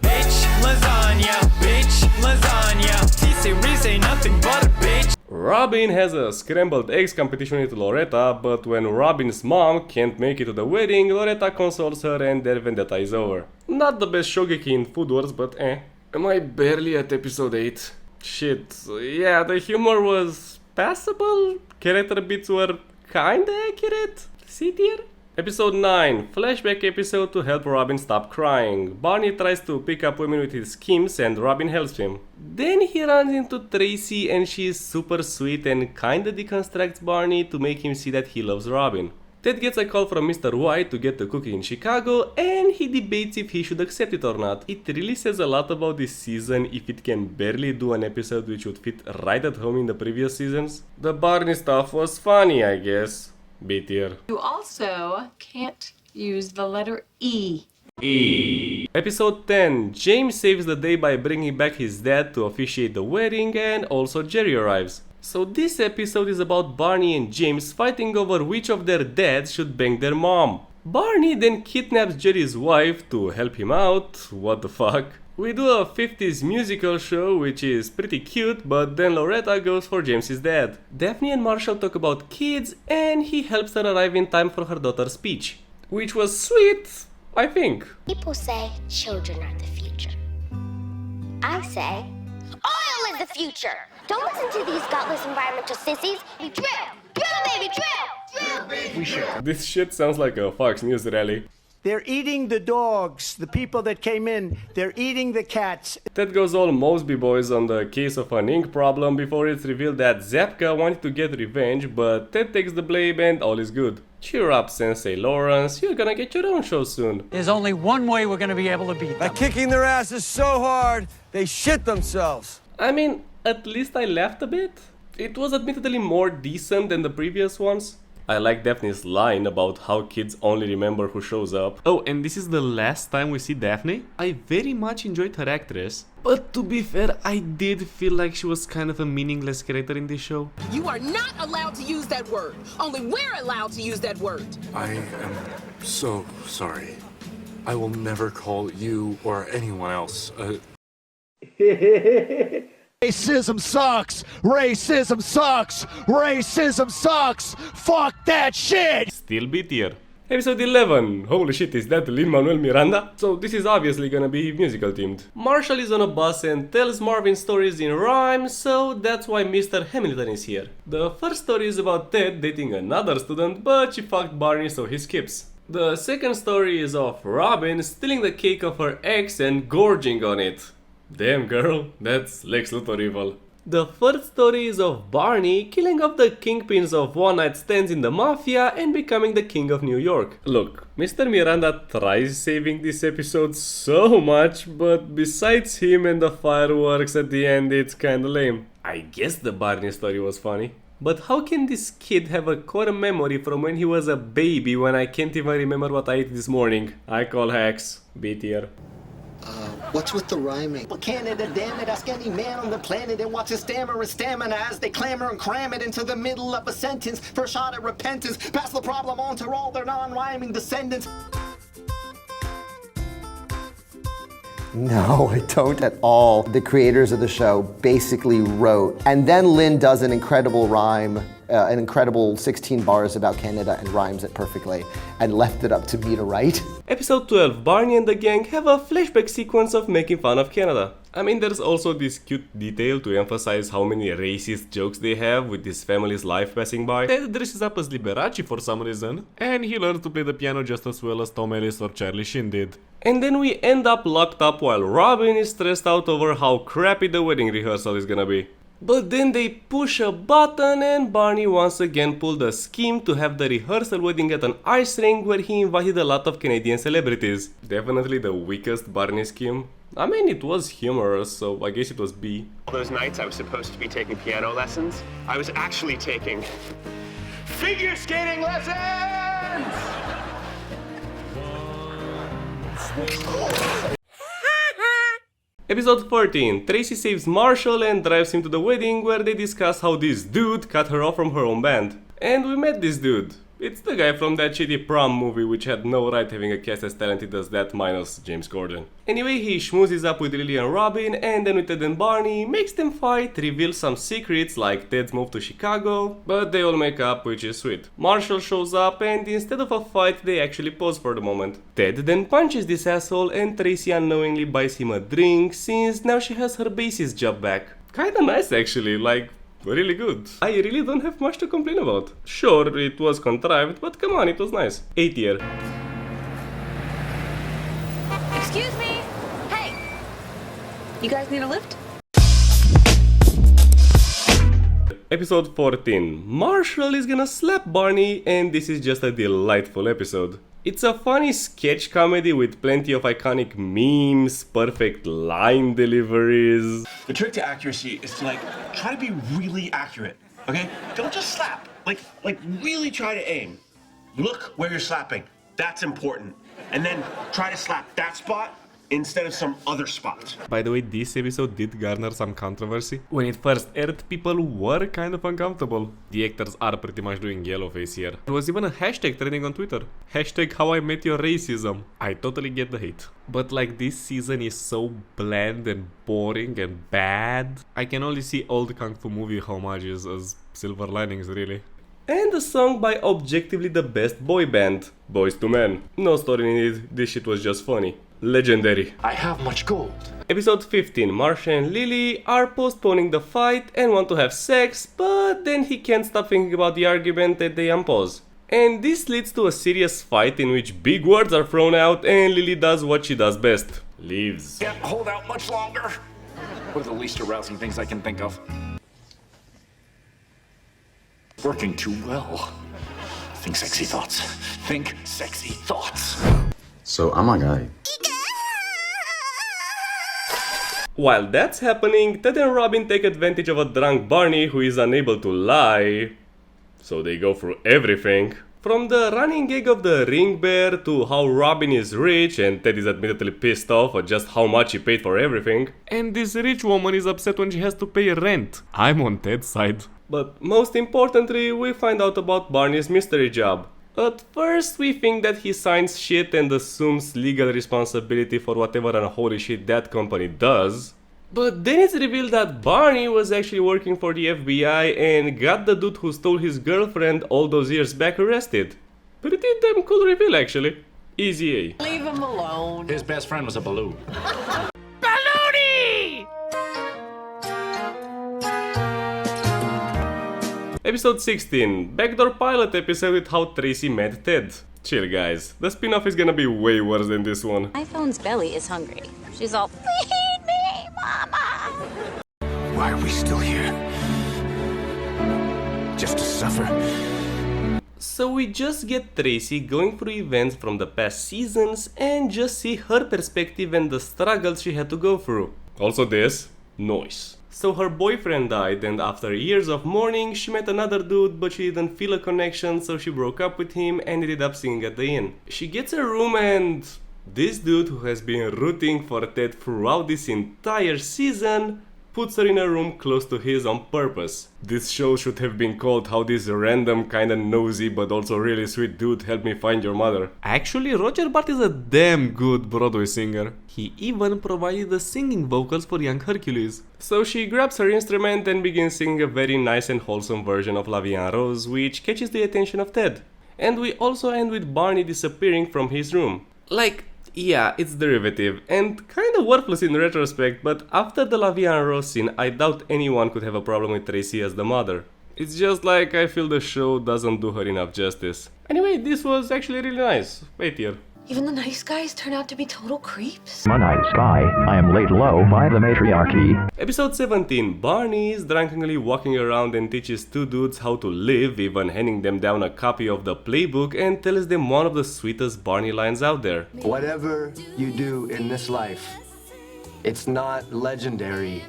[SPEAKER 14] Bitch, lasagna, bitch, lasagna. T-Series ain't nothing but a bitch.
[SPEAKER 1] Robin has a scrambled eggs competition with Loretta, but when Robin's mom can't make it to the wedding, Loretta consoles her and their vendetta is over. Not the best shogeki in Food Wars, but eh. Am I barely at episode 8? Shit, yeah, the humor was passable, character bits were kinda accurate. C tier? Episode 9, flashback episode to help Robin stop crying. Barney tries to pick up women with his schemes and Robin helps him. Then he runs into Tracy and she is super sweet and kinda deconstructs Barney to make him see that he loves Robin. Ted gets a call from Mr. White to get the cookie in Chicago and he debates if he should accept it or not. It really says a lot about this season if it can barely do an episode which would fit right at home in the previous seasons. The Barney stuff was funny, I guess. B tier.
[SPEAKER 11] You also can't use the letter E.
[SPEAKER 1] E. Episode 10. James saves the day by bringing back his dad to officiate the wedding, and also Jerry arrives. So this episode is about Barney and James fighting over which of their dads should bang their mom. Barney then kidnaps Jerry's wife to help him out. What the fuck? We do a 50s musical show which is pretty cute, but then Loretta goes for James's dad. Daphne and Marshall talk about kids and he helps her arrive in time for her daughter's speech. Which was sweet, I think.
[SPEAKER 17] People say children are the future. I say oil is the future. Don't listen to these gutless environmental sissies. We drill, baby, drill.
[SPEAKER 1] This shit sounds like a Fox News rally.
[SPEAKER 22] They're eating the dogs, the people that came in. They're eating the cats.
[SPEAKER 1] Ted goes all Mosby Boys on the case of an ink problem before it's revealed that Zapka wanted to get revenge, but Ted takes the blame and all is good. Cheer up, Sensei Lawrence, you're gonna get your own show soon.
[SPEAKER 23] There's only one way we're gonna be able to beat them.
[SPEAKER 25] By kicking their asses so hard, they shit themselves.
[SPEAKER 1] I mean, at least I laughed a bit. It was admittedly more decent than the previous ones. I like Daphne's line about how kids only remember who shows up. Oh, and this is the last time we see Daphne? I very much enjoyed her actress. But to be fair, I did feel like she was kind of a meaningless character in this show.
[SPEAKER 26] You are not allowed to use that word. Only we're allowed to use that word.
[SPEAKER 13] I am so sorry. I will never call you or anyone else
[SPEAKER 25] Racism sucks! Racism sucks! Racism sucks! Fuck that shit!
[SPEAKER 1] Still B tier. Episode 11. Holy shit, is that Lin-Manuel Miranda? So this is obviously gonna be musical themed. Marshall is on a bus and tells Marvin stories in rhyme, so that's why Mr. Hamilton is here. The first story is about Ted dating another student, but she fucked Barney so he skips. The second story is of Robin stealing the cake of her ex and gorging on it. Damn girl, that's Lex Luthor evil. The third story is of Barney killing off the kingpins of one-night stands in the mafia and becoming the king of New York. Look, Mr. Miranda tries saving this episode so much, but besides him and the fireworks at the end, it's kinda lame. I guess the Barney story was funny. But how can this kid have a core memory from when he was a baby when I can't even remember what I ate this morning? I call hacks. B tier.
[SPEAKER 27] What's with the rhyming? Well, Canada, damn it, ask any man on the planet and watch his stammer and stamina as they clamor and cram it into the middle of a sentence for a shot at repentance. Pass the problem on to all their non-rhyming descendants.
[SPEAKER 2] No, I don't at all. The creators of the show basically wrote, and then Lynn does an incredible rhyme, an incredible 16 bars about Canada and rhymes it perfectly, and left it up to me to write.
[SPEAKER 1] Episode 12, Barney and the gang have a flashback sequence of making fun of Canada. I mean, there's also this cute detail to emphasize how many racist jokes they have with this family's life passing by. Ted dresses up as Liberace for some reason, and he learns to play the piano just as well as Tom Ellis or Charlie Sheen did. And then we end up locked up while Robin is stressed out over how crappy the wedding rehearsal is gonna be. But then they push a button and Barney once again pulled a scheme to have the rehearsal wedding at an ice rink where he invited a lot of Canadian celebrities. Definitely the weakest Barney scheme. I mean, it was humorous, so I guess it was B.
[SPEAKER 16] All those nights I was supposed to be taking piano lessons, I was actually taking figure skating lessons!
[SPEAKER 1] Episode 14, Tracy saves Marshall and drives him to the wedding where they discuss how this dude cut her off from her own band. And we met this dude. It's the guy from that shitty Prom movie which had no right having a cast as talented as that minus James Corden. Anyway, he schmoozes up with Lily and Robin and then with Ted and Barney, makes them fight, reveals some secrets like Ted's move to Chicago, but they all make up, which is sweet. Marshall shows up and instead of a fight they actually pause for the moment. Ted then punches this asshole and Tracy unknowingly buys him a drink since now she has her bassist job back. Kinda nice actually, like really good. I really don't have much to complain about. Sure, it was contrived, but come on, it was nice. A tier.
[SPEAKER 5] Excuse me. Hey. You guys need a lift?
[SPEAKER 1] Episode 14. Marshall is gonna slap Barney and this is just a delightful episode. It's a funny sketch comedy with plenty of iconic memes, perfect line deliveries.
[SPEAKER 9] The trick to accuracy is to try to be really accurate, okay? Don't just slap. Like really try to aim. Look where you're slapping. That's important. And then try to slap that spot instead of some other spot.
[SPEAKER 1] By the way, this episode did garner some controversy. When it first aired, people were kind of uncomfortable. The actors are pretty much doing yellow face here. There was even a hashtag trending on Twitter. Hashtag how I met your racism. I totally get the hate. But like this season is so bland and boring and bad. I can only see old Kung Fu movie homages as silver linings really. And a song by objectively the best boy band, Boyz II Men. No story needed, this shit was just funny. Legendary.
[SPEAKER 9] I have much gold.
[SPEAKER 1] Episode 15, Marcia and Lily are postponing the fight and want to have sex, but then he can't stop thinking about the argument that they unpause. And this leads to a serious fight in which big words are thrown out and Lily does what she does best. Leaves.
[SPEAKER 6] Can't hold out much longer. What are the least arousing things I can think of? Working too well. Think sexy thoughts. Think sexy thoughts.
[SPEAKER 7] So I'm a guy.
[SPEAKER 1] While that's happening, Ted and Robin take advantage of a drunk Barney who is unable to lie. So they go through everything. From the running gag of the ring bear to how Robin is rich and Ted is admittedly pissed off at just how much he paid for everything. And this rich woman is upset when she has to pay rent. I'm on Ted's side. But most importantly, we find out about Barney's mystery job. At first, we think that he signs shit and assumes legal responsibility for whatever unholy shit that company does. But then it's revealed that Barney was actually working for the FBI and got the dude who stole his girlfriend all those years back arrested. Pretty damn cool reveal actually. Easy A.
[SPEAKER 26] Leave him alone.
[SPEAKER 15] His best friend was a balloon.
[SPEAKER 26] Baloney!
[SPEAKER 1] Episode 16, Backdoor Pilot episode with how Tracy met Ted. Chill guys, the spin-off is gonna be way worse than this one.
[SPEAKER 8] My phone's belly is hungry. She's all, feed me, mama!
[SPEAKER 25] Why are we still here? Just to suffer?
[SPEAKER 1] So we just get Tracy going through events from the past seasons and just see her perspective and the struggles she had to go through. Also this, noise. So her boyfriend died and after years of mourning she met another dude but she didn't feel a connection so she broke up with him and ended up singing at the inn. She gets a room and this dude who has been rooting for Ted throughout this entire season puts her in a room close to his on purpose. This show should have been called How This Random Kinda Nosy but also really sweet dude helped me find your mother. Actually, Roger Bart is a damn good Broadway singer. He even provided the singing vocals for young Hercules. So she grabs her instrument and begins singing a very nice and wholesome version of La Vie en Rose, which catches the attention of Ted. And we also end with Barney disappearing from his room. Like, yeah, it's derivative and kinda worthless in retrospect, but after the La Vie en Rose scene, I doubt anyone could have a problem with Tracy as the mother. It's just like I feel the show doesn't do her enough justice. Anyway, this was actually really nice. Wait here.
[SPEAKER 5] Even the nice guys turn out to be total creeps.
[SPEAKER 4] One night sky, I am laid low by the matriarchy.
[SPEAKER 1] Episode 17. Barney is drunkenly walking around and teaches two dudes how to live, even handing them down a copy of the playbook and tells them one of the sweetest Barney lines out there.
[SPEAKER 15] Whatever you do in this life, it's not legendary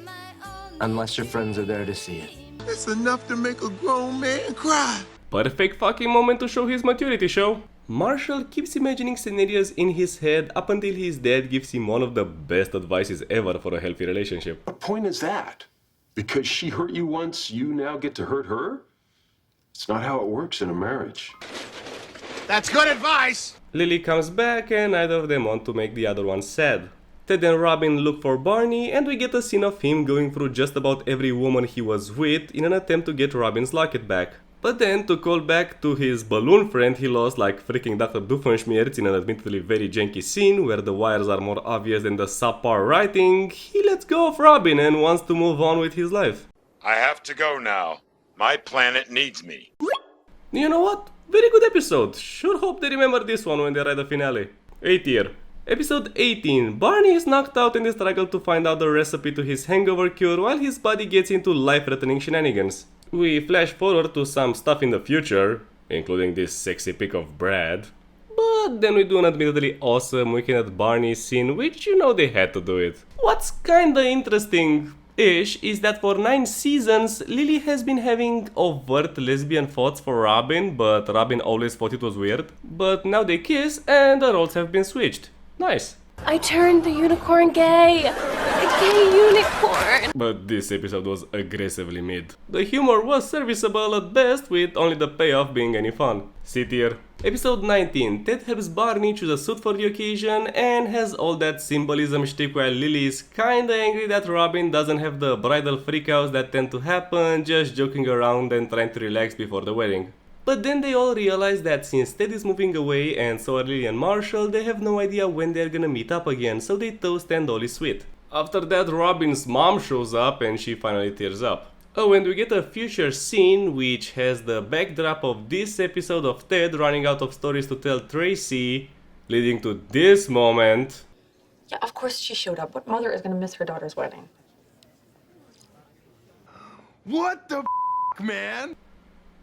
[SPEAKER 15] unless your friends are there to see it.
[SPEAKER 10] It's enough to make a grown man cry.
[SPEAKER 1] Perfect fucking moment to show his maturity show. Marshall keeps imagining scenarios in his head up until his dad gives him one of the best advices ever for a healthy relationship.
[SPEAKER 6] What point is that? Because she hurt you once, you now get to hurt her? It's not how it works in a marriage.
[SPEAKER 10] That's good advice.
[SPEAKER 1] Lily comes back and neither of them want to make the other one sad. Ted and Robin look for Barney and we get a scene of him going through just about every woman he was with in an attempt to get Robin's locket back. But then, to call back to his balloon friend he lost like freaking Dr. Doofenshmirtz in an admittedly very janky scene where the wires are more obvious than the subpar writing, he lets go of Robin and wants to move on with his life.
[SPEAKER 12] I have to go now. My planet needs me.
[SPEAKER 1] You know what? Very good episode. Sure hope they remember this one when they write the finale. 8 year. Episode 18. Barney is knocked out and they struggle to find out the recipe to his hangover cure while his body gets into life-threatening shenanigans. We flash forward to some stuff in the future, including this sexy pic of Brad. But then we do an admittedly awesome Weekend at Barney's scene, which you know they had to do it. What's kinda interesting-ish is that for 9 seasons, Lily has been having overt lesbian thoughts for Robin, but Robin always thought it was weird. But now they kiss and the roles have been switched. Nice.
[SPEAKER 11] I turned the unicorn gay. A gay unicorn.
[SPEAKER 1] But this episode was aggressively mid. The humor was serviceable at best, with only the payoff being any fun. C tier. Episode 19. Ted helps Barney choose a suit for the occasion and has all that symbolism shtick while Lily is kinda angry that Robin doesn't have the bridal freakouts that tend to happen, just joking around and trying to relax before the wedding. But then they all realize that since Ted is moving away and so are Lily and Marshall, they have no idea when they're gonna meet up again, so they toast and all is sweet. After that, Robin's mom shows up and she finally tears up. Oh, and we get a future scene which has the backdrop of this episode of Ted running out of stories to tell Tracy, leading to this moment.
[SPEAKER 5] Yeah, of course she showed up. What mother is gonna miss her daughter's wedding?
[SPEAKER 10] What the man?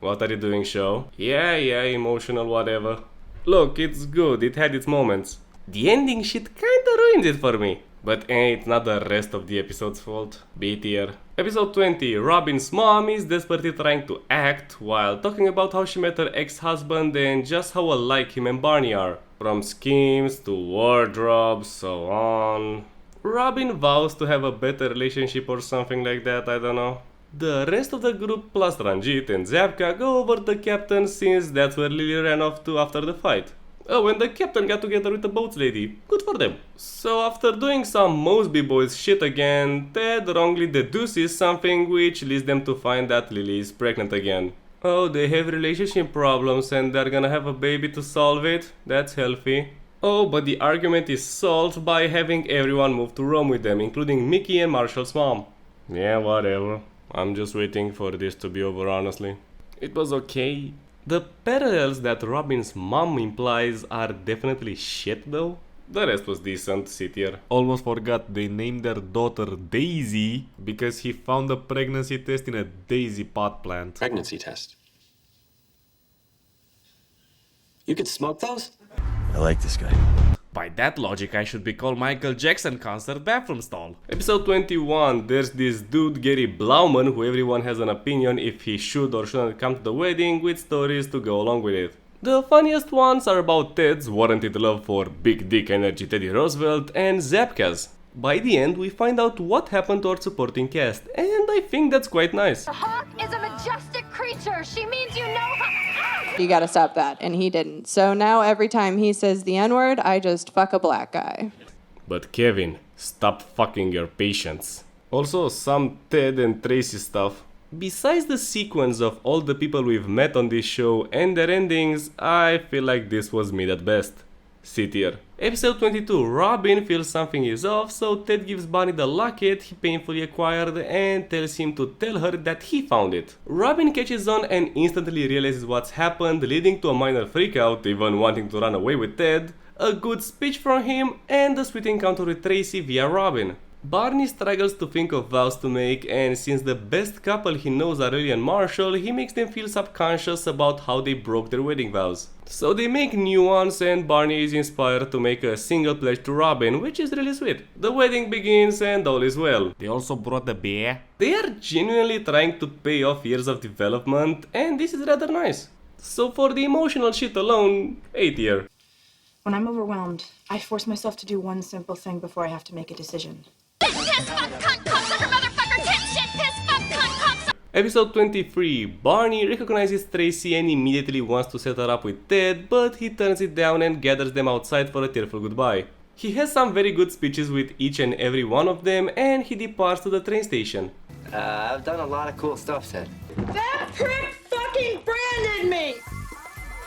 [SPEAKER 1] What are you doing, show? Yeah, emotional whatever. Look, it's good, it had its moments. The ending shit kinda ruins it for me. But it's not the rest of the episode's fault. B tier. Episode 20. Robin's mom is desperately trying to act while talking about how she met her ex-husband and just how alike him and Barney are. From schemes to wardrobes, so on. Robin vows to have a better relationship or something like that, I don't know. The rest of the group plus Ranjit and Zabka go over the captain since that's where Lily ran off to after the fight. Oh, and the captain got together with the boats lady. Good for them. So after doing some Mosby Boys shit again, Ted wrongly deduces something which leads them to find that Lily is pregnant again. Oh, they have relationship problems and they're gonna have a baby to solve it. That's healthy. Oh, but the argument is solved by having everyone move to Rome with them, including Mickey and Marshall's mom. Yeah, whatever. I'm just waiting for this to be over, honestly. It was okay. The parallels that Robin's mom implies are definitely shit though. The rest was decent, C tier. Almost forgot they named their daughter Daisy because he found a pregnancy test in a daisy pot plant.
[SPEAKER 15] Pregnancy test? You could smoke those?
[SPEAKER 12] I like this guy.
[SPEAKER 1] By that logic, I should be called Michael Jackson concert bathroom stall. Episode 21, there's this dude Gary Blauman who everyone has an opinion if he should or shouldn't come to the wedding with stories to go along with it. The funniest ones are about Ted's warranted love for Big Dick Energy Teddy Roosevelt and Zabka's. By the end, we find out what happened to our supporting cast, and I think that's quite nice.
[SPEAKER 17] The hawk is a majestic creature. She means you know how.
[SPEAKER 3] You gotta stop that, and he didn't. So now every time he says the N-word, I just fuck a black guy.
[SPEAKER 1] But Kevin, stop fucking your patients. Also, some Ted and Tracy stuff. Besides the sequence of all the people we've met on this show and their endings, I feel like this was mid at best. C tier. Episode 22, Robin feels something is off, so Ted gives Barney the locket he painfully acquired and tells him to tell her that he found it. Robin catches on and instantly realizes what's happened, leading to a minor freakout, even wanting to run away with Ted, a good speech from him, and a sweet encounter with Tracy via Robin. Barney struggles to think of vows to make, and since the best couple he knows are Lily and Marshall, he makes them feel subconscious about how they broke their wedding vows. So they make new ones, and Barney is inspired to make a single pledge to Robin, which is really sweet. The wedding begins and all is well. They also brought the bear. They are genuinely trying to pay off years of development, and this is rather nice. So for the emotional shit alone, A tier.
[SPEAKER 14] When I'm overwhelmed, I force myself to do one simple thing before I have to make a decision.
[SPEAKER 1] Episode 23, Barney recognizes Tracy and immediately wants to set her up with Ted, but he turns it down and gathers them outside for a tearful goodbye. He has some very good speeches with each and every one of them, and he departs to the train station.
[SPEAKER 15] I've done a lot of cool stuff, Ted.
[SPEAKER 11] That prick fucking branded me!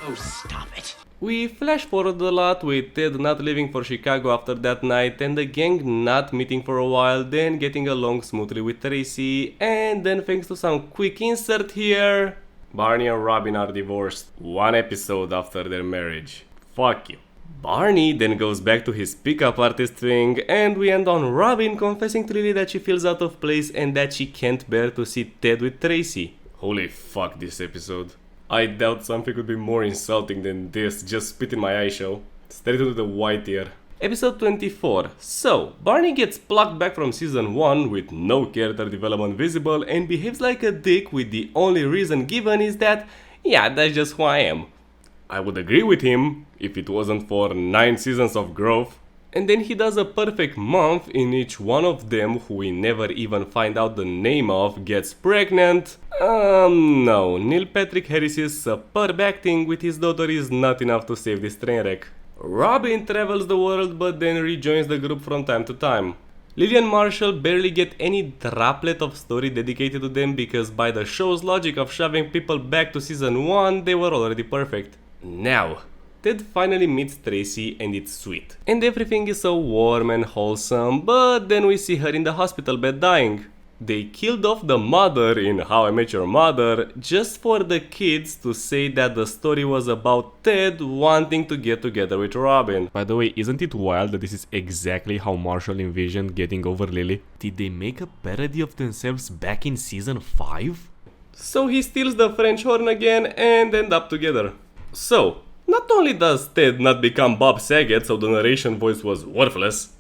[SPEAKER 15] Oh, stop it.
[SPEAKER 1] We flash forward a lot with Ted not leaving for Chicago after that night and the gang not meeting for a while, then getting along smoothly with Tracy, and then thanks to some quick insert here, Barney and Robin are divorced 1 episode after their marriage. Fuck you. Barney then goes back to his pickup artist thing, and we end on Robin confessing to Lily that she feels out of place and that she can't bear to see Ted with Tracy. Holy fuck this episode. I doubt something could be more insulting than this just spit in my eye show. Straight into the white tier. Episode 24. So, Barney gets plucked back from season 1 with no character development visible and behaves like a dick with the only reason given is that, yeah, that's just who I am. I would agree with him if it wasn't for 9 seasons of growth. And then he does a perfect month in each one of them, who we never even find out the name of, gets pregnant. No, Neil Patrick Harris's superb acting with his daughter is not enough to save this train wreck. Robin travels the world but then rejoins the group from time to time. Lily and Marshall barely get any droplet of story dedicated to them because by the show's logic of shoving people back to season 1, they were already perfect. Now, Ted finally meets Tracy and it's sweet. And everything is so warm and wholesome, but then we see her in the hospital bed dying. They killed off the mother in How I Met Your Mother just for the kids to say that the story was about Ted wanting to get together with Robin. By the way, isn't it wild that this is exactly how Marshall envisioned getting over Lily? Did they make a parody of themselves back in season 5? So he steals the French horn again and end up together. So, not only does Ted not become Bob Saget, so the narration voice was worthless,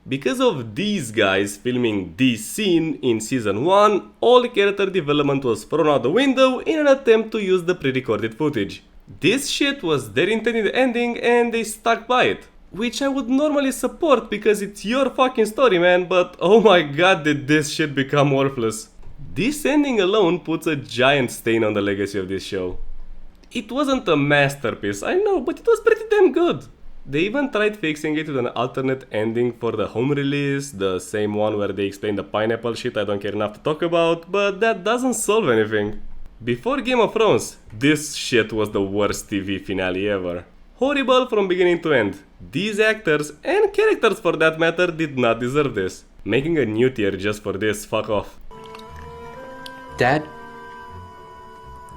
[SPEAKER 1] because of these guys filming this scene in season 1, all character development was thrown out the window in an attempt to use the pre-recorded footage. This shit was their intended ending and they stuck by it. Which I would normally support because it's your fucking story, man, but oh my god did this shit become worthless. This ending alone puts a giant stain on the legacy of this show. It wasn't a masterpiece, I know, but it was pretty damn good. They even tried fixing it with an alternate ending for the home release, the same one where they explain the pineapple shit I don't care enough to talk about, but that doesn't solve anything. Before Game of Thrones, this shit was the worst TV finale ever. Horrible from beginning to end. These actors, and characters for that matter, did not deserve this. Making a new tier just for this, fuck off.
[SPEAKER 15] Dad?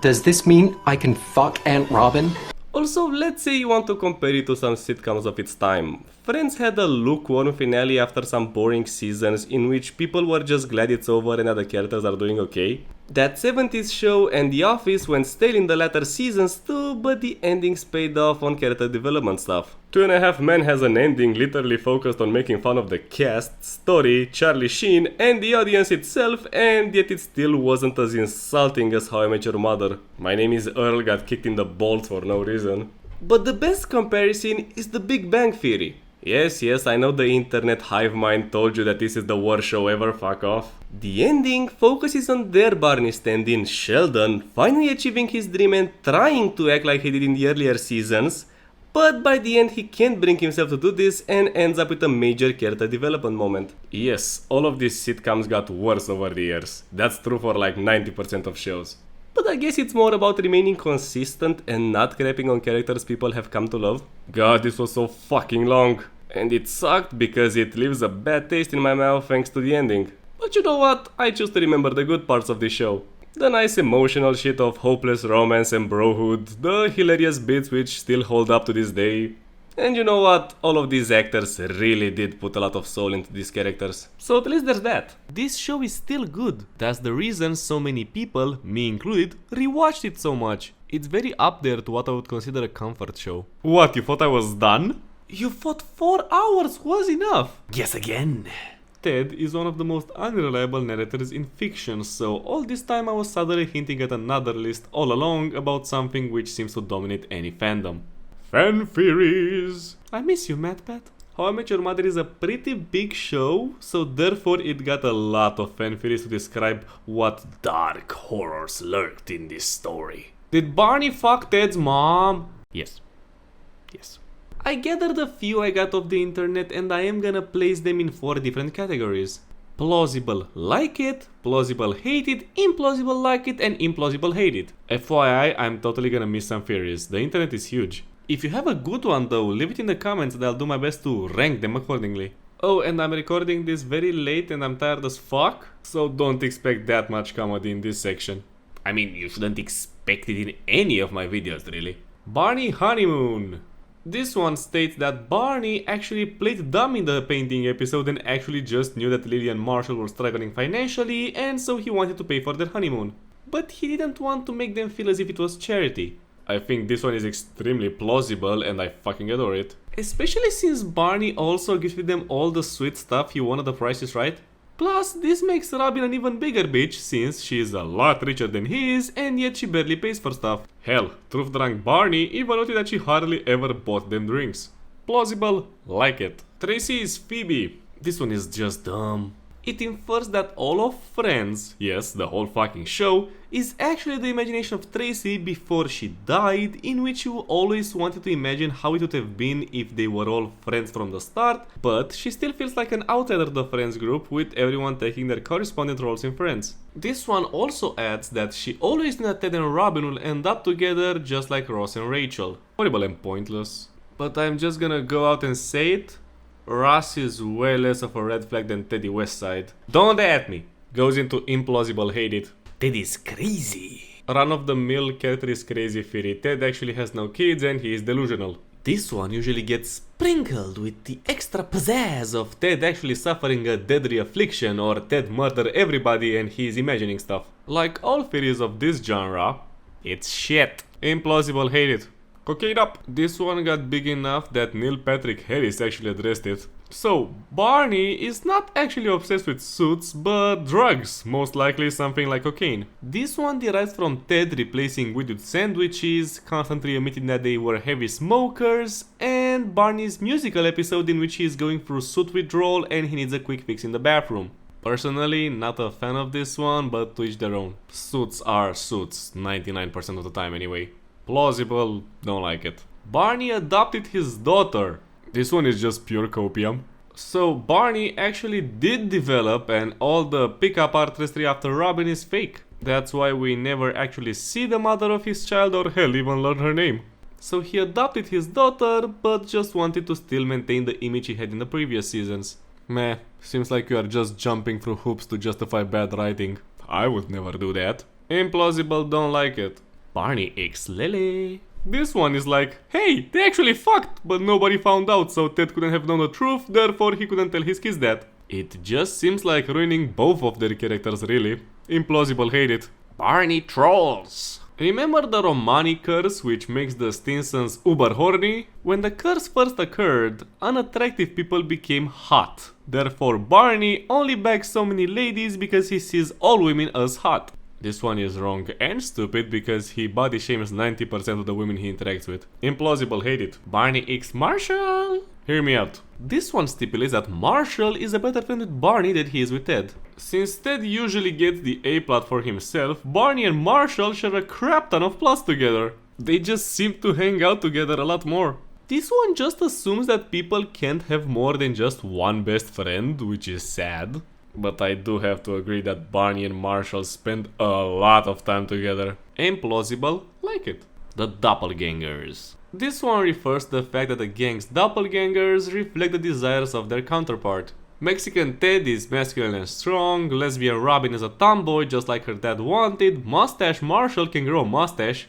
[SPEAKER 15] Does this mean I can fuck Aunt Robin?
[SPEAKER 1] Also, let's say you want to compare it to some sitcoms of its time. Friends had a lukewarm finale after some boring seasons in which people were just glad it's over and other characters are doing okay. That 70s show and The Office went stale in the latter seasons too, but the endings paid off on character development stuff. 2.5 Men has an ending literally focused on making fun of the cast, story, Charlie Sheen, and the audience itself, and yet it still wasn't as insulting as How I Met Your Mother. My Name is Earl got kicked in the balls for no reason. But the best comparison is The Big Bang Theory. Yes, I know the internet hive mind told you that this is the worst show ever, fuck off. The ending focuses on their Barney stand-in Sheldon finally achieving his dream and trying to act like he did in the earlier seasons, but by the end he can't bring himself to do this and ends up with a major character development moment. Yes, all of these sitcoms got worse over the years. That's true for like 90% of shows. But I guess it's more about remaining consistent and not crapping on characters people have come to love. God, this was so fucking long. And it sucked because it leaves a bad taste in my mouth thanks to the ending. But you know what? I choose to remember the good parts of this show. The nice emotional shit of hopeless romance and brohood, the hilarious bits which still hold up to this day. And you know what? All of these actors really did put a lot of soul into these characters. So at least there's that. This show is still good. That's the reason so many people, me included, rewatched it so much. It's very up there to what I would consider a comfort show. What, you thought I was done? You thought 4 hours was enough? Guess again. Ted is one of the most unreliable narrators in fiction, so all this time I was suddenly hinting at another list all along about something which seems to dominate any fandom. Fan theories! I miss you, MatPat. How I Met Your Mother is a pretty big show, so therefore it got a lot of fan theories to describe what dark horrors lurked in this story. Did Barney fuck Ted's mom? Yes. I gathered a few I got off the internet and I am gonna place them in 4 different categories. Plausible like it, plausible hate it, implausible like it, and implausible hate it. FYI, I'm totally gonna miss some theories, the internet is huge. If you have a good one though, leave it in the comments and I'll do my best to rank them accordingly. Oh, and I'm recording this very late and I'm tired as fuck, so don't expect that much comedy in this section. I mean, you shouldn't expect it in any of my videos really. Barney honeymoon. This one states that Barney actually played dumb in the painting episode and actually just knew that Lily and Marshall were struggling financially and so he wanted to pay for their honeymoon. But he didn't want to make them feel as if it was charity. I think this one is extremely plausible and I fucking adore it. Especially since Barney also gifted them all the sweet stuff he won at The Price is Right. Plus, this makes Robin an even bigger bitch since she is a lot richer than he is and yet she barely pays for stuff. Hell, Truth Drunk Barney even noted that she hardly ever bought them drinks. Plausible, like it. Tracy is Phoebe. This one is just dumb. It infers that all of Friends, yes, the whole fucking show, is actually the imagination of Tracy before she died, in which you always wanted to imagine how it would have been if they were all friends from the start, but she still feels like an outsider of the Friends group with everyone taking their correspondent roles in Friends. This one also adds that she always knew that Ted and Robin will end up together just like Ross and Rachel. Horrible and pointless. But I'm just gonna go out and say it. Ross is way less of a red flag than Teddy Westside. Don't at me. Goes into implausible hate it. Ted is crazy. Run-of-the-mill character is crazy theory. Ted actually has no kids and he is delusional. This one usually gets sprinkled with the extra pizzazz of Ted actually suffering a deadly affliction or Ted murder everybody and he is imagining stuff. Like all theories of this genre, it's shit. Implausible hate it. Cocaine up! This one got big enough that Neil Patrick Harris actually addressed it. So, Barney is not actually obsessed with suits, but drugs, most likely something like cocaine. This one derives from Ted replacing weed with sandwiches, constantly admitting that they were heavy smokers, and Barney's musical episode in which he is going through suit withdrawal and he needs a quick fix in the bathroom. Personally, not a fan of this one, but to each their own. Suits are suits, 99% of the time anyway. Plausible, don't like it. Barney adopted his daughter. This one is just pure copium. So Barney actually did develop and all the pickup artistry after Robin is fake. That's why we never actually see the mother of his child or hell even learn her name. So he adopted his daughter but just wanted to still maintain the image he had in the previous seasons. Meh, seems like you are just jumping through hoops to justify bad writing. I would never do that. Implausible, don't like it. Barney X Lily. This one is like, hey, they actually fucked, but nobody found out, so Ted couldn't have known the truth, therefore he couldn't tell his kids that. It just seems like ruining both of their characters really. Implausible hate it. Barney Trolls. Remember the Romani curse which makes the Stinsons uber horny? When the curse first occurred, unattractive people became hot. Therefore Barney only bags so many ladies because he sees all women as hot. This one is wrong and stupid because he body shames 90% of the women he interacts with. Implausible, hate it. Barney X Marshall! Hear me out. This one stipulates that Marshall is a better friend with Barney than he is with Ted. Since Ted usually gets the A plot for himself, Barney and Marshall share a crap ton of plots together. They just seem to hang out together a lot more. This one just assumes that people can't have more than just one best friend, which is sad. But I do have to agree that Barney and Marshall spend a lot of time together. Implausible, like it. The doppelgangers. This one refers to the fact that the gang's doppelgangers reflect the desires of their counterpart. Mexican Ted is masculine and strong, lesbian Robin is a tomboy just like her dad wanted, mustache Marshall can grow a mustache.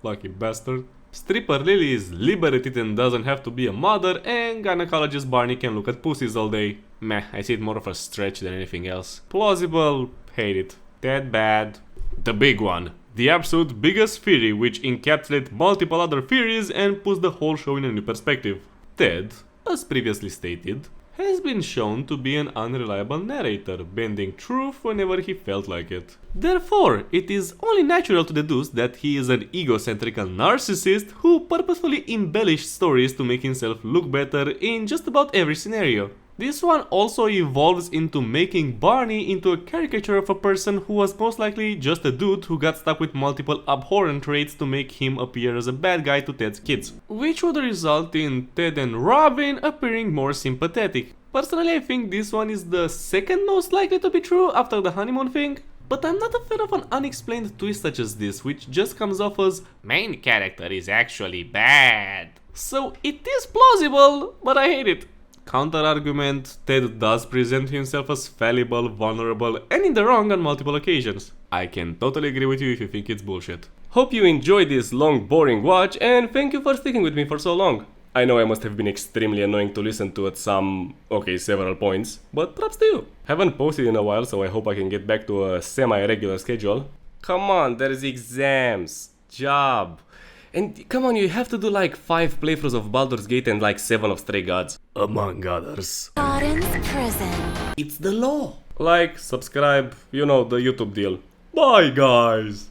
[SPEAKER 1] Lucky bastard. Stripper Lily is liberated and doesn't have to be a mother, and gynecologist Barney can look at pussies all day. Meh, I see it more of a stretch than anything else. Plausible, hate it. Ted bad. The big one. The absolute biggest theory, which encapsulates multiple other theories and puts the whole show in a new perspective. Ted, as previously stated, has been shown to be an unreliable narrator, bending truth whenever he felt like it. Therefore, it is only natural to deduce that he is an egocentric narcissist who purposefully embellished stories to make himself look better in just about every scenario. This one also evolves into making Barney into a caricature of a person who was most likely just a dude who got stuck with multiple abhorrent traits to make him appear as a bad guy to Ted's kids, which would result in Ted and Robin appearing more sympathetic. Personally, I think this one is the second most likely to be true after the honeymoon thing, but I'm not a fan of an unexplained twist such as this, which just comes off as main character is actually bad. So it is plausible, but I hate it. Counter-argument, Ted does present himself as fallible, vulnerable, and in the wrong on multiple occasions. I can totally agree with you if you think it's bullshit.
[SPEAKER 18] Hope you enjoyed this long, boring watch, and thank you for sticking with me for so long. I know I must have been extremely annoying to listen to at several points, but props to you. Haven't posted in a while, so I hope I can get back to a semi-regular schedule. Come on, there's exams, job. And come on, you have to do like 5 playthroughs of Baldur's Gate and like 7 of Stray Gods. Among others.
[SPEAKER 8] Gordon's prison.
[SPEAKER 18] It's the law. Like, subscribe, you know, the YouTube deal. Bye, guys.